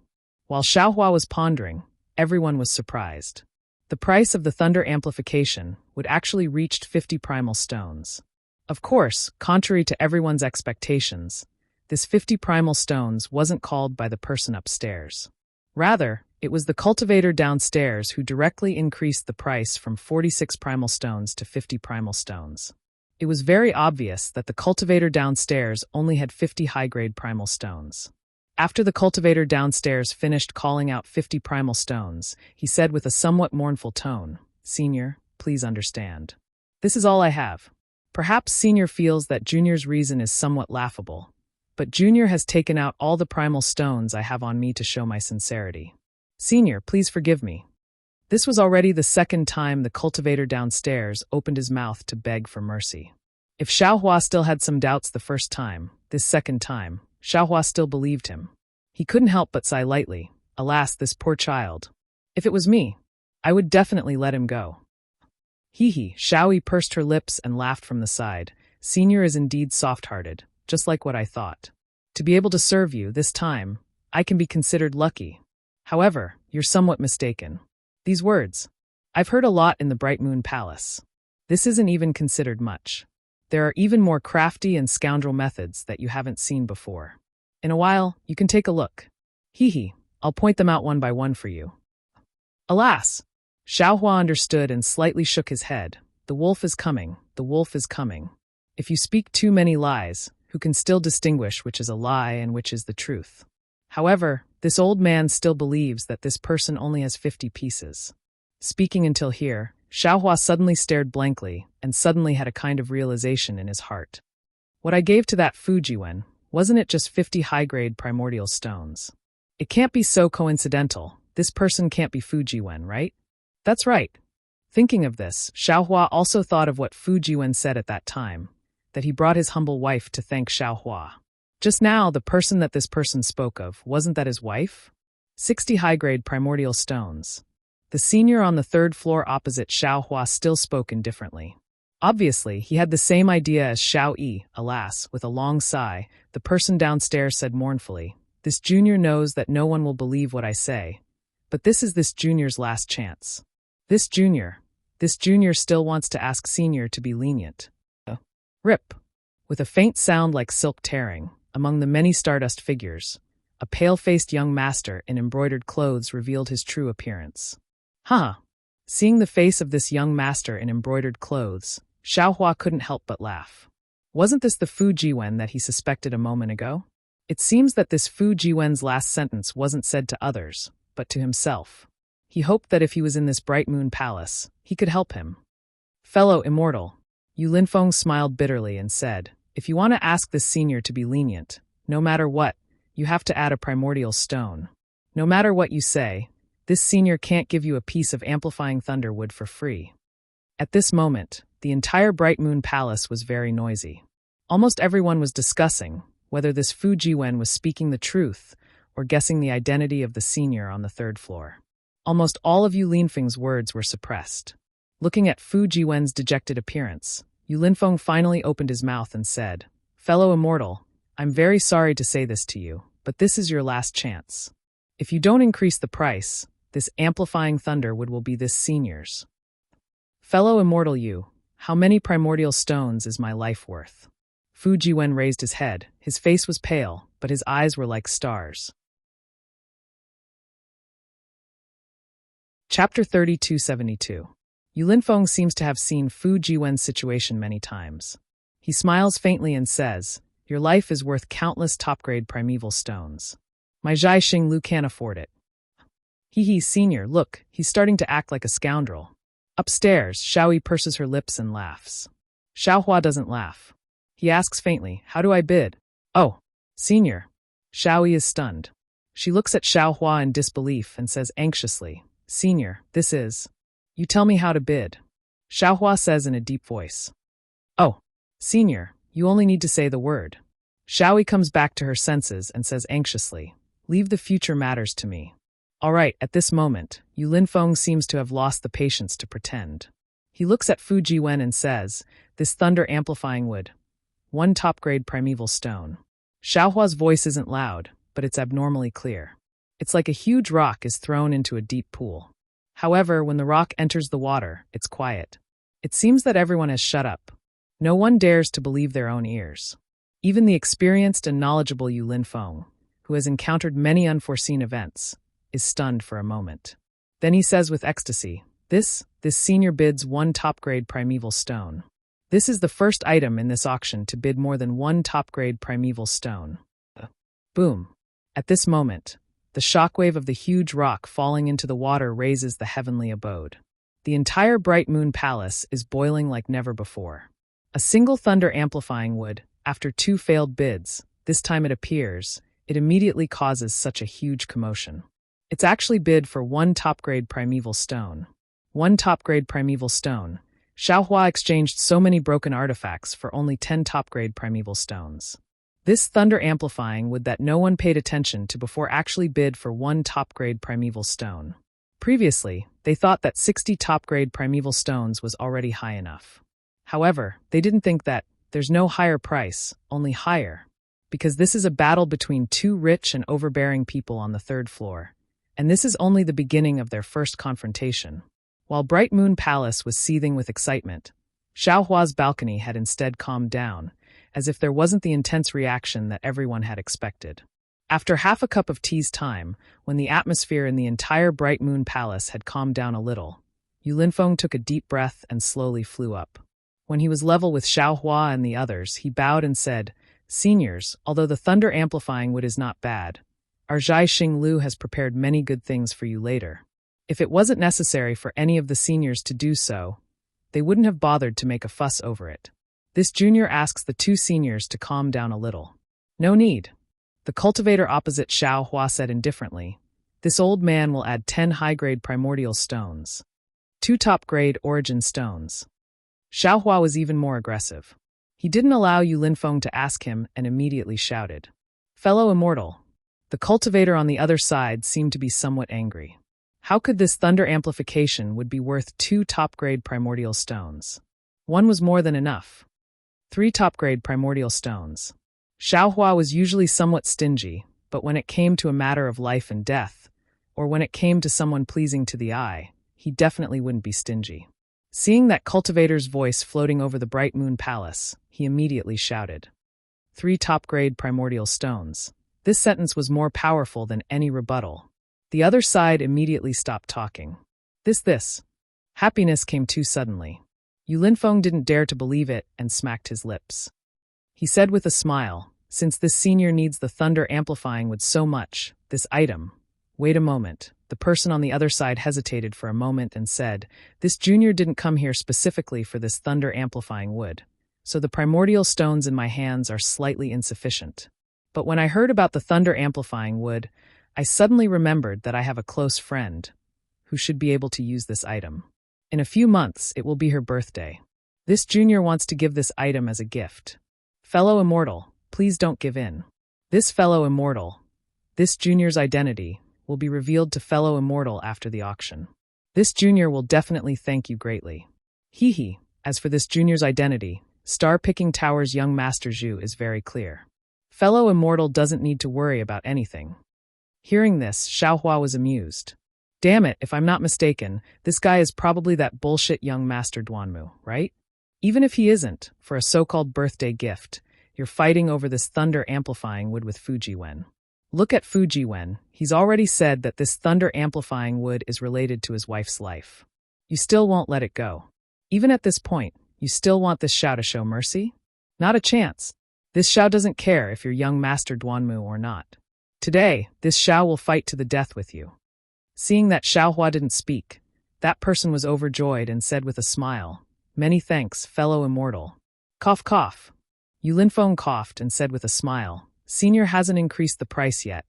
While Xiaohua was pondering, everyone was surprised. The price of the thunder amplification would actually reach 50 primal stones. Of course, contrary to everyone's expectations, this 50 primal stones wasn't called by the person upstairs. Rather, it was the cultivator downstairs who directly increased the price from 46 primal stones to 50 primal stones. It was very obvious that the cultivator downstairs only had 50 high-grade primal stones. After the cultivator downstairs finished calling out 50 primal stones, he said with a somewhat mournful tone, Senior, please understand. This is all I have. Perhaps Senior feels that Junior's reason is somewhat laughable, but Junior has taken out all the primal stones I have on me to show my sincerity. Senior, please forgive me. This was already the 2nd time the cultivator downstairs opened his mouth to beg for mercy. If Xiaohua still had some doubts the first time, this 2nd time, Xiaohua still believed him. He couldn't help but sigh lightly. Alas, this poor child. If it was me, I would definitely let him go. Xiaoyi pursed her lips and laughed from the side. Senior is indeed soft-hearted, just like what I thought. To be able to serve you this time, I can be considered lucky. However, you're somewhat mistaken. These words, I've heard a lot in the Bright Moon Palace. This isn't even considered much. There are even more crafty and scoundrel methods that you haven't seen before. In a while, you can take a look. I'll point them out one by one for you. Alas! Xiaohua understood and slightly shook his head. The wolf is coming, the wolf is coming. If you speak too many lies, who can still distinguish which is a lie and which is the truth? However, this old man still believes that this person only has 50 pieces. Speaking until here, Xiaohua suddenly stared blankly and suddenly had a kind of realization in his heart. What I gave to that Fujiwen, wasn't it just 50 high-grade primordial stones? It can't be so coincidental. This person can't be Fujiwen, right? That's right. Thinking of this, Xiaohua also thought of what Fujiwen said at that time, that he brought his humble wife to thank Xiaohua. Just now, the person that this person spoke of, wasn't that his wife? 60 high-grade primordial stones. The senior on the third floor opposite Xiao Hua still spoke indifferently. Obviously, he had the same idea as Xiao Yi. Alas, with a long sigh, the person downstairs said mournfully, "This junior knows that no one will believe what I say. But this is this junior's last chance. This junior still wants to ask senior to be lenient." Rip. With a faint sound like silk tearing, among the many stardust figures, a pale-faced young master in embroidered clothes revealed his true appearance. Haha. Seeing the face of this young master in embroidered clothes, Xiao Hua couldn't help but laugh. Wasn't this the Fu Jiwen that he suspected a moment ago? It seems that this Fu Jiwen's last sentence wasn't said to others, but to himself. He hoped that if he was in this bright moon palace, he could help him. Fellow immortal. Yu Linfeng smiled bitterly and said, "If you want to ask this senior to be lenient, no matter what, you have to add a primordial stone. No matter what you say, this senior can't give you a piece of amplifying thunder wood for free." At this moment, the entire Bright Moon Palace was very noisy. Almost everyone was discussing whether this Fu Jiwen was speaking the truth or guessing the identity of the senior on the third floor. Almost all of Yu Linfeng's words were suppressed. Looking at Fu Jiwen's dejected appearance, Yu Linfeng finally opened his mouth and said, "Fellow immortal, I'm very sorry to say this to you, but this is your last chance. If you don't increase the price, this amplifying thunder wood will be this senior's." "Fellow immortal Yu, how many primordial stones is my life worth?" Fu Jiwen raised his head. His face was pale, but his eyes were like stars. Chapter 3272. Yu Linfeng seems to have seen Fu Jiwen's situation many times. He smiles faintly and says, "Your life is worth countless top-grade primeval stones. My Zhai Xing Lu can't afford it." Hee, senior, look, he's starting to act like a scoundrel. Upstairs, Xiaoyi purses her lips and laughs. Xiao Hua doesn't laugh. He asks faintly, "How do I bid?" "Oh, senior." Xiaoyi is stunned. She looks at Xiao Hua in disbelief and says anxiously, "Senior, this is... You tell me how to bid." Xiao Hua says in a deep voice. "Oh, senior, you only need to say the word." Xiaoyi comes back to her senses and says anxiously, "Leave the future matters to me." All right, at this moment, Yu Linfeng seems to have lost the patience to pretend. He looks at Fu Jiwen and says, "This thunder-amplifying wood. 1 top-grade primeval stone." Xiao Hua's voice isn't loud, but it's abnormally clear. It's like a huge rock is thrown into a deep pool. However, when the rock enters the water, it's quiet. It seems that everyone has shut up. No one dares to believe their own ears. Even the experienced and knowledgeable Yu Linfeng, who has encountered many unforeseen events, is stunned for a moment. Then he says with ecstasy, This senior bids 1 top-grade primeval stone. This is the first item in this auction to bid more than 1 top-grade primeval stone." Boom. At this moment, the shockwave of the huge rock falling into the water raises the heavenly abode. The entire Bright Moon Palace is boiling like never before. A single thunder amplifying wood, after 2 failed bids, this time it appears, it immediately causes such a huge commotion. It's actually bid for 1 top-grade primeval stone. 1 top-grade primeval stone. Xiao Hua exchanged so many broken artifacts for only 10 top-grade primeval stones. This thunder-amplifying wood that no one paid attention to before actually bid for 1 top-grade primeval stone. Previously, they thought that 60 top-grade primeval stones was already high enough. However, they didn't think that there's no higher price, only higher. Because this is a battle between 2 rich and overbearing people on the 3rd floor. And this is only the beginning of their first confrontation. While Bright Moon Palace was seething with excitement, Xiao Hua's balcony had instead calmed down, as if there wasn't the intense reaction that everyone had expected. After half a cup of tea's time, when the atmosphere in the entire Bright Moon Palace had calmed down a little, Yu Linfeng took a deep breath and slowly flew up. When he was level with Xiao Hua and the others, he bowed and said, "Seniors, although the thunder amplifying wood is not bad, our Zhai Xing Lu has prepared many good things for you later. If it wasn't necessary for any of the seniors to do so, they wouldn't have bothered to make a fuss over it." This junior asks the 2 seniors to calm down a little. "No need." The cultivator opposite Xiao Hua said indifferently, "This old man will add 10 high-grade primordial stones. 2 top-grade origin stones." Xiao Hua was even more aggressive. He didn't allow Yu Linfeng to ask him and immediately shouted, "Fellow immortal, The cultivator on the other side seemed to be somewhat angry. How could this thunder amplification would be worth 2 top-grade primordial stones? One was more than enough. 3 top-grade primordial stones. Xiaohua was usually somewhat stingy, but when it came to a matter of life and death, or when it came to someone pleasing to the eye, he definitely wouldn't be stingy. Seeing that cultivator's voice floating over the bright moon palace, he immediately shouted, 3 top-grade primordial stones. This sentence was more powerful than any rebuttal. The other side immediately stopped talking. This. Happiness came too suddenly. Yu Linfeng didn't dare to believe it and smacked his lips. He said with a smile, since this senior needs the thunder amplifying wood so much, this item. Wait a moment. The person on the other side hesitated for a moment and said, this junior didn't come here specifically for this thunder amplifying wood, so the primordial stones in my hands are slightly insufficient. But when I heard about the thunder amplifying wood, I suddenly remembered that I have a close friend who should be able to use this item. In a few months, it will be her birthday. This junior wants to give this item as a gift. Fellow immortal, please don't give in. This fellow immortal, this junior's identity, will be revealed to fellow immortal after the auction. This junior will definitely thank you greatly. Hee. As for this junior's identity, Star-Picking Tower's young Master Zhu is very clear. Fellow immortal doesn't need to worry about anything. Hearing this, Xiaohua was amused. Damn it, if I'm not mistaken, this guy is probably that bullshit young Master Duanmu, right? Even if he isn't, for a so-called birthday gift, you're fighting over this thunder amplifying wood with Fujiwen. Look at Fujiwen, he's already said that this thunder amplifying wood is related to his wife's life. You still won't let it go. Even at this point, you still want this Xiao to show mercy? Not a chance. This Xiao doesn't care if you're young Master Duanmu or not. Today, this Xiao will fight to the death with you. Seeing that Xiaohua didn't speak, that person was overjoyed and said with a smile, many thanks, fellow immortal. Cough. Yu Linfeng coughed and said with a smile, senior hasn't increased the price yet.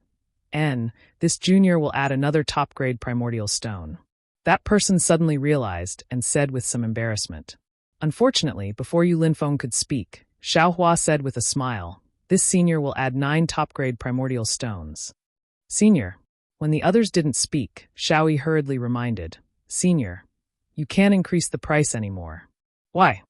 This junior will add another top-grade primordial stone. That person suddenly realized and said with some embarrassment. Unfortunately, before Yu Linfeng could speak, Xiaohua said with a smile, this senior will add 9 top-grade primordial stones. Senior. When the others didn't speak, Xiaoyi hurriedly reminded, senior, you can't increase the price anymore. Why?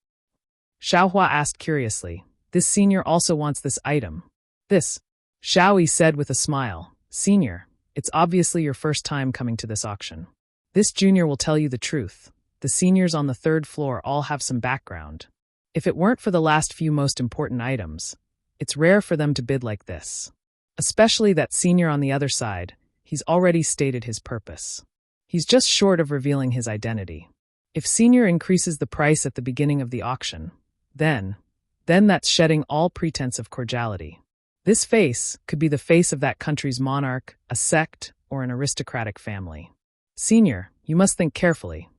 Xiaohua asked curiously, this senior also wants this item. This. Xiaoyi said with a smile, senior, it's obviously your first time coming to this auction. This junior will tell you the truth. The seniors on the 3rd floor all have some background. If it weren't for the last few most important items, it's rare for them to bid like this. Especially that senior on the other side, he's already stated his purpose. He's just short of revealing his identity. If senior increases the price at the beginning of the auction, then that's shedding all pretense of cordiality. This face could be the face of that country's monarch, a sect, or an aristocratic family. Senior, you must think carefully.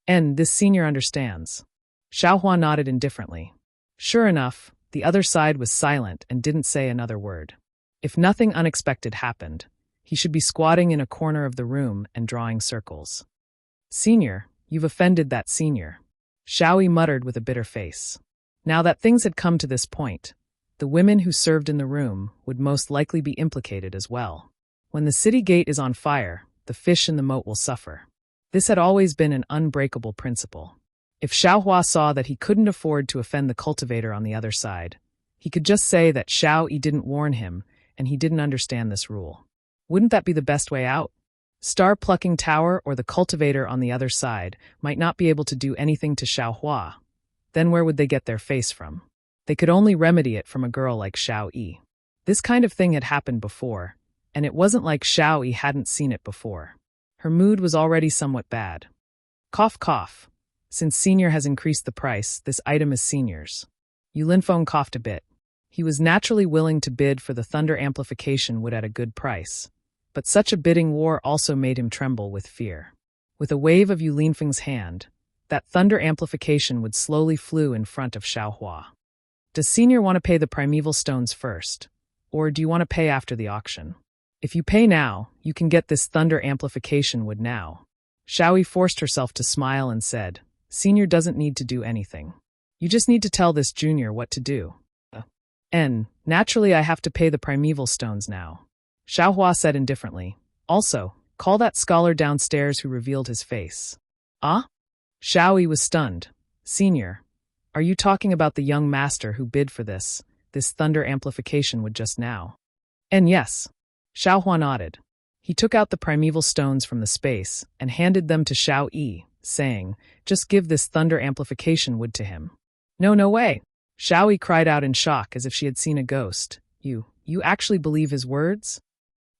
This senior understands. Xiaohua nodded indifferently. Sure enough, the other side was silent and didn't say another word. If nothing unexpected happened, he should be squatting in a corner of the room and drawing circles. Senior, you've offended that senior. Xiaoyi muttered with a bitter face. Now that things had come to this point, the women who served in the room would most likely be implicated as well. When the city gate is on fire, the fish in the moat will suffer. This had always been an unbreakable principle. If Xiaohua saw that he couldn't afford to offend the cultivator on the other side, he could just say that Xiaoyi didn't warn him and he didn't understand this rule. Wouldn't that be the best way out? Star-Plucking Tower or the cultivator on the other side might not be able to do anything to Xiaohua. Then where would they get their face from? They could only remedy it from a girl like Xiaoyi. This kind of thing had happened before, and it wasn't like Xiaoyi hadn't seen it before. Her mood was already somewhat bad. Cough. Since senior has increased the price, this item is senior's. Yu Linfeng coughed a bit. He was naturally willing to bid for the thunder amplification wood at a good price, but such a bidding war also made him tremble with fear. With a wave of Yu Linfeng's hand, that thunder amplification would slowly flew in front of Xiaohua. Does senior want to pay the primeval stones first, or do you want to pay after the auction? If you pay now, you can get this thunder amplification wood now. Xiaoyi forced herself to smile and said, senior doesn't need to do anything. You just need to tell this junior what to do. Naturally I have to pay the primeval stones now. Xiaohua said indifferently. Also, call that scholar downstairs who revealed his face. Ah? Xiao Yi was stunned. Senior, are you talking about the young master who bid for this thunder amplification wood just now? And yes. Xiaohua nodded. He took out the primeval stones from the space and handed them to Xiao Yi, saying, just give this thunder amplification wood to him. No way. Xiao Yi cried out in shock as if she had seen a ghost. You actually believe his words?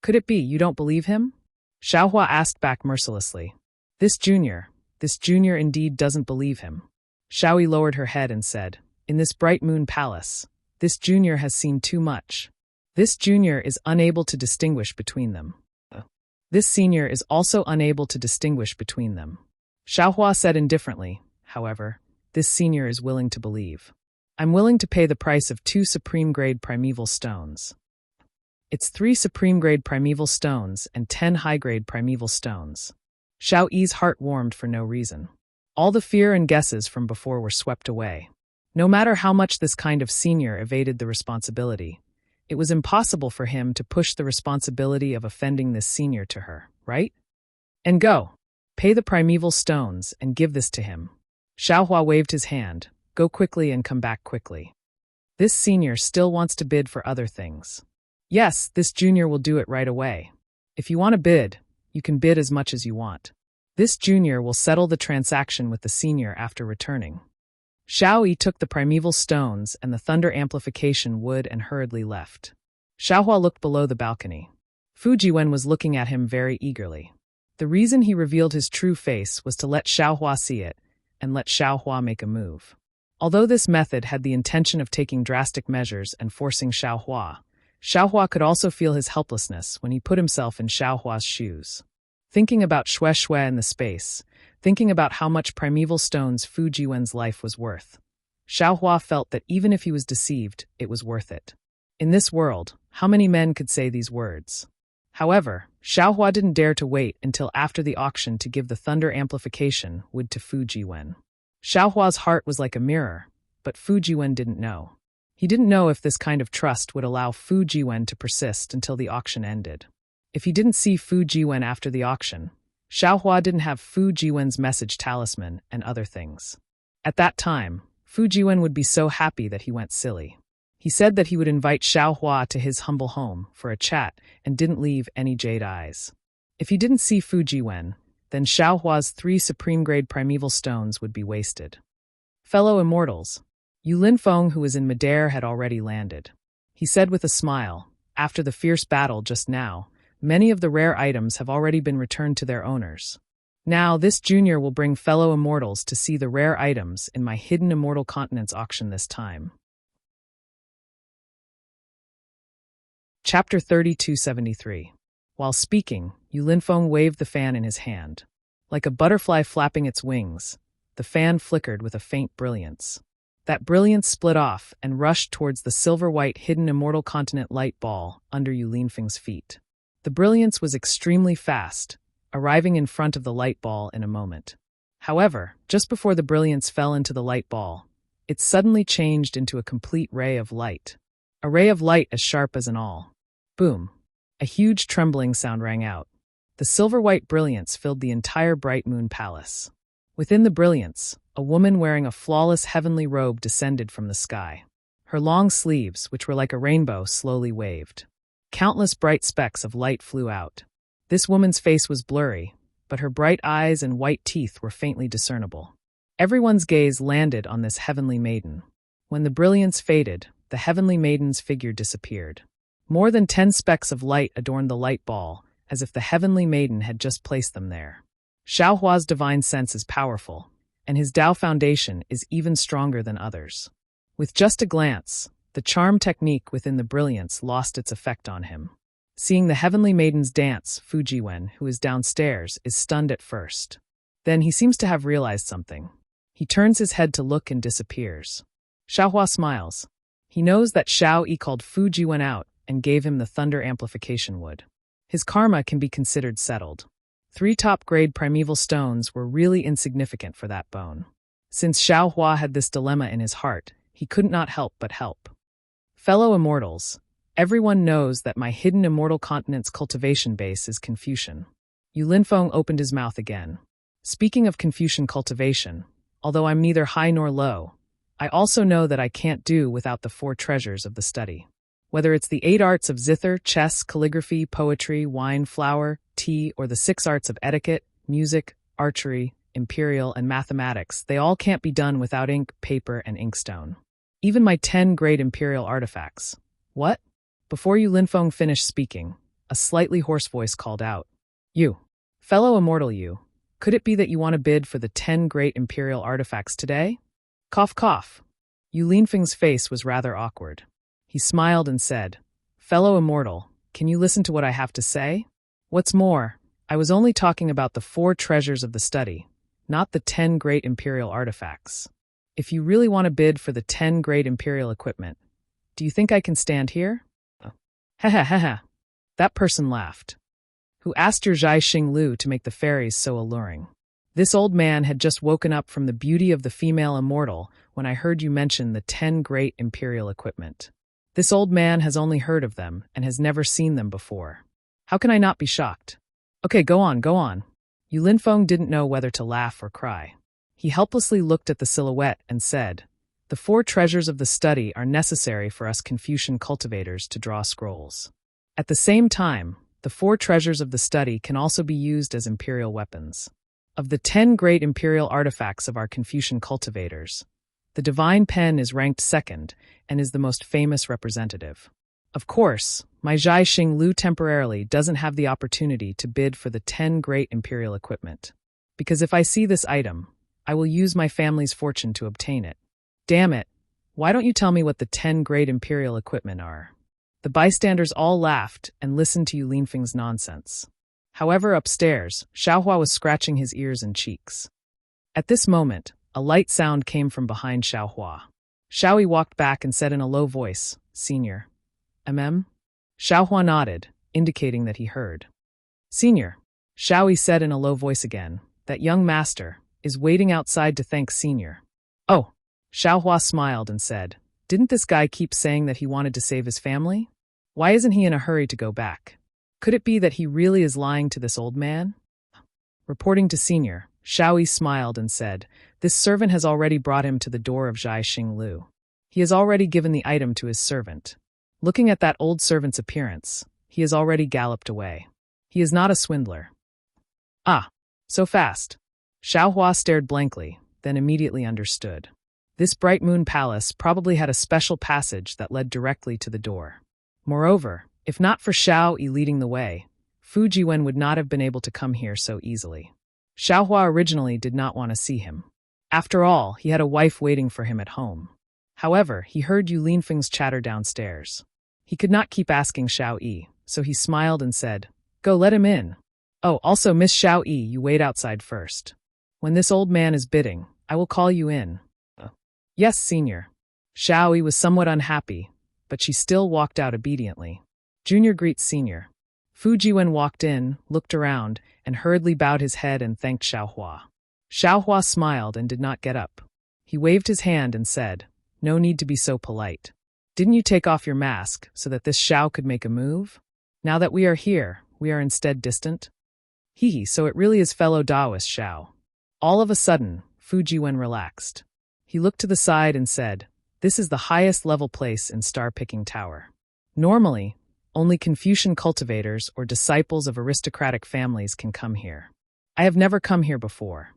Could it be you don't believe him? Xiaohua asked back mercilessly. This junior indeed doesn't believe him. Xiao Yi lowered her head and said, in this bright moon palace, this junior has seen too much. This junior is unable to distinguish between them. This senior is also unable to distinguish between them. Xiaohua said indifferently, however, this senior is willing to believe. I'm willing to pay the price of 2 supreme-grade primeval stones. It's 3 supreme-grade primeval stones and 10 high-grade primeval stones. Xiao Yi's heart warmed for no reason. All the fear and guesses from before were swept away. No matter how much this kind of senior evaded the responsibility, it was impossible for him to push the responsibility of offending this senior to her, right? And go. Pay the primeval stones and give this to him. Xiaohua waved his hand. Go quickly and come back quickly. This senior still wants to bid for other things. Yes, this junior will do it right away. If you want to bid, you can bid as much as you want. This junior will settle the transaction with the senior after returning. Xiao Yi took the primeval stones and the thunder amplification wood and hurriedly left. Xiaohua looked below the balcony. Fujiwen was looking at him very eagerly. The reason he revealed his true face was to let Xiaohua see it and let Xiaohua make a move. Although this method had the intention of taking drastic measures and forcing Xiaohua could also feel his helplessness when he put himself in Xiaohua's shoes. Thinking about Xue and the space, thinking about how much primeval stones Fujiwen's life was worth, Xiaohua felt that even if he was deceived, it was worth it. In this world, how many men could say these words? However, Xiaohua didn't dare to wait until after the auction to give the thunder amplification wood to Fujiwen. Xiaohua's heart was like a mirror, but Fujiwen didn't know. He didn't know if this kind of trust would allow Fujiwen to persist until the auction ended. If he didn't see Fujiwen after the auction, Xiaohua didn't have Fujiwen's message talisman and other things. At that time, Fujiwen would be so happy that he went silly. He said that he would invite Xiaohua to his humble home for a chat and didn't leave any jade eyes. If he didn't see Fujiwen, then Xiaohua's 3 supreme-grade primeval stones would be wasted. Fellow immortals, Yu Linfeng, who was in midair, had already landed. He said with a smile, after the fierce battle just now, many of the rare items have already been returned to their owners. Now, this junior will bring fellow immortals to see the rare items in my hidden immortal continents auction this time. Chapter 3273. While speaking, Yu Linfeng waved the fan in his hand. Like a butterfly flapping its wings, the fan flickered with a faint brilliance. That brilliance split off and rushed towards the silver-white hidden immortal continent light ball under Yu Linfeng's feet. The brilliance was extremely fast, arriving in front of the light ball in a moment. However, just before the brilliance fell into the light ball, it suddenly changed into a complete ray of light. A ray of light as sharp as an awl. Boom! A huge trembling sound rang out. The silver-white brilliance filled the entire bright moon palace. Within the brilliance, a woman wearing a flawless heavenly robe descended from the sky. Her long sleeves, which were like a rainbow, slowly waved. Countless bright specks of light flew out. This woman's face was blurry, but her bright eyes and white teeth were faintly discernible. Everyone's gaze landed on this heavenly maiden. When the brilliance faded, the heavenly maiden's figure disappeared. More than 10 specks of light adorned the light ball, as if the heavenly maiden had just placed them there. Xiaohua's divine sense is powerful, and his Tao foundation is even stronger than others. With just a glance, the charm technique within the brilliance lost its effect on him. Seeing the heavenly maiden's dance, Fujiwen, who is downstairs, is stunned at first. Then he seems to have realized something. He turns his head to look and disappears. Xiaohua smiles. He knows that Xiao Yi called Fujiwen out and gave him the thunder amplification wood. His karma can be considered settled. 3 top-grade primeval stones were really insignificant for that bone. Since Xiaohua had this dilemma in his heart, he could not help but help. Fellow immortals, Everyone knows that my hidden immortal continent's cultivation base is Confucian. Yu Linfeng opened his mouth again. Speaking of Confucian cultivation, although I'm neither high nor low, I also know that I can't do without the 4 treasures of the study. Whether it's the 8 arts of zither, chess, calligraphy, poetry, wine, flower, tea, or the 6 arts of etiquette, music, archery, imperial, and mathematics, they all can't be done without ink, paper, and inkstone. Even my 10 great imperial artifacts. What? Before Yu Linfeng finished speaking, a slightly hoarse voice called out. You, fellow immortal you, could it be that you want to bid for the 10 great imperial artifacts today? Cough, cough. Yu Linfeng's face was rather awkward. He smiled and said, Fellow immortal, can you listen to what I have to say? What's more, I was only talking about the 4 treasures of the study, not the 10 great imperial artifacts. If you really want to bid for the 10 great imperial equipment, do you think I can stand here? Ha ha ha ha. That person laughed. Who asked your Zhai Xing Lu to make the fairies so alluring? This old man had just woken up from the beauty of the female immortal when I heard you mention the 10 great imperial equipment. This old man has only heard of them and has never seen them before. How can I not be shocked? Okay, go on, go on. Yu Linfeng didn't know whether to laugh or cry. He helplessly looked at the silhouette and said, The 4 treasures of the study are necessary for us Confucian cultivators to draw scrolls. At the same time, the 4 treasures of the study can also be used as imperial weapons. Of the 10 great imperial artifacts of our Confucian cultivators, the divine pen is ranked 2nd and is the most famous representative. Of course, my Zhai Xing Lu temporarily doesn't have the opportunity to bid for the 10 great imperial equipment, because if I see this item, I will use my family's fortune to obtain it. Damn it, why don't you tell me what the 10 great imperial equipment are? The bystanders all laughed and listened to Yu Linfeng's nonsense. However, upstairs, Xiaohua was scratching his ears and cheeks. At this moment, a light sound came from behind Xiaohua. Xiaoyi walked back and said in a low voice, Senior. Xiaohua nodded, indicating that he heard. Senior, Xiaoyi said in a low voice again, that young master is waiting outside to thank Senior. Oh, Xiaohua smiled and said, Didn't this guy keep saying that he wanted to save his family? Why isn't he in a hurry to go back? Could it be that he really is lying to this old man? Reporting to Senior, Xiaoyi smiled and said, This servant has already brought him to the door of Zhai Xing Lu. He has already given the item to his servant. Looking at that old servant's appearance, he has already galloped away. He is not a swindler. Ah, so fast. Xiaohua stared blankly, then immediately understood. This Bright Moon Palace probably had a special passage that led directly to the door. Moreover, if not for Xiao Yi leading the way, Fu Jiwen would not have been able to come here so easily. Xiaohua originally did not want to see him. After all, he had a wife waiting for him at home. However, he heard Yu Linfeng's chatter downstairs. He could not keep asking Xiao Yi, so he smiled and said, Go, let him in. Oh, also Miss Xiao Yi, you wait outside first. When this old man is bidding, I will call you in. Yes, Senior. Xiao Yi was somewhat unhappy, but she still walked out obediently. Junior greets Senior. Fu Jiwen walked in, looked around, and hurriedly bowed his head and thanked Xiaohua. Xiaohua smiled and did not get up. He waved his hand and said, No need to be so polite. Didn't you take off your mask so that this Xiao could make a move? Now that we are here, we are instead distant? Hee, so it really is fellow Taoist Xiao. All of a sudden, Fu Jiwen relaxed. He looked to the side and said, This is the highest level place in Star-Picking Tower. Normally, only Confucian cultivators or disciples of aristocratic families can come here. I have never come here before.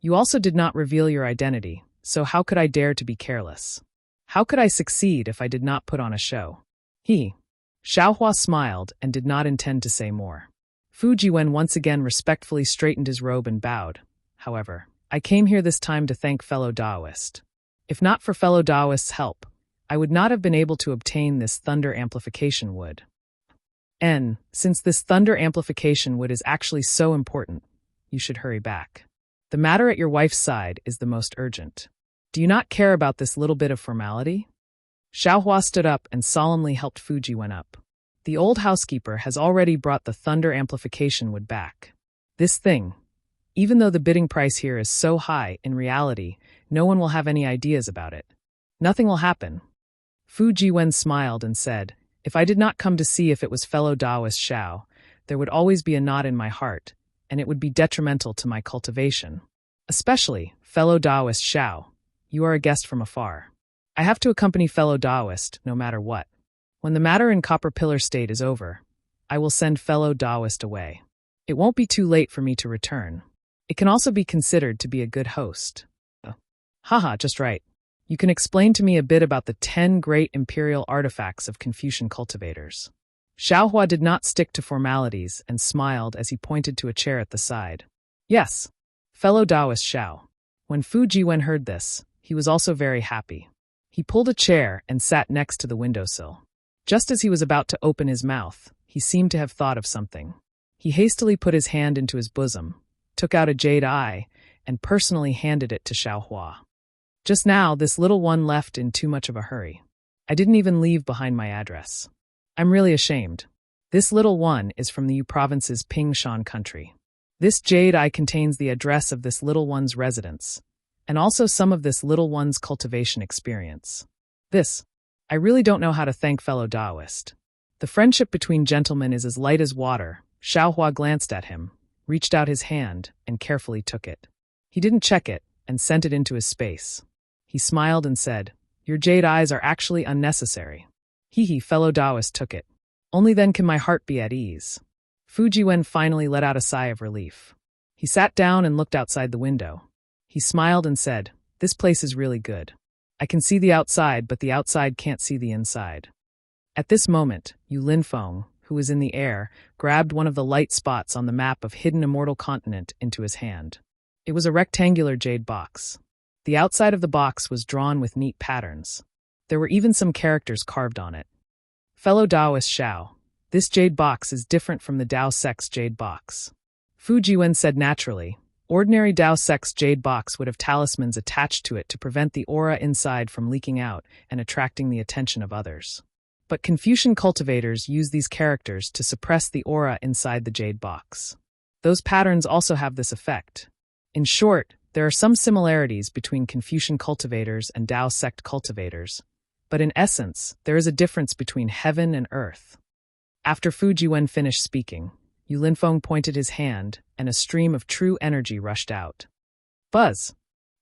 You also did not reveal your identity, so how could I dare to be careless? How could I succeed if I did not put on a show? Xiaohua smiled and did not intend to say more. Fu Jiwen once again respectfully straightened his robe and bowed. However, I came here this time to thank fellow Taoist. If not for fellow Taoist's help, I would not have been able to obtain this thunder amplification wood. And, since this thunder amplification wood is actually so important, you should hurry back. The matter at your wife's side is the most urgent. Do you not care about this little bit of formality? Xiaohua stood up and solemnly helped Fu Jiwen up. The old housekeeper has already brought the thunder amplification wood back. This thing, even though the bidding price here is so high, in reality, no one will have any ideas about it. Nothing will happen. Fu Jiwen smiled and said, If I did not come to see if it was fellow Taoist Shao, there would always be a knot in my heart, and it would be detrimental to my cultivation. Especially, fellow Taoist Shao, you are a guest from afar. I have to accompany fellow Taoist, no matter what. When the matter in Copper Pillar State is over, I will send fellow Taoist away. It won't be too late for me to return. It can also be considered to be a good host. Haha, just right. You can explain to me a bit about the 10 great imperial artifacts of Confucian cultivators. Xiaohua did not stick to formalities and smiled as he pointed to a chair at the side. Yes, fellow Taoist Shao. When Fu Jiwen heard this, he was also very happy. He pulled a chair and sat next to the windowsill. Just as he was about to open his mouth, he seemed to have thought of something. He hastily put his hand into his bosom, took out a jade eye, and personally handed it to Xiaohua. Just now, this little one left in too much of a hurry. I didn't even leave behind my address. I'm really ashamed. This little one is from the Yu province's Pingshan country. This jade eye contains the address of this little one's residence, and also some of this little one's cultivation experience. I really don't know how to thank fellow Taoist. The friendship between gentlemen is as light as water. Xiaohua glanced at him, reached out his hand, and carefully took it. He didn't check it, and sent it into his space. He smiled and said, "Your jade eyes are actually unnecessary." Fellow Taoist took it. Only then can my heart be at ease. Fu Jiwen finally let out a sigh of relief. He sat down and looked outside the window. He smiled and said, "This place is really good. I can see the outside, but the outside can't see the inside." At this moment, Yu Linfeng, who was in the air, grabbed one of the light spots on the map of hidden immortal continent into his hand. It was a rectangular jade box. The outside of the box was drawn with neat patterns. There were even some characters carved on it. Fellow Taoist Shao, this jade box is different from the Dao Sect's jade box. Fu Jiwen said naturally, ordinary Dao Sect's jade box would have talismans attached to it to prevent the aura inside from leaking out and attracting the attention of others. But Confucian cultivators use these characters to suppress the aura inside the jade box. Those patterns also have this effect. In short, there are some similarities between Confucian cultivators and Dao Sect cultivators, but in essence, there is a difference between heaven and earth. After Fu Jiwen finished speaking, Yu Linfeng pointed his hand, and a stream of true energy rushed out. Buzz!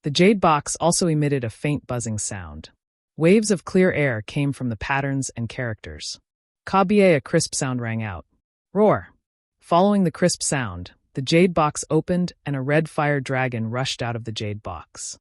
The jade box also emitted a faint buzzing sound. Waves of clear air came from the patterns and characters. Kabie, a crisp sound rang out. Roar! Following the crisp sound, the jade box opened and a red fire dragon rushed out of the jade box.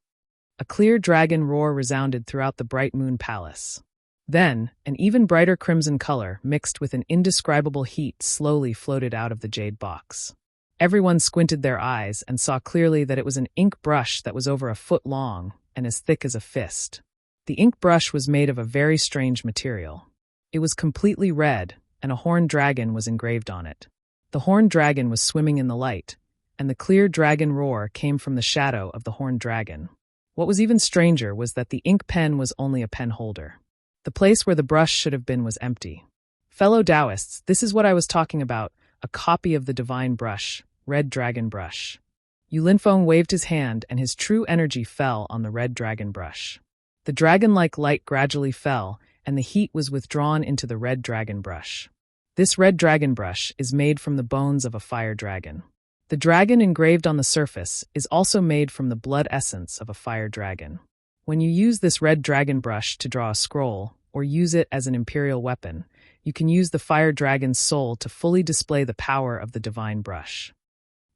A clear dragon roar resounded throughout the bright moon palace. Then, an even brighter crimson color mixed with an indescribable heat slowly floated out of the jade box. Everyone squinted their eyes and saw clearly that it was an ink brush that was over a foot long and as thick as a fist. The ink brush was made of a very strange material. It was completely red, and a horned dragon was engraved on it. The horned dragon was swimming in the light, and the clear dragon roar came from the shadow of the horned dragon. What was even stranger was that the ink pen was only a pen holder. The place where the brush should have been was empty. Fellow Taoists, this is what I was talking about, a copy of the divine brush, Red Dragon Brush. Yu Linfeng waved his hand and his true energy fell on the red dragon brush. The dragon-like light gradually fell, and the heat was withdrawn into the red dragon brush. This red dragon brush is made from the bones of a fire dragon. The dragon engraved on the surface is also made from the blood essence of a fire dragon. When you use this red dragon brush to draw a scroll, or use it as an imperial weapon, you can use the fire dragon's soul to fully display the power of the divine brush.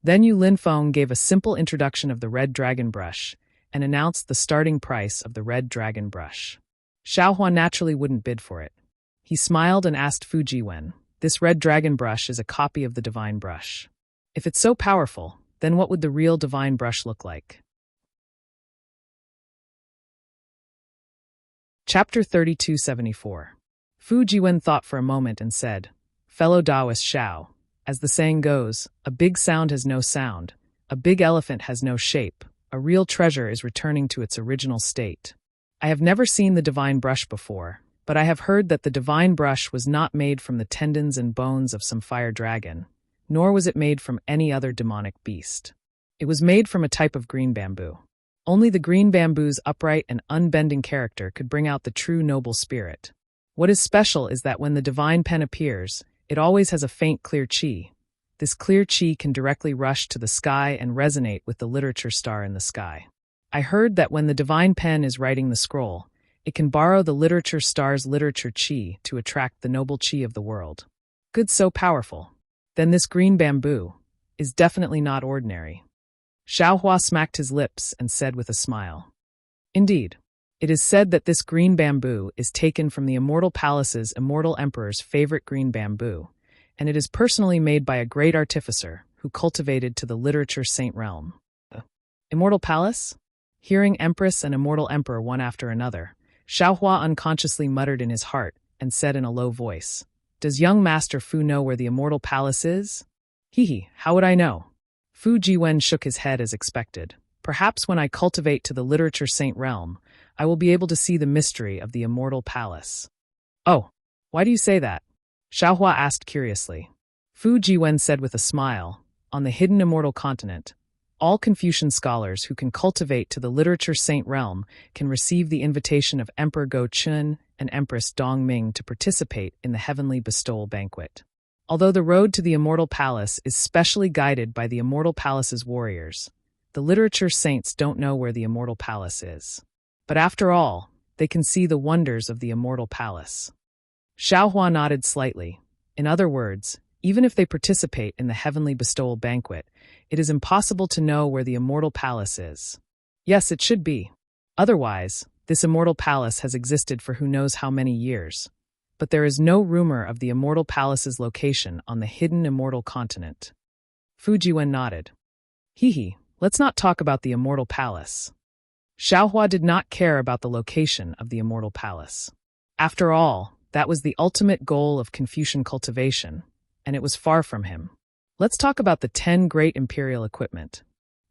Then Yu Linfeng gave a simple introduction of the red dragon brush and announced the starting price of the red dragon brush. Xiaohua naturally wouldn't bid for it. He smiled and asked Fu Jiwen, "This red dragon brush is a copy of the divine brush. If it's so powerful, then what would the real divine brush look like?" Chapter 3274. Fu Jiwen thought for a moment and said, "Fellow Taoist Shao, as the saying goes, a big sound has no sound, a big elephant has no shape, a real treasure is returning to its original state. I have never seen the divine brush before, but I have heard that the divine brush was not made from the tendons and bones of some fire dragon, nor was it made from any other demonic beast. It was made from a type of green bamboo. Only the green bamboo's upright and unbending character could bring out the true noble spirit. What is special is that when the divine pen appears, it always has a faint clear chi. This clear chi can directly rush to the sky and resonate with the literature star in the sky. I heard that when the divine pen is writing the scroll, it can borrow the literature star's literature chi to attract the noble chi of the world. Good, so powerful. Then this green bamboo is definitely not ordinary. Xiaohua smacked his lips and said with a smile. Indeed. It is said that this green bamboo is taken from the Immortal Palace's immortal emperor's favorite green bamboo, and it is personally made by a great artificer who cultivated to the literature saint realm. The Immortal Palace? Hearing Empress and Immortal Emperor one after another, Xiaohua unconsciously muttered in his heart and said in a low voice, "Does young Master Fu know where the Immortal Palace is?" "Hee, how would I know?" Fu Jiwen shook his head as expected. "Perhaps when I cultivate to the literature saint realm, I will be able to see the mystery of the Immortal Palace." "Oh, why do you say that?" Xiaohua asked curiously. Fu Jiwen said with a smile, "On the hidden immortal continent, all Confucian scholars who can cultivate to the literature saint realm can receive the invitation of Emperor Go Chun and Empress Dong Ming to participate in the heavenly bestowal banquet. Although the road to the Immortal Palace is specially guided by the Immortal Palace's warriors, the literature saints don't know where the Immortal Palace is. But after all, they can see the wonders of the Immortal Palace." Xiaohua nodded slightly. In other words, even if they participate in the heavenly bestowal banquet, it is impossible to know where the Immortal Palace is. Yes, it should be. Otherwise, this Immortal Palace has existed for who knows how many years. But there is no rumor of the Immortal Palace's location on the hidden immortal continent. Fu Jiwen nodded. Hee, let's not talk about the Immortal Palace. Xiaohua did not care about the location of the Immortal Palace. After all, that was the ultimate goal of Confucian cultivation, and it was far from him. Let's talk about the 10 great imperial equipment.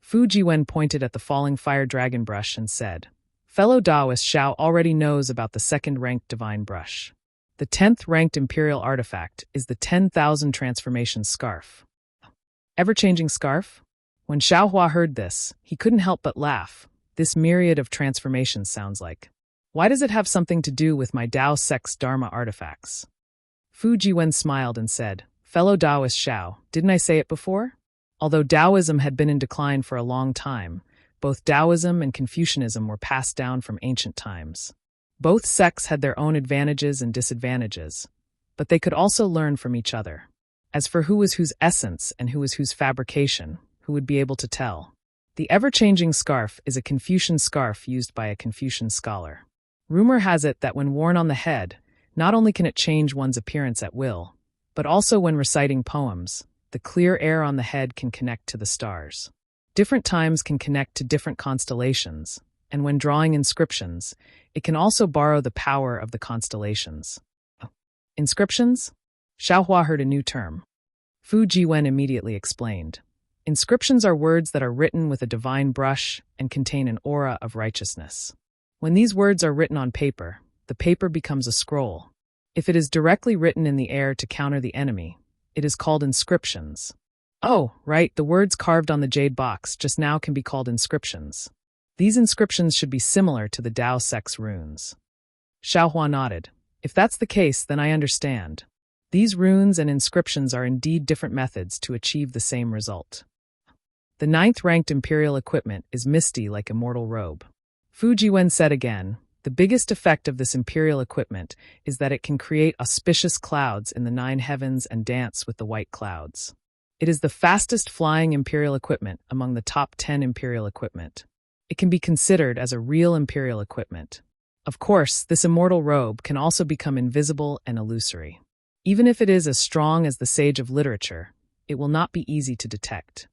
Fu Jiwen pointed at the falling fire dragon brush and said, "Fellow Taoist Xiao already knows about the second-ranked divine brush. The 10th-ranked imperial artifact is the 10,000 transformation scarf." Ever-changing scarf? When Xiaohua heard this, he couldn't help but laugh. This myriad of transformations sounds like. Why does it have something to do with my Dao sect's Dharma artifacts? Fu Jiwen smiled and said, "Fellow Taoist Xiao, didn't I say it before?" Although Taoism had been in decline for a long time, both Taoism and Confucianism were passed down from ancient times. Both sects had their own advantages and disadvantages, but they could also learn from each other. As for who was whose essence and who was whose fabrication, who would be able to tell? The ever-changing scarf is a Confucian scarf used by a Confucian scholar. Rumor has it that when worn on the head, not only can it change one's appearance at will, but also when reciting poems, the clear air on the head can connect to the stars. Different times can connect to different constellations, and when drawing inscriptions, it can also borrow the power of the constellations. Inscriptions? Xiaohua heard a new term. Fu Jiwen immediately explained. Inscriptions are words that are written with a divine brush and contain an aura of righteousness. When these words are written on paper, the paper becomes a scroll. If it is directly written in the air to counter the enemy, it is called inscriptions. Oh, right, the words carved on the jade box just now can be called inscriptions. These inscriptions should be similar to the Dao sect's runes. Xiaohua nodded. If that's the case, then I understand. These runes and inscriptions are indeed different methods to achieve the same result. The 9th-ranked imperial equipment is misty like immortal robe. Fu Jiwen said again, the biggest effect of this imperial equipment is that it can create auspicious clouds in the 9 heavens and dance with the white clouds. It is the fastest flying imperial equipment among the top 10 imperial equipment. It can be considered as a real imperial equipment. Of course, this immortal robe can also become invisible and illusory. Even if it is as strong as the sage of literature, it will not be easy to detect.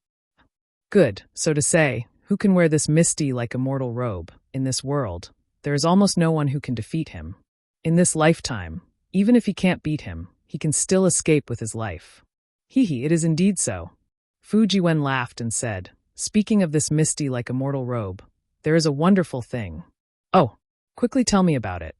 Good, so to say, who can wear this misty like immortal robe? In this world, there is almost no one who can defeat him. In this lifetime, even if he can't beat him, he can still escape with his life. It is indeed so. Fu Jiwen laughed and said, speaking of this misty like immortal robe, there is a wonderful thing. Oh, quickly tell me about it.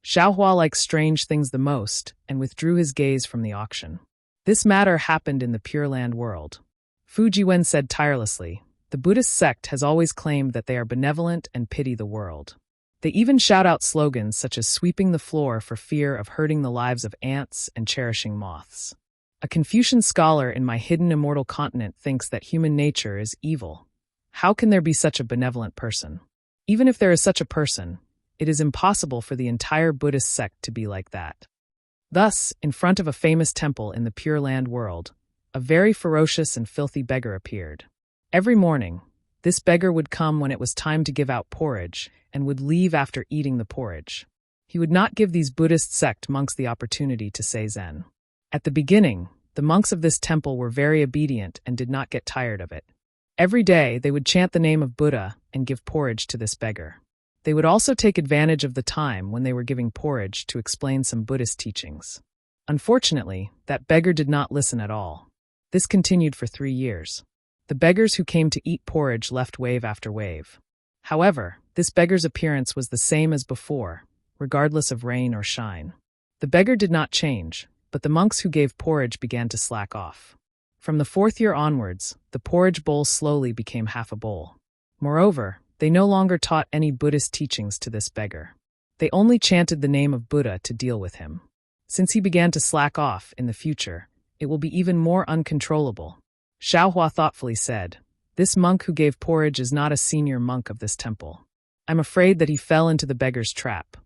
Xiaohua likes strange things the most and withdrew his gaze from the auction. This matter happened in the Pure Land world. Fu Jiwen said tirelessly, the Buddhist sect has always claimed that they are benevolent and pity the world. They even shout out slogans such as sweeping the floor for fear of hurting the lives of ants and cherishing moths. A Confucian scholar in my hidden immortal continent thinks that human nature is evil. How can there be such a benevolent person? Even if there is such a person, it is impossible for the entire Buddhist sect to be like that. Thus, in front of a famous temple in the Pure Land world, a very ferocious and filthy beggar appeared. Every morning, this beggar would come when it was time to give out porridge and would leave after eating the porridge. He would not give these Buddhist sect monks the opportunity to say Zen. At the beginning, the monks of this temple were very obedient and did not get tired of it. Every day, they would chant the name of Buddha and give porridge to this beggar. They would also take advantage of the time when they were giving porridge to explain some Buddhist teachings. Unfortunately, that beggar did not listen at all. This continued for 3 years. The beggars who came to eat porridge left wave after wave. However, this beggar's appearance was the same as before, regardless of rain or shine. The beggar did not change, but the monks who gave porridge began to slack off. From the 4th year onwards, the porridge bowl slowly became half a bowl. Moreover, they no longer taught any Buddhist teachings to this beggar. They only chanted the name of Buddha to deal with him. Since he began to slack off in the future, it will be even more uncontrollable. Xiaohua thoughtfully said, "This monk who gave porridge is not a senior monk of this temple. I'm afraid that he fell into the beggar's trap."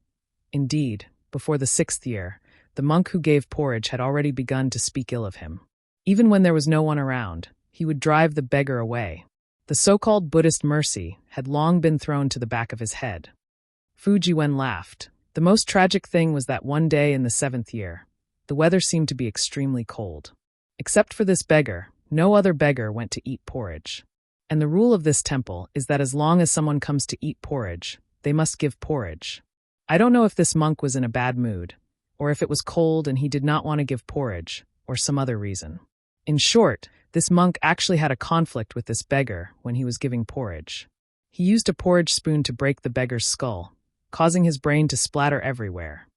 Indeed, before the 6th year, the monk who gave porridge had already begun to speak ill of him. Even when there was no one around, he would drive the beggar away. The so-called Buddhist mercy had long been thrown to the back of his head. Fu Jiwen laughed. The most tragic thing was that one day in the 7th year, the weather seemed to be extremely cold. Except for this beggar, no other beggar went to eat porridge. And the rule of this temple is that as long as someone comes to eat porridge, they must give porridge. I don't know if this monk was in a bad mood, or if it was cold and he did not want to give porridge, or some other reason. In short, this monk actually had a conflict with this beggar when he was giving porridge. He used a porridge spoon to break the beggar's skull, causing his brain to splatter everywhere.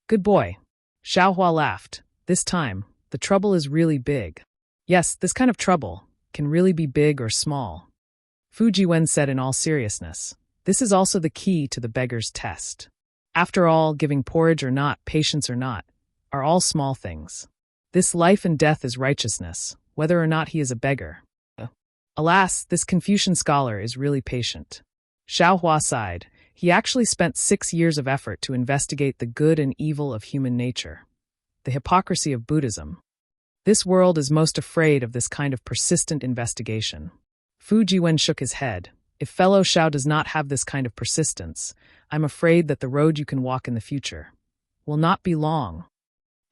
"Good boy." Xiaohua laughed. "This time, the trouble is really big." Yes, this kind of trouble can really be big or small. Fu Jiwen said in all seriousness. This is also the key to the beggar's test. After all, giving porridge or not, patience or not, are all small things. This life and death is righteousness, whether or not he is a beggar. Alas, this Confucian scholar is really patient. Xiaohua sighed. He actually spent 6 years of effort to investigate the good and evil of human nature, the hypocrisy of Buddhism. This world is most afraid of this kind of persistent investigation. Fu Jiwen shook his head. If fellow Xiao does not have this kind of persistence, I'm afraid that the road you can walk in the future will not be long.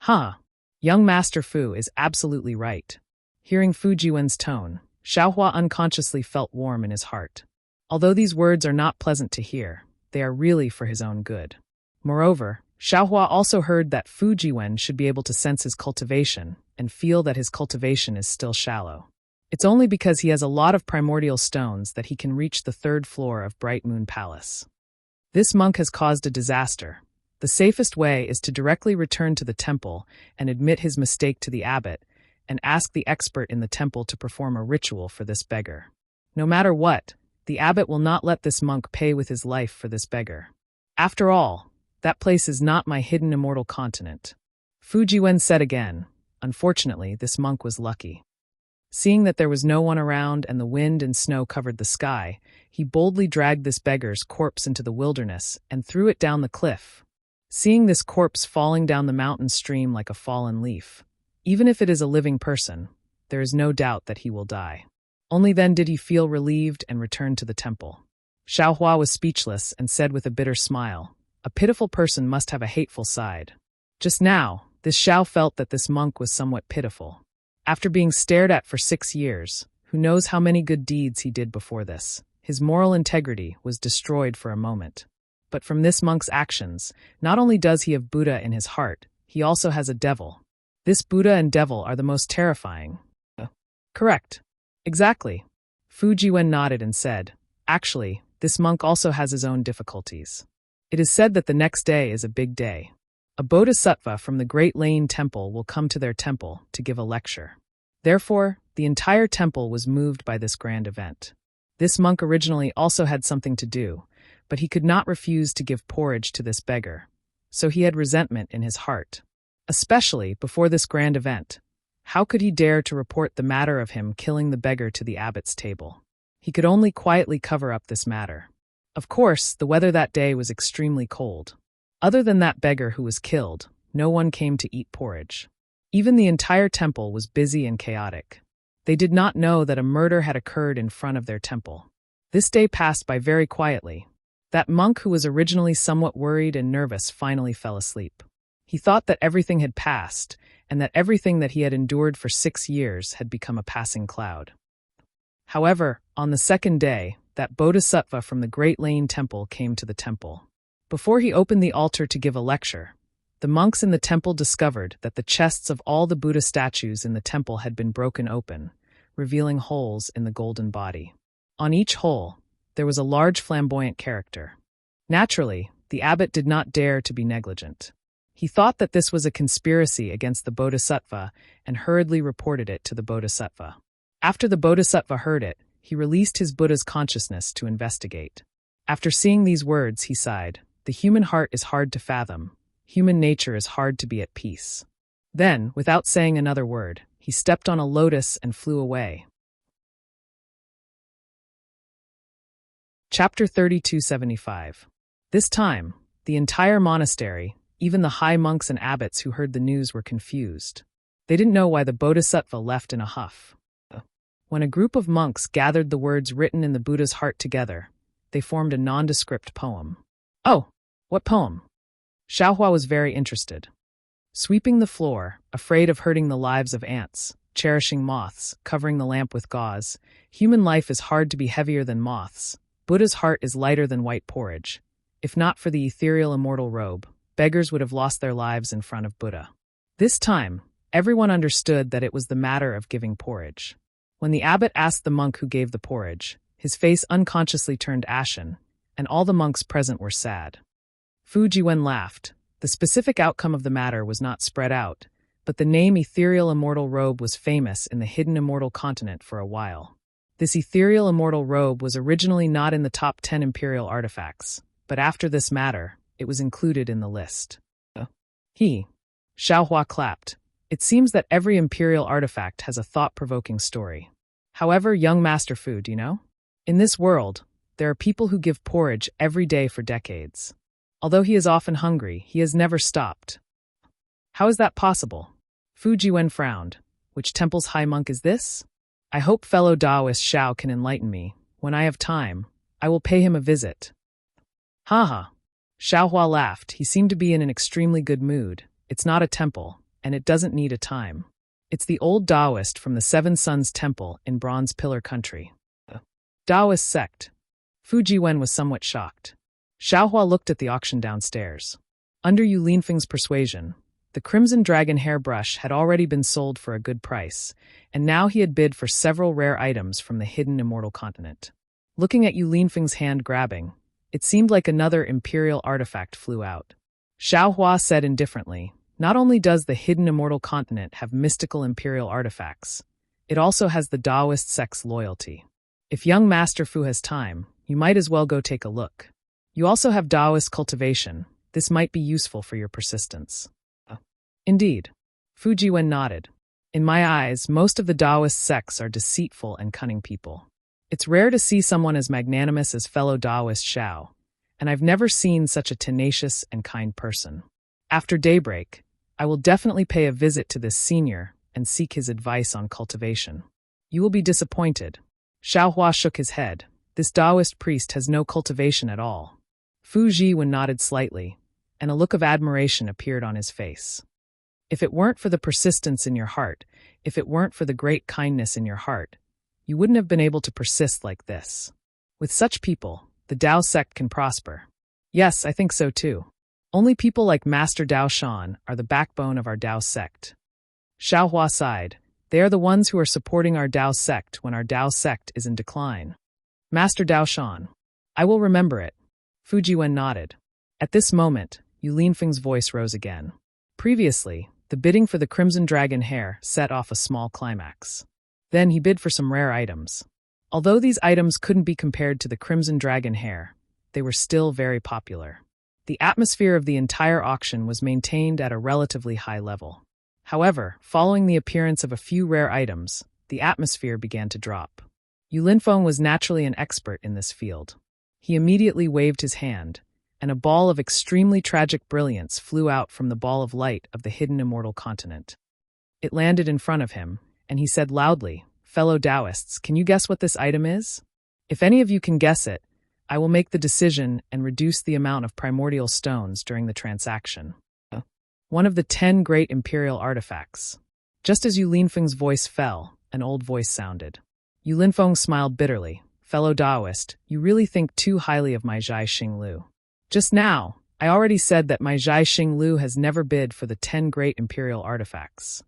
Huh. Young Master Fu is absolutely right. Hearing Fu Jiwen's tone, Xiaohua unconsciously felt warm in his heart. Although these words are not pleasant to hear, they are really for his own good. Moreover, Xiaohua also heard that Fu Jiwen should be able to sense his cultivation and feel that his cultivation is still shallow. It's only because he has a lot of primordial stones that he can reach the 3rd floor of Bright Moon Palace. This monk has caused a disaster. The safest way is to directly return to the temple and admit his mistake to the abbot and ask the expert in the temple to perform a ritual for this beggar. No matter what, the abbot will not let this monk pay with his life for this beggar. After all, that place is not my hidden immortal continent. Fu Jiwen said again. Unfortunately, this monk was lucky. Seeing that there was no one around and the wind and snow covered the sky, he boldly dragged this beggar's corpse into the wilderness and threw it down the cliff. Seeing this corpse falling down the mountain stream like a fallen leaf, even if it is a living person, there is no doubt that he will die. Only then did he feel relieved and return to the temple. Xiaohua was speechless and said with a bitter smile, "A pitiful person must have a hateful side." Just now, this Xiao felt that this monk was somewhat pitiful. After being stared at for 6 years, who knows how many good deeds he did before this, his moral integrity was destroyed for a moment. But from this monk's actions, not only does he have Buddha in his heart, he also has a devil. This Buddha and devil are the most terrifying. Correct. Exactly. Fu Jiwen nodded and said, "Actually, this monk also has his own difficulties. It is said that the next day is a big day. A bodhisattva from the Great Lane Temple will come to their temple to give a lecture. Therefore, the entire temple was moved by this grand event. This monk originally also had something to do, But he could not refuse to give porridge to this beggar, so he had resentment in his heart. Especially before this grand event, how could he dare to report the matter of him killing the beggar to the abbot's table? He could only quietly cover up this matter. Of course, the weather that day was extremely cold. Other than that beggar who was killed, no one came to eat porridge. Even the entire temple was busy and chaotic. They did not know that a murder had occurred in front of their temple. This day passed by very quietly. That monk who was originally somewhat worried and nervous finally fell asleep. He thought that everything had passed, and that everything that he had endured for 6 years had become a passing cloud. However, on the second day, that bodhisattva from the Great Lane Temple came to the temple. Before he opened the altar to give a lecture, the monks in the temple discovered that the chests of all the Buddha statues in the temple had been broken open, revealing holes in the golden body. On each hole, there was a large flamboyant character. Naturally, the abbot did not dare to be negligent. He thought that this was a conspiracy against the bodhisattva and hurriedly reported it to the bodhisattva. After the bodhisattva heard it, he released his Buddha's consciousness to investigate. After seeing these words, he sighed, "The human heart is hard to fathom. Human nature is hard to be at peace." Then, without saying another word, he stepped on a lotus and flew away. Chapter 3275. This time, the entire monastery, even the high monks and abbots who heard the news, were confused. They didn't know why the bodhisattva left in a huff. When a group of monks gathered the words written in the Buddha's heart together, they formed a nondescript poem. Oh, what poem? Xiaohua was very interested. Sweeping the floor, afraid of hurting the lives of ants, cherishing moths, covering the lamp with gauze, human life is hard to be heavier than moths. Buddha's heart is lighter than white porridge. If not for the ethereal immortal robe, beggars would have lost their lives in front of Buddha. This time, everyone understood that it was the matter of giving porridge. When the abbot asked the monk who gave the porridge, his face unconsciously turned ashen, and all the monks present were sad. Fu Jiwen laughed. The specific outcome of the matter was not spread out, but the name Ethereal Immortal Robe was famous in the hidden immortal continent for a while. This ethereal immortal robe was originally not in the top 10 imperial artifacts, but after this matter, it was included in the list. Xiaohua clapped. It seems that every imperial artifact has a thought-provoking story. However, young Master Fu, do you know? In this world, there are people who give porridge every day for decades. Although he is often hungry, he has never stopped. How is that possible? Fu Jiwen frowned. Which temple's high monk is this? I hope fellow Taoist Xiao can enlighten me. When I have time, I will pay him a visit. Haha. Xiaohua laughed. He seemed to be in an extremely good mood. It's not a temple, and it doesn't need a time. It's the old Taoist from the Seven Suns Temple in Bronze Pillar Country. Taoist sect. Fu Jiwen was somewhat shocked. Xiaohua looked at the auction downstairs. Under Yu Linfeng's persuasion, the Crimson Dragon hairbrush had already been sold for a good price, and now he had bid for several rare items from the hidden immortal continent. Looking at Yu Linfeng's hand grabbing, it seemed like another imperial artifact flew out. Xiaohua said indifferently, not only does the hidden immortal continent have mystical imperial artifacts, it also has the Taoist sect's loyalty. If young Master Fu has time, you might as well go take a look. You also have Taoist cultivation. This might be useful for your persistence. Indeed. Fu Jiwen nodded. In my eyes, most of the Taoist sects are deceitful and cunning people. It's rare to see someone as magnanimous as fellow Taoist Xiao, and I've never seen such a tenacious and kind person. After daybreak, I will definitely pay a visit to this senior and seek his advice on cultivation. You will be disappointed. Xiaohua shook his head. This Taoist priest has no cultivation at all. Fu Jiwen nodded slightly, and a look of admiration appeared on his face. If it weren't for the persistence in your heart, if it weren't for the great kindness in your heart, you wouldn't have been able to persist like this. With such people, the Tao sect can prosper. Yes, I think so too. Only people like Master Dao Shan are the backbone of our Tao sect. Xiaohua sighed. They are the ones who are supporting our Tao sect when our Tao sect is in decline. Master Dao Shan. I will remember it. Fu Jiwen nodded. At this moment, Yu Linfeng's voice rose again. Previously, the bidding for the Crimson Dragon hair set off a small climax. Then he bid for some rare items. Although these items couldn't be compared to the Crimson Dragon hair, they were still very popular. The atmosphere of the entire auction was maintained at a relatively high level. However, following the appearance of a few rare items, the atmosphere began to drop. Yulinfeng was naturally an expert in this field. He immediately waved his hand, and a ball of extremely tragic brilliance flew out from the ball of light of the hidden immortal continent. It landed in front of him, and he said loudly, "Fellow Taoists, can you guess what this item is? If any of you can guess it, I will make the decision and reduce the amount of primordial stones during the transaction." One of the 10 great imperial artifacts. Just as Yulinfeng's voice fell, an old voice sounded. Yulinfeng smiled bitterly. "Fellow Taoist, you really think too highly of my Zhai Xinglu. Just now, I already said that my Zhai Xinglu has never bid for the 10 great imperial artifacts."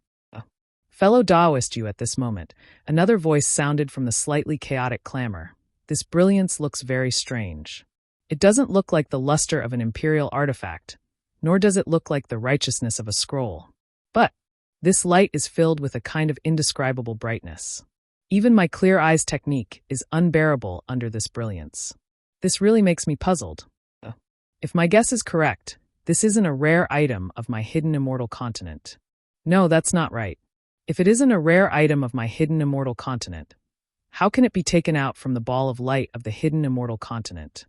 "Fellow Taoist, you," at this moment, another voice sounded from the slightly chaotic clamor. "This brilliance looks very strange. It doesn't look like the luster of an imperial artifact, nor does it look like the righteousness of a scroll. But this light is filled with a kind of indescribable brightness. Even my clear eyes technique is unbearable under this brilliance. This really makes me puzzled. If my guess is correct, this isn't a rare item of my hidden immortal continent. No, that's not right. If it isn't a rare item of my hidden immortal continent, how can it be taken out from the ball of light of the hidden immortal continent?"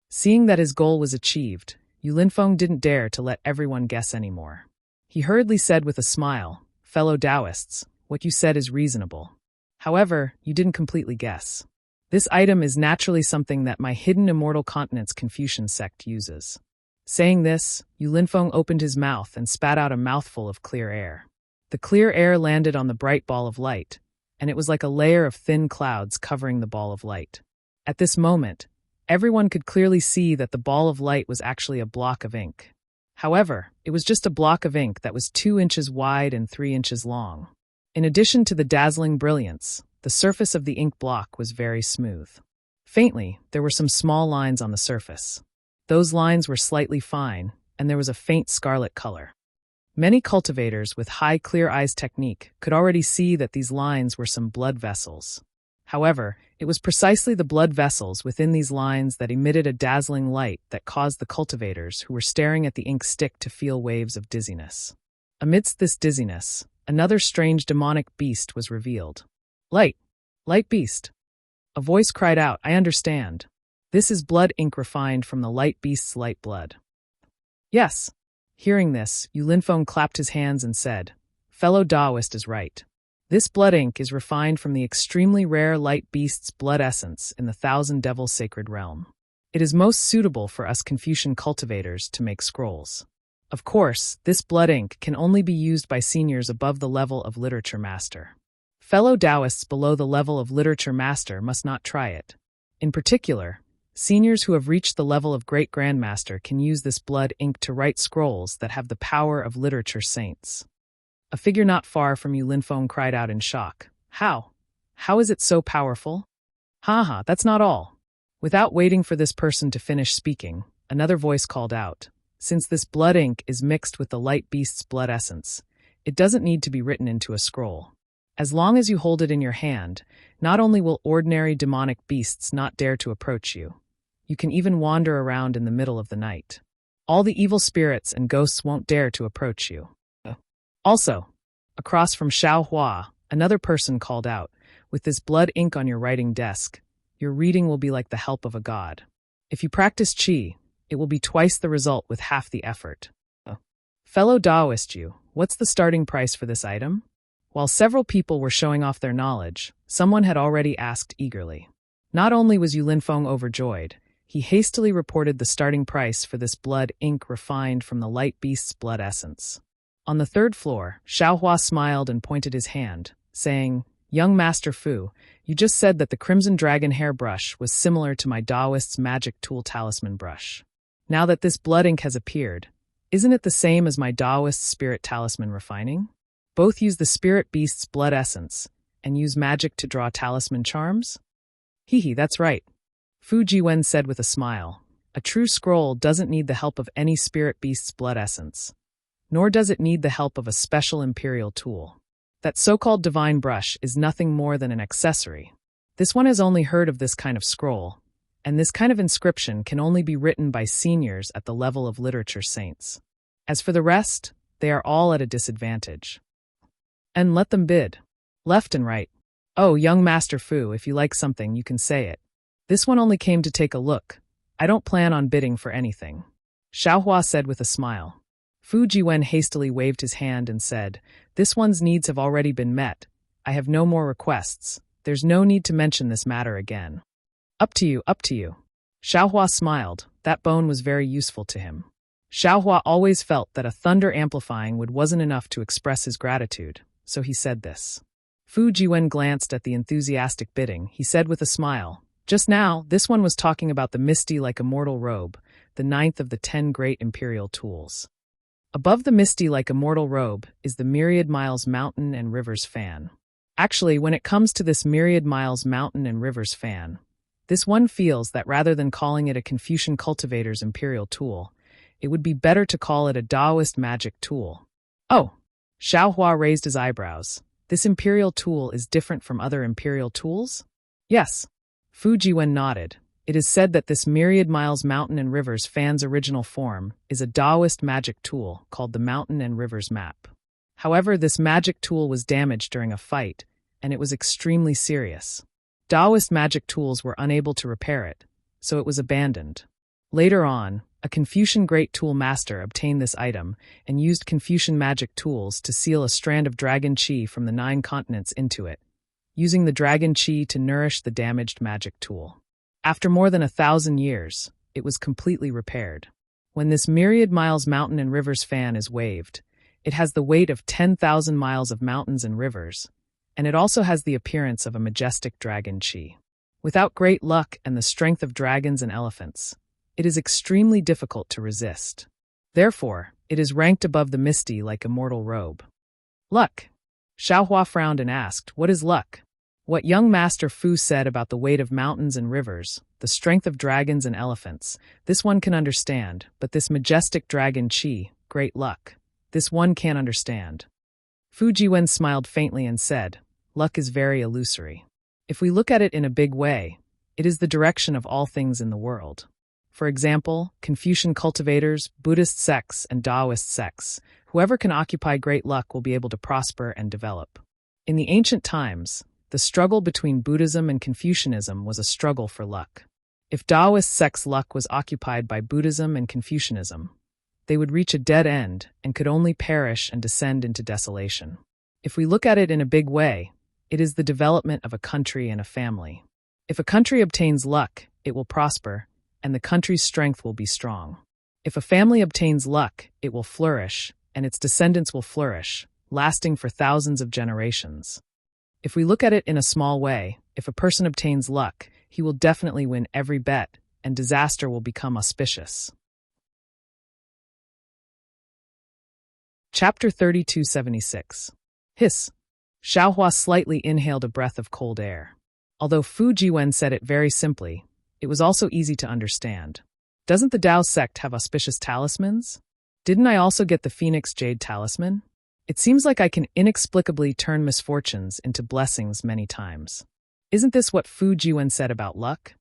Seeing that his goal was achieved, Yulinfeng didn't dare to let everyone guess anymore. He hurriedly said with a smile, "Fellow Taoists, what you said is reasonable. However, you didn't completely guess. This item is naturally something that my hidden immortal continent's Confucian sect uses." Saying this, Yulinfeng opened his mouth and spat out a mouthful of clear air. The clear air landed on the bright ball of light, and it was like a layer of thin clouds covering the ball of light. At this moment, everyone could clearly see that the ball of light was actually a block of ink. However, it was just a block of ink that was 2 inches wide and 3 inches long. In addition to the dazzling brilliance, the surface of the ink block was very smooth. Faintly, there were some small lines on the surface. Those lines were slightly fine, and there was a faint scarlet color. Many cultivators with high clear eyes technique could already see that these lines were some blood vessels. However, it was precisely the blood vessels within these lines that emitted a dazzling light that caused the cultivators who were staring at the ink stick to feel waves of dizziness. Amidst this dizziness, another strange demonic beast was revealed. "Light! Light beast!" A voice cried out, "I understand. This is blood ink refined from the light beast's light blood." "Yes." Hearing this, Yulinfeng clapped his hands and said, "Fellow Taoist is right. This blood ink is refined from the extremely rare light beast's blood essence in the Thousand Devils sacred realm. It is most suitable for us Confucian cultivators to make scrolls. Of course, this blood ink can only be used by seniors above the level of literature master. Fellow Taoists below the level of literature master must not try it. In particular, seniors who have reached the level of great grandmaster can use this blood ink to write scrolls that have the power of literature saints." A figure not far from Yulinfeng cried out in shock, "How? How is it so powerful?" "Ha, that's not all." Without waiting for this person to finish speaking, another voice called out, "Since this blood ink is mixed with the light beast's blood essence, it doesn't need to be written into a scroll. As long as you hold it in your hand, not only will ordinary demonic beasts not dare to approach you, you can even wander around in the middle of the night. All the evil spirits and ghosts won't dare to approach you." Also, across from Xiaohua, another person called out, "With this blood ink on your writing desk, your reading will be like the help of a god. If you practice qi, it will be twice the result with half the effort." "Fellow Taoist, what's the starting price for this item?" While several people were showing off their knowledge, someone had already asked eagerly. Not only was Yulinfeng overjoyed, he hastily reported the starting price for this blood ink refined from the light beast's blood essence. On the 3rd floor, Xiaohua smiled and pointed his hand, saying, "Young Master Fu, you just said that the Crimson Dragon hair brush was similar to my Taoist's magic tool talisman brush. Now that this blood ink has appeared, isn't it the same as my Taoist's spirit talisman refining? Both use the spirit beast's blood essence and use magic to draw talisman charms?" That's right," Fu Jiwen said with a smile. "A true scroll doesn't need the help of any spirit beast's blood essence, nor does it need the help of a special imperial tool. That so-called divine brush is nothing more than an accessory. This one has only heard of this kind of scroll, and this kind of inscription can only be written by seniors at the level of literature saints. As for the rest, they are all at a disadvantage. And let them bid. Left and right. Oh, young Master Fu, if you like something, you can say it. This one only came to take a look. I don't plan on bidding for anything. Xiaohua said with a smile. Fu Jiwen hastily waved his hand and said, This one's needs have already been met. I have no more requests. There's no need to mention this matter again. Up to you, up to you. Xiaohua smiled. That bone was very useful to him. Xiaohua always felt that a thunder amplifying wood wasn't enough to express his gratitude, so he said this. Fu Jiwen glanced at the enthusiastic bidding. He said with a smile, Just now, this one was talking about the misty like immortal robe, the 9th of the 10 great imperial tools. Above the misty like immortal robe is the myriad miles mountain and rivers fan. Actually, when it comes to this myriad miles mountain and rivers fan, this one feels that rather than calling it a Confucian cultivator's imperial tool, it would be better to call it a Taoist magic tool. Oh! Xiaohua raised his eyebrows. This imperial tool is different from other imperial tools? Yes. Fu Jiwen nodded. It is said that this myriad miles mountain and rivers fan's original form is a Taoist magic tool called the Mountain and Rivers Map. However, this magic tool was damaged during a fight, and it was extremely serious. Taoist magic tools were unable to repair it, so it was abandoned. Later on, a Confucian great tool master obtained this item and used Confucian magic tools to seal a strand of dragon qi from the 9 continents into it, using the dragon qi to nourish the damaged magic tool. After more than 1,000 years, it was completely repaired. When this myriad miles mountain and rivers fan is waved, it has the weight of 10,000 miles of mountains and rivers, and it also has the appearance of a majestic dragon qi. Without great luck and the strength of dragons and elephants, it is extremely difficult to resist. Therefore, it is ranked above the misty like immortal robe. Luck. Xiaohua frowned and asked, What is luck? What young Master Fu said about the weight of mountains and rivers, the strength of dragons and elephants, this one can understand, but this majestic dragon qi, great luck, this one can't understand. Fu Jiwen smiled faintly and said, Luck is very illusory. If we look at it in a big way, it is the direction of all things in the world. For example, Confucian cultivators, Buddhist sects, and Taoist sects, whoever can occupy great luck will be able to prosper and develop. In the ancient times, the struggle between Buddhism and Confucianism was a struggle for luck. If Taoist sects' luck was occupied by Buddhism and Confucianism, they would reach a dead end and could only perish and descend into desolation. If we look at it in a big way, it is the development of a country and a family. If a country obtains luck, it will prosper, and the country's strength will be strong. If a family obtains luck, it will flourish, and its descendants will flourish, lasting for thousands of generations. If we look at it in a small way, if a person obtains luck, he will definitely win every bet, and disaster will become auspicious. Chapter 3276. Hiss. Xiaohua slightly inhaled a breath of cold air. Although Fu Jiwen said it very simply, it was also easy to understand. Doesn't the Tao sect have auspicious talismans? Didn't I also get the Phoenix Jade talisman? It seems like I can inexplicably turn misfortunes into blessings many times. Isn't this what Fu Jiwen said about luck?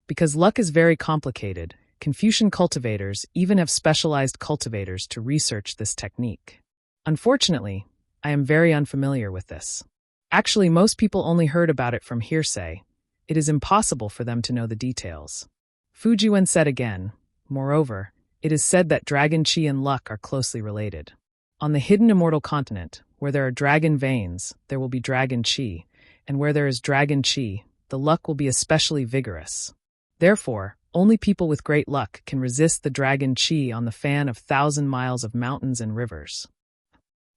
Because luck is very complicated, Confucian cultivators even have specialized cultivators to research this technique. Unfortunately, I am very unfamiliar with this. Actually, most people only heard about it from hearsay. It is impossible for them to know the details. Fu Jiwen said again, Moreover, it is said that dragon qi and luck are closely related. On the hidden immortal continent, where there are dragon veins, there will be dragon qi, and where there is dragon qi, the luck will be especially vigorous. Therefore, only people with great luck can resist the dragon qi on the fan of 1,000 miles of mountains and rivers.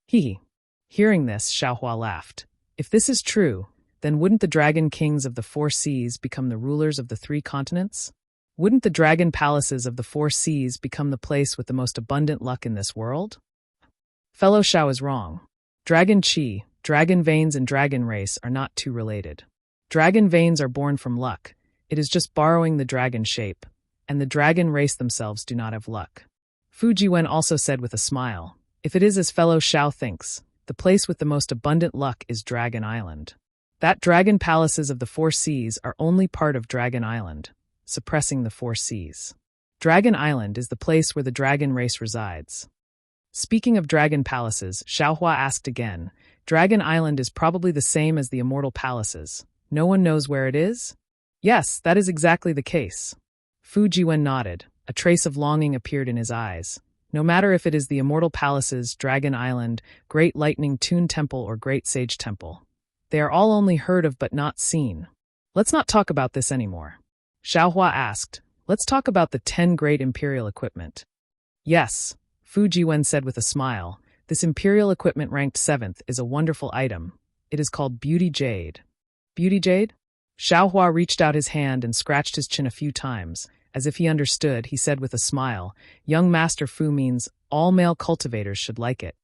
Hee. Hearing this, Xiaohua laughed. If this is true, then wouldn't the dragon kings of the 4 seas become the rulers of the 3 continents? Wouldn't the dragon palaces of the 4 seas become the place with the most abundant luck in this world? Fellow Xiao is wrong. Dragon qi, dragon veins and dragon race are not too related. Dragon veins are born from luck. It is just borrowing the dragon shape, and the dragon race themselves do not have luck. Fu Jiwen also said with a smile, If it is as fellow Xiao thinks, the place with the most abundant luck is Dragon Island. That dragon palaces of the 4 seas are only part of Dragon Island, suppressing the four seas. Dragon Island is the place where the dragon race resides. Speaking of dragon palaces, Xiaohua asked again, Dragon Island is probably the same as the immortal palaces. No one knows where it is? Yes, that is exactly the case. Fu Jiwen nodded. A trace of longing appeared in his eyes. No matter if it is the immortal palaces, Dragon Island, Great Lightning Tune Temple, or Great Sage Temple, they are all only heard of but not seen. Let's not talk about this anymore. Xiaohua asked, let's talk about the 10 great imperial equipment. Yes, Fu Jiwen said with a smile. This imperial equipment ranked 7th is a wonderful item. It is called Beauty Jade. Beauty Jade? Xiaohua reached out his hand and scratched his chin a few times. As if he understood, he said with a smile, Young Master Fu means all male cultivators should like it.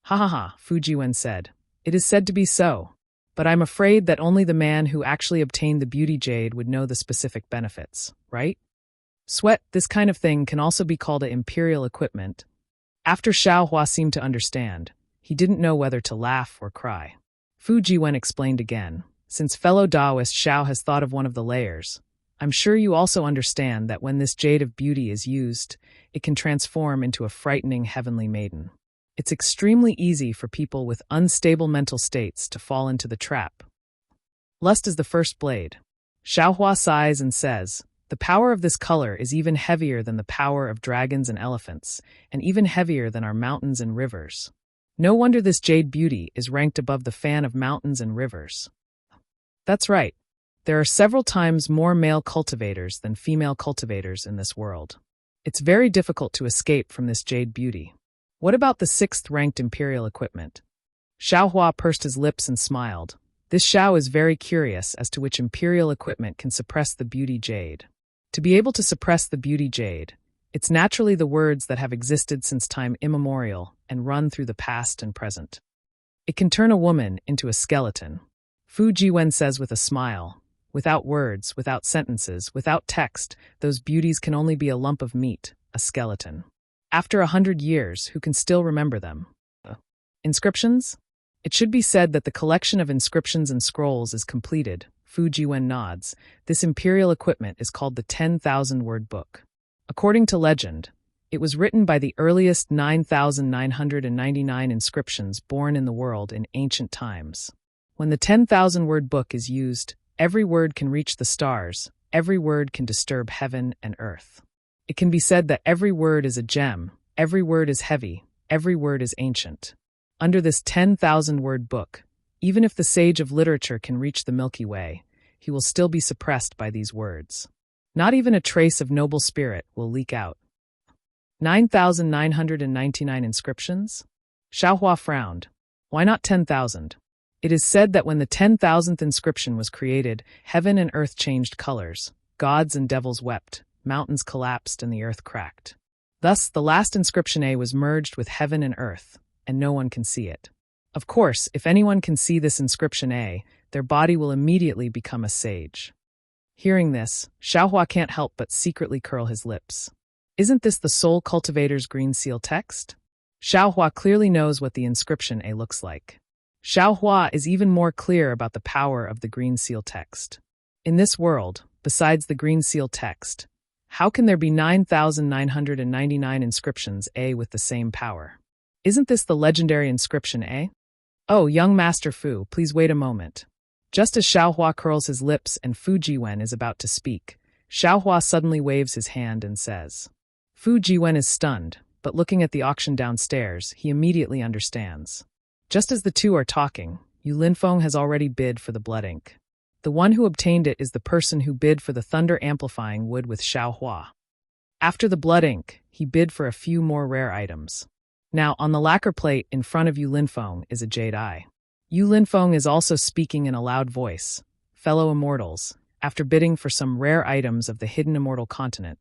Ha ha ha, Fu Jiwen said. It is said to be so. But I'm afraid that only the man who actually obtained the Beauty Jade would know the specific benefits, right? Sweat, this kind of thing can also be called a imperial equipment. After Xiaohua seemed to understand, he didn't know whether to laugh or cry. Fu Jiwen explained again, since fellow Taoist Xiao has thought of one of the layers, I'm sure you also understand that when this Jade of Beauty is used, it can transform into a frightening heavenly maiden. It's extremely easy for people with unstable mental states to fall into the trap. Lust is the first blade. Xiaohua sighs and says, the power of this color is even heavier than the power of dragons and elephants, and even heavier than our mountains and rivers. No wonder this Jade Beauty is ranked above the fan of mountains and rivers. That's right. There are several times more male cultivators than female cultivators in this world. It's very difficult to escape from this Jade Beauty. What about the 6th ranked imperial equipment? Xiaohua pursed his lips and smiled. This Xiao is very curious as to which imperial equipment can suppress the Beauty Jade. To be able to suppress the Beauty Jade, it's naturally the words that have existed since time immemorial and run through the past and present. It can turn a woman into a skeleton. Fu Jiwen says with a smile, without words, without sentences, without text, those beauties can only be a lump of meat, a skeleton. After 100 years, who can still remember them? Inscriptions? It should be said that the collection of inscriptions and scrolls is completed. Fu Jiwen nods. This imperial equipment is called the 10,000-word book. According to legend, it was written by the earliest 9,999 inscriptions born in the world in ancient times. When the 10,000-word book is used, every word can reach the stars, every word can disturb heaven and earth. It can be said that every word is a gem, every word is heavy, every word is ancient. Under this 10,000-word book, even if the sage of literature can reach the Milky Way, he will still be suppressed by these words. Not even a trace of noble spirit will leak out. 9,999 inscriptions? Xiaohua frowned. Why not 10,000? It is said that when the 10,000th inscription was created, heaven and earth changed colors. Gods and devils wept, mountains collapsed, and the earth cracked. Thus, the last inscription A was merged with heaven and earth, and no one can see it. Of course, if anyone can see this inscription A, their body will immediately become a sage. Hearing this, Xiaohua can't help but secretly curl his lips. Isn't this the Soul Cultivator's green seal text? Xiaohua clearly knows what the inscription A looks like. Xiaohua is even more clear about the power of the green seal text. In this world, besides the green seal text, how can there be 9,999 inscriptions A with the same power? Isn't this the legendary inscription A? Oh, young Master Fu, please wait a moment. Just as Xiaohua curls his lips and Fu Jiwen is about to speak, Xiaohua suddenly waves his hand and says. Fu Jiwen is stunned, but looking at the auction downstairs, he immediately understands. Just as the two are talking, Yu Linfeng has already bid for the blood ink. The one who obtained it is the person who bid for the thunder-amplifying wood with Xiaohua. After the blood ink, he bid for a few more rare items. Now, on the lacquer plate in front of Yu Linfeng is a jade eye. Yu Linfeng is also speaking in a loud voice. Fellow immortals, after bidding for some rare items of the hidden immortal continent,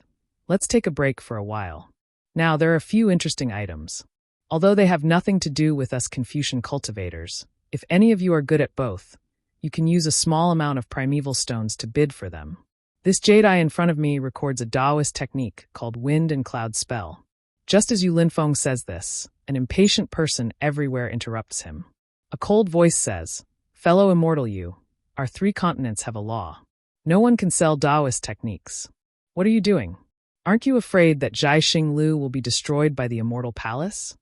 let's take a break for a while. Now, there are a few interesting items. Although they have nothing to do with us Confucian cultivators, if any of you are good at both, you can use a small amount of primeval stones to bid for them. This jade eye in front of me records a Taoist technique called wind and cloud spell. Just as Yu Linfeng says this, an impatient person everywhere interrupts him. A cold voice says, Fellow immortal Yu, our 3 continents have a law. No one can sell Taoist techniques. What are you doing? Aren't you afraid that Zhaixing Lu will be destroyed by the immortal palace?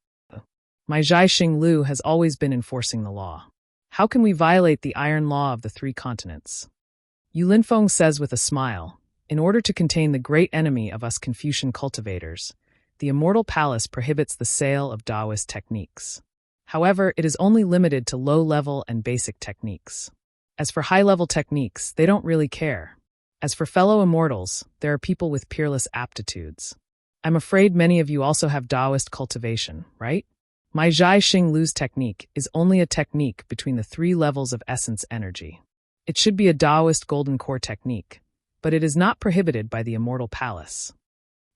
My Zhaixing Lu has always been enforcing the law. How can we violate the iron law of the three continents? Yu Linfeng says with a smile, in order to contain the great enemy of us Confucian cultivators, the immortal palace prohibits the sale of Taoist techniques. However, it is only limited to low-level and basic techniques. As for high-level techniques, they don't really care. As for fellow immortals, there are people with peerless aptitudes. I'm afraid many of you also have Taoist cultivation, right? My Zhaixing Lu's technique is only a technique between the three levels of essence energy. It should be a Taoist golden core technique, but it is not prohibited by the immortal palace.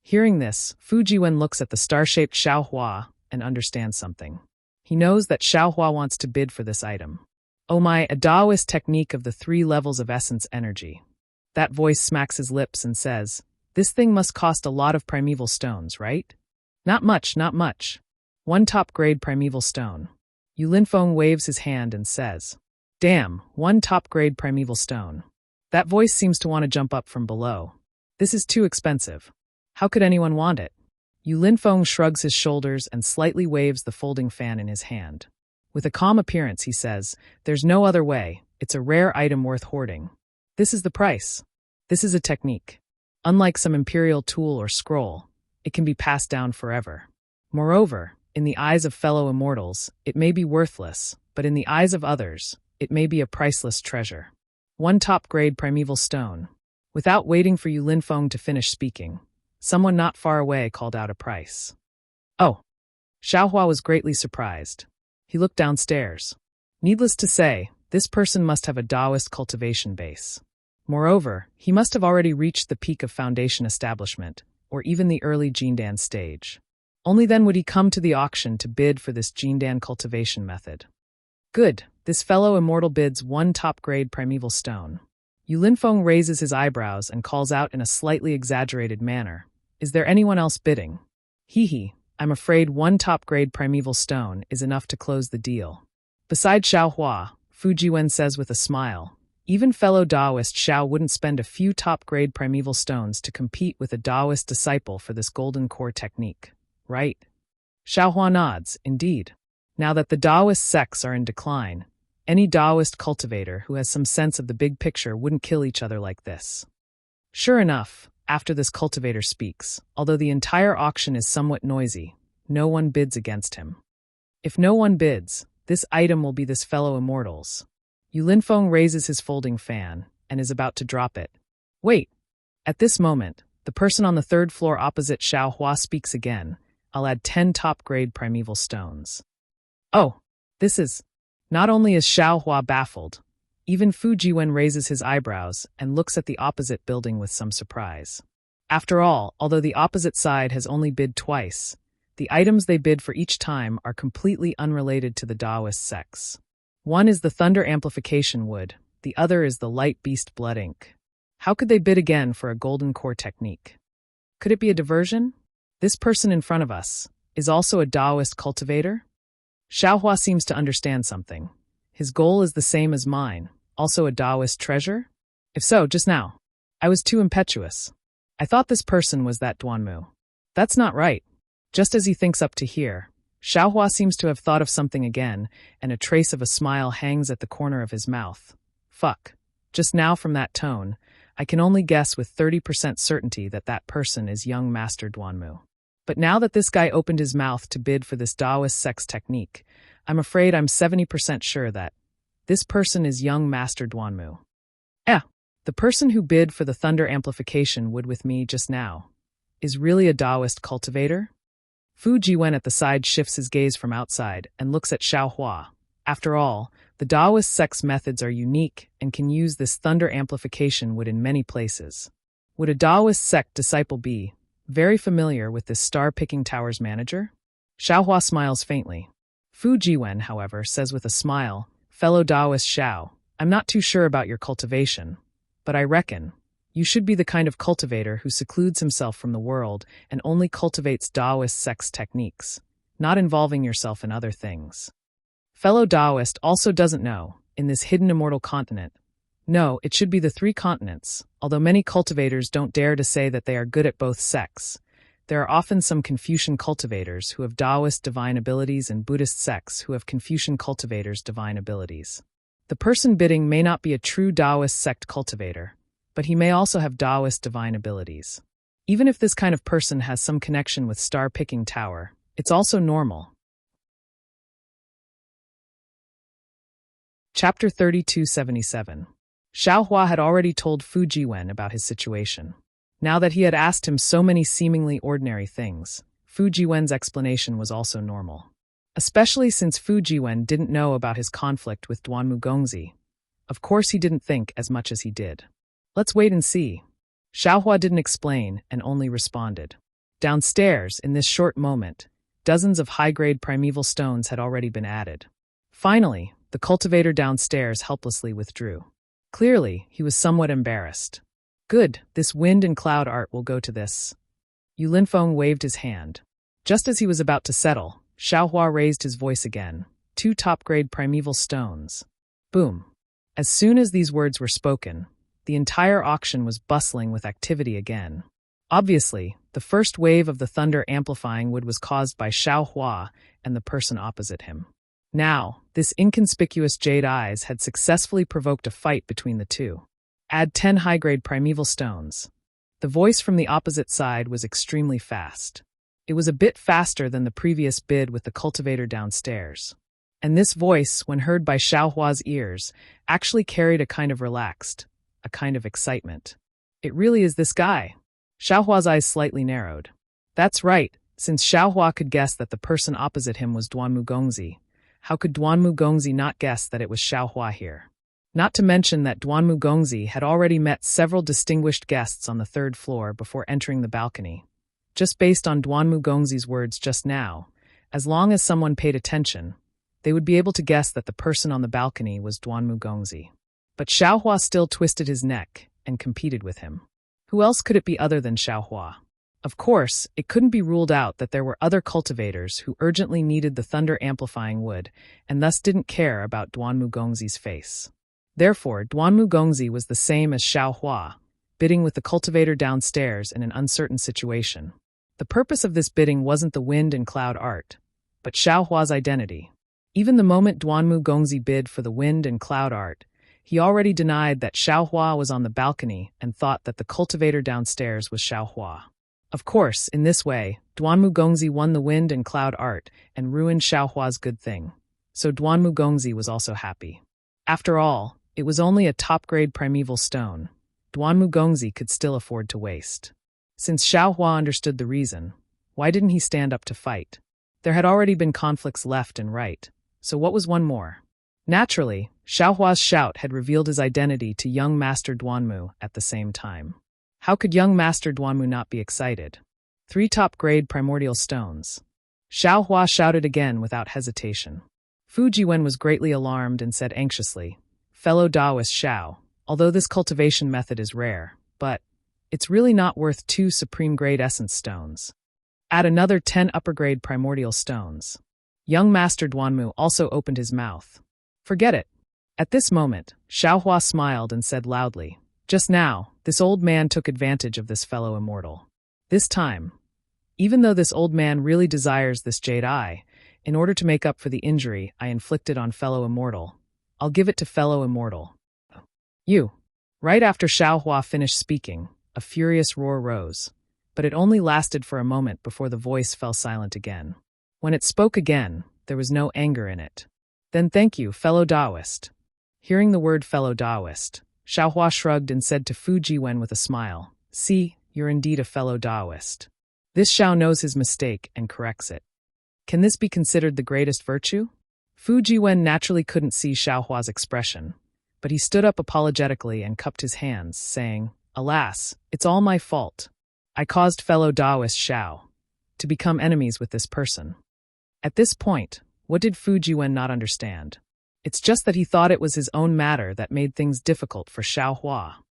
Hearing this, Fu Jiwen looks at the star-shaped Xiaohua and understands something. He knows that Xiaohua wants to bid for this item. Oh my, a Taoist technique of the three levels of essence energy. That voice smacks his lips and says, this thing must cost a lot of primeval stones, right? Not much, not much. 1 top-grade primeval stone. Yu Linfeng waves his hand and says, damn, 1 top-grade primeval stone. That voice seems to want to jump up from below. This is too expensive. How could anyone want it? Yu Linfeng shrugs his shoulders and slightly waves the folding fan in his hand. With a calm appearance, he says, there's no other way, it's a rare item worth hoarding. This is the price. This is a technique. Unlike some imperial tool or scroll, it can be passed down forever. Moreover, in the eyes of fellow immortals, it may be worthless, but in the eyes of others, it may be a priceless treasure. 1 top-grade primeval stone. Without waiting for Yu Linfeng to finish speaking, someone not far away called out a price. Oh. Xiaohua was greatly surprised. He looked downstairs. Needless to say, this person must have a Taoist cultivation base. Moreover, he must have already reached the peak of foundation establishment, or even the early Jindan stage. Only then would he come to the auction to bid for this Jindan cultivation method. Good, this fellow immortal bids 1 top-grade primeval stone. Yu Linfeng raises his eyebrows and calls out in a slightly exaggerated manner, is there anyone else bidding? Hee, I'm afraid 1 top-grade primeval stone is enough to close the deal. Besides Xiaohua, Fu Jiwen says with a smile, even fellow Taoist Xiao wouldn't spend a few top-grade primeval stones to compete with a Taoist disciple for this golden core technique, right? Xiaohua nods, indeed. Now that the Taoist sects are in decline, any Taoist cultivator who has some sense of the big picture wouldn't kill each other like this. Sure enough, after this cultivator speaks, although the entire auction is somewhat noisy, no one bids against him. If no one bids, this item will be this fellow immortal's. Yu Linfeng raises his folding fan and is about to drop it. Wait! At this moment, the person on the 3rd floor opposite Xiaohua speaks again. I'll add 10 top-grade primeval stones. Oh, this is... Not only is Xiaohua baffled, even Fu Jiwen raises his eyebrows and looks at the opposite building with some surprise. After all, although the opposite side has only bid twice, the items they bid for each time are completely unrelated to the Taoist sects. One is the thunder amplification wood, the other is the light beast blood ink. How could they bid again for a golden core technique? Could it be a diversion? This person in front of us is also a Taoist cultivator? Xiaohua seems to understand something. His goal is the same as mine, also a Taoist treasure? If so, just now. I was too impetuous. I thought this person was that Duanmu. That's not right. Just as he thinks up to here, Xiaohua seems to have thought of something again, and a trace of a smile hangs at the corner of his mouth. Fuck. Just now from that tone, I can only guess with 30% certainty that that person is young Master Duanmu. But now that this guy opened his mouth to bid for this Taoist sex technique, I'm afraid I'm 70% sure that this person is young Master Duanmu. The person who bid for the thunder amplification wood with me just now is really a Taoist cultivator? Fu Jiwen at the side shifts his gaze from outside and looks at Xiaohua. After all, the Taoist sex methods are unique and can use this thunder amplification wood in many places. Would a Taoist sect disciple be very familiar with this star-picking tower's manager? Xiaohua smiles faintly. Fu Jiwen, however, says with a smile, fellow Taoist Xiao, I'm not too sure about your cultivation, but I reckon you should be the kind of cultivator who secludes himself from the world and only cultivates Taoist sex techniques, not involving yourself in other things. Fellow Taoist also doesn't know, in this hidden immortal continent, No, it should be the 3 continents, although many cultivators don't dare to say that they are good at both sects. There are often some Confucian cultivators who have Taoist divine abilities and Buddhist sects who have Confucian cultivators' divine abilities. The person bidding may not be a true Taoist sect cultivator, but he may also have Taoist divine abilities. Even if this kind of person has some connection with star-picking tower, it's also normal. Chapter 3277. Xiaohua had already told Fu Jiwen about his situation. Now that he had asked him so many seemingly ordinary things, Fu Jiwen's explanation was also normal. Especially since Fu Jiwen didn't know about his conflict with Duanmu Gongzi. Of course he didn't think as much as he did. Let's wait and see. Xiaohua didn't explain and only responded. Downstairs, in this short moment, dozens of high-grade primeval stones had already been added. Finally, the cultivator downstairs helplessly withdrew. Clearly, he was somewhat embarrassed. Good, this wind and cloud art will go to this. Yu Linfeng waved his hand. Just as he was about to settle, Xiaohua raised his voice again. 2 top-grade primeval stones. Boom. As soon as these words were spoken, the entire auction was bustling with activity again. Obviously, the first wave of the thunder-amplifying wood was caused by Xiaohua and the person opposite him. Now, this inconspicuous jade eyes had successfully provoked a fight between the two. Add 10 high-grade primeval stones. The voice from the opposite side was extremely fast. It was a bit faster than the previous bid with the cultivator downstairs. And this voice, when heard by Xiaohua's ears, actually carried a kind of relaxed, a kind of excitement. It really is this guy. Xiaohua's eyes slightly narrowed. That's right, since Xiaohua could guess that the person opposite him was Duanmu Gongzi. How could Duanmu Gongzi not guess that it was Xiaohua here? Not to mention that Duanmu Gongzi had already met several distinguished guests on the 3rd floor before entering the balcony. Just based on Duanmu Gongzi's words just now, as long as someone paid attention, they would be able to guess that the person on the balcony was Duanmu Gongzi. But Xiaohua still twisted his neck and competed with him. Who else could it be other than Xiaohua? Of course, it couldn't be ruled out that there were other cultivators who urgently needed the thunder-amplifying wood and thus didn't care about Duanmu Gongzi's face. Therefore, Duanmu Gongzi was the same as Xiaohua, bidding with the cultivator downstairs in an uncertain situation. The purpose of this bidding wasn't the wind and cloud art, but Xiaohua's identity. Even the moment Duanmu Gongzi bid for the wind and cloud art, he already denied that Xiaohua was on the balcony and thought that the cultivator downstairs was Xiaohua. Of course, in this way, Duanmu Gongzi won the wind and cloud art and ruined Xiaohua's good thing. So Duanmu Gongzi was also happy. After all, it was only a top-grade primeval stone. Duanmu Gongzi could still afford to waste. Since Xiaohua understood the reason, why didn't he stand up to fight? There had already been conflicts left and right, so what was one more? Naturally, Xiaohua's shout had revealed his identity to young Master Duanmu at the same time. How could young Master Duanmu not be excited? 3 top-grade primordial stones. Xiaohua shouted again without hesitation. Fu Jiwen was greatly alarmed and said anxiously, "Fellow Taoist Xiao, although this cultivation method is rare, but it's really not worth 2 supreme-grade essence stones. Add another 10 upper-grade primordial stones." Young Master Duanmu also opened his mouth. Forget it. At this moment, Xiaohua smiled and said loudly, "Just now, this old man took advantage of this fellow immortal. This time, even though this old man really desires this jade eye, in order to make up for the injury I inflicted on fellow immortal, I'll give it to fellow immortal." You. Right after Xiaohua finished speaking, a furious roar rose, but it only lasted for a moment before the voice fell silent again. When it spoke again, there was no anger in it. "Then thank you, fellow Taoist." Hearing the word fellow Taoist, Xiaohua shrugged and said to Fu Jiwen with a smile, "See, you're indeed a fellow Taoist." This Xiao knows his mistake and corrects it. Can this be considered the greatest virtue? Fu Jiwen naturally couldn't see Xiaohua's expression, but he stood up apologetically and cupped his hands, saying, "Alas, it's all my fault. I caused fellow Taoist Xiao to become enemies with this person." At this point, what did Fu Jiwen not understand? It's just that he thought it was his own matter that made things difficult for Xiaohua.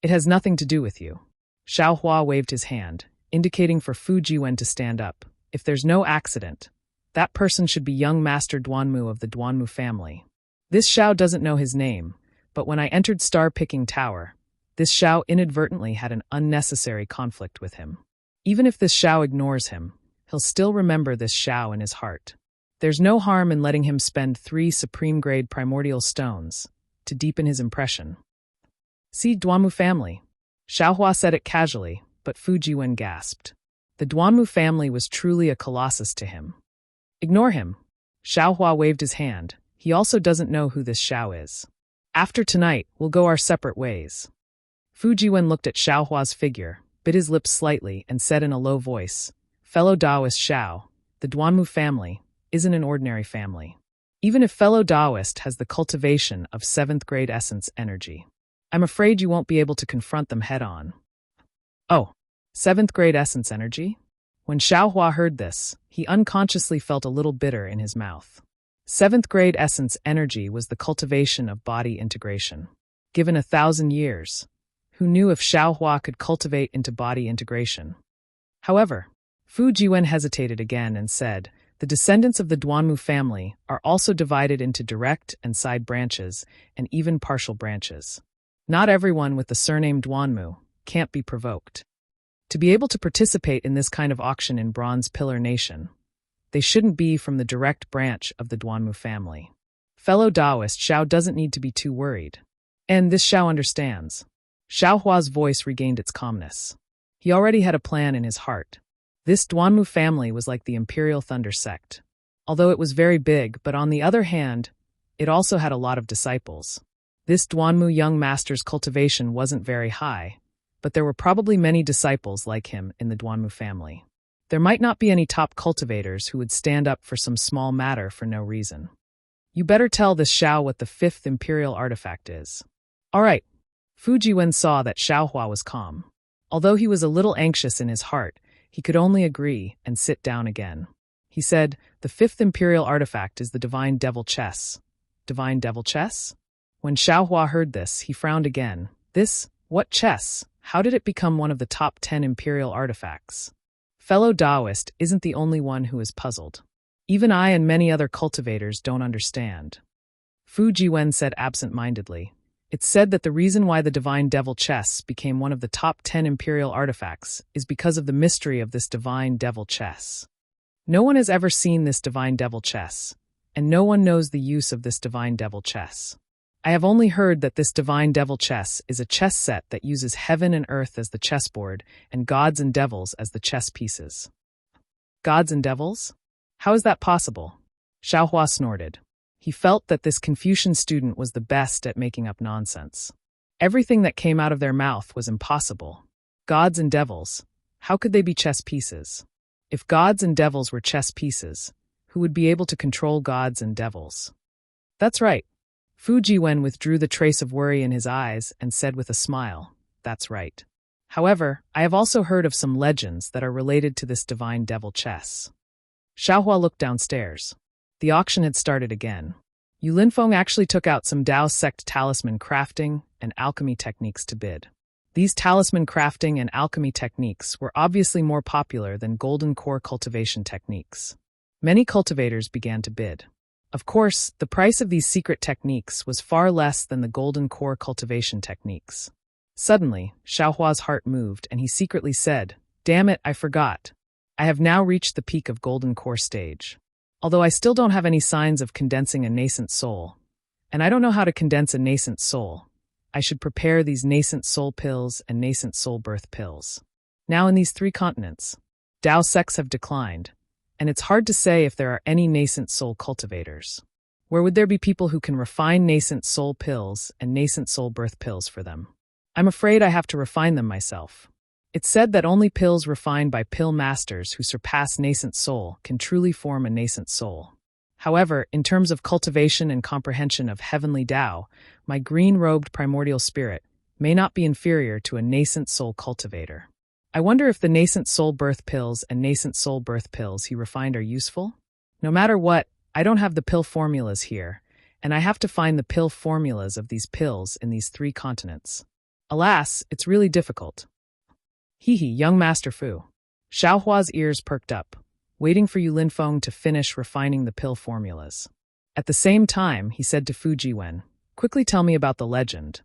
It has nothing to do with you. Xiaohua waved his hand, indicating for Fu Jiwen to stand up. If there's no accident, that person should be young Master Duanmu of the Duanmu family. This Xiao doesn't know his name, But when I entered Star-Picking Tower, this Xiao inadvertently had an unnecessary conflict with him. Even if this Xiao ignores him, he'll still remember this Xiao in his heart. There's no harm in letting him spend 3 supreme-grade primordial stones to deepen his impression. See Duanmu family. Xiaohua said it casually, but Fu Jiwen gasped. The Duanmu family was truly a colossus to him. Ignore him. Xiaohua waved his hand. He also doesn't know who this Xiao is. After tonight, we'll go our separate ways. Fu Jiwen looked at Xiaohua's figure, bit his lips slightly, and said in a low voice, Fellow Taoist Xiao, the Duanmu family isn't an ordinary family. Even if fellow Taoist has the cultivation of 7th grade essence energy, I'm afraid you won't be able to confront them head-on. Oh, 7th grade essence energy? When Xiaohua heard this, he unconsciously felt a little bitter in his mouth. 7th grade essence energy was the cultivation of body integration. Given 1,000 years, who knew if Xiaohua could cultivate into body integration? However, Fu Jiwen hesitated again and said, the descendants of the Duanmu family are also divided into direct and side branches, and even partial branches. Not everyone with the surname Duanmu can't be provoked. To be able to participate in this kind of auction in Bronze Pillar Nation, they shouldn't be from the direct branch of the Duanmu family. Fellow Taoist Xiao doesn't need to be too worried. And this Xiao understands. Xiaohua's voice regained its calmness. He already had a plan in his heart. This Duanmu family was like the Imperial Thunder sect. Although it was very big, but on the other hand, it also had a lot of disciples. This Duanmu young master's cultivation wasn't very high, but there were probably many disciples like him in the Duanmu family. There might not be any top cultivators who would stand up for some small matter for no reason. You better tell this Xiao what the 5th imperial artifact is. All right. Fu Jiwen saw that Xiaohua was calm. Although he was a little anxious in his heart, he could only agree and sit down again. He said, the 5th imperial artifact is the Divine Devil Chess. Divine Devil Chess? When Xiaohua heard this, he frowned again. What chess? How did it become one of the top 10 imperial artifacts? Fellow Taoist isn't the only one who is puzzled. Even I and many other cultivators don't understand. Fu Jiwen said absent-mindedly. It's said that the reason why the Divine Devil Chess became one of the top 10 imperial artifacts is because of the mystery of this Divine Devil Chess. No one has ever seen this Divine Devil Chess, and no one knows the use of this Divine Devil Chess. I have only heard that this Divine Devil Chess is a chess set that uses heaven and earth as the chessboard and gods and devils as the chess pieces. Gods and devils? How is that possible? Xiaohua snorted. He felt that this Confucian student was the best at making up nonsense. Everything that came out of their mouth was impossible. Gods and devils, how could they be chess pieces? If gods and devils were chess pieces, who would be able to control gods and devils? That's right. Fu Jiwen withdrew the trace of worry in his eyes and said with a smile, that's right. However, I have also heard of some legends that are related to this Divine Devil Chess. Xiaohua looked downstairs. The auction had started again. Yu Linfeng actually took out some Dao sect talisman crafting and alchemy techniques to bid. These talisman crafting and alchemy techniques were obviously more popular than golden core cultivation techniques. Many cultivators began to bid. Of course, the price of these secret techniques was far less than the golden core cultivation techniques. Suddenly, Xiaohua's heart moved and he secretly said, damn it, I forgot. I have now reached the peak of golden core stage. Although I still don't have any signs of condensing a nascent soul, and I don't know how to condense a nascent soul, I should prepare these nascent soul pills and nascent soul birth pills. Now in these 3 continents, Dao sects have declined, and it's hard to say if there are any nascent soul cultivators. Where would there be people who can refine nascent soul pills and nascent soul birth pills for them? I'm afraid I have to refine them myself. It's said that only pills refined by pill masters who surpass nascent soul can truly form a nascent soul. However, in terms of cultivation and comprehension of heavenly Tao, my green-robed primordial spirit may not be inferior to a nascent soul cultivator. I wonder if the nascent soul birth pills and nascent soul birth pills he refined are useful? No matter what, I don't have the pill formulas here, and I have to find the pill formulas of these pills in these 3 continents. Alas, it's really difficult. Hee, young Master Fu. Xiaohua's ears perked up, waiting for Yu Linfeng to finish refining the pill formulas. At the same time, he said to Fu Jiwen, Quickly tell me about the legend.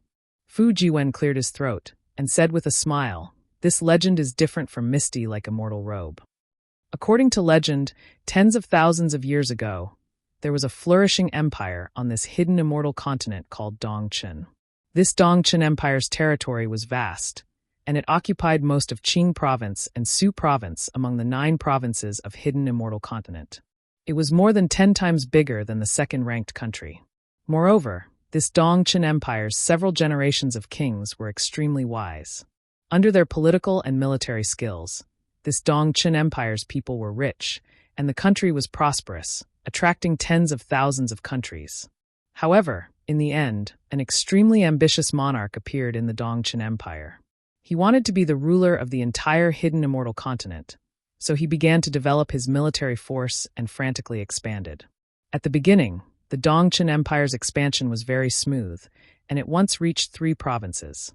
Fu Jiwen cleared his throat and said with a smile, "This legend is different from misty like a mortal robe." According to legend, tens of thousands of years ago, there was a flourishing empire on this hidden immortal continent called Dongchen. This Dongchen Empire's territory was vast, and it occupied most of Qing Province and Su Province among the 9 provinces of hidden immortal continent. It was more than 10 times bigger than the second-ranked country. Moreover, this Dongchen Empire's several generations of kings were extremely wise. Under their political and military skills, this Dongchen Empire's people were rich, and the country was prosperous, attracting tens of thousands of countries. However, in the end, an extremely ambitious monarch appeared in the Dongchen Empire. He wanted to be the ruler of the entire hidden immortal continent, so he began to develop his military force and frantically expanded. At the beginning, the Dongchen Empire's expansion was very smooth, and it once reached 3 provinces.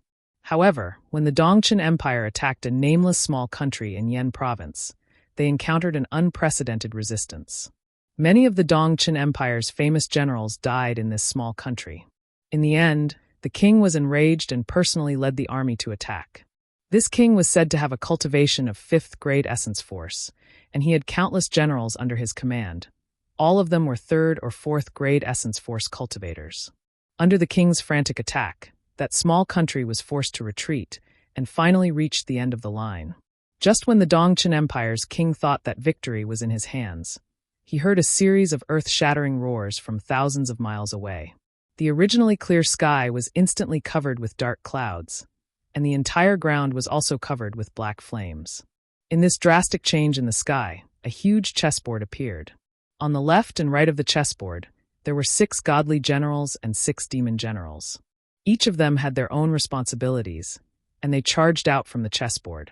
However, when the Dongchen Empire attacked a nameless small country in Yan Province, they encountered an unprecedented resistance. Many of the Dongchen Empire's famous generals died in this small country. In the end, the king was enraged and personally led the army to attack. This king was said to have a cultivation of 5th-grade essence force, and he had countless generals under his command. All of them were 3rd or 4th-grade essence force cultivators. Under the king's frantic attack, that small country was forced to retreat and finally reached the end of the line. Just when the Dongchen Empire's king thought that victory was in his hands, he heard a series of earth-shattering roars from thousands of miles away. The originally clear sky was instantly covered with dark clouds, and the entire ground was also covered with black flames. In this drastic change in the sky, a huge chessboard appeared. On the left and right of the chessboard, there were 6 godly generals and 6 demon generals. Each of them had their own responsibilities, and they charged out from the chessboard.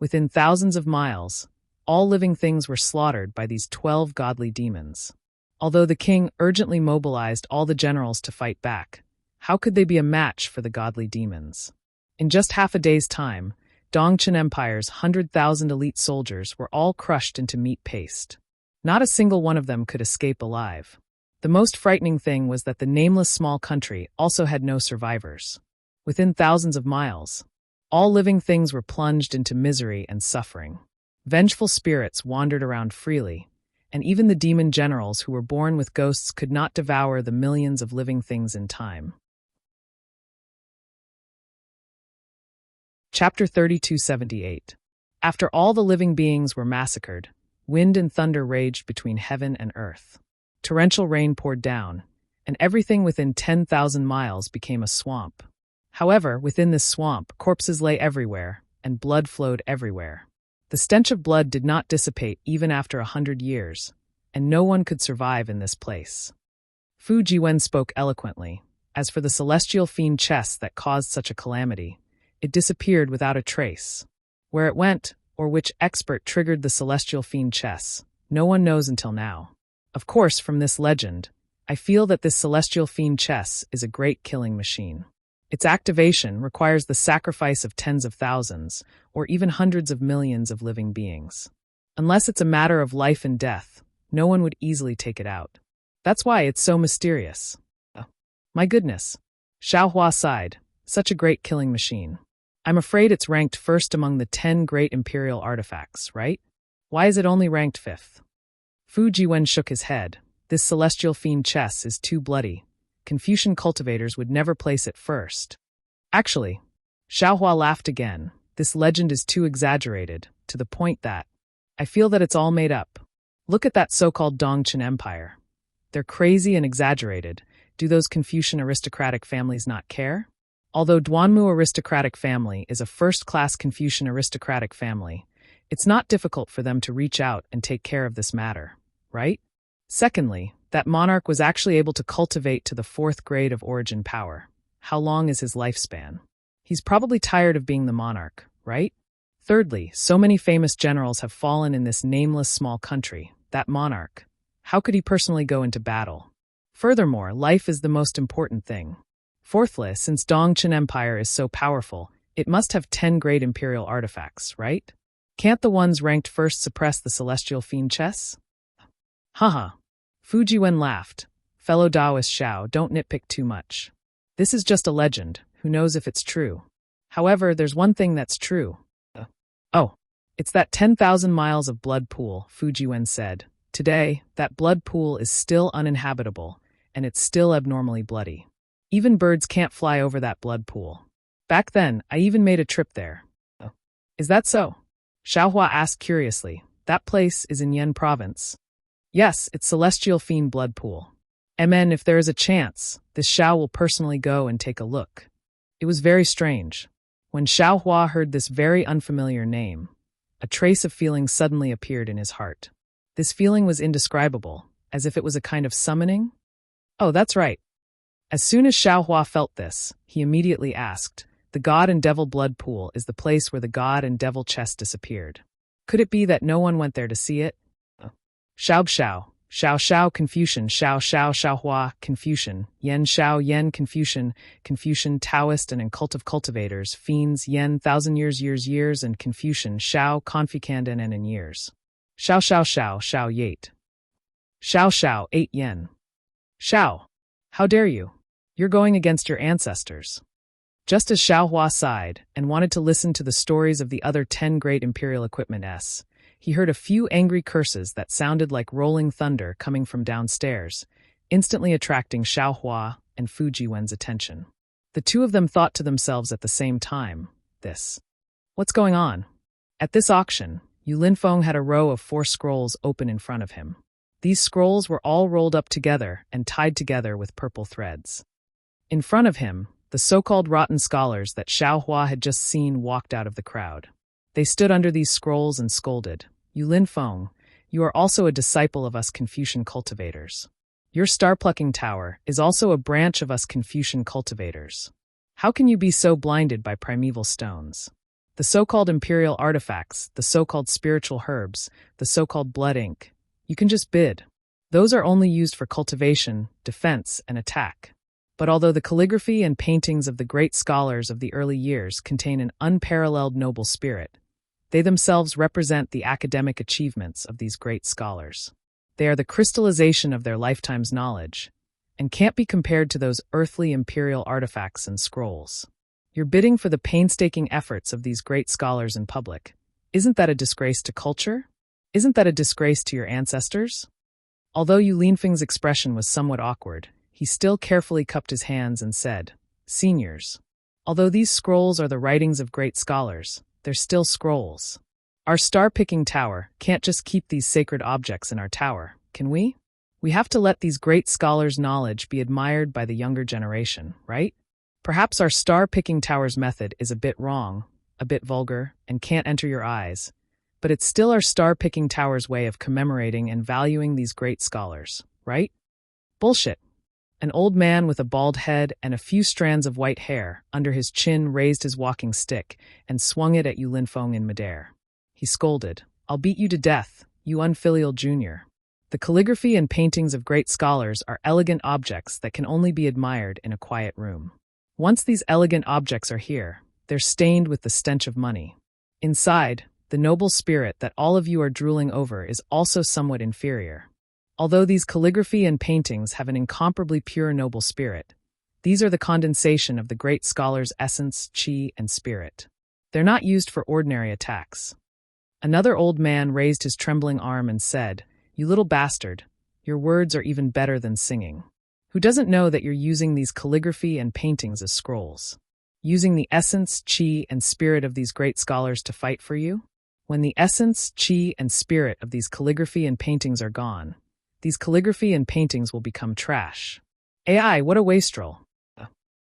Within thousands of miles, all living things were slaughtered by these 12 godly demons. Although the king urgently mobilized all the generals to fight back, how could they be a match for the godly demons? In just half a day's time, Dongchen Empire's 100,000 elite soldiers were all crushed into meat paste. Not a single one of them could escape alive. The most frightening thing was that the nameless small country also had no survivors. Within thousands of miles, all living things were plunged into misery and suffering. Vengeful spirits wandered around freely, and even the demon generals who were born with ghosts could not devour the millions of living things in time. Chapter 3278. After all the living beings were massacred, wind and thunder raged between heaven and earth. Torrential rain poured down, and everything within 10,000 miles became a swamp. However, within this swamp, corpses lay everywhere, and blood flowed everywhere. The stench of blood did not dissipate even after 100 years, and no one could survive in this place. Fu Jiwen spoke eloquently. As for the celestial fiend chess that caused such a calamity, it disappeared without a trace. Where it went, or which expert triggered the celestial fiend chess, no one knows until now. Of course, from this legend, I feel that this celestial fiend chess is a great killing machine. Its activation requires the sacrifice of tens of thousands, or even hundreds of millions of living beings. Unless it's a matter of life and death, no one would easily take it out. That's why it's so mysterious. My goodness. Xiaohua sighed. Such a great killing machine. I'm afraid it's ranked first among the 10 great imperial artifacts, right? Why is it only ranked 5th? Fu Jiwen shook his head. This celestial fiend chess is too bloody. Confucian cultivators would never place it first. Actually, Xiaohua laughed again. This legend is too exaggerated, to the point that I feel that it's all made up. Look at that so-called Dongchen Empire. They're crazy and exaggerated. Do those Confucian aristocratic families not care? Although Duanmu aristocratic family is a first-class Confucian aristocratic family, it's not difficult for them to reach out and take care of this matter, right? Secondly, that monarch was actually able to cultivate to the 4th grade of origin power. How long is his lifespan? He's probably tired of being the monarch, right? Thirdly, so many famous generals have fallen in this nameless small country, that monarch. How could he personally go into battle? Furthermore, life is the most important thing. Fourthly, since Dongchen Empire is so powerful, it must have 10 great imperial artifacts, right? Can't the ones ranked first suppress the celestial fiend chess? Haha. Fu Jiwen laughed. Fellow Taoist Xiao, don't nitpick too much. This is just a legend, who knows if it's true. However, there's one thing that's true. Oh, it's that 10,000 miles of blood pool, Fujiwen said. Today, that blood pool is still uninhabitable, and it's still abnormally bloody. Even birds can't fly over that blood pool. Back then, I even made a trip there. Is that so? Xiaohua asked curiously. That place is in Yen province. Yes, it's Celestial Fiend blood pool. Amen, if there is a chance, this Xiao will personally go and take a look. It was very strange. When Xiaohua heard this very unfamiliar name, a trace of feeling suddenly appeared in his heart. This feeling was indescribable, as if it was a kind of summoning. Oh, that's right. As soon as Xiaohua felt this, he immediately asked, the God and Devil blood pool is the place where the God and Devil chest disappeared. Could it be that no one went there to see it? Xiao Xiao, Xiao Xiao Confucian, Xiao Xiao Xiaohua Confucian, Yen Xiao Yen Confucian, Confucian Taoist and Cult of Cultivators, Fiends, Yen 1,000 years, and Confucian, Xiao Confucandan and in years. Xiao Xiao Xiao Xiao Yate. Xiao Xiao 8 Yen. Xiao, how dare you? You're going against your ancestors. Just as Xiaohua sighed and wanted to listen to the stories of the other 10 great imperial equipment he heard a few angry curses that sounded like rolling thunder coming from downstairs, instantly attracting Xiaohua and Fujiwen's attention. The two of them thought to themselves at the same time, what's going on? At this auction, Yu Linfeng had a row of 4 scrolls open in front of him. These scrolls were all rolled up together and tied together with purple threads. In front of him, the so-called rotten scholars that Xiaohua had just seen walked out of the crowd. They stood under these scrolls and scolded, Yu Linfeng, you are also a disciple of us Confucian cultivators. Your star-plucking tower is also a branch of us Confucian cultivators. How can you be so blinded by primeval stones? The so-called imperial artifacts, the so-called spiritual herbs, the so-called blood ink, you can just bid. Those are only used for cultivation, defense, and attack. But although the calligraphy and paintings of the great scholars of the early years contain an unparalleled noble spirit, they themselves represent the academic achievements of these great scholars. They are the crystallization of their lifetime's knowledge, and can't be compared to those earthly imperial artifacts and scrolls. You're bidding for the painstaking efforts of these great scholars in public. Isn't that a disgrace to culture? Isn't that a disgrace to your ancestors? Although Yu Linfeng's expression was somewhat awkward, he still carefully cupped his hands and said, Seniors, although these scrolls are the writings of great scholars, they're still scrolls. Our star-picking tower can't just keep these sacred objects in our tower, can we? We have to let these great scholars' knowledge be admired by the younger generation, right? Perhaps our star-picking tower's method is a bit wrong, a bit vulgar, and can't enter your eyes, but it's still our star-picking tower's way of commemorating and valuing these great scholars, right? Bullshit. An old man with a bald head and a few strands of white hair under his chin raised his walking stick and swung it at Yu Linfeng in midair. He scolded, I'll beat you to death, you unfilial junior. The calligraphy and paintings of great scholars are elegant objects that can only be admired in a quiet room. Once these elegant objects are here, they're stained with the stench of money. Inside, the noble spirit that all of you are drooling over is also somewhat inferior. Although these calligraphy and paintings have an incomparably pure noble spirit, these are the condensation of the great scholar's essence, qi, and spirit. They're not used for ordinary attacks. Another old man raised his trembling arm and said, You little bastard, your words are even better than singing. Who doesn't know that you're using these calligraphy and paintings as scrolls? Using the essence, qi, and spirit of these great scholars to fight for you? When the essence, qi, and spirit of these calligraphy and paintings are gone, these calligraphy and paintings will become trash. AI, what a wastrel.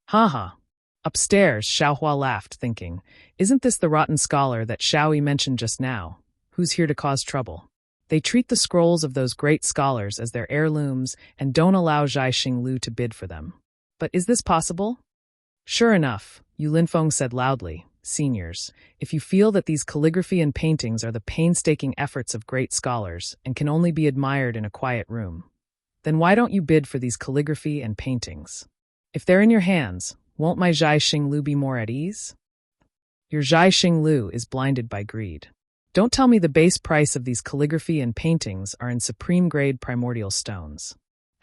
Ha. Upstairs, Xiaohua laughed, thinking, Isn't this the rotten scholar that Xiaoyi mentioned just now? Who's here to cause trouble? They treat the scrolls of those great scholars as their heirlooms and don't allow Zhai Xinglu to bid for them. But is this possible? Sure enough, Yu Linfeng said loudly, Seniors, if you feel that these calligraphy and paintings are the painstaking efforts of great scholars and can only be admired in a quiet room, then why don't you bid for these calligraphy and paintings? If they're in your hands, won't my Zhai Xinglu be more at ease? Your Zhai Xinglu is blinded by greed. Don't tell me the base price of these calligraphy and paintings are in supreme-grade primordial stones.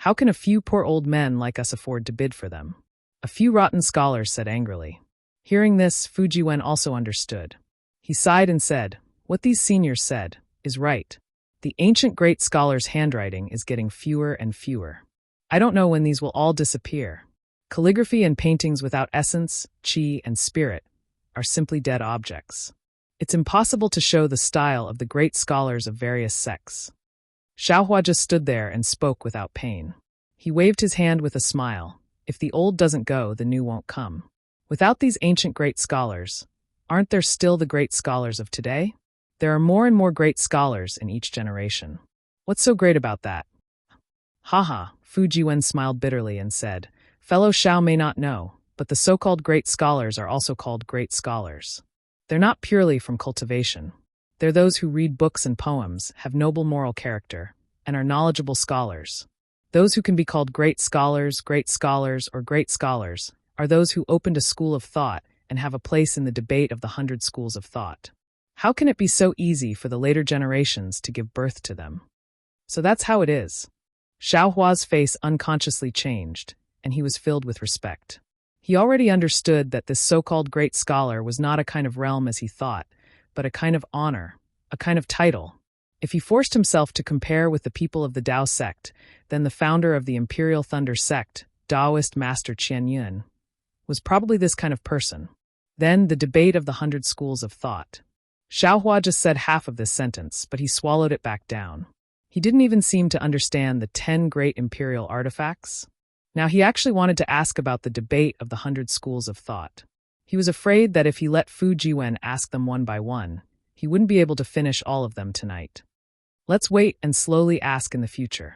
How can a few poor old men like us afford to bid for them? A few rotten scholars said angrily. Hearing this, Fujiwen also understood. He sighed and said, "What these seniors said is right. The ancient great scholars' handwriting is getting fewer and fewer. I don't know when these will all disappear. Calligraphy and paintings without essence, chi, and spirit are simply dead objects. It's impossible to show the style of the great scholars of various sects." Xiaohua just stood there and spoke without pain. He waved his hand with a smile. If the old doesn't go, the new won't come. Without these ancient great scholars, aren't there still the great scholars of today? There are more and more great scholars in each generation. What's so great about that? Haha, Fujiwen smiled bitterly and said, "Fellow Xiao may not know, but the so-called great scholars are also called great scholars. They're not purely from cultivation. They're those who read books and poems, have noble moral character, and are knowledgeable scholars. Those who can be called great scholars, or great scholars, are those who opened a school of thought and have a place in the debate of the 100 schools of thought. How can it be so easy for the later generations to give birth to them?" So that's how it is. Xiaohua's face unconsciously changed, and he was filled with respect. He already understood that this so-called great scholar was not a kind of realm as he thought, but a kind of honor, a kind of title. If he forced himself to compare with the people of the Tao sect, then the founder of the Imperial Thunder sect, Taoist Master Qian Yun, was probably this kind of person. Then the debate of the 100 schools of thought. Xiaohua just said half of this sentence, but he swallowed it back down. He didn't even seem to understand the 10 great imperial artifacts. Now he actually wanted to ask about the debate of the 100 schools of thought. He was afraid that if he let Fujiwen ask them one by one, he wouldn't be able to finish all of them tonight. Let's wait and slowly ask in the future.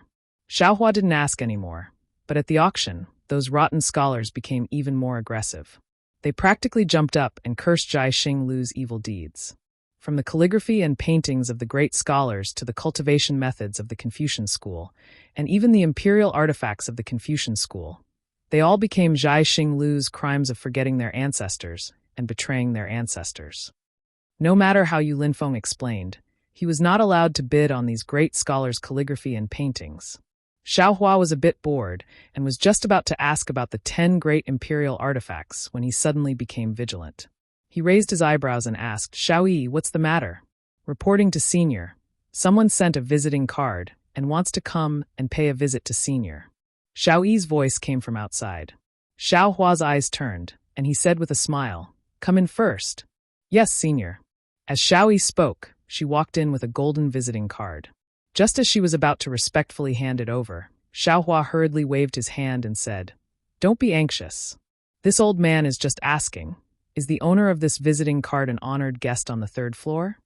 Xiaohua didn't ask anymore, but at the auction, those rotten scholars became even more aggressive. They practically jumped up and cursed Zhai Xinglu's evil deeds. From the calligraphy and paintings of the great scholars to the cultivation methods of the Confucian school, and even the imperial artifacts of the Confucian school, they all became Zhai Xinglu's crimes of forgetting their ancestors and betraying their ancestors. No matter how Yu Linfeng explained, he was not allowed to bid on these great scholars' calligraphy and paintings. Xiaohua was a bit bored and was just about to ask about the 10 great imperial artifacts when he suddenly became vigilant. He raised his eyebrows and asked, "Xiaoyi, what's the matter?" Reporting to Senior, "Someone sent a visiting card and wants to come and pay a visit to Senior." Xiaoyi's voice came from outside. Xiaohua's eyes turned, and he said with a smile, "Come in first." "Yes, Senior." As Xiaoyi spoke, she walked in with a golden visiting card. Just as she was about to respectfully hand it over, Xiaohua hurriedly waved his hand and said, "Don't be anxious. This old man is just asking, is the owner of this visiting card an honored guest on the 3rd floor?"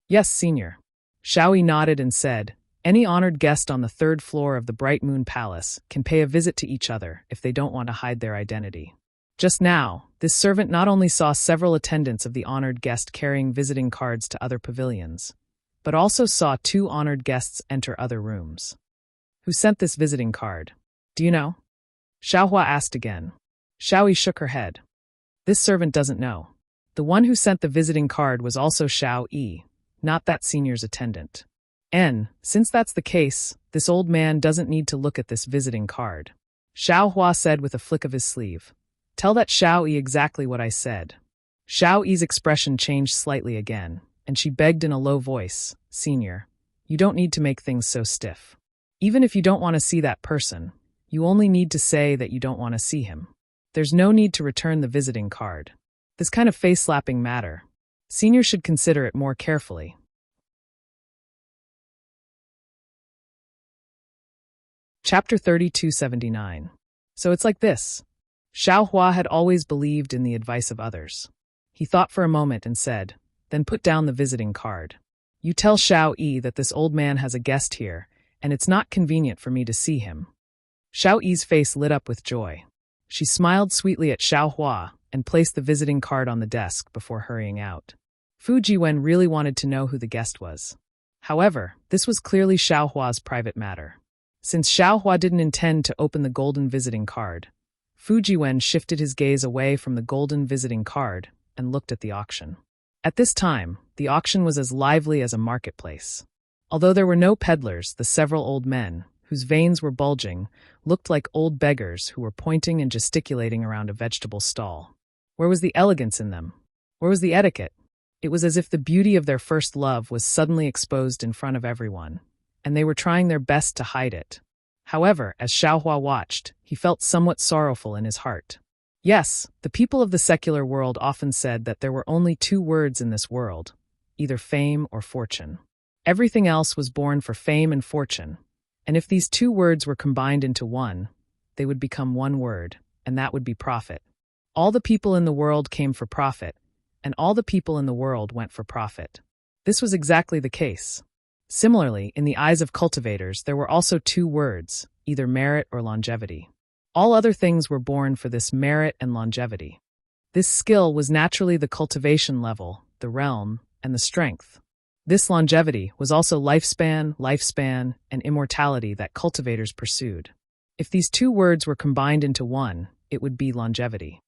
"Yes, Senior." Xiaoyi nodded and said, "Any honored guest on the 3rd floor of the Bright Moon Palace can pay a visit to each other if they don't want to hide their identity." Just now, this servant not only saw several attendants of the honored guest carrying visiting cards to other pavilions, but also saw 2 honored guests enter other rooms. "Who sent this visiting card? Do you know?" Xiaohua asked again. Xiaoyi shook her head. "This servant doesn't know. The one who sent the visiting card was also Xiao Yi, not that Senior's attendant. And, since that's the case, this old man doesn't need to look at this visiting card." Xiaohua said with a flick of his sleeve. "Tell that Xiao Yi exactly what I said." Xiao Yi's expression changed slightly again, and she begged in a low voice, "Senior, you don't need to make things so stiff. Even if you don't want to see that person, you only need to say that you don't want to see him. There's no need to return the visiting card. This kind of face-slapping matter, Senior should consider it more carefully." Chapter 3279. So it's like this. Xiaohua had always believed in the advice of others. He thought for a moment and said, "Then put down the visiting card. You tell Xiao Yi that this old man has a guest here, and it's not convenient for me to see him." Xiao Yi's face lit up with joy. She smiled sweetly at Xiaohua and placed the visiting card on the desk before hurrying out. Fujiwen really wanted to know who the guest was. However, this was clearly Xiaohua's private matter. Since Xiaohua didn't intend to open the golden visiting card, Fujiwen shifted his gaze away from the golden visiting card and looked at the auction. At this time, the auction was as lively as a marketplace. Although there were no peddlers, the several old men, whose veins were bulging, looked like old beggars who were pointing and gesticulating around a vegetable stall. Where was the elegance in them? Where was the etiquette? It was as if the beauty of their first love was suddenly exposed in front of everyone, and they were trying their best to hide it. However, as Xiaohua watched, he felt somewhat sorrowful in his heart. Yes, the people of the secular world often said that there were only two words in this world, either fame or fortune. Everything else was born for fame and fortune, and if these two words were combined into one, they would become one word, and that would be profit. All the people in the world came for profit, and all the people in the world went for profit. This was exactly the case. Similarly, in the eyes of cultivators, there were also two words, either merit or longevity. All other things were born for this merit and longevity. This skill was naturally the cultivation level, the realm, and the strength. This longevity was also lifespan, and immortality that cultivators pursued. If these two words were combined into one, it would be longevity.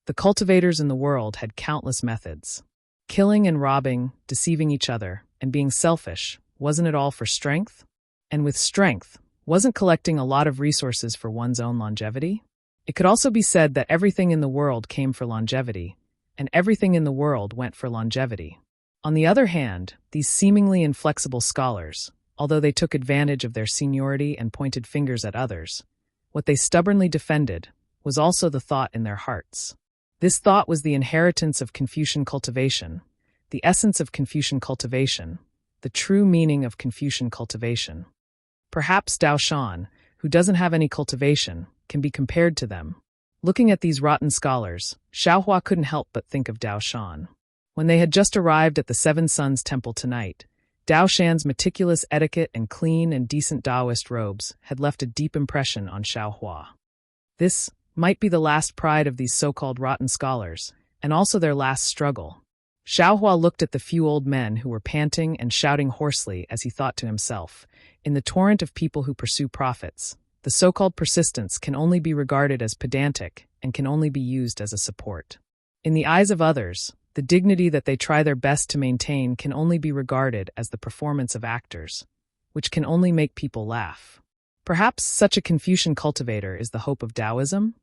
The cultivators in the world had countless methods. Killing and robbing, deceiving each other, and being selfish, wasn't it all for strength? And with strength, wasn't collecting a lot of resources for one's own longevity? It could also be said that everything in the world came for longevity, and everything in the world went for longevity. On the other hand, these seemingly inflexible scholars, although they took advantage of their seniority and pointed fingers at others, what they stubbornly defended was also the thought in their hearts. This thought was the inheritance of Confucian cultivation, the essence of Confucian cultivation, the true meaning of Confucian cultivation. Perhaps Dao Shan, who doesn't have any cultivation, can be compared to them. Looking at these rotten scholars, Xiaohua couldn't help but think of Dao Shan. When they had just arrived at the Seven Suns Temple tonight, Dao Shan's meticulous etiquette and clean and decent Taoist robes had left a deep impression on Xiaohua. This might be the last pride of these so-called rotten scholars, and also their last struggle. Xiaohua looked at the few old men who were panting and shouting hoarsely as he thought to himself, in the torrent of people who pursue profits, the so-called persistence can only be regarded as pedantic and can only be used as a support. In the eyes of others, the dignity that they try their best to maintain can only be regarded as the performance of actors, which can only make people laugh. Perhaps such a Confucian cultivator is the hope of Taoism?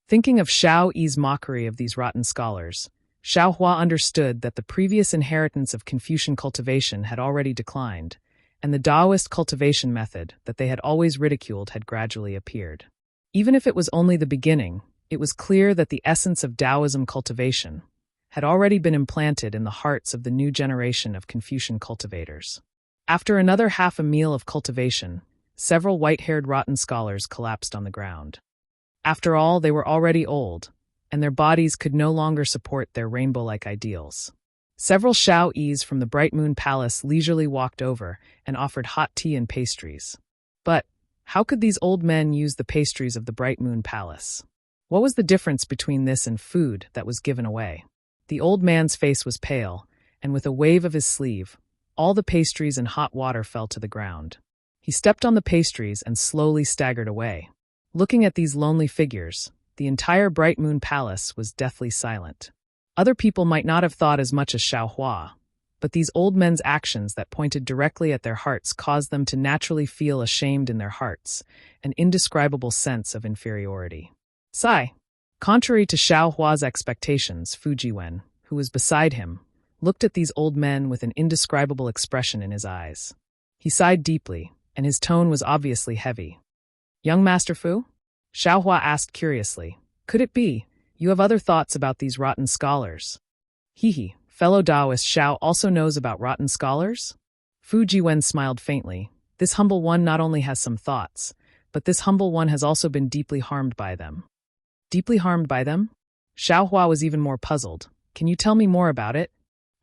Thinking of Xiao Yi's mockery of these rotten scholars, Xiaohua understood that the previous inheritance of Confucian cultivation had already declined, and the Taoist cultivation method that they had always ridiculed had gradually appeared. Even if it was only the beginning, it was clear that the essence of Taoism cultivation had already been implanted in the hearts of the new generation of Confucian cultivators. After another half a meal of cultivation, several white-haired rotten scholars collapsed on the ground. After all, they were already old, and their bodies could no longer support their rainbow-like ideals. Several Xiao Yis from the Bright Moon Palace leisurely walked over and offered hot tea and pastries. But how could these old men use the pastries of the Bright Moon Palace? What was the difference between this and food that was given away? The old man's face was pale, and with a wave of his sleeve, all the pastries and hot water fell to the ground. He stepped on the pastries and slowly staggered away. Looking at these lonely figures, the entire Bright Moon Palace was deathly silent. Other people might not have thought as much as Xiaohua, but these old men's actions that pointed directly at their hearts caused them to naturally feel ashamed in their hearts, an indescribable sense of inferiority. Sigh. Contrary to Xiaohua's expectations, Fujiwen, who was beside him, looked at these old men with an indescribable expression in his eyes. He sighed deeply, and his tone was obviously heavy. "Young Master Fu?" Xiaohua asked curiously. "Could it be you have other thoughts about these rotten scholars?" "Hee, fellow Taoist Xiao also knows about rotten scholars?" Fu Jiwen smiled faintly. "This humble one not only has some thoughts, but this humble one has also been deeply harmed by them." "Deeply harmed by them?" Xiaohua was even more puzzled. "Can you tell me more about it?"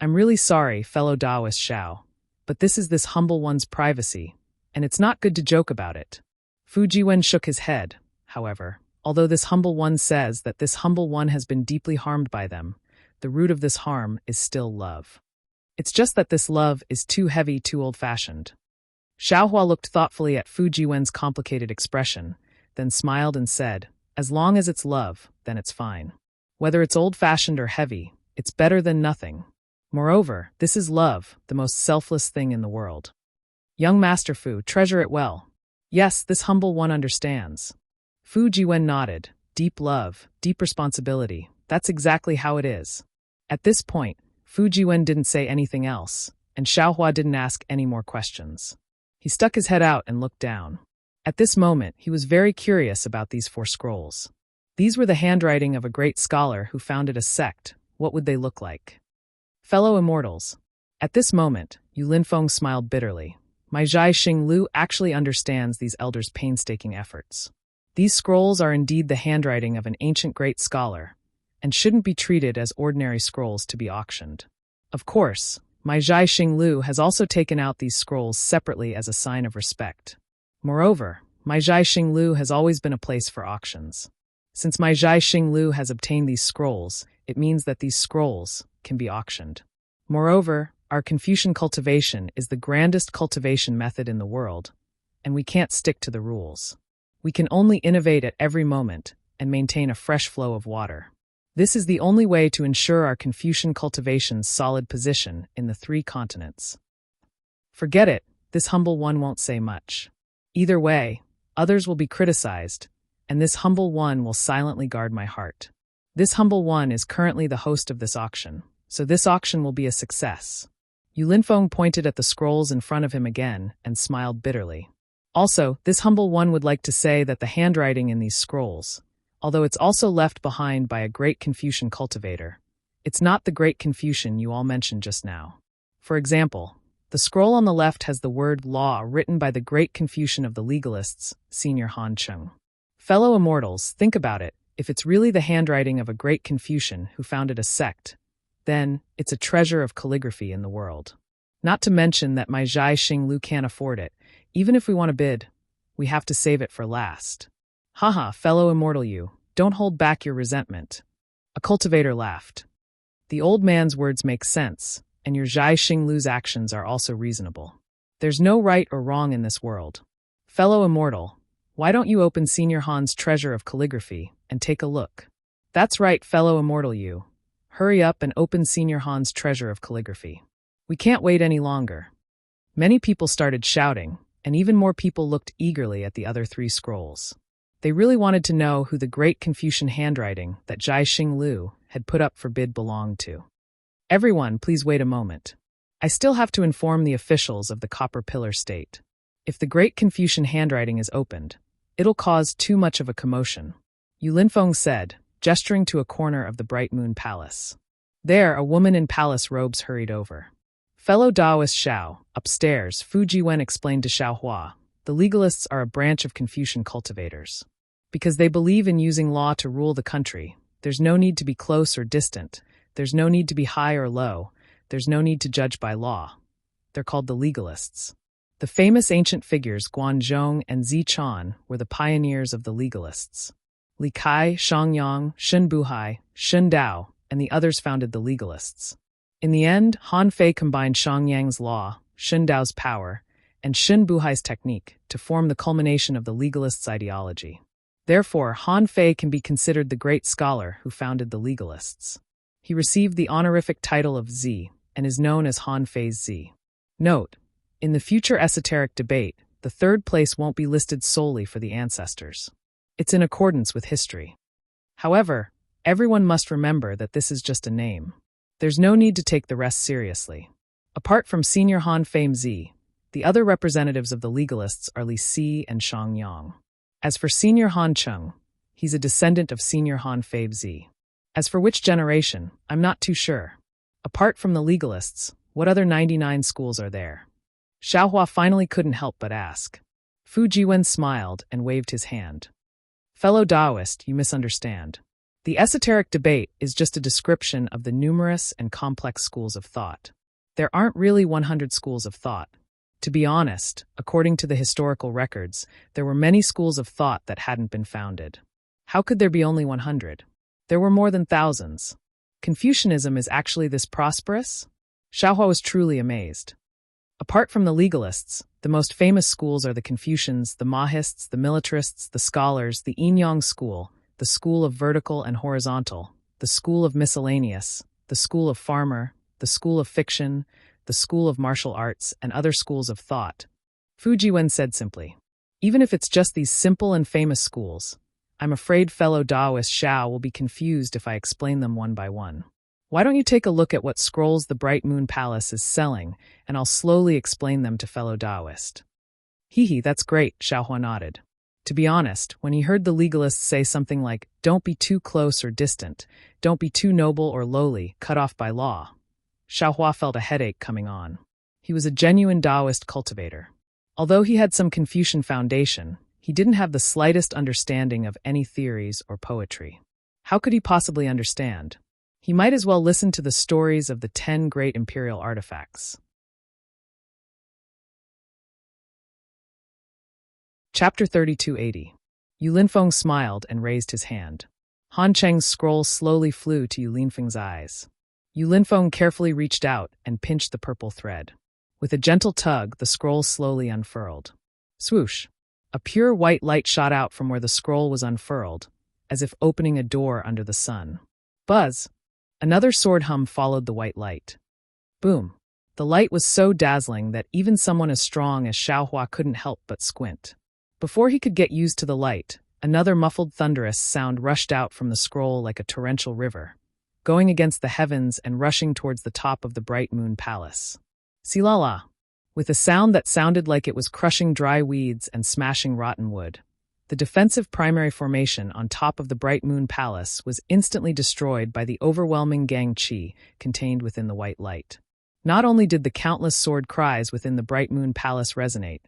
"I'm really sorry, fellow Taoist Xiao, but this is this humble one's privacy, and it's not good to joke about it." Fu Jiwen shook his head. However, although this humble one says that this humble one has been deeply harmed by them, the root of this harm is still love. It's just that this love is too heavy, too old-fashioned. Xiaohua looked thoughtfully at Fu Jiwen's complicated expression, then smiled and said, "As long as it's love, then it's fine. Whether it's old-fashioned or heavy, it's better than nothing. Moreover, this is love, the most selfless thing in the world. Young Master Fu, treasure it well." Yes, this humble one understands. Fu Jiwen nodded. Deep love, deep responsibility. That's exactly how it is. At this point, Fu Jiwen didn't say anything else, and Xiaohua didn't ask any more questions. He stuck his head out and looked down. At this moment, he was very curious about these 4 scrolls. These were the handwriting of a great scholar who founded a sect. What would they look like? Fellow immortals. At this moment, Yu Linfeng smiled bitterly. My Zhai Xing Lu actually understands these elders' painstaking efforts. These scrolls are indeed the handwriting of an ancient great scholar, and shouldn't be treated as ordinary scrolls to be auctioned. Of course, my Zhai Xing Lu has also taken out these scrolls separately as a sign of respect. Moreover, my Zhai Xing Lu has always been a place for auctions. Since my Zhai Xing Lu has obtained these scrolls, it means that these scrolls can be auctioned. Moreover, our Confucian cultivation is the grandest cultivation method in the world, and we can't stick to the rules. We can only innovate at every moment and maintain a fresh flow of water. This is the only way to ensure our Confucian cultivation's solid position in the 3 continents. Forget it, this humble one won't say much. Either way, others will be criticized, and this humble one will silently guard my heart. This humble one is currently the host of this auction, so this auction will be a success. Yu Linfeng pointed at the scrolls in front of him again and smiled bitterly. Also, this humble one would like to say that the handwriting in these scrolls, although it's also left behind by a great Confucian cultivator, it's not the great Confucian you all mentioned just now. For example, the scroll on the left has the word law written by the great Confucian of the legalists, Senior Han Chung. Fellow immortals, think about it. If it's really the handwriting of a great Confucian who founded a sect, then it's a treasure of calligraphy in the world. Not to mention that my Zhai Xing Lu can't afford it. Even if we want to bid, we have to save it for last. Haha, fellow immortal you, don't hold back your resentment. A cultivator laughed. The old man's words make sense, and your Zhai Xing Lu's actions are also reasonable. There's no right or wrong in this world. Fellow immortal, why don't you open Senior Han's treasure of calligraphy and take a look? That's right, fellow immortal you. Hurry up and open Senior Han's treasure of calligraphy. We can't wait any longer. Many people started shouting, and even more people looked eagerly at the other 3 scrolls. They really wanted to know who the great Confucian handwriting that Zhai Xing Lu had put up for bid belonged to. Everyone, please wait a moment. I still have to inform the officials of the Copper Pillar State. If the great Confucian handwriting is opened, it'll cause too much of a commotion. Yu Linfeng said, gesturing to a corner of the Bright Moon Palace. There, a woman in palace robes hurried over. Fellow Taoist Xiao, upstairs, Fu Jiwen explained to Xiaohua, the legalists are a branch of Confucian cultivators. Because they believe in using law to rule the country, there's no need to be close or distant, there's no need to be high or low, there's no need to judge by law. They're called the legalists. The famous ancient figures Guanzhong and Zichan were the pioneers of the legalists. Li Kai, Shangyang, Shun Buhai, Shun Dao, and the others founded the legalists. In the end, Han Fei combined Shangyang's law, Shun Dao's power, and Shun Buhai's technique to form the culmination of the legalists' ideology. Therefore, Han Fei can be considered the great scholar who founded the legalists. He received the honorific title of Z and is known as Han Fei's Z. Note, in the future esoteric debate, the 3rd place won't be listed solely for the ancestors. It's in accordance with history. However, everyone must remember that this is just a name. There's no need to take the rest seriously. Apart from Senior Han Fei Z, the other representatives of the legalists are Li Si and Shang Yang. As for Senior Han Chung, he's a descendant of Senior Han Fei Z. As for which generation, I'm not too sure. Apart from the legalists, what other 99 schools are there? Xiaohua finally couldn't help but ask. Fu Jiwen smiled and waved his hand. Fellow Taoist, you misunderstand. The esoteric debate is just a description of the numerous and complex schools of thought. There aren't really 100 schools of thought. To be honest, according to the historical records, there were many schools of thought that hadn't been founded. How could there be only 100? There were more than thousands. Confucianism is actually this prosperous? Xiaohua was truly amazed. Apart from the legalists, the most famous schools are the Confucians, the Mahists, the militarists, the scholars, the Yin-Yang school, the school of vertical and horizontal, the school of miscellaneous, the school of farmer, the school of fiction, the school of martial arts, and other schools of thought. Fu Jiwen said simply. Even if it's just these simple and famous schools. I'm afraid fellow Taoist Xiao will be confused if I explain them one by one. Why don't you take a look at what scrolls the Bright Moon Palace is selling, and I'll slowly explain them to fellow Taoist. Hee, that's great, Xiaohua nodded. To be honest, when he heard the legalists say something like, don't be too close or distant, don't be too noble or lowly, cut off by law, Xiaohua felt a headache coming on. He was a genuine Taoist cultivator. Although he had some Confucian foundation, he didn't have the slightest understanding of any theories or poetry. How could he possibly understand? He might as well listen to the stories of the 10 great imperial artifacts. Chapter 3280. Yu Linfeng smiled and raised his hand. Han Cheng's scroll slowly flew to Yu Linfeng's eyes. Yu Linfeng carefully reached out and pinched the purple thread. With a gentle tug, the scroll slowly unfurled. Swoosh! A pure white light shot out from where the scroll was unfurled, as if opening a door under the sun. Buzz! Another sword hum followed the white light. Boom! The light was so dazzling that even someone as strong as Xiaohua couldn't help but squint. Before he could get used to the light, another muffled thunderous sound rushed out from the scroll like a torrential river, going against the heavens and rushing towards the top of the Bright Moon Palace. Silala! With a sound that sounded like it was crushing dry weeds and smashing rotten wood, the defensive primary formation on top of the Bright Moon Palace was instantly destroyed by the overwhelming gang qi contained within the white light. Not only did the countless sword cries within the Bright Moon Palace resonate,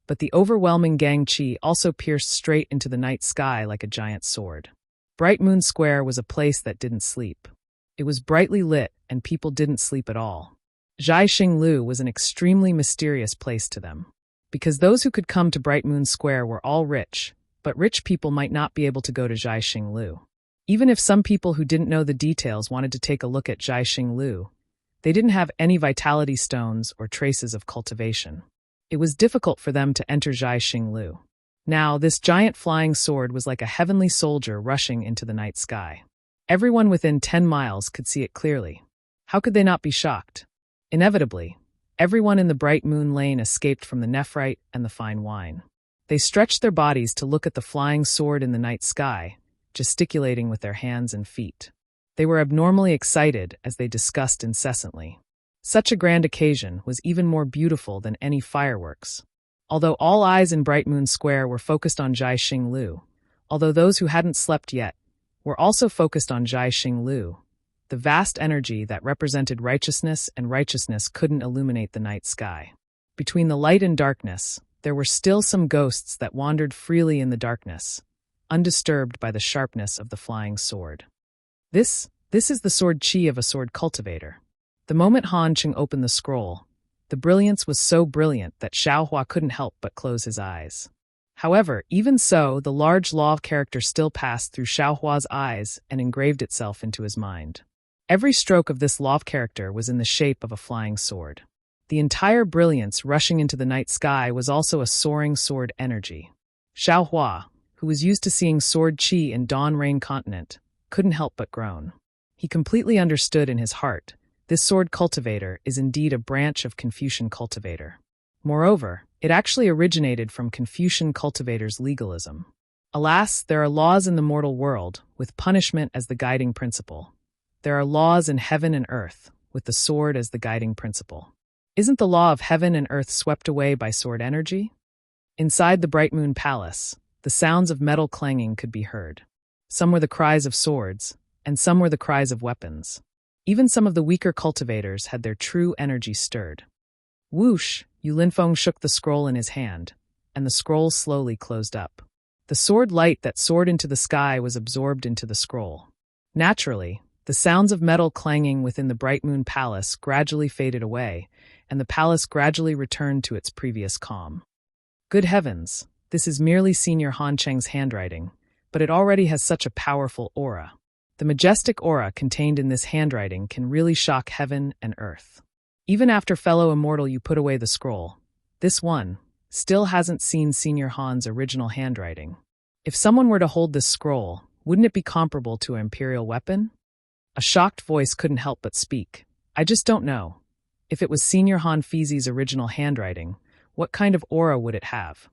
but the overwhelming gang qi also pierced straight into the night sky like a giant sword. Bright Moon Square was a place that didn't sleep. It was brightly lit, and people didn't sleep at all. Zhaixing Lu was an extremely mysterious place to them, because those who could come to Bright Moon Square were all rich, but rich people might not be able to go to Zhaixing Lu. Even if some people who didn't know the details wanted to take a look at Zhaixing Lu, they didn't have any vitality stones or traces of cultivation. It was difficult for them to enter Zhaixing Lu. Now, this giant flying sword was like a heavenly soldier rushing into the night sky. Everyone within 10 miles could see it clearly. How could they not be shocked? Inevitably, everyone in the Bright Moon Lane escaped from the nephrite and the fine wine. They stretched their bodies to look at the flying sword in the night sky, gesticulating with their hands and feet. They were abnormally excited as they discussed incessantly. Such a grand occasion was even more beautiful than any fireworks. Although all eyes in Bright Moon Square were focused on Zhaixing Lu, although those who hadn't slept yet were also focused on Zhaixing Lu, the vast energy that represented righteousness and righteousness couldn't illuminate the night sky. Between the light and darkness, there were still some ghosts that wandered freely in the darkness, undisturbed by the sharpness of the flying sword. This is the sword qi of a sword cultivator. The moment Han Cheng opened the scroll, the brilliance was so brilliant that Xiaohua couldn't help but close his eyes. However, even so, the large law of character still passed through Xiaohua's eyes and engraved itself into his mind. Every stroke of this law of character was in the shape of a flying sword. The entire brilliance rushing into the night sky was also a soaring sword energy. Xiaohua, who was used to seeing sword qi in Dawn Rain Continent, couldn't help but groan. He completely understood in his heart, this sword cultivator is indeed a branch of Confucian cultivator. Moreover, it actually originated from Confucian cultivators' legalism. Alas, there are laws in the mortal world, with punishment as the guiding principle. There are laws in heaven and earth, with the sword as the guiding principle. Isn't the law of heaven and earth swept away by sword energy? Inside the Bright Moon Palace, the sounds of metal clanging could be heard. Some were the cries of swords, and some were the cries of weapons. Even some of the weaker cultivators had their true energy stirred. Whoosh! Yu Linfeng shook the scroll in his hand, and the scroll slowly closed up. The sword light that soared into the sky was absorbed into the scroll. Naturally, the sounds of metal clanging within the Bright Moon Palace gradually faded away, and the palace gradually returned to its previous calm. Good heavens, this is merely Senior Han Cheng's handwriting, but it already has such a powerful aura. The majestic aura contained in this handwriting can really shock heaven and earth. Even after fellow immortal you put away the scroll, this one still hasn't seen Senior Han's original handwriting. If someone were to hold this scroll, wouldn't it be comparable to an imperial weapon? A shocked voice couldn't help but speak. I just don't know. If it was Senior Han Fizi's original handwriting, what kind of aura would it have?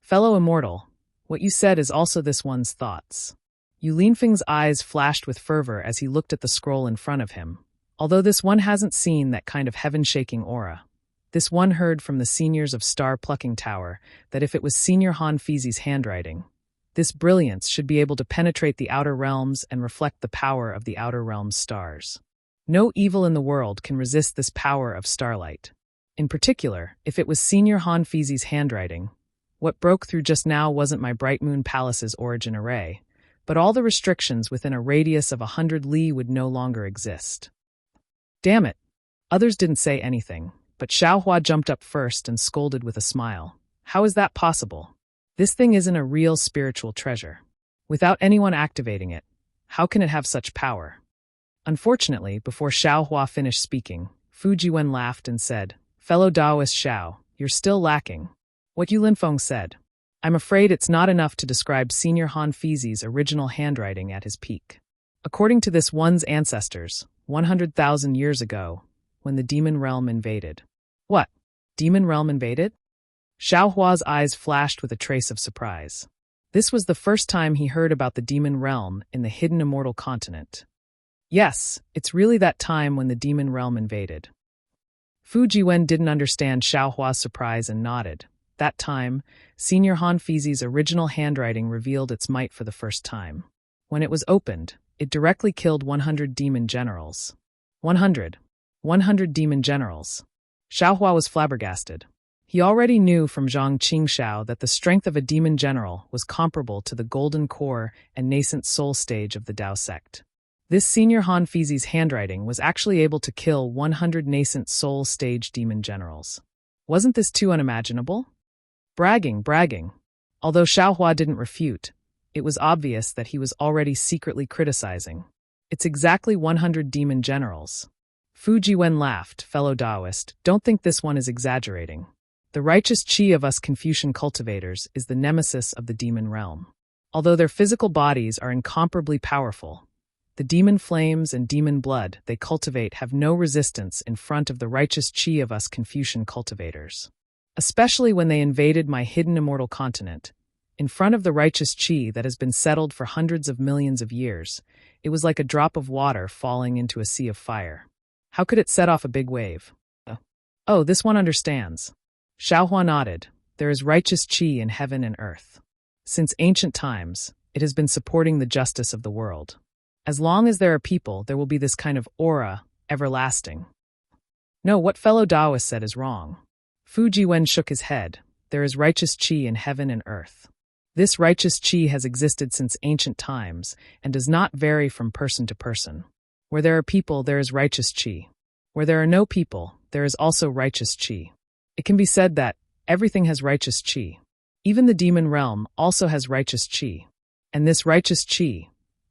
Fellow immortal, what you said is also this one's thoughts. Yu Linfeng's eyes flashed with fervor as he looked at the scroll in front of him. Although this one hasn't seen that kind of heaven-shaking aura, this one heard from the seniors of Star Plucking Tower that if it was Senior Han Fizi's handwriting, this brilliance should be able to penetrate the outer realms and reflect the power of the outer realms' stars. No evil in the world can resist this power of starlight. In particular, if it was Senior Han Fizi's handwriting, what broke through just now wasn't my Bright Moon Palace's origin array, but all the restrictions within a radius of 100 li would no longer exist. Damn it! Others didn't say anything, but Xiaohua jumped up first and scolded with a smile. How is that possible? This thing isn't a real spiritual treasure. Without anyone activating it, how can it have such power? Unfortunately, before Xiaohua finished speaking, Fu Jiwen laughed and said, "Fellow Taoist Xiao, you're still lacking." What Yu Linfeng said. I'm afraid it's not enough to describe Senior Han Fizi's original handwriting at his peak. According to this one's ancestors, 100,000 years ago, when the demon realm invaded. What? Demon realm invaded? Xiaohua's eyes flashed with a trace of surprise. This was the first time he heard about the demon realm in the hidden immortal continent. Yes, it's really that time when the demon realm invaded. Fu Jiwen didn't understand Xiaohua's surprise and nodded. That time, Senior Han Fizi's original handwriting revealed its might for the first time. When it was opened, it directly killed 100 demon generals. 100 demon generals. Xiaohua was flabbergasted. He already knew from Zhang Qingshao that the strength of a demon general was comparable to the golden core and nascent soul stage of the Dao sect. This Senior Han Fizi's handwriting was actually able to kill 100 nascent soul stage demon generals. Wasn't this too unimaginable? Bragging. Although Xiaohua didn't refute, it was obvious that he was already secretly criticizing. It's exactly 100 demon generals. Fu Jiwen laughed. Fellow Taoist, don't think this one is exaggerating. The righteous qi of us Confucian cultivators is the nemesis of the demon realm. Although their physical bodies are incomparably powerful, the demon flames and demon blood they cultivate have no resistance in front of the righteous qi of us Confucian cultivators. Especially when they invaded my hidden immortal continent. In front of the righteous qi that has been settled for hundreds of millions of years, it was like a drop of water falling into a sea of fire. How could it set off a big wave? Oh, this one understands. Xiaohua nodded. There is righteous qi in heaven and earth. Since ancient times, it has been supporting the justice of the world. As long as there are people, there will be this kind of aura, everlasting. No, what fellow Taoist said is wrong. Fu Jiwen shook his head. There is righteous qi in heaven and earth. This righteous qi has existed since ancient times and does not vary from person to person. Where there are people, there is righteous qi. Where there are no people, there is also righteous qi. It can be said that everything has righteous qi. Even the demon realm also has righteous qi. And this righteous qi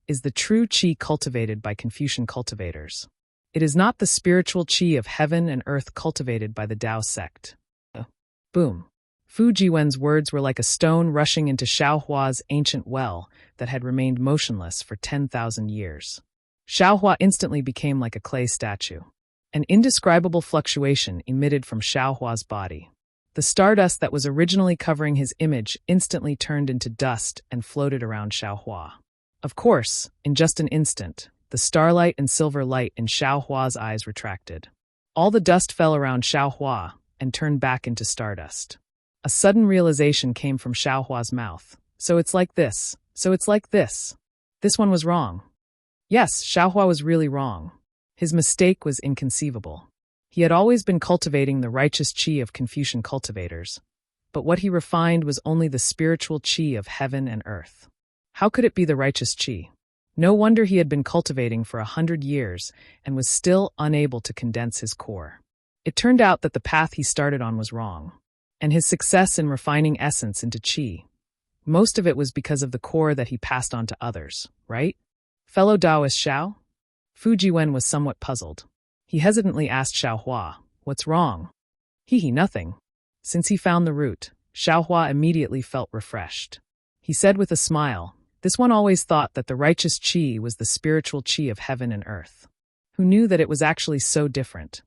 is the true qi cultivated by Confucian cultivators. It is not the spiritual qi of heaven and earth cultivated by the Dao sect. Boom. Fu Jiwen's words were like a stone rushing into Xiaohua's ancient well that had remained motionless for 10,000 years. Xiaohua instantly became like a clay statue. An indescribable fluctuation emitted from Xiaohua's body. The stardust that was originally covering his image instantly turned into dust and floated around Xiaohua. Of course, in just an instant, the starlight and silver light in Xiaohua's eyes retracted. All the dust fell around Xiaohua and turned back into stardust. A sudden realization came from Xiaohua's mouth. So it's like this. This one was wrong. Yes, Xiaohua was really wrong. His mistake was inconceivable. He had always been cultivating the righteous qi of Confucian cultivators, but what he refined was only the spiritual qi of heaven and earth. How could it be the righteous qi? No wonder he had been cultivating for 100 years and was still unable to condense his core. It turned out that the path he started on was wrong. And his success in refining essence into qi, most of it was because of the core that he passed on to others, right? Fellow Taoist Xiao? Fu Jiwen was somewhat puzzled. He hesitantly asked Xiaohua, "What's wrong?" Nothing. Since he found the root, Xiaohua immediately felt refreshed. He said with a smile, "This one always thought that the righteous qi was the spiritual qi of heaven and earth. Who knew that it was actually so different?"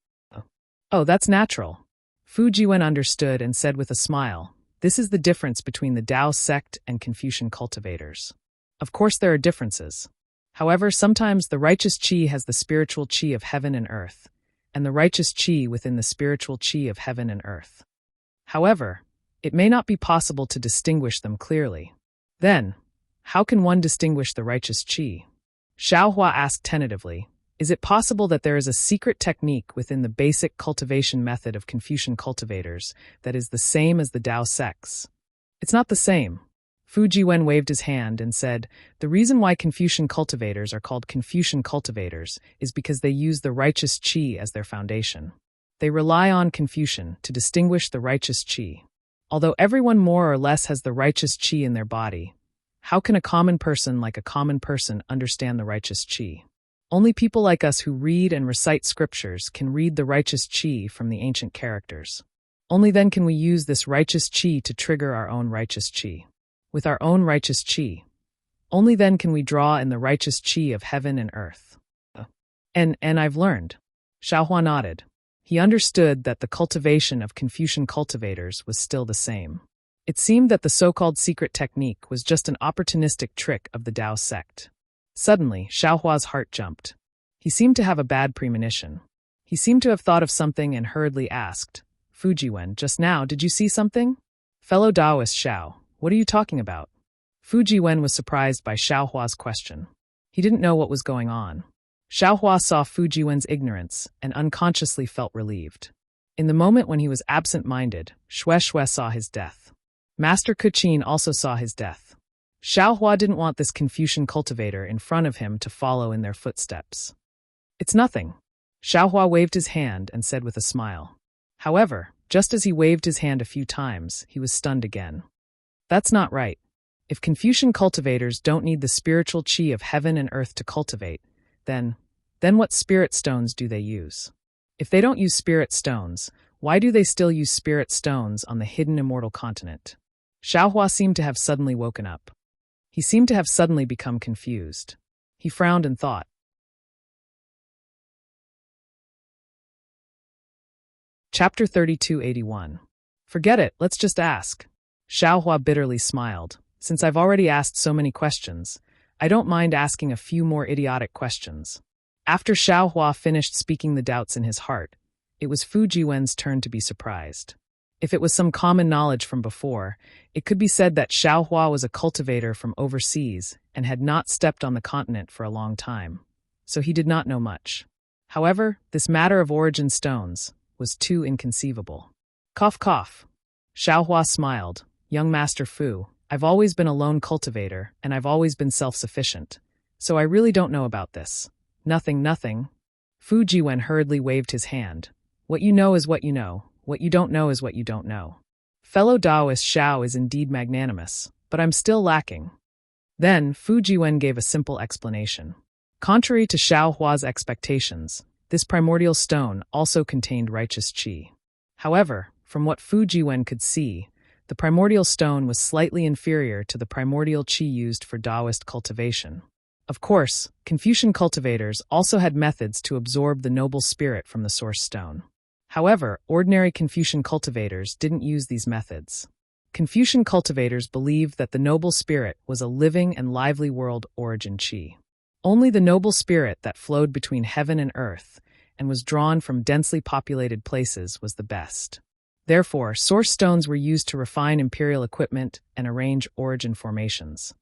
Oh, that's natural. Fu Jiwen understood and said with a smile, This is the difference between the Tao sect and Confucian cultivators. Of course, there are differences. However, sometimes the righteous qi has the spiritual qi of heaven and earth, and the righteous qi within the spiritual qi of heaven and earth. However, it may not be possible to distinguish them clearly. Then, how can one distinguish the righteous qi? Xiaohua asked tentatively, is it possible that there is a secret technique within the basic cultivation method of Confucian cultivators that is the same as the Tao sects? It's not the same. Fu Jiwen waved his hand and said, the reason why Confucian cultivators are called Confucian cultivators is because they use the righteous qi as their foundation. They rely on Confucian to distinguish the righteous qi. Although everyone more or less has the righteous qi in their body, how can a common person like a common person understand the righteous qi? Only people like us who read and recite scriptures can read the righteous qi from the ancient characters. Only then can we use this righteous qi to trigger our own righteous qi. With our own righteous qi, only then can we draw in the righteous qi of heaven and earth. And I've learned. Xiaohua nodded. He understood that the cultivation of Confucian cultivators was still the same. It seemed that the so-called secret technique was just an opportunistic trick of the Tao sect. Suddenly, Xiaohua's heart jumped. He seemed to have a bad premonition. He seemed to have thought of something and hurriedly asked, Fu Jiwen, just now, did you see something? Fellow Taoist Xiao, what are you talking about? Fu Jiwen was surprised by Xiaohua's question. He didn't know what was going on. Xiaohua saw Fu Jiwen's ignorance and unconsciously felt relieved. In the moment when he was absent-minded, Xue saw his death. Master Kuqin also saw his death. Xiaohua didn't want this Confucian cultivator in front of him to follow in their footsteps. It's nothing. Xiaohua waved his hand and said with a smile. However, just as he waved his hand a few times, he was stunned again. That's not right. If Confucian cultivators don't need the spiritual qi of heaven and earth to cultivate, then what spirit stones do they use? If they don't use spirit stones, why do they still use spirit stones on the hidden immortal continent? Xiaohua seemed to have suddenly woken up. He seemed to have suddenly become confused. He frowned and thought. Chapter 3281. Forget it, let's just ask. Xiaohua bitterly smiled. Since I've already asked so many questions, I don't mind asking a few more idiotic questions. After Xiaohua finished speaking the doubts in his heart, it was Fu Jiwen's turn to be surprised. If it was some common knowledge from before, it could be said that Xiaohua was a cultivator from overseas and had not stepped on the continent for a long time, so he did not know much. However, this matter of origin stones was too inconceivable. Cough cough. Xiaohua smiled. Young Master Fu, I've always been a lone cultivator, and I've always been self-sufficient, so I really don't know about this. Nothing. Fu Jiwen hurriedly waved his hand. What you know is what you know. What you don't know is what you don't know. Fellow Taoist Xiao is indeed magnanimous, but I'm still lacking. Then, Fu Jiwen gave a simple explanation. Contrary to Xiaohua's expectations, this primordial stone also contained righteous qi. However, from what Fu Jiwen could see, the primordial stone was slightly inferior to the primordial qi used for Taoist cultivation. Of course, Confucian cultivators also had methods to absorb the noble spirit from the source stone. However, ordinary Confucian cultivators didn't use these methods. Confucian cultivators believed that the noble spirit was a living and lively world origin qi. Only the noble spirit that flowed between heaven and earth and was drawn from densely populated places was the best. Therefore, source stones were used to refine imperial equipment and arrange origin formations.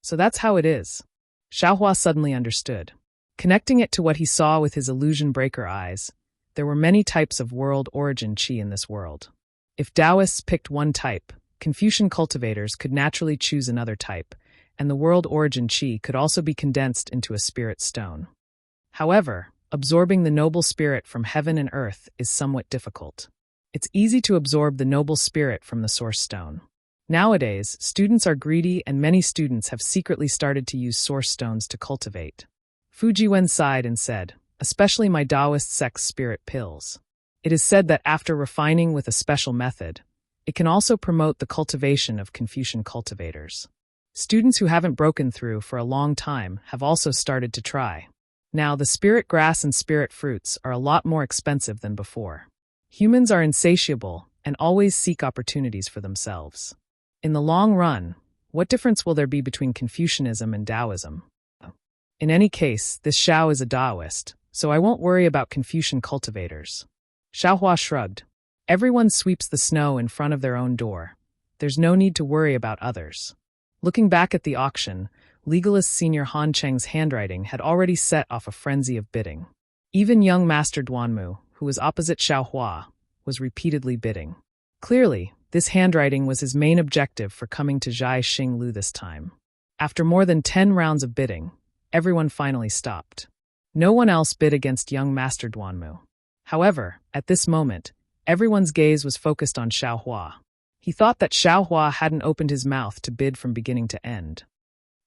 So that's how it is. Xiaohua suddenly understood. Connecting it to what he saw with his illusion breaker eyes, there were many types of world origin qi in this world. If Taoists picked one type, Confucian cultivators could naturally choose another type, and the world origin qi could also be condensed into a spirit stone. However, absorbing the noble spirit from heaven and earth is somewhat difficult. It's easy to absorb the noble spirit from the source stone. Nowadays, students are greedy and many students have secretly started to use source stones to cultivate. Fu Jiwen sighed and said, especially my Taoist sect's spirit pills. It is said that after refining with a special method, it can also promote the cultivation of Confucian cultivators. Students who haven't broken through for a long time have also started to try. Now, the spirit grass and spirit fruits are a lot more expensive than before. Humans are insatiable, and always seek opportunities for themselves. In the long run, what difference will there be between Confucianism and Taoism? In any case, this Xiao is a Taoist, so I won't worry about Confucian cultivators. Xiaohua shrugged. Everyone sweeps the snow in front of their own door. There's no need to worry about others. Looking back at the auction, legalist senior Han Cheng's handwriting had already set off a frenzy of bidding. Even young Master Duanmu, who was opposite Xiaohua, was repeatedly bidding. Clearly, this handwriting was his main objective for coming to Zhai Xinglu this time. After more than 10 rounds of bidding, everyone finally stopped. No one else bid against young Master Duanmu. However, at this moment, everyone's gaze was focused on Xiaohua. He thought that Xiaohua hadn't opened his mouth to bid from beginning to end.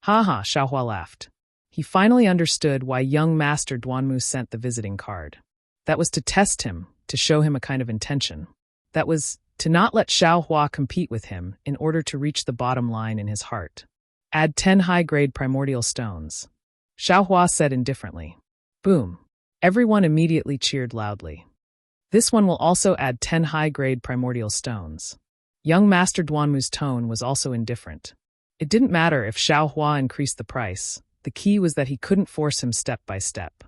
Ha ha, Xiaohua laughed. He finally understood why young Master Duanmu sent the visiting card. That was to test him, to show him a kind of intention. That was to not let Xiaohua compete with him in order to reach the bottom line in his heart. Add 10 high-grade primordial stones. Xiaohua said indifferently. Boom. Everyone immediately cheered loudly. This one will also add 10 high-grade primordial stones. Young Master Duanmu's tone was also indifferent. It didn't matter if Xiaohua increased the price. The key was that he couldn't force him step by step.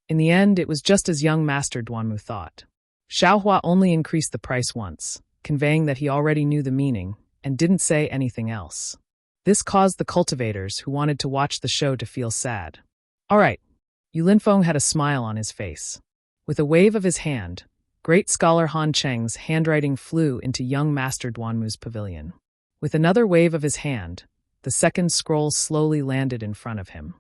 In the end, it was just as young Master Duanmu thought. Xiaohua only increased the price once, conveying that he already knew the meaning, and didn't say anything else. This caused the cultivators who wanted to watch the show to feel sad. All right. Yu Linfeng had a smile on his face. With a wave of his hand, great scholar Han Cheng's handwriting flew into young Master Duanmu's pavilion. With another wave of his hand, the second scroll slowly landed in front of him.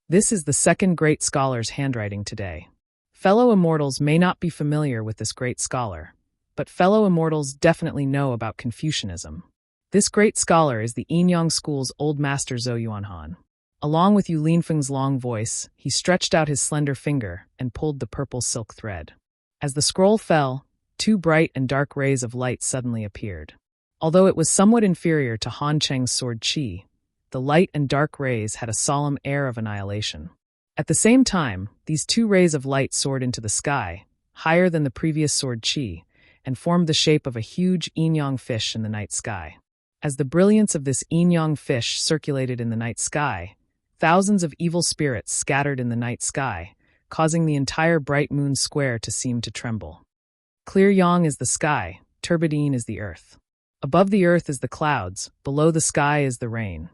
This is the second great scholar's handwriting today. Fellow immortals may not be familiar with this great scholar, but fellow immortals definitely know about Confucianism. This great scholar is the Yinyang School's old master Zhou Yuanhan. Along with Yu Linfeng's long voice, he stretched out his slender finger and pulled the purple silk thread. As the scroll fell, 2 bright and dark rays of light suddenly appeared. Although it was somewhat inferior to Han Cheng's sword qi, the light and dark rays had a solemn air of annihilation. At the same time, these 2 rays of light soared into the sky, higher than the previous sword qi, and formed the shape of a huge Yinyang fish in the night sky. As the brilliance of this Yinyang fish circulated in the night sky, thousands of evil spirits scattered in the night sky, causing the entire bright moon square to seem to tremble. Clear yang is the sky, turbid yin is the earth. Above the earth is the clouds, below the sky is the rain.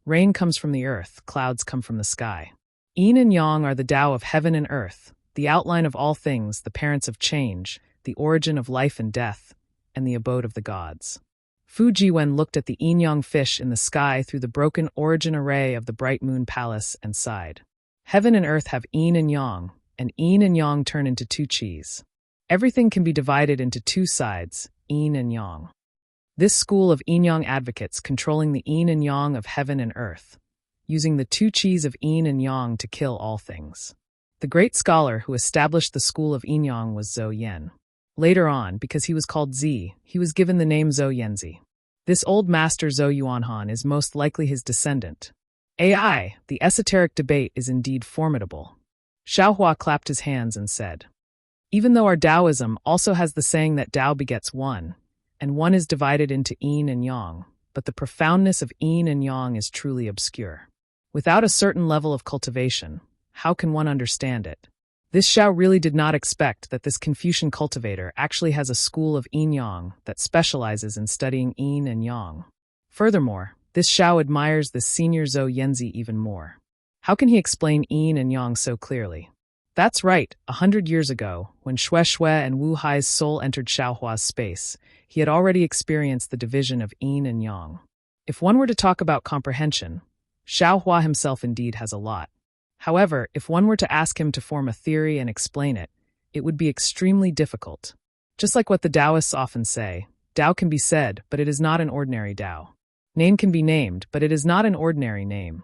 Rain comes from the earth, clouds come from the sky. Yin and yang are the Tao of heaven and earth, the outline of all things, the parents of change, the origin of life and death, and the abode of the gods. Fu Jiwen looked at the yin-yang fish in the sky through the broken origin array of the bright moon palace and sighed. Heaven and earth have yin and yang turn into 2 qis. Everything can be divided into 2 sides, yin and yang. This school of yin-yang advocates controlling the yin and yang of heaven and earth, using the 2 qis of yin and yang to kill all things. The great scholar who established the school of yin-yang was Zhou Yan. Later on, because he was called Zi, he was given the name Zhou Yanzi. This old master Zhou Yuanhan is most likely his descendant. AI, the esoteric debate is indeed formidable. Xiaohua clapped his hands and said, even though our Taoism also has the saying that Tao begets one, and one is divided into yin and yang, but the profoundness of yin and yang is truly obscure. Without a certain level of cultivation, how can one understand it? This Xiao really did not expect that this Confucian cultivator actually has a school of yin-yang that specializes in studying yin and yang. Furthermore, this Xiao admires this senior Zhou Yanzi even more. How can he explain yin and yang so clearly? That's right, 100 years ago, when Xue and Wu Hai's soul entered Xiaohua's space, he had already experienced the division of yin and yang. If one were to talk about comprehension, Xiaohua himself indeed has a lot. However, if one were to ask him to form a theory and explain it, it would be extremely difficult. Just like what the Taoists often say, Tao can be said, but it is not an ordinary Tao. Name can be named, but it is not an ordinary name.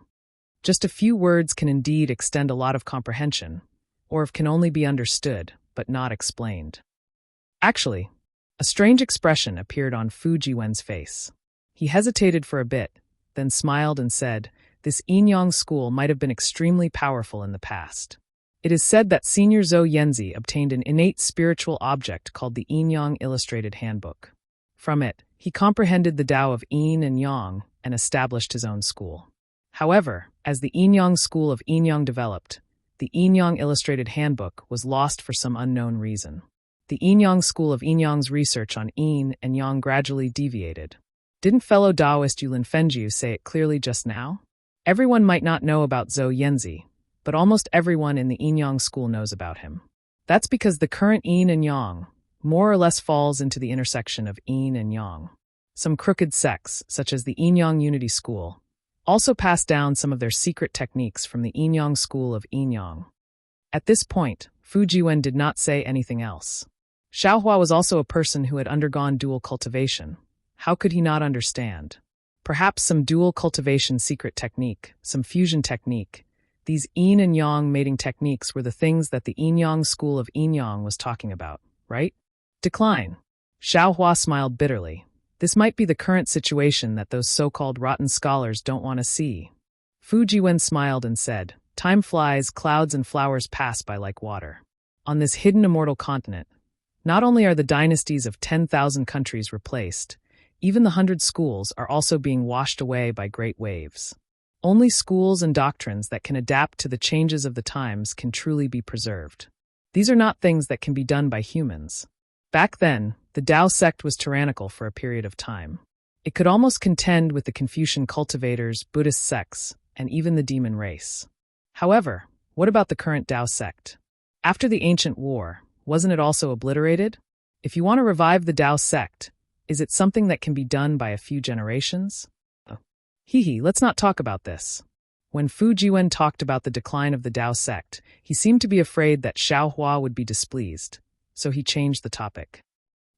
Just a few words can indeed extend a lot of comprehension, or can only be understood, but not explained. Actually, a strange expression appeared on Fu Jiwen's face. He hesitated for a bit, then smiled and said, this yin-yang school might have been extremely powerful in the past. It is said that Senior Zhou Yanzi obtained an innate spiritual object called the Yin-Yang Illustrated Handbook. From it, he comprehended the Tao of Yin and Yang and established his own school. However, as the Yin-Yang school of Yin-Yang developed, the Yin-Yang Illustrated Handbook was lost for some unknown reason. The Yin-Yang school of Yin-Yang's research on Yin and Yang gradually deviated. Didn't fellow Taoist Yulin Fengjiu say it clearly just now? Everyone might not know about Zhou Yanzi, but almost everyone in the Yin-Yang school knows about him. That's because the current Yin and Yang more or less falls into the intersection of Yin and Yang. Some crooked sects, such as the Yin-Yang Unity School, also passed down some of their secret techniques from the Yin-Yang school of Yin-Yang. At this point, Fu Jiwen did not say anything else. Xiaohua was also a person who had undergone dual cultivation. How could he not understand? Perhaps some dual cultivation secret technique, some fusion technique. These Yin and Yang mating techniques were the things that the Yin-Yang school of Yin-Yang was talking about, right? Decline. Xiaohua smiled bitterly. This might be the current situation that those so-called rotten scholars don't want to see. Fu Jiwen smiled and said, "Time flies, clouds and flowers pass by like water." On this hidden immortal continent, not only are the dynasties of 10,000 countries replaced, even the 100 schools are also being washed away by great waves. Only schools and doctrines that can adapt to the changes of the times can truly be preserved. These are not things that can be done by humans. Back then, the Tao sect was tyrannical for a period of time. It could almost contend with the Confucian cultivators, Buddhist sects, and even the demon race. However, what about the current Tao sect? After the ancient war, wasn't it also obliterated? If you want to revive the Tao sect, is it something that can be done by a few generations? Let's not talk about this. When Fu Jiwen talked about the decline of the Tao sect, he seemed to be afraid that Xiaohua would be displeased, so he changed the topic.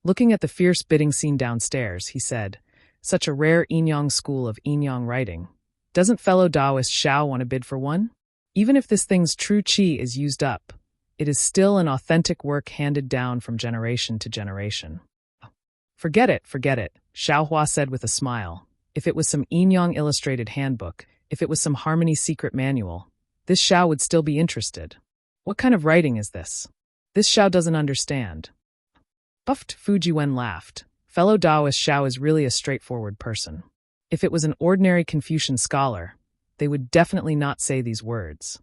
Looking at the fierce bidding scene downstairs, he said, "Such a rare Yin-Yang school of Yin-Yang writing. Doesn't fellow Taoist Xiao want to bid for one? Even if this thing's true qi is used up, it is still an authentic work handed down from generation to generation." Forget it, Xiaohua said with a smile. If it was some Yin-Yang illustrated handbook, if it was some harmony secret manual, this Xiao would still be interested. What kind of writing is this? This Xiao doesn't understand. Buffed Fu Jiwen laughed. Fellow Taoist Xiao is really a straightforward person. If it was an ordinary Confucian scholar, they would definitely not say these words.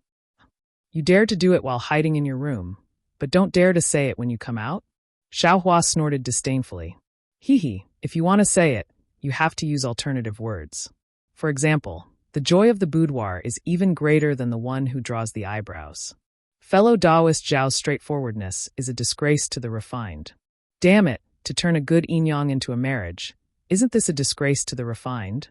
You dare to do it while hiding in your room, but don't dare to say it when you come out? Xiaohua snorted disdainfully. If you want to say it, you have to use alternative words. For example, the joy of the boudoir is even greater than the one who draws the eyebrows. Fellow Taoist Zhao's straightforwardness is a disgrace to the refined. Damn it, to turn a good yin-yang into a marriage. Isn't this a disgrace to the refined?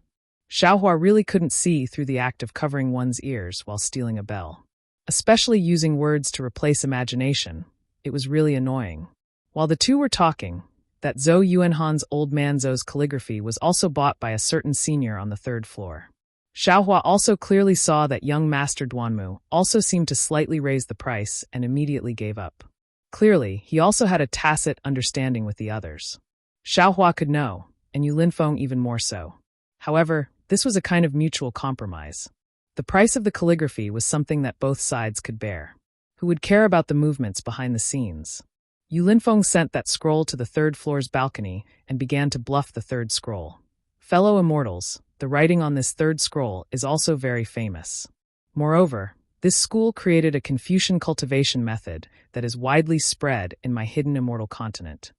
Xiaohua really couldn't see through the act of covering one's ears while stealing a bell. Especially using words to replace imagination. It was really annoying. While the two were talking, that Zhou Yuanhan's Old Man Zhou's calligraphy was also bought by a certain senior on the 3rd floor. Xiaohua also clearly saw that young Master Duanmu also seemed to slightly raise the price and immediately gave up. Clearly, he also had a tacit understanding with the others. Xiaohua could know, and Yu Linfeng even more so. However, this was a kind of mutual compromise. The price of the calligraphy was something that both sides could bear. Who would care about the movements behind the scenes? Yu Linfeng sent that scroll to the 3rd floor's balcony and began to bluff the 3rd scroll. Fellow immortals, the writing on this 3rd scroll is also very famous. Moreover, this school created a Confucian cultivation method that is widely spread in my hidden immortal continent.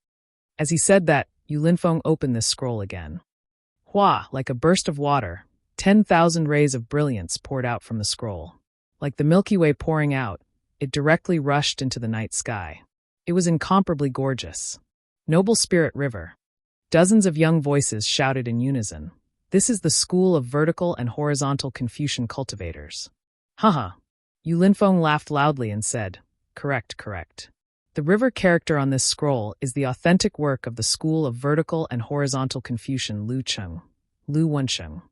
As he said that, Yu Linfeng opened this scroll again. Hua, like a burst of water, 10,000 rays of brilliance poured out from the scroll. Like the Milky Way pouring out, it directly rushed into the night sky. It was incomparably gorgeous. Noble Spirit River. Dozens of young voices shouted in unison. This is the school of vertical and horizontal Confucian cultivators. Haha. Yu Linfeng laughed loudly and said, Correct. The river character on this scroll is the authentic work of the school of vertical and horizontal Confucian Lu Wensheng.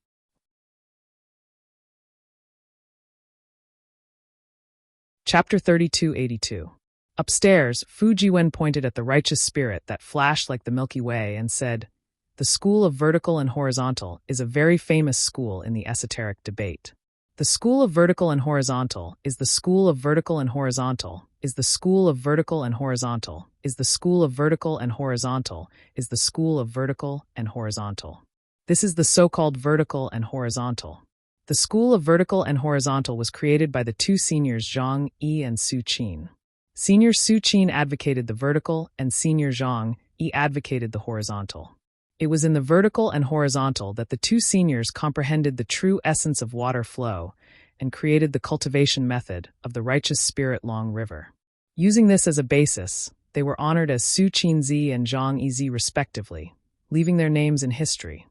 Chapter 3282. Upstairs, Fu Jiwen pointed at the righteous spirit that flashed like the Milky Way and said, "The school of vertical and horizontal is a very famous school in the esoteric debate. The school of vertical and horizontal is the school of vertical and horizontal, is the school of vertical and horizontal, is the school of vertical and horizontal, is the school of vertical and horizontal. This is the so-called vertical and horizontal. The school of vertical and horizontal was created by the two seniors Zhang Yi and Su Qin. Senior Su Qin advocated the vertical and Senior Zhang Yi advocated the horizontal. It was in the vertical and horizontal that the two seniors comprehended the true essence of water flow and created the cultivation method of the righteous spirit Long River. Using this as a basis, they were honored as Su Qinzi and Zhang Yizi respectively, leaving their names in history.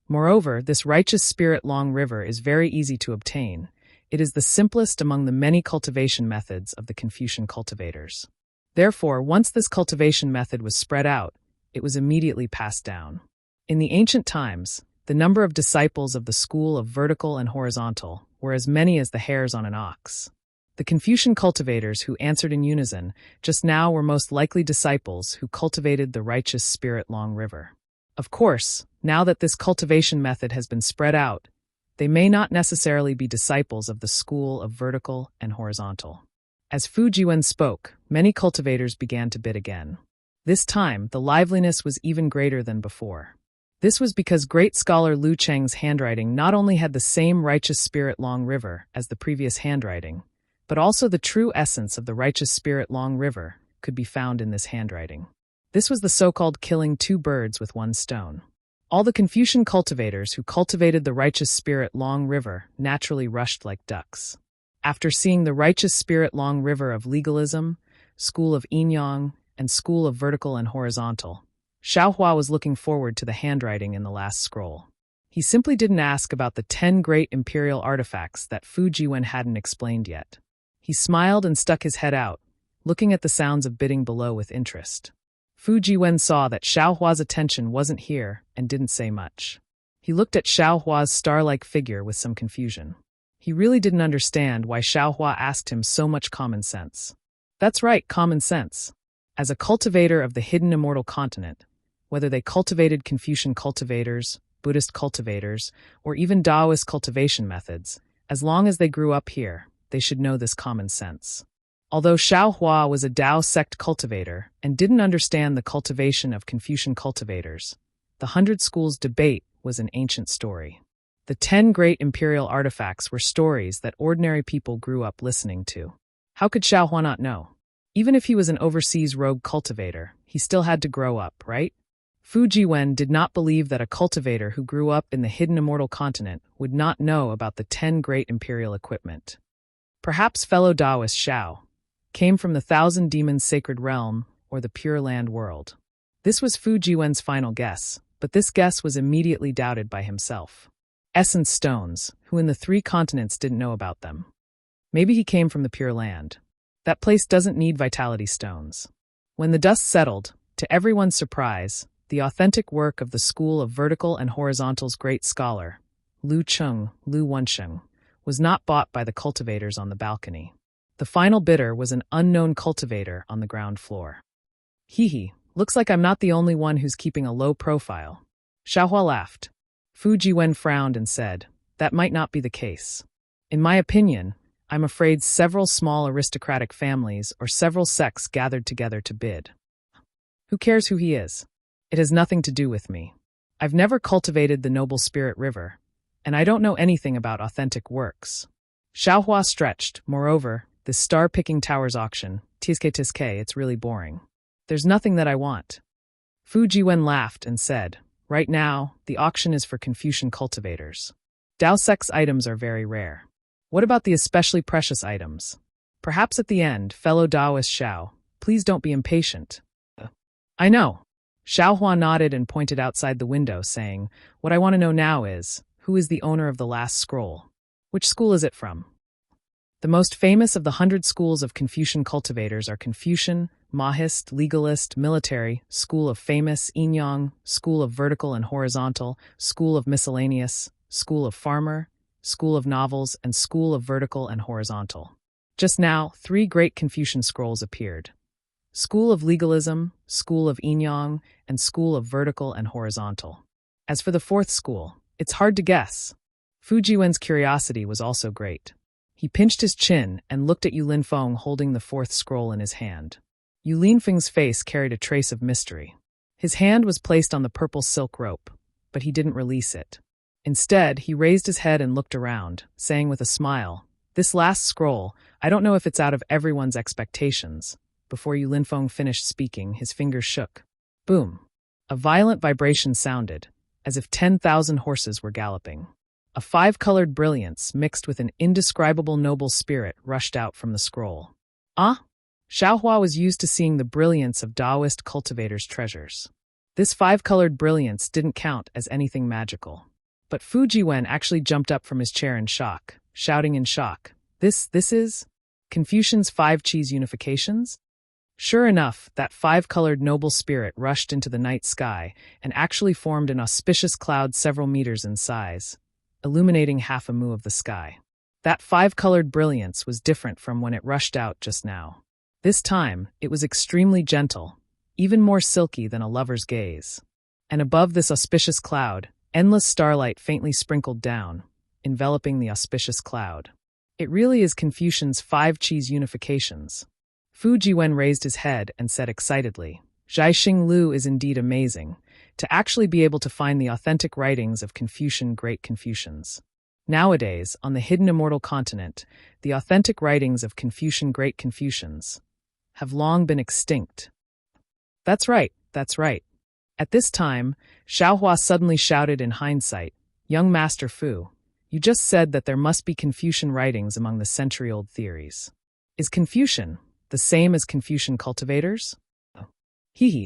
Moreover, this righteous spirit Long River is very easy to obtain. It is the simplest among the many cultivation methods of the Confucian cultivators. Therefore, once this cultivation method was spread out, it was immediately passed down. In the ancient times, the number of disciples of the school of vertical and horizontal were as many as the hairs on an ox. The Confucian cultivators who answered in unison just now were most likely disciples who cultivated the righteous spirit Long River. Of course, now that this cultivation method has been spread out, they may not necessarily be disciples of the school of vertical and horizontal. As Fu Jiwen spoke, many cultivators began to bid again. This time, the liveliness was even greater than before. This was because great scholar Lu Cheng's handwriting not only had the same righteous spirit Long River as the previous handwriting, but also the true essence of the righteous spirit Long River could be found in this handwriting. This was the so-called killing two birds with one stone. All the Confucian cultivators who cultivated the righteous spirit Long River naturally rushed like ducks. After seeing the righteous spirit Long River of legalism, school of Yinyang, and school of vertical and horizontal, Xiaohua was looking forward to the handwriting in the last scroll. He simply didn't ask about the 10 great imperial artifacts that Fu Jiwen hadn't explained yet. He smiled and stuck his head out, looking at the sounds of bidding below with interest. Fu Jiwen saw that Xiaohua's attention wasn't here and didn't say much. He looked at Xiaohua's star-like figure with some confusion. He really didn't understand why Xiaohua asked him so much common sense. That's right, common sense. As a cultivator of the hidden immortal continent, whether they cultivated Confucian cultivators, Buddhist cultivators, or even Taoist cultivation methods, as long as they grew up here, they should know this common sense. Although Xiaohua was a Tao sect cultivator and didn't understand the cultivation of Confucian cultivators, the Hundred Schools debate was an ancient story. The 10 great imperial artifacts were stories that ordinary people grew up listening to. How could Xiaohua not know? Even if he was an overseas rogue cultivator, he still had to grow up, right? Fu Jiwen did not believe that a cultivator who grew up in the hidden immortal continent would not know about the 10 great imperial equipment. Perhaps fellow Taoist Xiao came from the Thousand Demons Sacred Realm or the Pure Land world. This was Fu Jiwen's final guess, but this guess was immediately doubted by himself. Essence stones, who in the 3 continents didn't know about them. Maybe he came from the Pure Land. That place doesn't need vitality stones. When the dust settled, to everyone's surprise, the authentic work of the school of vertical and horizontal's great scholar, Lu Wensheng, was not bought by the cultivators on the balcony. The final bidder was an unknown cultivator on the ground floor. Hee, looks like I'm not the only one who's keeping a low profile. Xiaohua laughed. Fu Jiwen frowned and said, that might not be the case. In my opinion, I'm afraid several small aristocratic families or several sects gathered together to bid. Who cares who he is? It has nothing to do with me. I've never cultivated the noble spirit river, and I don't know anything about authentic works. Xiaohua stretched. Moreover, this star-picking towers auction, tiske, it's really boring. There's nothing that I want. Fu Jiwen laughed and said, right now, the auction is for Confucian cultivators. Tao sect's items are very rare. What about the especially precious items? Perhaps at the end, fellow Taoist Xiao, please don't be impatient. I know. Xiaohua nodded and pointed outside the window, saying, what I want to know now is, who is the owner of the last scroll? Which school is it from? The most famous of the 100 schools of Confucian cultivators are Confucian, Mahist, Legalist, Military, School of Famous, Yinyang, School of Vertical and Horizontal, School of Miscellaneous, School of Farmer, School of Novels, and School of Vertical and Horizontal. Just now, 3 great Confucian scrolls appeared. School of Legalism, School of Yinyang, and School of Vertical and Horizontal. As for the 4th school, it's hard to guess. Fu Jiwen's curiosity was also great. He pinched his chin and looked at Yu Linfeng holding the fourth scroll in his hand. Yu Linfeng's face carried a trace of mystery. His hand was placed on the purple silk rope, but he didn't release it. Instead, he raised his head and looked around, saying with a smile, "This last scroll, I don't know if it's out of everyone's expectations." Before Yu Linfeng finished speaking, his fingers shook. Boom! A violent vibration sounded, as if 10,000 horses were galloping. A five-colored brilliance mixed with an indescribable noble spirit rushed out from the scroll. Ah! Xiaohua was used to seeing the brilliance of Taoist cultivators' treasures. This five-colored brilliance didn't count as anything magical. But Fu Jiwen actually jumped up from his chair in shock, shouting in shock, This is? Confucian's five cheese unifications? Sure enough, that five-colored noble spirit rushed into the night sky and actually formed an auspicious cloud several meters in size, illuminating half a mu of the sky. That five-colored brilliance was different from when it rushed out just now. This time, it was extremely gentle, even more silky than a lover's gaze. And above this auspicious cloud, endless starlight faintly sprinkled down, enveloping the auspicious cloud. It really is Confucian's five cheese unifications. Fu Jiwen raised his head and said excitedly, Zhaixing Lu is indeed amazing, to actually be able to find the authentic writings of Confucian great Confucians. Nowadays, on the hidden immortal continent, the authentic writings of Confucian great Confucians have long been extinct. That's right. At this time, Xiaohua suddenly shouted in hindsight, Young Master Fu, you just said that there must be Confucian writings among the century-old theories. Is Confucian the same as Confucian cultivators?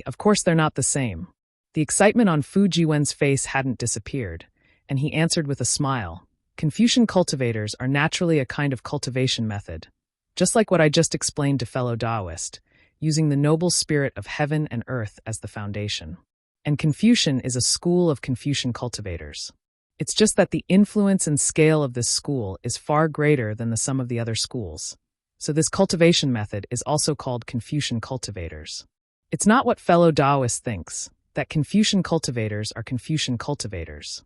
Of course they're not the same. The excitement on Fu Jiwen's face hadn't disappeared, and he answered with a smile. Confucian cultivators are naturally a kind of cultivation method, just like what I just explained to fellow Taoist, using the noble spirit of heaven and earth as the foundation. And Confucian is a school of Confucian cultivators. It's just that the influence and scale of this school is far greater than the sum of the other schools. So this cultivation method is also called Confucian cultivators. It's not what fellow Taoist thinks, that Confucian cultivators are Confucian cultivators.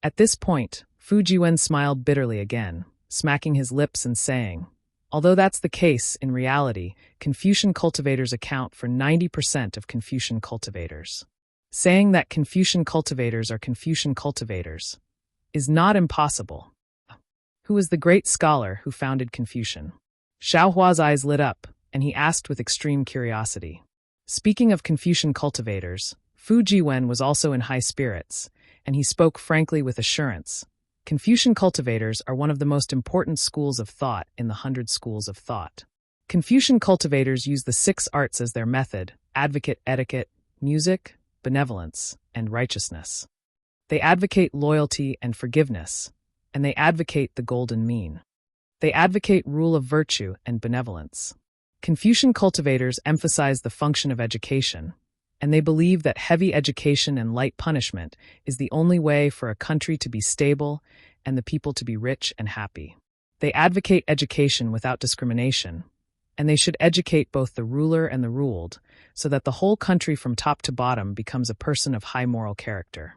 At this point, Fu Jiwen smiled bitterly again, smacking his lips and saying, although that's the case, in reality, Confucian cultivators account for 90% of Confucian cultivators. Saying that Confucian cultivators are Confucian cultivators is not impossible. Who is the great scholar who founded Confucian? Xiaohua's eyes lit up, and he asked with extreme curiosity. Speaking of Confucian cultivators, Fu Jiwen was also in high spirits, and he spoke frankly with assurance. Confucian cultivators are one of the most important schools of thought in the 100 schools of thought. Confucian cultivators use the 6 arts as their method: advocate etiquette, music, benevolence, and righteousness. They advocate loyalty and forgiveness, and they advocate the golden mean. They advocate rule of virtue and benevolence. Confucian cultivators emphasize the function of education, and they believe that heavy education and light punishment is the only way for a country to be stable and the people to be rich and happy. They advocate education without discrimination, and they should educate both the ruler and the ruled, so that the whole country from top to bottom becomes a person of high moral character.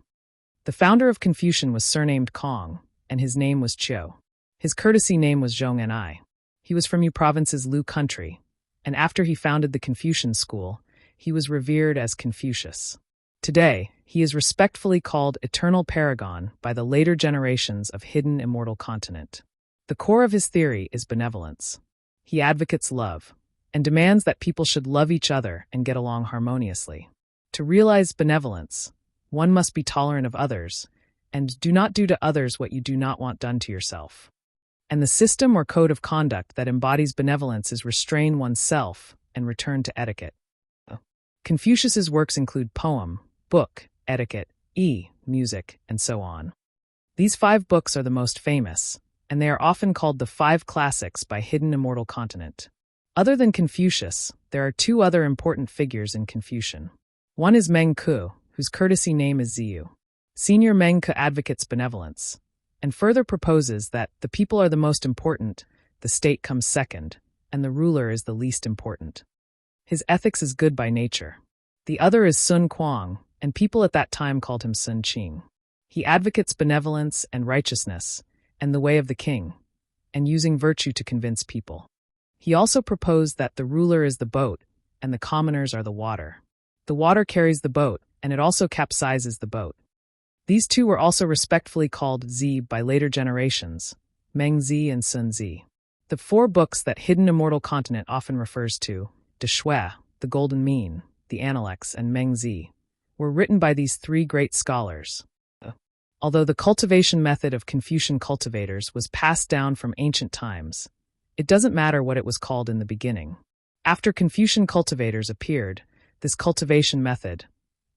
The founder of Confucian was surnamed Kong, and his name was Chiu. His courtesy name was Zhong'an. He was from Yu Province's Lu country, and after he founded the Confucian school, he was revered as Confucius. Today, he is respectfully called Eternal Paragon by the later generations of Hidden Immortal Continent. The core of his theory is benevolence. He advocates love, and demands that people should love each other and get along harmoniously. To realize benevolence, one must be tolerant of others, and do not do to others what you do not want done to yourself. And the system or code of conduct that embodies benevolence is restrain oneself and return to etiquette. Confucius's works include poem, book, etiquette, music, and so on. These 5 books are the most famous, and they are often called the 5 classics by Hidden Immortal Continent. Other than Confucius, there are 2 other important figures in Confucian. One is Meng Ke, whose courtesy name is Ziyu. Senior Meng Ke advocates benevolence, and further proposes that the people are the most important, the state comes second, and the ruler is the least important. His ethics is good by nature. The other is Sun Kuang, and people at that time called him Sun Qing. He advocates benevolence and righteousness, and the way of the king, and using virtue to convince people. He also proposed that the ruler is the boat, and the commoners are the water. The water carries the boat, and it also capsizes the boat. These two were also respectfully called Zi by later generations, Meng Zi and Sun Zi. The 4 books that Hidden Immortal Continent often refers to, De Shui, the Golden Mean, the Analects, and Meng Zi, were written by these 3 great scholars. Although the cultivation method of Confucian cultivators was passed down from ancient times, it doesn't matter what it was called in the beginning. After Confucian cultivators appeared, this cultivation method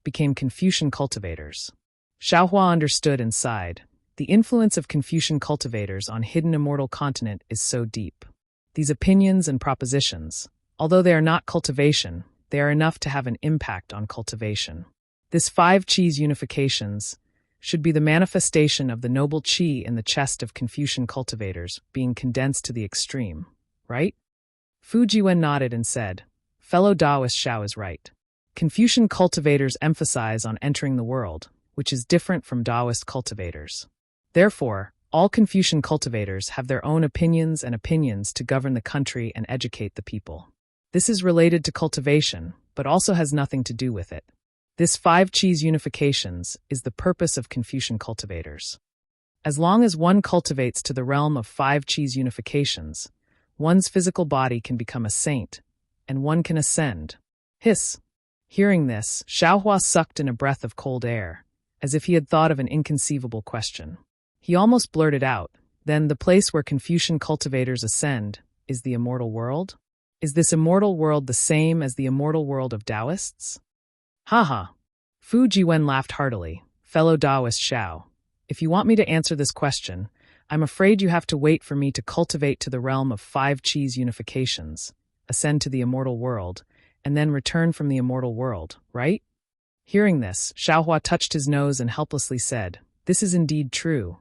became Confucian cultivators. Xiaohua understood and sighed. The influence of Confucian cultivators on Hidden Immortal Continent is so deep. These opinions and propositions, although they are not cultivation, they are enough to have an impact on cultivation. This 5 Qis unifications should be the manifestation of the noble qi in the chest of Confucian cultivators being condensed to the extreme, right? Fu Jiwen nodded and said, "Fellow Taoist Xiao is right. Confucian cultivators emphasize on entering the world, which is different from Taoist cultivators. Therefore, all Confucian cultivators have their own opinions to govern the country and educate the people. This is related to cultivation, but also has nothing to do with it. This 5 Qis unifications is the purpose of Confucian cultivators. As long as one cultivates to the realm of 5 Qis unifications, one's physical body can become a saint, and one can ascend." Hiss. Hearing this, Xiaohua sucked in a breath of cold air, as if he had thought of an inconceivable question. He almost blurted out, "Then the place where Confucian cultivators ascend is the immortal world? Is this immortal world the same as the immortal world of Taoists?" "Haha." Fu Jiwen laughed heartily. "Fellow Taoist Xiao, if you want me to answer this question, I'm afraid you have to wait for me to cultivate to the realm of 5 Qis unifications, ascend to the immortal world, and then return from the immortal world, right?" Hearing this, Xiaohua touched his nose and helplessly said, "This is indeed true."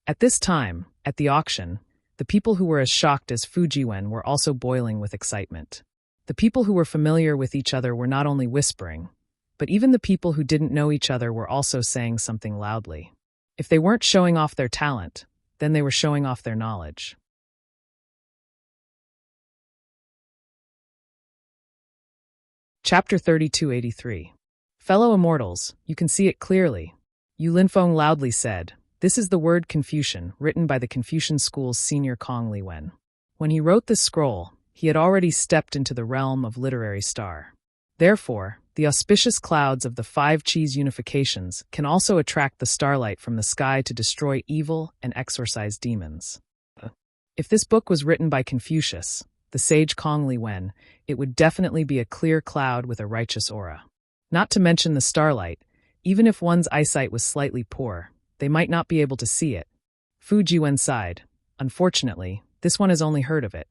At this time, at the auction, the people who were as shocked as Fu Jiwen were also boiling with excitement. The people who were familiar with each other were not only whispering, but even the people who didn't know each other were also saying something loudly. If they weren't showing off their talent, then they were showing off their knowledge. Chapter 3283. Fellow Immortals, you can see it clearly. Yu Linfeng loudly said, "This is the word Confucian, written by the Confucian school's senior Kong Liwen." When he wrote this scroll, he had already stepped into the realm of literary star. Therefore, the auspicious clouds of the 5 Qis unifications can also attract the starlight from the sky to destroy evil and exorcise demons. If this book was written by Confucius, the sage Kong Liwen, it would definitely be a clear cloud with a righteous aura. Not to mention the starlight, even if one's eyesight was slightly poor, they might not be able to see it. Fu Jiwen sighed. "Unfortunately, this one has only heard of it.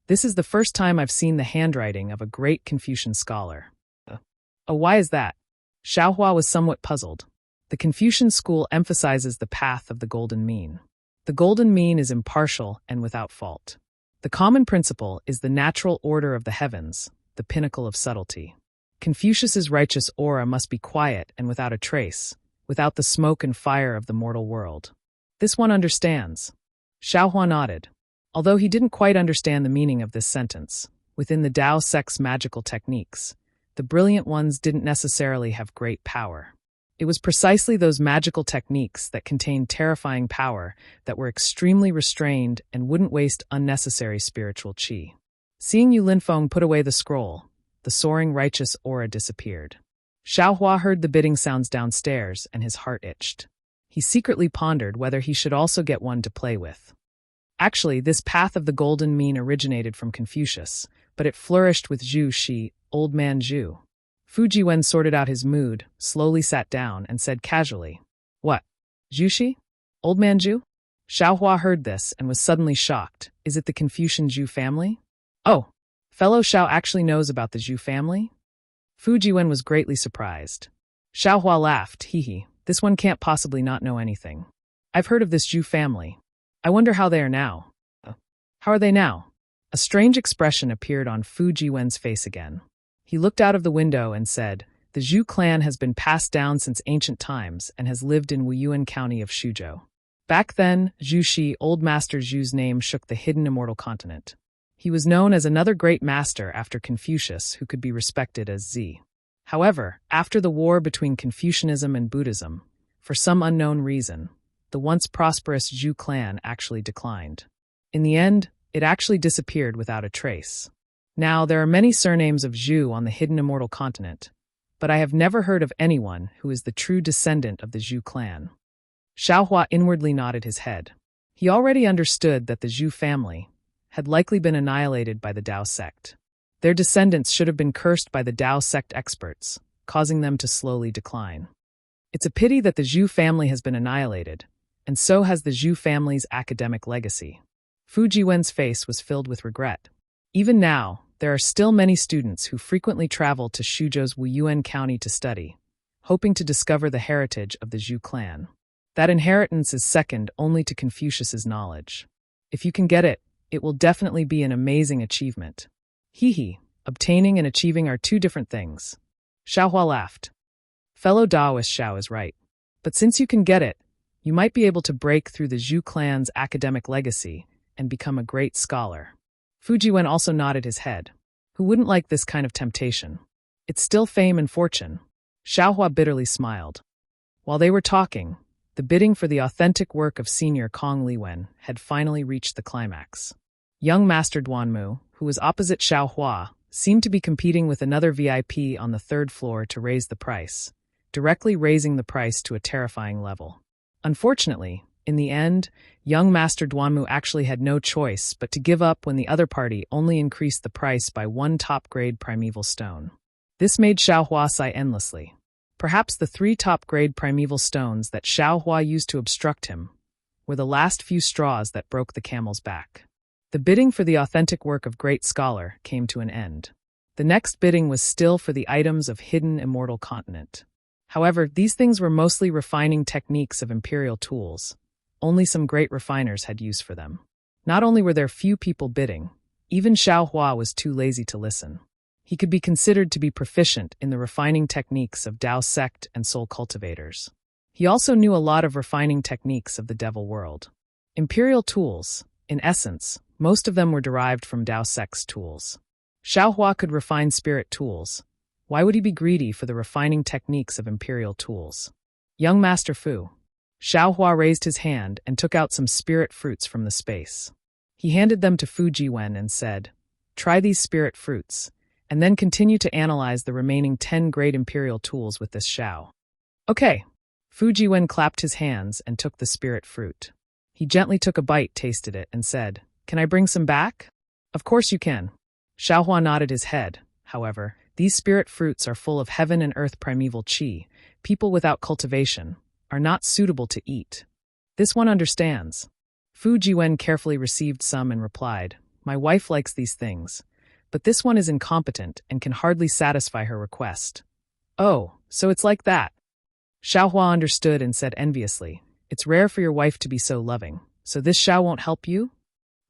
This is the first time I've seen the handwriting of a great Confucian scholar." "Oh, why is that?" Xiaohua was somewhat puzzled. The Confucian school emphasizes the path of the golden mean. The golden mean is impartial and without fault. The common principle is the natural order of the heavens, the pinnacle of subtlety. Confucius's righteous aura must be quiet and without a trace, without the smoke and fire of the mortal world. This one understands. Xiaohua nodded. Although he didn't quite understand the meaning of this sentence, within the Tao sect's magical techniques, the brilliant ones didn't necessarily have great power. It was precisely those magical techniques that contained terrifying power that were extremely restrained and wouldn't waste unnecessary spiritual qi. Seeing Yu Linfeng put away the scroll, the soaring righteous aura disappeared. Xiaohua heard the bidding sounds downstairs and his heart itched. He secretly pondered whether he should also get one to play with. Actually, this path of the golden mean originated from Confucius, but it flourished with Zhu Shi, Old Man Zhu. Fu Jiwen sorted out his mood, slowly sat down, and said casually, "What? Zhu Shi? Old Man Zhu?" Xiaohua heard this and was suddenly shocked. Is it the Confucian Zhu family? "Oh, fellow Xiao actually knows about the Zhu family?" Fu Jiwen was greatly surprised. Xiaohua laughed, "Hee, this one can't possibly not know anything. I've heard of this Zhu family. I wonder how they are now." "How are they now?" A strange expression appeared on Fu Jiwen's face again. He looked out of the window and said, The Zhu clan has been passed down since ancient times and has lived in Wuyuan County of Shuzhou. Back then, Zhu Shi, Old Master Zhu's name shook the hidden immortal continent. He was known as another great master after Confucius who could be respected as Z. However, after the war between Confucianism and Buddhism, for some unknown reason, the once prosperous Zhu clan actually declined. In the end, it actually disappeared without a trace. Now, there are many surnames of Zhu on the hidden immortal continent, but I have never heard of anyone who is the true descendant of the Zhu clan. Xiaohua inwardly nodded his head. He already understood that the Zhu family had likely been annihilated by the Dao sect. Their descendants should have been cursed by the Dao sect experts, causing them to slowly decline. It's a pity that the Zhu family has been annihilated, and so has the Zhu family's academic legacy. Fu Jiwen's face was filled with regret. Even now, there are still many students who frequently travel to Shuzhou's Wuyuan County to study, hoping to discover the heritage of the Zhu clan. That inheritance is second only to Confucius's knowledge. If you can get it, it will definitely be an amazing achievement. Hee, obtaining and achieving are two different things. Xiaohua laughed. Fellow Daoist Xiao is right. But since you can get it, you might be able to break through the Zhu clan's academic legacy and become a great scholar. Fu Jiwen also nodded his head. Who wouldn't like this kind of temptation? It's still fame and fortune. Xiaohua bitterly smiled. While they were talking, the bidding for the authentic work of Senior Kong Liwen had finally reached the climax. Young Master Duanmu, who was opposite Xiaohua, seemed to be competing with another VIP on the third floor to raise the price, directly raising the price to a terrifying level. Unfortunately, in the end, young Master Duanmu actually had no choice but to give up when the other party only increased the price by one top-grade primeval stone. This made Xiaohua sigh endlessly. Perhaps the 3 top-grade primeval stones that Xiaohua used to obstruct him were the last few straws that broke the camel's back. The bidding for the authentic work of great scholar came to an end. The next bidding was still for the items of hidden immortal continent. However, these things were mostly refining techniques of imperial tools. Only some great refiners had use for them. Not only were there few people bidding, even Xiaohua was too lazy to listen. He could be considered to be proficient in the refining techniques of Dao sect and soul cultivators. He also knew a lot of refining techniques of the devil world. Imperial tools, in essence, most of them were derived from Dao sect's tools. Xiaohua could refine spirit tools. Why would he be greedy for the refining techniques of imperial tools? Young Master Fu. Xiaohua raised his hand and took out some spirit fruits from the space. He handed them to Fu Jiwen and said, "Try these spirit fruits, and then continue to analyze the remaining 10 great imperial tools with this Xiao." Okay. Fu Jiwen clapped his hands and took the spirit fruit. He gently took a bite, tasted it, and said, "Can I bring some back?" "Of course you can." Xiaohua nodded his head. However, these spirit fruits are full of heaven and earth primeval qi. People without cultivation are not suitable to eat. This one understands. Fu Jiwen carefully received some and replied, "My wife likes these things, but this one is incompetent and can hardly satisfy her request." "Oh, so it's like that." Xiaohua understood and said enviously, "It's rare for your wife to be so loving, so this Xiao won't help you?"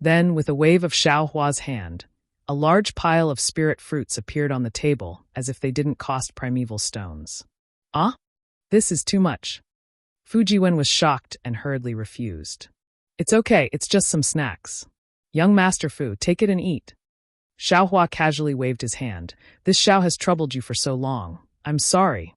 Then, with a wave of Xiaohua's hand, a large pile of spirit fruits appeared on the table as if they didn't cost primeval stones. "Ah? This is too much." Fu Jiwen was shocked and hurriedly refused. "It's okay, it's just some snacks. Young Master Fu, take it and eat." Xiaohua casually waved his hand. "This Xiao has troubled you for so long. I'm sorry."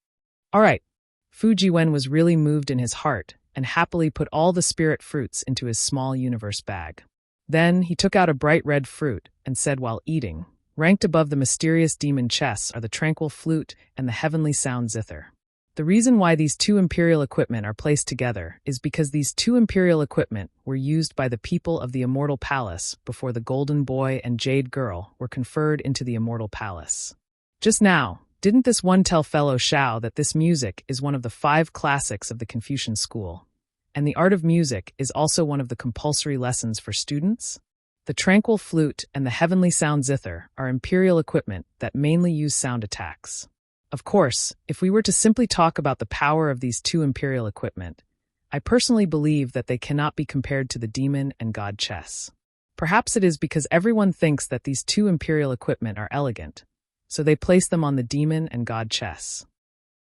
"All right." Fu Jiwen was really moved in his heart and happily put all the spirit fruits into his small universe bag. Then he took out a bright red fruit and said while eating, "Ranked above the mysterious demon chess are the tranquil flute and the heavenly sound zither." The reason why these 2 imperial equipment are placed together is because these 2 imperial equipment were used by the people of the Immortal Palace before the Golden Boy and Jade Girl were conferred into the Immortal Palace. Just now, didn't this one tell fellow Xiao that this music is one of the 5 classics of the Confucian school, and the art of music is also one of the compulsory lessons for students? The tranquil flute and the heavenly sound zither are imperial equipment that mainly use sound attacks. Of course, if we were to simply talk about the power of these 2 imperial equipment, I personally believe that they cannot be compared to the demon and god chess. Perhaps it is because everyone thinks that these 2 imperial equipment are elegant, so they place them on the demon and god chess.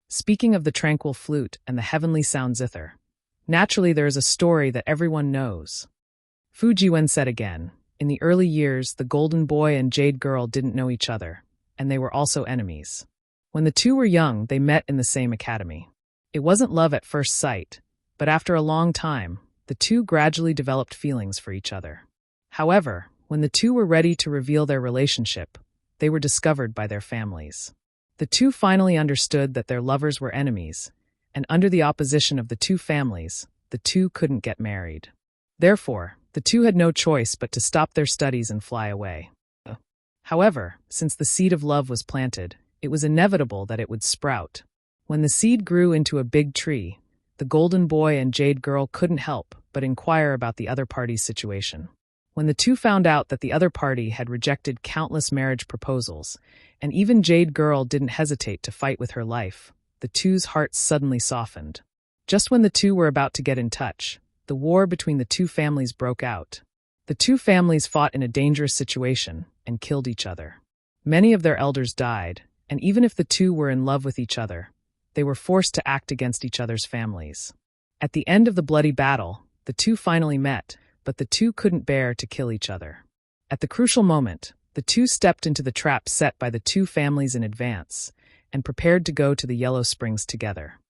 Speaking of the tranquil flute and the heavenly sound zither, naturally there is a story that everyone knows. Fujiwen said again, in the early years, the golden boy and jade girl didn't know each other, and they were also enemies. When the two were young, they met in the same academy. It wasn't love at first sight, but after a long time, the two gradually developed feelings for each other. However, when the two were ready to reveal their relationship, they were discovered by their families. The two finally understood that their lovers were enemies, and under the opposition of the two families, the two couldn't get married. Therefore, the two had no choice but to stop their studies and fly away. However, since the seed of love was planted, it was inevitable that it would sprout. When the seed grew into a big tree, the golden boy and jade girl couldn't help but inquire about the other party's situation. When the two found out that the other party had rejected countless marriage proposals, and even jade girl didn't hesitate to fight with her life, the two's hearts suddenly softened. Just when the two were about to get in touch, the war between the two families broke out. The two families fought in a dangerous situation and killed each other. Many of their elders died, and even if the two were in love with each other, they were forced to act against each other's families. At the end of the bloody battle, the two finally met, but the two couldn't bear to kill each other. At the crucial moment, the two stepped into the trap set by the two families in advance and prepared to go to the Yellow Springs together.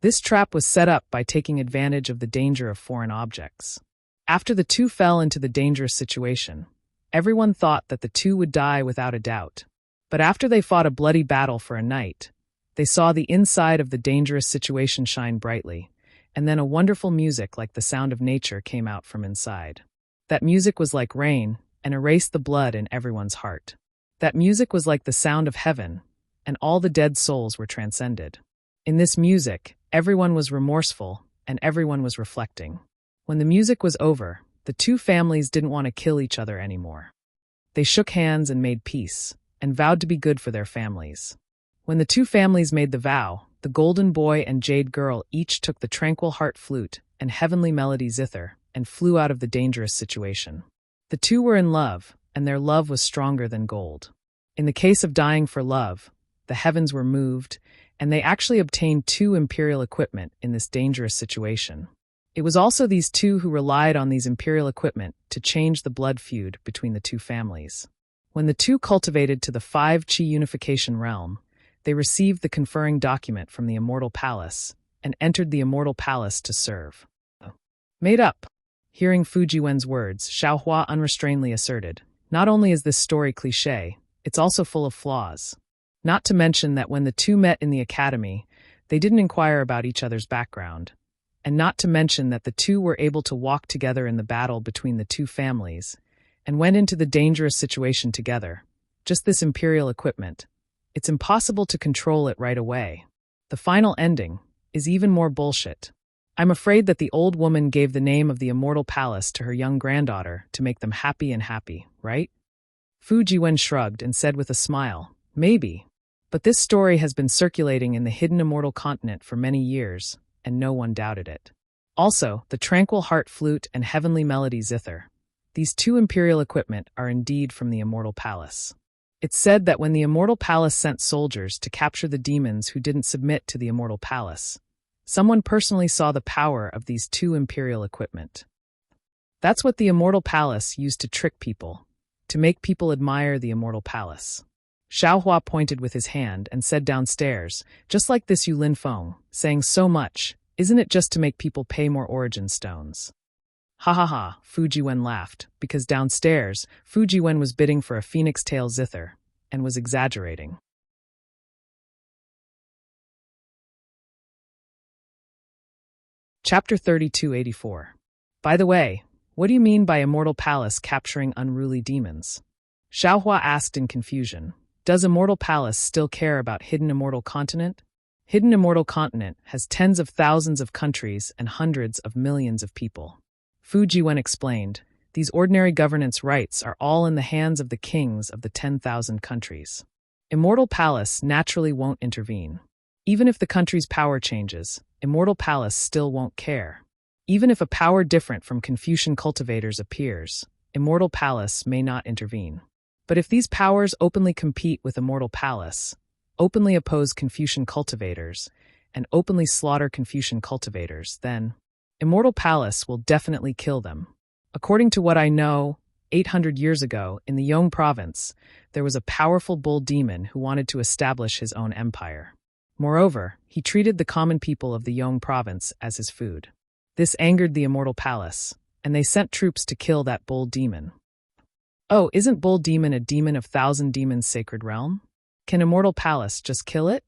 This trap was set up by taking advantage of the danger of foreign objects. After the two fell into the dangerous situation, everyone thought that the two would die without a doubt. But after they fought a bloody battle for a night, they saw the inside of the dangerous situation shine brightly, and then a wonderful music like the sound of nature came out from inside. That music was like rain and erased the blood in everyone's heart. That music was like the sound of heaven, and all the dead souls were transcended. In this music, everyone was remorseful and everyone was reflecting. When the music was over, the two families didn't want to kill each other anymore. They shook hands and made peace, and vowed to be good for their families. When the two families made the vow, the golden boy and jade girl each took the tranquil heart flute and heavenly melody zither and flew out of the dangerous situation. The two were in love, and their love was stronger than gold. In the case of dying for love, the heavens were moved, and they actually obtained two imperial equipment in this dangerous situation. It was also these two who relied on these imperial equipment to change the blood feud between the two families. When the two cultivated to the 5-chi unification realm, they received the conferring document from the Immortal Palace and entered the Immortal Palace to serve. Made up. Hearing Fujiwen's words, Xiaohua unrestrainedly asserted, not only is this story cliché, it's also full of flaws. Not to mention that when the two met in the academy, they didn't inquire about each other's background. And not to mention that the two were able to walk together in the battle between the two families, and went into the dangerous situation together. Just this imperial equipment. It's impossible to control it right away. The final ending is even more bullshit. I'm afraid that the old woman gave the name of the Immortal Palace to her young granddaughter to make them happy and happy, right? Fujiwen shrugged and said with a smile, maybe. But this story has been circulating in the hidden immortal continent for many years, and no one doubted it. Also, the tranquil heart flute and heavenly melody zither. These two imperial equipment are indeed from the Immortal Palace. It's said that when the Immortal Palace sent soldiers to capture the demons who didn't submit to the Immortal Palace, someone personally saw the power of these two imperial equipment. That's what the Immortal Palace used to trick people, to make people admire the Immortal Palace. Xiaohua pointed with his hand and said downstairs, just like this Yulin Feng, saying so much, isn't it just to make people pay more origin stones? Ha ha ha, Fujiwen laughed, because downstairs, Fujiwen was bidding for a phoenix tail zither, and was exaggerating. Chapter 3284. By the way, what do you mean by Immortal Palace capturing unruly demons? Xiaohua asked in confusion. Does Immortal Palace still care about Hidden Immortal Continent? Hidden Immortal Continent has tens of thousands of countries and hundreds of millions of people. Fujiwen explained, these ordinary governance rights are all in the hands of the kings of the 10,000 countries. Immortal Palace naturally won't intervene. Even if the country's power changes, Immortal Palace still won't care. Even if a power different from Confucian cultivators appears, Immortal Palace may not intervene. But if these powers openly compete with Immortal Palace, openly oppose Confucian cultivators, and openly slaughter Confucian cultivators, then Immortal Palace will definitely kill them. According to what I know, 800 years ago, in the Yong province, there was a powerful bull demon who wanted to establish his own empire. Moreover, he treated the common people of the Yong province as his food. This angered the Immortal Palace, and they sent troops to kill that bull demon. Oh, isn't Bull Demon a demon of Thousand Demons' sacred realm? Can Immortal Palace just kill it?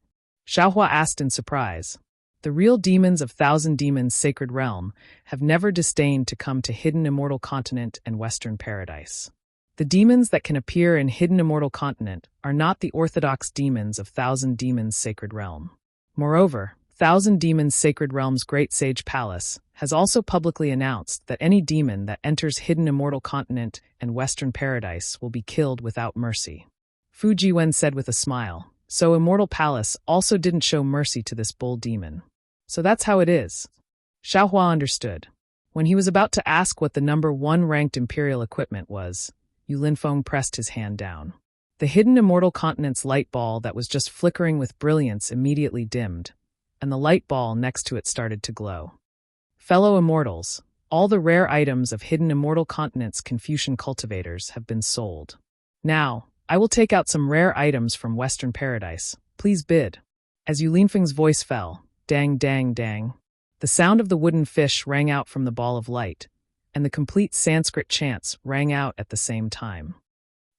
Xiaohua asked in surprise. The real demons of Thousand Demons' sacred realm have never disdained to come to Hidden Immortal Continent and Western Paradise. The demons that can appear in Hidden Immortal Continent are not the orthodox demons of Thousand Demons' sacred realm. Moreover, Thousand Demons' sacred realm's Great Sage Palace has also publicly announced that any demon that enters Hidden Immortal Continent and Western Paradise will be killed without mercy. Fu Jiwen said with a smile, so Immortal Palace also didn't show mercy to this bull demon. So that's how it is. Xiaohua understood. When he was about to ask what the number 1 ranked imperial equipment was, Yu Linfeng pressed his hand down. The Hidden Immortal Continent's light ball that was just flickering with brilliance immediately dimmed, and the light ball next to it started to glow. Fellow immortals, all the rare items of Hidden Immortal Continent's Confucian cultivators have been sold. Now, I will take out some rare items from Western Paradise. Please bid. As Yu Linfeng's voice fell, dang, dang, dang, the sound of the wooden fish rang out from the ball of light, and the complete Sanskrit chants rang out at the same time.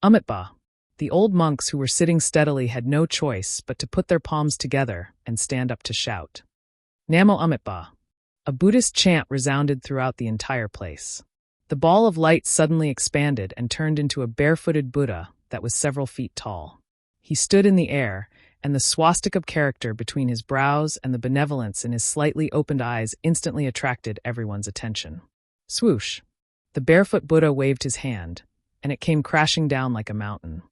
Amitba. The old monks who were sitting steadily had no choice but to put their palms together and stand up to shout. Namo Amitba. A Buddhist chant resounded throughout the entire place. The ball of light suddenly expanded and turned into a barefooted Buddha that was several feet tall. He stood in the air, and the swastika character between his brows and the benevolence in his slightly opened eyes instantly attracted everyone's attention. Swoosh! The barefoot Buddha waved his hand, and it came crashing down like a mountain.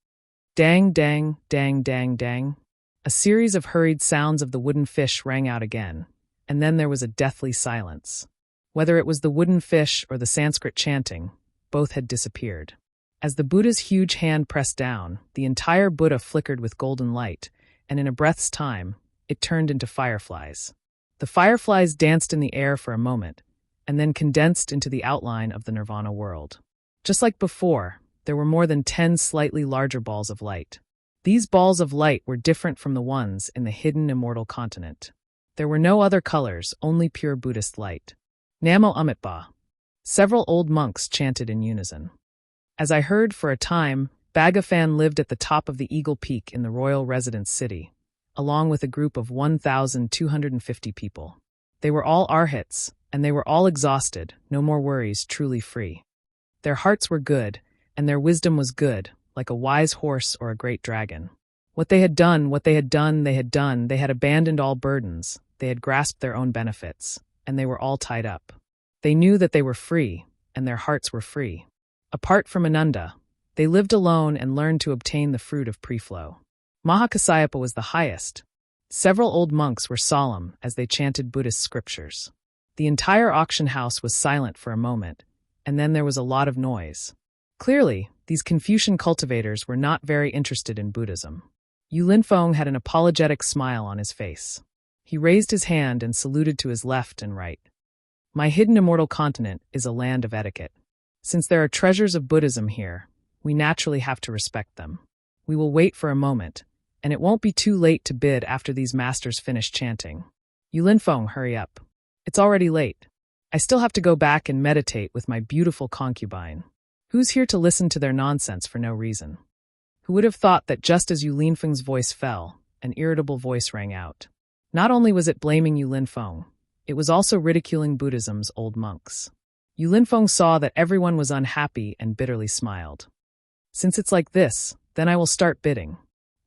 Dang, dang, dang, dang, dang. A series of hurried sounds of the wooden fish rang out again, and then there was a deathly silence. Whether it was the wooden fish or the Sanskrit chanting, both had disappeared. As the Buddha's huge hand pressed down, the entire Buddha flickered with golden light, and in a breath's time, it turned into fireflies. The fireflies danced in the air for a moment, and then condensed into the outline of the Nirvana world. Just like before, there were more than 10 slightly larger balls of light. These balls of light were different from the ones in the Hidden Immortal Continent. There were no other colors, only pure Buddhist light. Namo Amitba. Several old monks chanted in unison. As I heard, for a time, Bagafan lived at the top of the Eagle Peak in the royal residence city, along with a group of 1,250 people. They were all arhats, and they were all exhausted, no more worries, truly free. Their hearts were good, and their wisdom was good, like a wise horse or a great dragon. They had abandoned all burdens, they had grasped their own benefits, and they were all tied up. They knew that they were free, and their hearts were free. Apart from Ananda, they lived alone and learned to obtain the fruit of pre-flow. Mahakasyapa was the highest. Several old monks were solemn as they chanted Buddhist scriptures. The entire auction house was silent for a moment, and then there was a lot of noise. Clearly, these Confucian cultivators were not very interested in Buddhism. Yu Linfeng had an apologetic smile on his face. He raised his hand and saluted to his left and right. My Hidden Immortal Continent is a land of etiquette. Since there are treasures of Buddhism here, we naturally have to respect them. We will wait for a moment, and it won't be too late to bid after these masters finish chanting. Yu Linfeng, hurry up. It's already late. I still have to go back and meditate with my beautiful concubine. Who's here to listen to their nonsense for no reason? Who would have thought that just as Yu Linfeng's voice fell, an irritable voice rang out. Not only was it blaming Yu Linfeng, it was also ridiculing Buddhism's old monks. Yu Linfeng saw that everyone was unhappy and bitterly smiled. Since it's like this, then I will start bidding.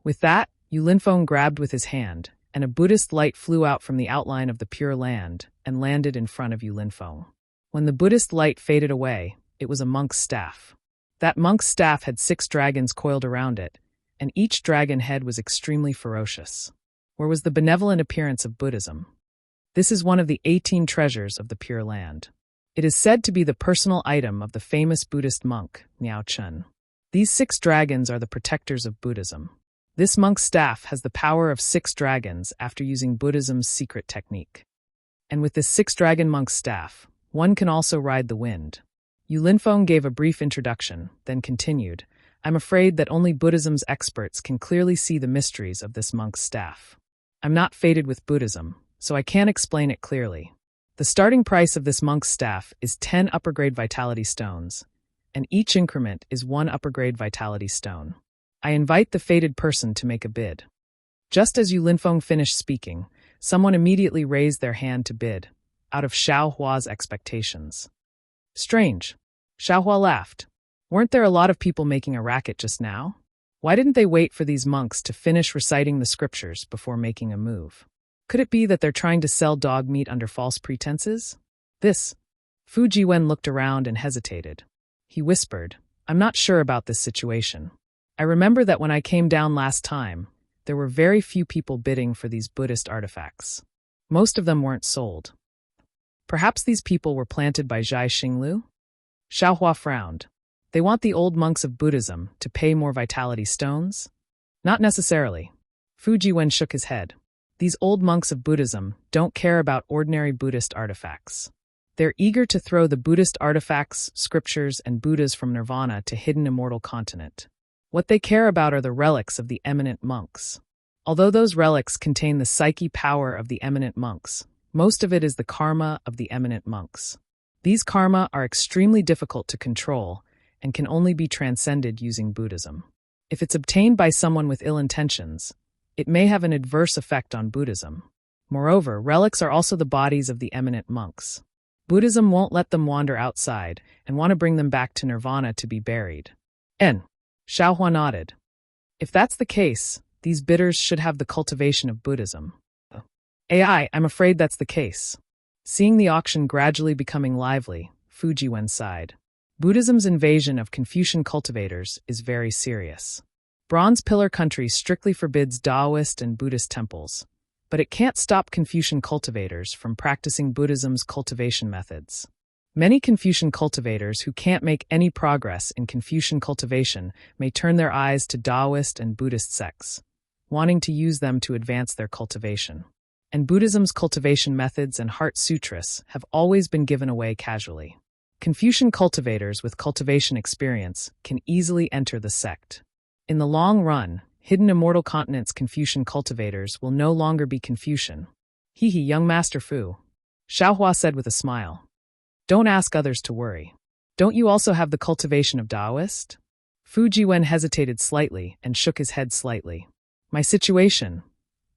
With that, Yu Linfeng grabbed with his hand, and a Buddhist light flew out from the outline of the Pure Land and landed in front of Yu Linfeng. When the Buddhist light faded away, it was a monk's staff. That monk's staff had 6 dragons coiled around it, and each dragon head was extremely ferocious. Where was the benevolent appearance of Buddhism? This is one of the 18 treasures of the Pure Land. It is said to be the personal item of the famous Buddhist monk, Miao Chun. These 6 dragons are the protectors of Buddhism. This monk's staff has the power of 6 dragons after using Buddhism's secret technique. And with this 6-dragon monk's staff, one can also ride the wind. Yu Linfeng gave a brief introduction, then continued, I'm afraid that only Buddhism's experts can clearly see the mysteries of this monk's staff. I'm not fated with Buddhism, so I can't explain it clearly. The starting price of this monk's staff is 10 upper-grade vitality stones, and each increment is 1 upper-grade vitality stone. I invite the fated person to make a bid. Just as Yu Linfeng finished speaking, someone immediately raised their hand to bid, out of Xiao Hua's expectations. Strange. Xiao Hua laughed. Weren't there a lot of people making a racket just now? Why didn't they wait for these monks to finish reciting the scriptures before making a move? Could it be that they're trying to sell dog meat under false pretenses? Fu Jiwen looked around and hesitated. He whispered, I'm not sure about this situation. I remember that when I came down last time, there were very few people bidding for these Buddhist artifacts. Most of them weren't sold. Perhaps these people were planted by Zhai Xinglu? Xiao Hua frowned. They want the old monks of Buddhism to pay more vitality stones? Not necessarily. Fu Jiwen shook his head. These old monks of Buddhism don't care about ordinary Buddhist artifacts. They're eager to throw the Buddhist artifacts, scriptures, and Buddhas from Nirvana to hidden immortal continent. What they care about are the relics of the eminent monks. Although those relics contain the psyche power of the eminent monks, most of it is the karma of the eminent monks. These karma are extremely difficult to control and can only be transcended using Buddhism. If it's obtained by someone with ill intentions, it may have an adverse effect on Buddhism. Moreover, relics are also the bodies of the eminent monks. Buddhism won't let them wander outside and want to bring them back to Nirvana to be buried. Xiao Hua nodded. If that's the case, these bidders should have the cultivation of Buddhism. I'm afraid that's the case. Seeing the auction gradually becoming lively, Fu Jiwen sighed. Buddhism's invasion of Confucian cultivators is very serious. Bronze Pillar country strictly forbids Taoist and Buddhist temples, but it can't stop Confucian cultivators from practicing Buddhism's cultivation methods. Many Confucian cultivators who can't make any progress in Confucian cultivation may turn their eyes to Taoist and Buddhist sects, wanting to use them to advance their cultivation. And Buddhism's cultivation methods and heart sutras have always been given away casually. Confucian cultivators with cultivation experience can easily enter the sect. In the long run, hidden immortal continent's Confucian cultivators will no longer be Confucian. Young Master Fu. Xiao Hua said with a smile. Don't ask others to worry. Don't you also have the cultivation of Taoist? Fu Jiwen hesitated slightly and shook his head slightly. My situation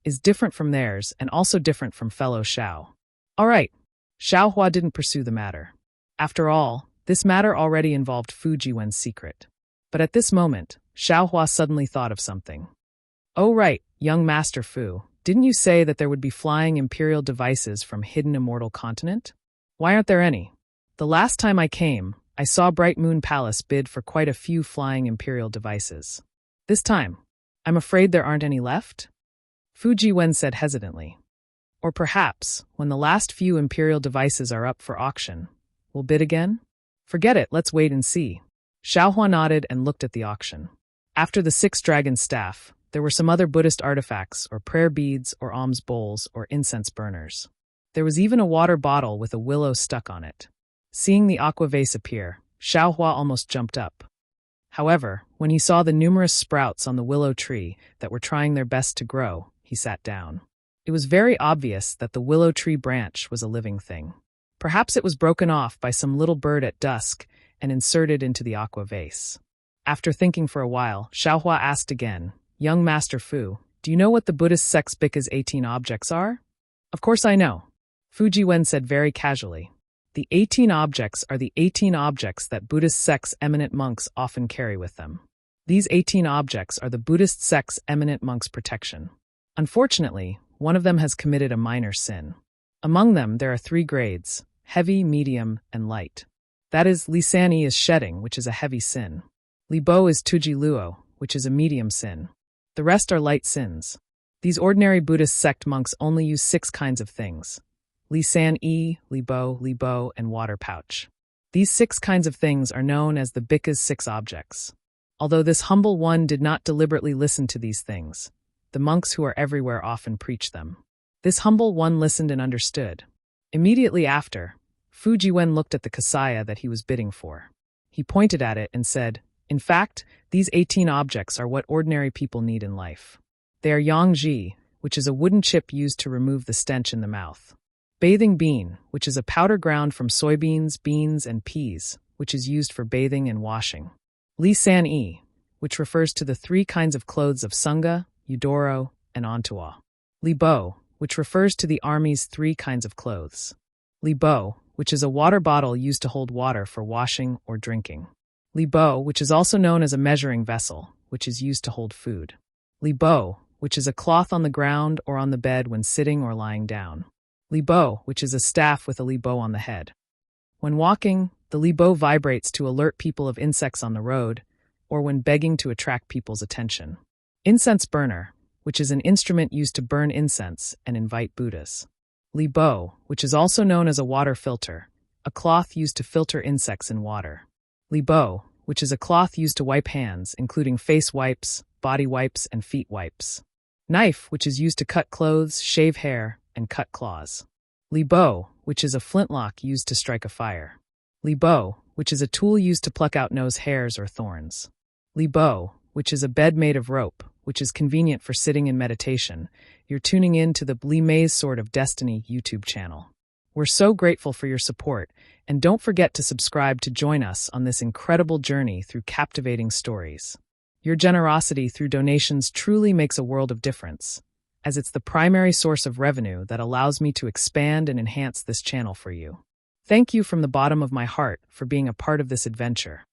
is different from theirs and also different from fellow Xiao. All right. Xiao Hua didn't pursue the matter. After all, this matter already involved Fu Jiwen's secret. But at this moment, Xiao Hua suddenly thought of something. Oh right, young Master Fu, didn't you say that there would be flying imperial devices from hidden immortal continent? Why aren't there any? The last time I came, I saw Bright Moon Palace bid for quite a few flying imperial devices. This time, I'm afraid there aren't any left? Fu Jiwen said hesitantly. Or perhaps, when the last few imperial devices are up for auction, we'll bid again? Forget it, let's wait and see. Xiao Hua nodded and looked at the auction. After the 6-dragon staff, there were some other Buddhist artifacts or prayer beads or alms bowls or incense burners. There was even a water bottle with a willow stuck on it. Seeing the aqua vase appear, Xiao Hua almost jumped up. However, when he saw the numerous sprouts on the willow tree that were trying their best to grow, he sat down. It was very obvious that the willow tree branch was a living thing. Perhaps it was broken off by some little bird at dusk and inserted into the aqua vase. After thinking for a while, Xiao Hua asked again, Young Master Fu, do you know what the Buddhist sect's Bika's 18 objects are? Of course I know. Fu Jiwen said very casually. The 18 objects are the 18 objects that Buddhist sect's eminent monks often carry with them. These 18 objects are the Buddhist sect's eminent monks' protection. Unfortunately, one of them has committed a minor sin. Among them, there are 3 grades, heavy, medium, and light. That is, Li Sanyi is shedding, which is a heavy sin. Li Bo is Tuji Luo, which is a medium sin. The rest are light sins. These ordinary Buddhist sect monks only use 6 kinds of things. Li Sanyi, Li Bo, and water pouch. These 6 kinds of things are known as the Bika's 6 objects. Although this humble one did not deliberately listen to these things, the monks who are everywhere often preach them. This humble one listened and understood. Immediately after, Fujiwen looked at the kasaya that he was bidding for. He pointed at it and said, "In fact, these 18 objects are what ordinary people need in life. They are yangji, which is a wooden chip used to remove the stench in the mouth. Bathing bean, which is a powder ground from soybeans, beans, and peas, which is used for bathing and washing. Li San-e, which refers to the 3 kinds of clothes of Sunga, Eudoro, and Ontua. Li Bo, which refers to the army's 3 kinds of clothes. Li Bo, which is a water bottle used to hold water for washing or drinking. Li Bo, which is also known as a measuring vessel, which is used to hold food. Li Bo, which is a cloth on the ground or on the bed when sitting or lying down. Li Bo, which is a staff with a li bo on the head. When walking, the li bo vibrates to alert people of insects on the road, or when begging to attract people's attention. Incense burner, which is an instrument used to burn incense and invite Buddhas. Li Bo, which is also known as a water filter, a cloth used to filter insects in water. Li Bo, which is a cloth used to wipe hands, including face wipes, body wipes, and feet wipes. Knife, which is used to cut clothes, shave hair, and cut claws. Li Bo, which is a flintlock used to strike a fire. Li Bo, which is a tool used to pluck out nose hairs or thorns. Li Bo, which is a bed made of rope, which is convenient for sitting in meditation. You're tuning in to the Li Mei's Sword of Destiny YouTube channel. We're so grateful for your support, and don't forget to subscribe to join us on this incredible journey through captivating stories. Your generosity through donations truly makes a world of difference, as it's the primary source of revenue that allows me to expand and enhance this channel for you. Thank you from the bottom of my heart for being a part of this adventure.